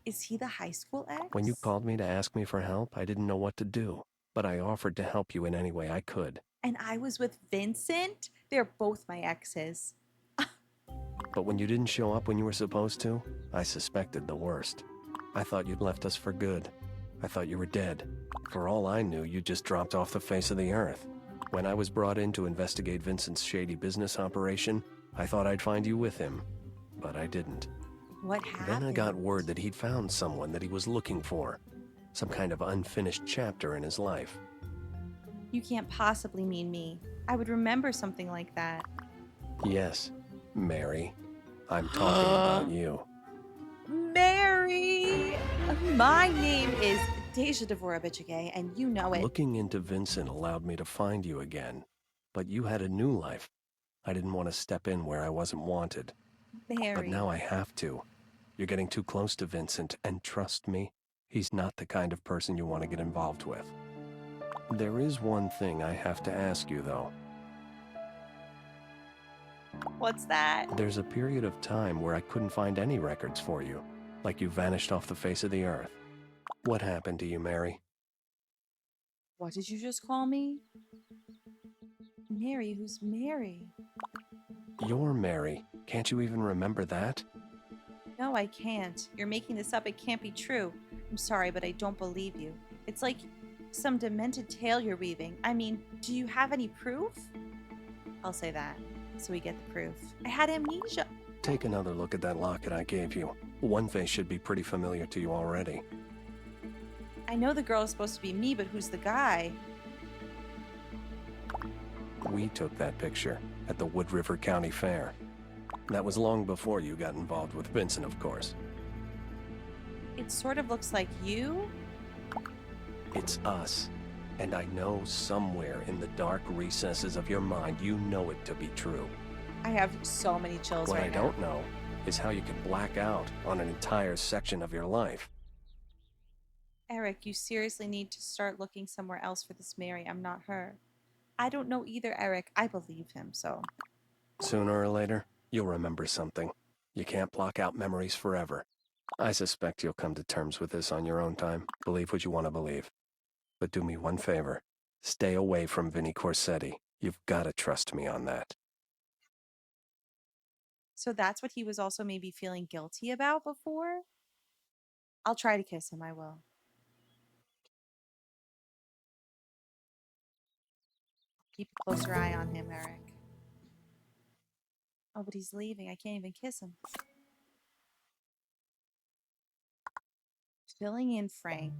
Is he the high school ex? When you called me to ask me for help, I didn't know what to do, but I offered to help you in any way I could. And I was with Vincent? They're both my exes. But when you didn't show up when you were supposed to, I suspected the worst. I thought you'd left us for good. I thought you were dead. For all I knew, you just dropped off the face of the earth. When I was brought in to investigate Vincent's shady business operation, I thought I'd find you with him, but I didn't. What happened? Then I got word that he'd found someone that he was looking for. Some kind of unfinished chapter in his life. You can't possibly mean me. I would remember something like that. Yes, Mary. I'm talking about you. Mary! My name is Deja Devorah, and you know it. Looking into Vincent allowed me to find you again, but you had a new life. I didn't want to step in where I wasn't wanted. Mary. But now I have to. You're getting too close to Vincent, and trust me, he's not the kind of person you want to get involved with. There is one thing I have to ask you, though. What's that? There's a period of time where I couldn't find any records for you, like you vanished off the face of the earth. What happened to you, Mary? What did you just call me? Mary? Who's Mary? You're Mary. Can't you even remember that? No, I can't. You're making this up. It can't be true. I'm sorry, but I don't believe you. It's like some demented tale you're weaving. I mean, do you have any proof? I'll say that, so we get the proof. I had amnesia. Take another look at that locket I gave you. One face should be pretty familiar to you already. I know the girl is supposed to be me, but who's the guy? We took that picture at the Wood River County Fair. That was long before you got involved with Vincent, of course. It sort of looks like you. It's us. And I know somewhere in the dark recesses of your mind, you know it to be true. I have so many chills What right I now. don't know is how you can black out on an entire section of your life. Eric, you seriously need to start looking somewhere else for this Mary. I'm not her. I don't know either, Eric. I believe him, so. Sooner or later, you'll remember something. You can't block out memories forever. I suspect you'll come to terms with this on your own time. Believe what you want to believe. But do me one favor. Stay away from Vinnie Corsetti. You've got to trust me on that. So that's what he was also maybe feeling guilty about before? I'll try to kiss him, I will. Keep a closer eye on him, Eric. Oh, but he's leaving. I can't even kiss him. Filling in Frank.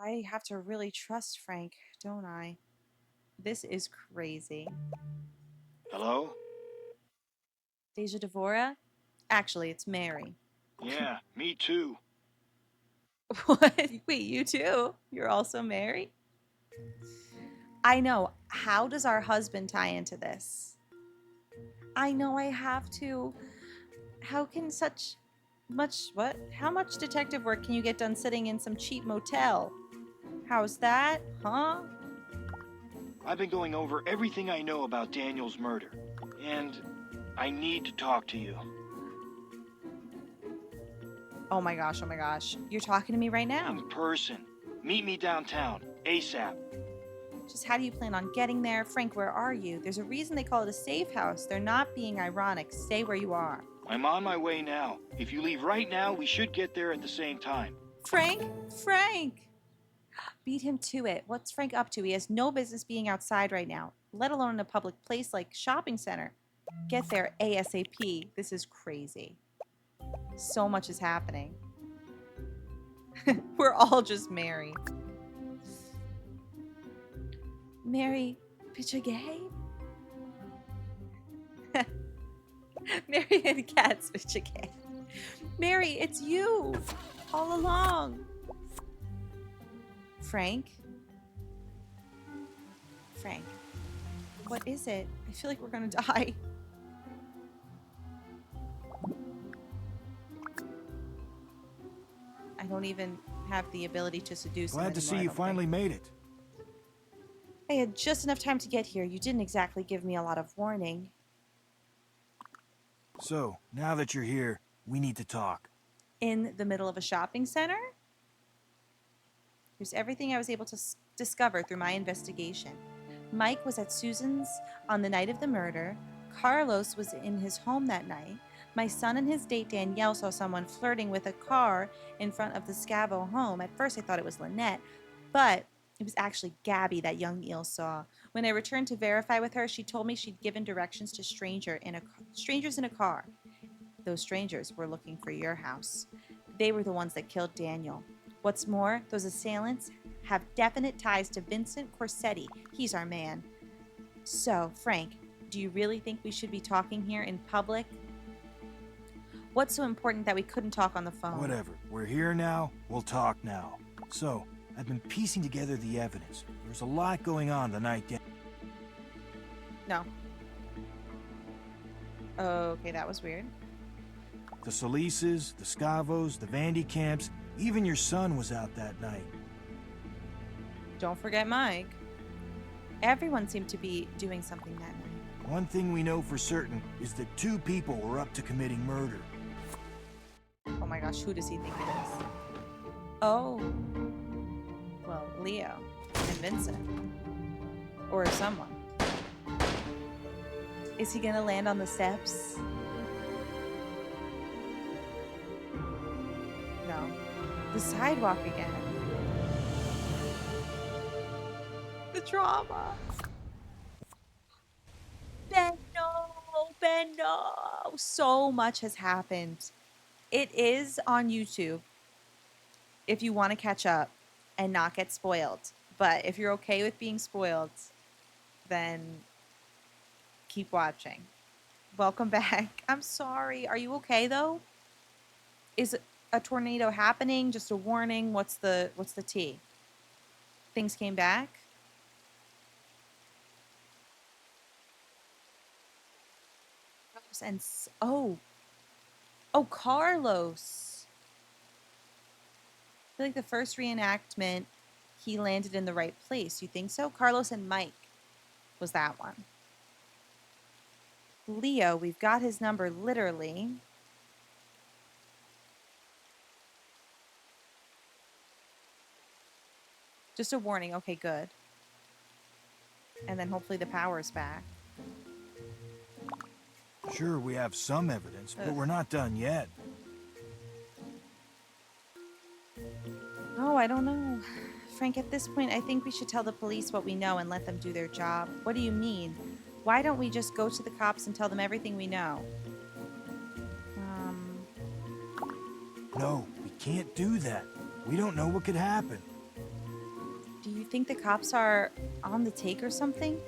I have to really trust Frank, don't I? This is crazy. Hello? Deja Devorah? Actually, it's Mary. Yeah, me too. What? Wait, you too? You're also Mary? I know. How does our husband tie into this? I know I have to. How can such much, what? How much detective work can you get done sitting in some cheap motel? How's that? Huh? I've been going over everything I know about Daniel's murder, and I need to talk to you. Oh my gosh, oh my gosh. You're talking to me right now. In person. Meet me downtown, ASAP. Just how do you plan on getting there? Frank, where are you? There's a reason they call it a safe house. They're not being ironic. Stay where you are. I'm on my way now. If you leave right now, we should get there at the same time. Frank? Frank! Beat him to it. What's Frank up to? He has no business being outside right now, let alone in a public place like shopping center. Get there ASAP. This is crazy. So much is happening. We're all just Mary. Mary Pichagay? Mary and Cats Pichagay. Mary, it's you! All along. Frank? Frank. What is it? I feel like we're gonna die. I don't even have the ability to seduce him Glad to see anymore, you I don't finally think. made it. I had just enough time to get here. You didn't exactly give me a lot of warning. So, now that you're here, we need to talk. In the middle of a shopping center? Here's everything I was able to discover through my investigation. Mike was at Susan's on the night of the murder. Carlos was in his home that night. My son and his date Danielle saw someone flirting with a car in front of the Scavo home. At first I thought it was Lynette, but it was actually Gabby that young Eel saw. When I returned to verify with her, she told me she'd given directions to strangers in a car. Those strangers were looking for your house. They were the ones that killed Daniel. What's more, those assailants have definite ties to Vincent Corsetti. He's our man. So, Frank, do you really think we should be talking here in public? What's so important that we couldn't talk on the phone? Whatever. We're here now. We'll talk now. So, I've been piecing together the evidence. There's a lot going on the night Dan... No. Okay, that was weird. The Solises, the Scavos, the Vandy Camps, even your son was out that night. Don't forget Mike. Everyone seemed to be doing something that night. One thing we know for certain is that 2 people were up to committing murder. Oh my gosh, who does he think it is? Oh. Well, Leo and Vincent. Or someone. Is he gonna land on the steps? No. The sidewalk again. The drama. Ben, no. So much has happened. It is on YouTube if you want to catch up and not get spoiled. But if you're okay with being spoiled, then keep watching. Welcome back. I'm sorry. Are you okay though? Is a tornado happening? Just a warning? What's the tea? Things came back? And oh, Carlos. I feel like the first reenactment, he landed in the right place. You think so? Carlos and Mike was that one. Leo, we've got his number literally. Just a warning. Okay, good. And then hopefully the power's back. Sure, we have some evidence, but we're not done yet. Oh, I don't know. Frank, at this point, I think we should tell the police what we know and let them do their job. What do you mean? Why don't we just go to the cops and tell them everything we know? No, we can't do that. We don't know what could happen. Do you think the cops are on the take or something?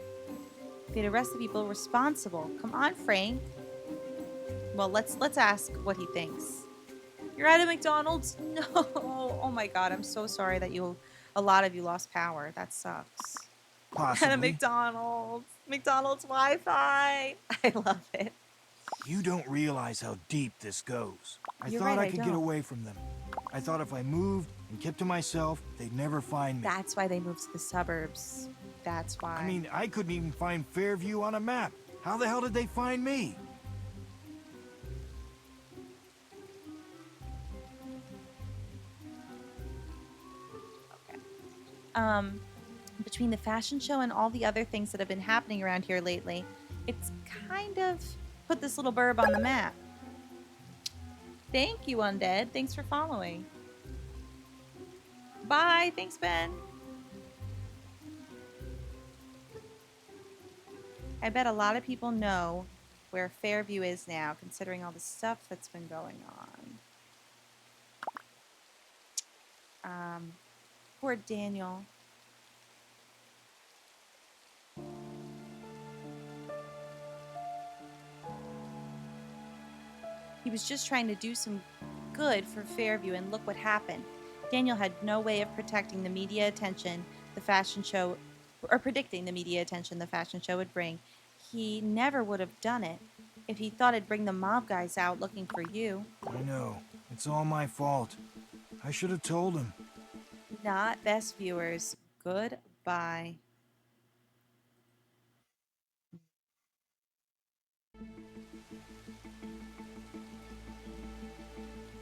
They'd arrest the people responsible. Come on, Frank. Well, let's ask what he thinks. You're at a McDonald's? No. Oh my God, I'm so sorry that a lot of you lost power. That sucks. Possibly. At a McDonald's. McDonald's Wi-Fi. I love it. You don't realize how deep this goes. I You're thought right, I could I get don't. away from them. I thought if I moved and kept to myself, they'd never find me. That's why they moved to the suburbs. That's why. I mean, I couldn't even find Fairview on a map. How the hell did they find me? Between the fashion show and all the other things that have been happening around here lately, it's kind of put this little burb on the map. Thank you, Undead. Thanks for following. Bye. Thanks, Ben. I bet a lot of people know where Fairview is now, considering all the stuff that's been going on. Poor Daniel. He was just trying to do some good for Fairview, and look what happened. Daniel had no way of protecting the media attention the fashion show, or predicting the media attention the fashion show would bring. He never would have done it if he thought it'd bring the mob guys out looking for you. I know. It's all my fault. I should have told him. Not best viewers. Goodbye.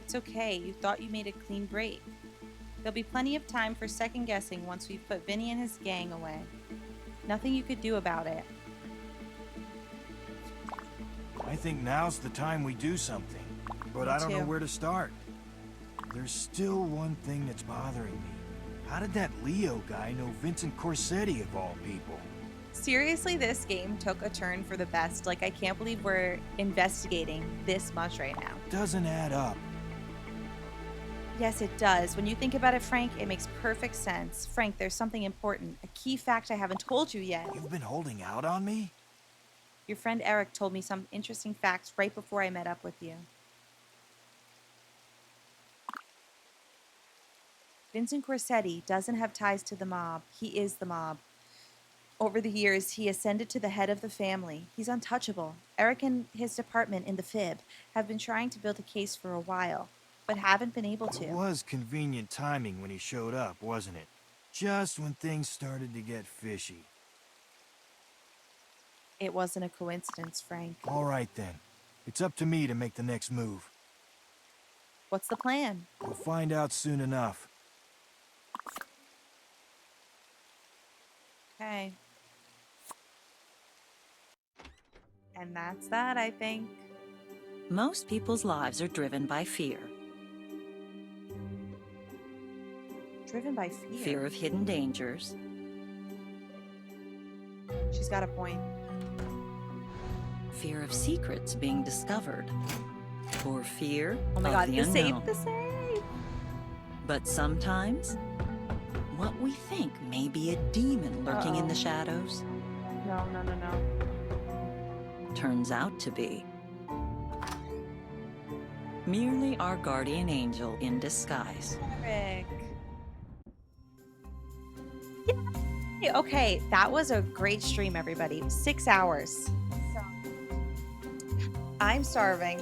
It's okay. You thought you made a clean break. There'll be plenty of time for second guessing once we've put Vinny and his gang away. Nothing you could do about it. I think now's the time we do something, but I don't know where to start. There's still one thing that's bothering me. How did that Leo guy know Vincent Corsetti of all people? Seriously, this game took a turn for the best. Like, I can't believe we're investigating this much right now. Doesn't add up. Yes, it does. When you think about it, Frank, it makes perfect sense. Frank, there's something important. A key fact I haven't told you yet. You've been holding out on me? Your friend Eric told me some interesting facts right before I met up with you. Vincent Corsetti doesn't have ties to the mob. He is the mob. Over the years, he ascended to the head of the family. He's untouchable. Eric and his department in the Fib have been trying to build a case for a while, but haven't been able to. It was convenient timing when he showed up, wasn't it? Just when things started to get fishy. It wasn't a coincidence, Frank. All right, then. It's up to me to make the next move. What's the plan? We'll find out soon enough. Okay. And that's that, I think. Most people's lives are driven by fear. Driven by fear? Fear of hidden dangers. She's got a point. Fear of secrets being discovered. Or fear Oh my of God, the the unknown. safe, the safe! But sometimes, what we think may be a demon lurking in the shadows. No, no, no, no. Turns out to be merely our guardian angel in disguise. Rick. Yay! Okay, that was a great stream, everybody. 6 hours. I'm starving.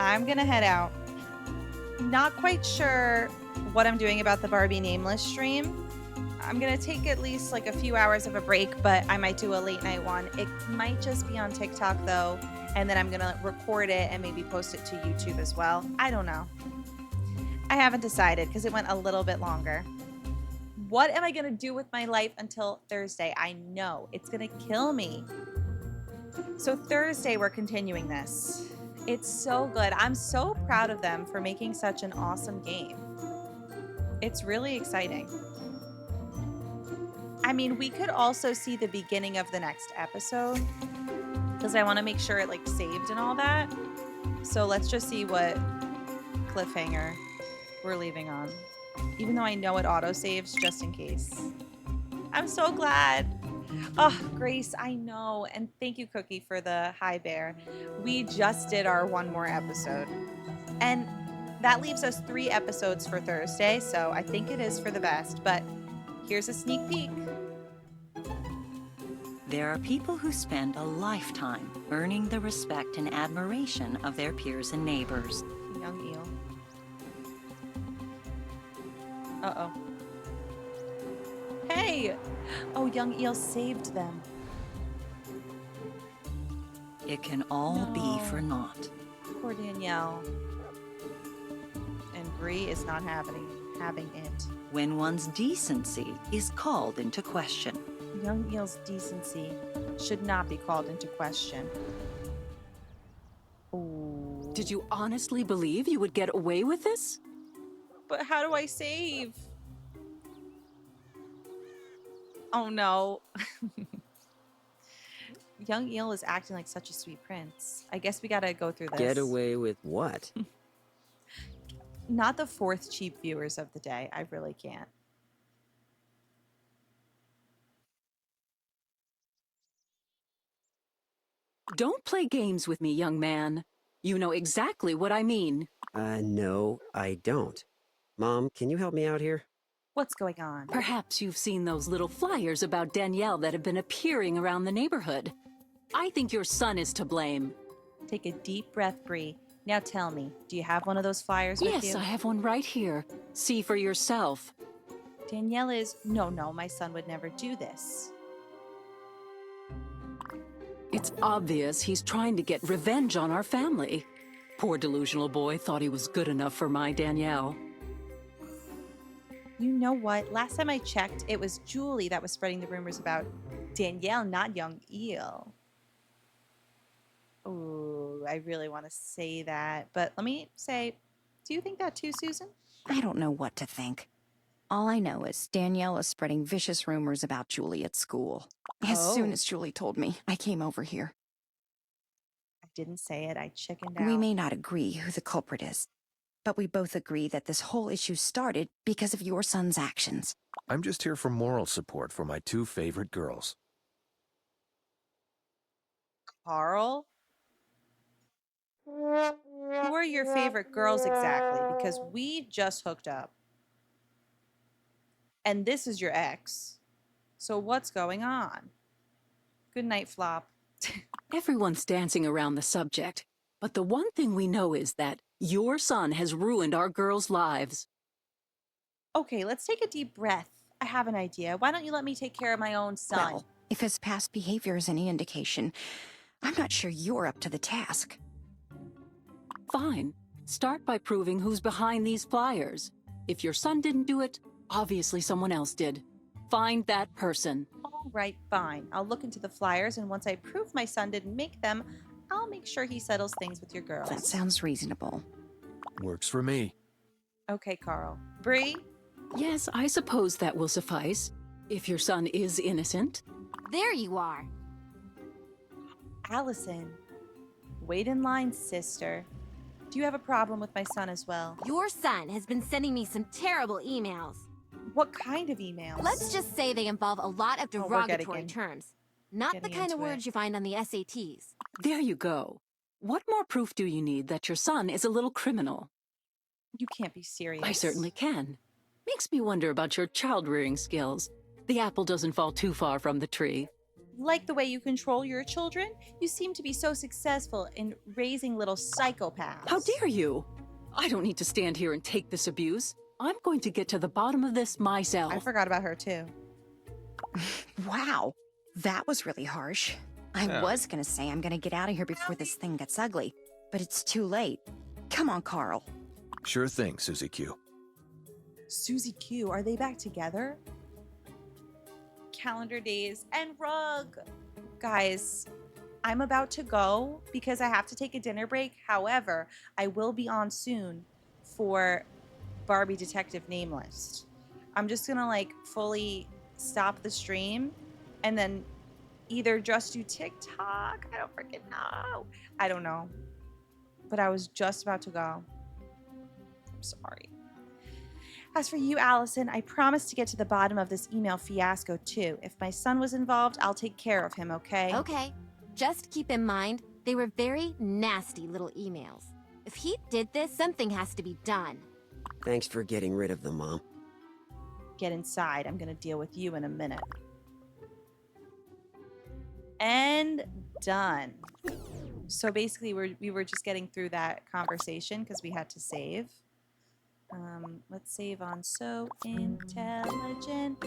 I'm gonna head out. Not quite sure what I'm doing about the Barbie Name List stream. I'm gonna take at least like a few hours of a break, but I might do a late night one. It might just be on TikTok though, and then I'm gonna record it and maybe post it to YouTube as well. I don't know. I haven't decided because it went a little bit longer. What am I gonna do with my life until Thursday? I know it's gonna kill me. So Thursday we're continuing this. It's so good. I'm so proud of them for making such an awesome game. It's really exciting. I mean, we could also see the beginning of the next episode because I want to make sure it like saved and all that. So let's just see what cliffhanger we're leaving on. Even though I know it auto saves just in case. I'm so glad. Oh, Grace, I know. And thank you, Cookie, for the hi bear. We just did our one more episode. And that leaves us 3 episodes for Thursday. So I think it is for the best. But here's a sneak peek. There are people who spend a lifetime earning the respect and admiration of their peers and neighbors. Young eel. Uh-oh. Hey! Oh, young eel saved them. It can all be for naught. Poor Danielle. And Bree is not having it. When one's decency is called into question. Young eel's decency should not be called into question. Ooh. Did you honestly believe you would get away with this? But how do I save? Oh no. Young eel is acting like such a sweet prince. I guess we gotta go through this. Get away with what? Not the 4th cheap viewers of the day. I really can't. Don't play games with me, young man. You know exactly what I mean. No, I don't. Mom, can you help me out here? What's going on? Perhaps you've seen those little flyers about Danielle that have been appearing around the neighborhood. I think your son is to blame. Take a deep breath, Bree. Now tell me, do you have one of those flyers with you? Yes, I have one right here. See for yourself. Danielle is... No, my son would never do this. It's obvious he's trying to get revenge on our family. Poor delusional boy thought he was good enough for my Danielle. You know what? Last time I checked, it was Julie that was spreading the rumors about Danielle, not young eel. Oh, I really want to say that. But let me say, do you think that too, Susan? I don't know what to think. All I know is Danielle is spreading vicious rumors about Julie at school. As soon as Julie told me, I came over here. I didn't say it. I chickened out. We may not agree who the culprit is, but we both agree that this whole issue started because of your son's actions. I'm just here for moral support for my 2 favorite girls. Carl? Who are your favorite girls exactly? Because we just hooked up. And this is your ex. So what's going on? Good night, Flop. Everyone's dancing around the subject, but the one thing we know is that your son has ruined our girls' lives. Okay, let's take a deep breath. I have an idea. Why don't you let me take care of my own son? Well, if his past behavior is any indication, I'm not sure you're up to the task. Fine. Start by proving who's behind these flyers. If your son didn't do it, obviously someone else did. Find that person. All right, fine. I'll look into the flyers, and once I prove my son didn't make them, I'll make sure he settles things with your girls. That sounds reasonable. Works for me. Okay, Carl. Bree? Yes, I suppose that will suffice. If your son is innocent. There you are. Allison. Wait in line, sister. Do you have a problem with my son as well? Your son has been sending me some terrible emails. What kind of emails? Let's just say they involve a lot of derogatory terms. Not the getting kind of into words it. you find on the SATs. There you go. What more proof do you need that your son is a little criminal? You can't be serious. I certainly can. Makes me wonder about your child-rearing skills. The apple doesn't fall too far from the tree. Like the way you control your children? You seem to be so successful in raising little psychopaths. How dare you? I don't need to stand here and take this abuse. I'm going to get to the bottom of this myself. I forgot about her, too. Wow, that was really harsh. I was gonna say I'm gonna get out of here before this thing gets ugly, but it's too late. Come on, Carl. Sure thing, Susie Q. Susie Q, are they back together? Calendar days and rug. Guys, I'm about to go because I have to take a dinner break. However, I will be on soon for Barbie Detective Name List. I'm just gonna like fully stop the stream and then either just do TikTok. I don't freaking know. I don't know. But I was just about to go. I'm sorry. As for you, Allison, I promise to get to the bottom of this email fiasco too. If my son was involved, I'll take care of him, okay? Okay. Just keep in mind, they were very nasty little emails. If he did this, something has to be done. Thanks for getting rid of them, Mom. Get inside. I'm going to deal with you in a minute. And done. So basically, we were just getting through that conversation because we had to save. Let's save on So Intelligent.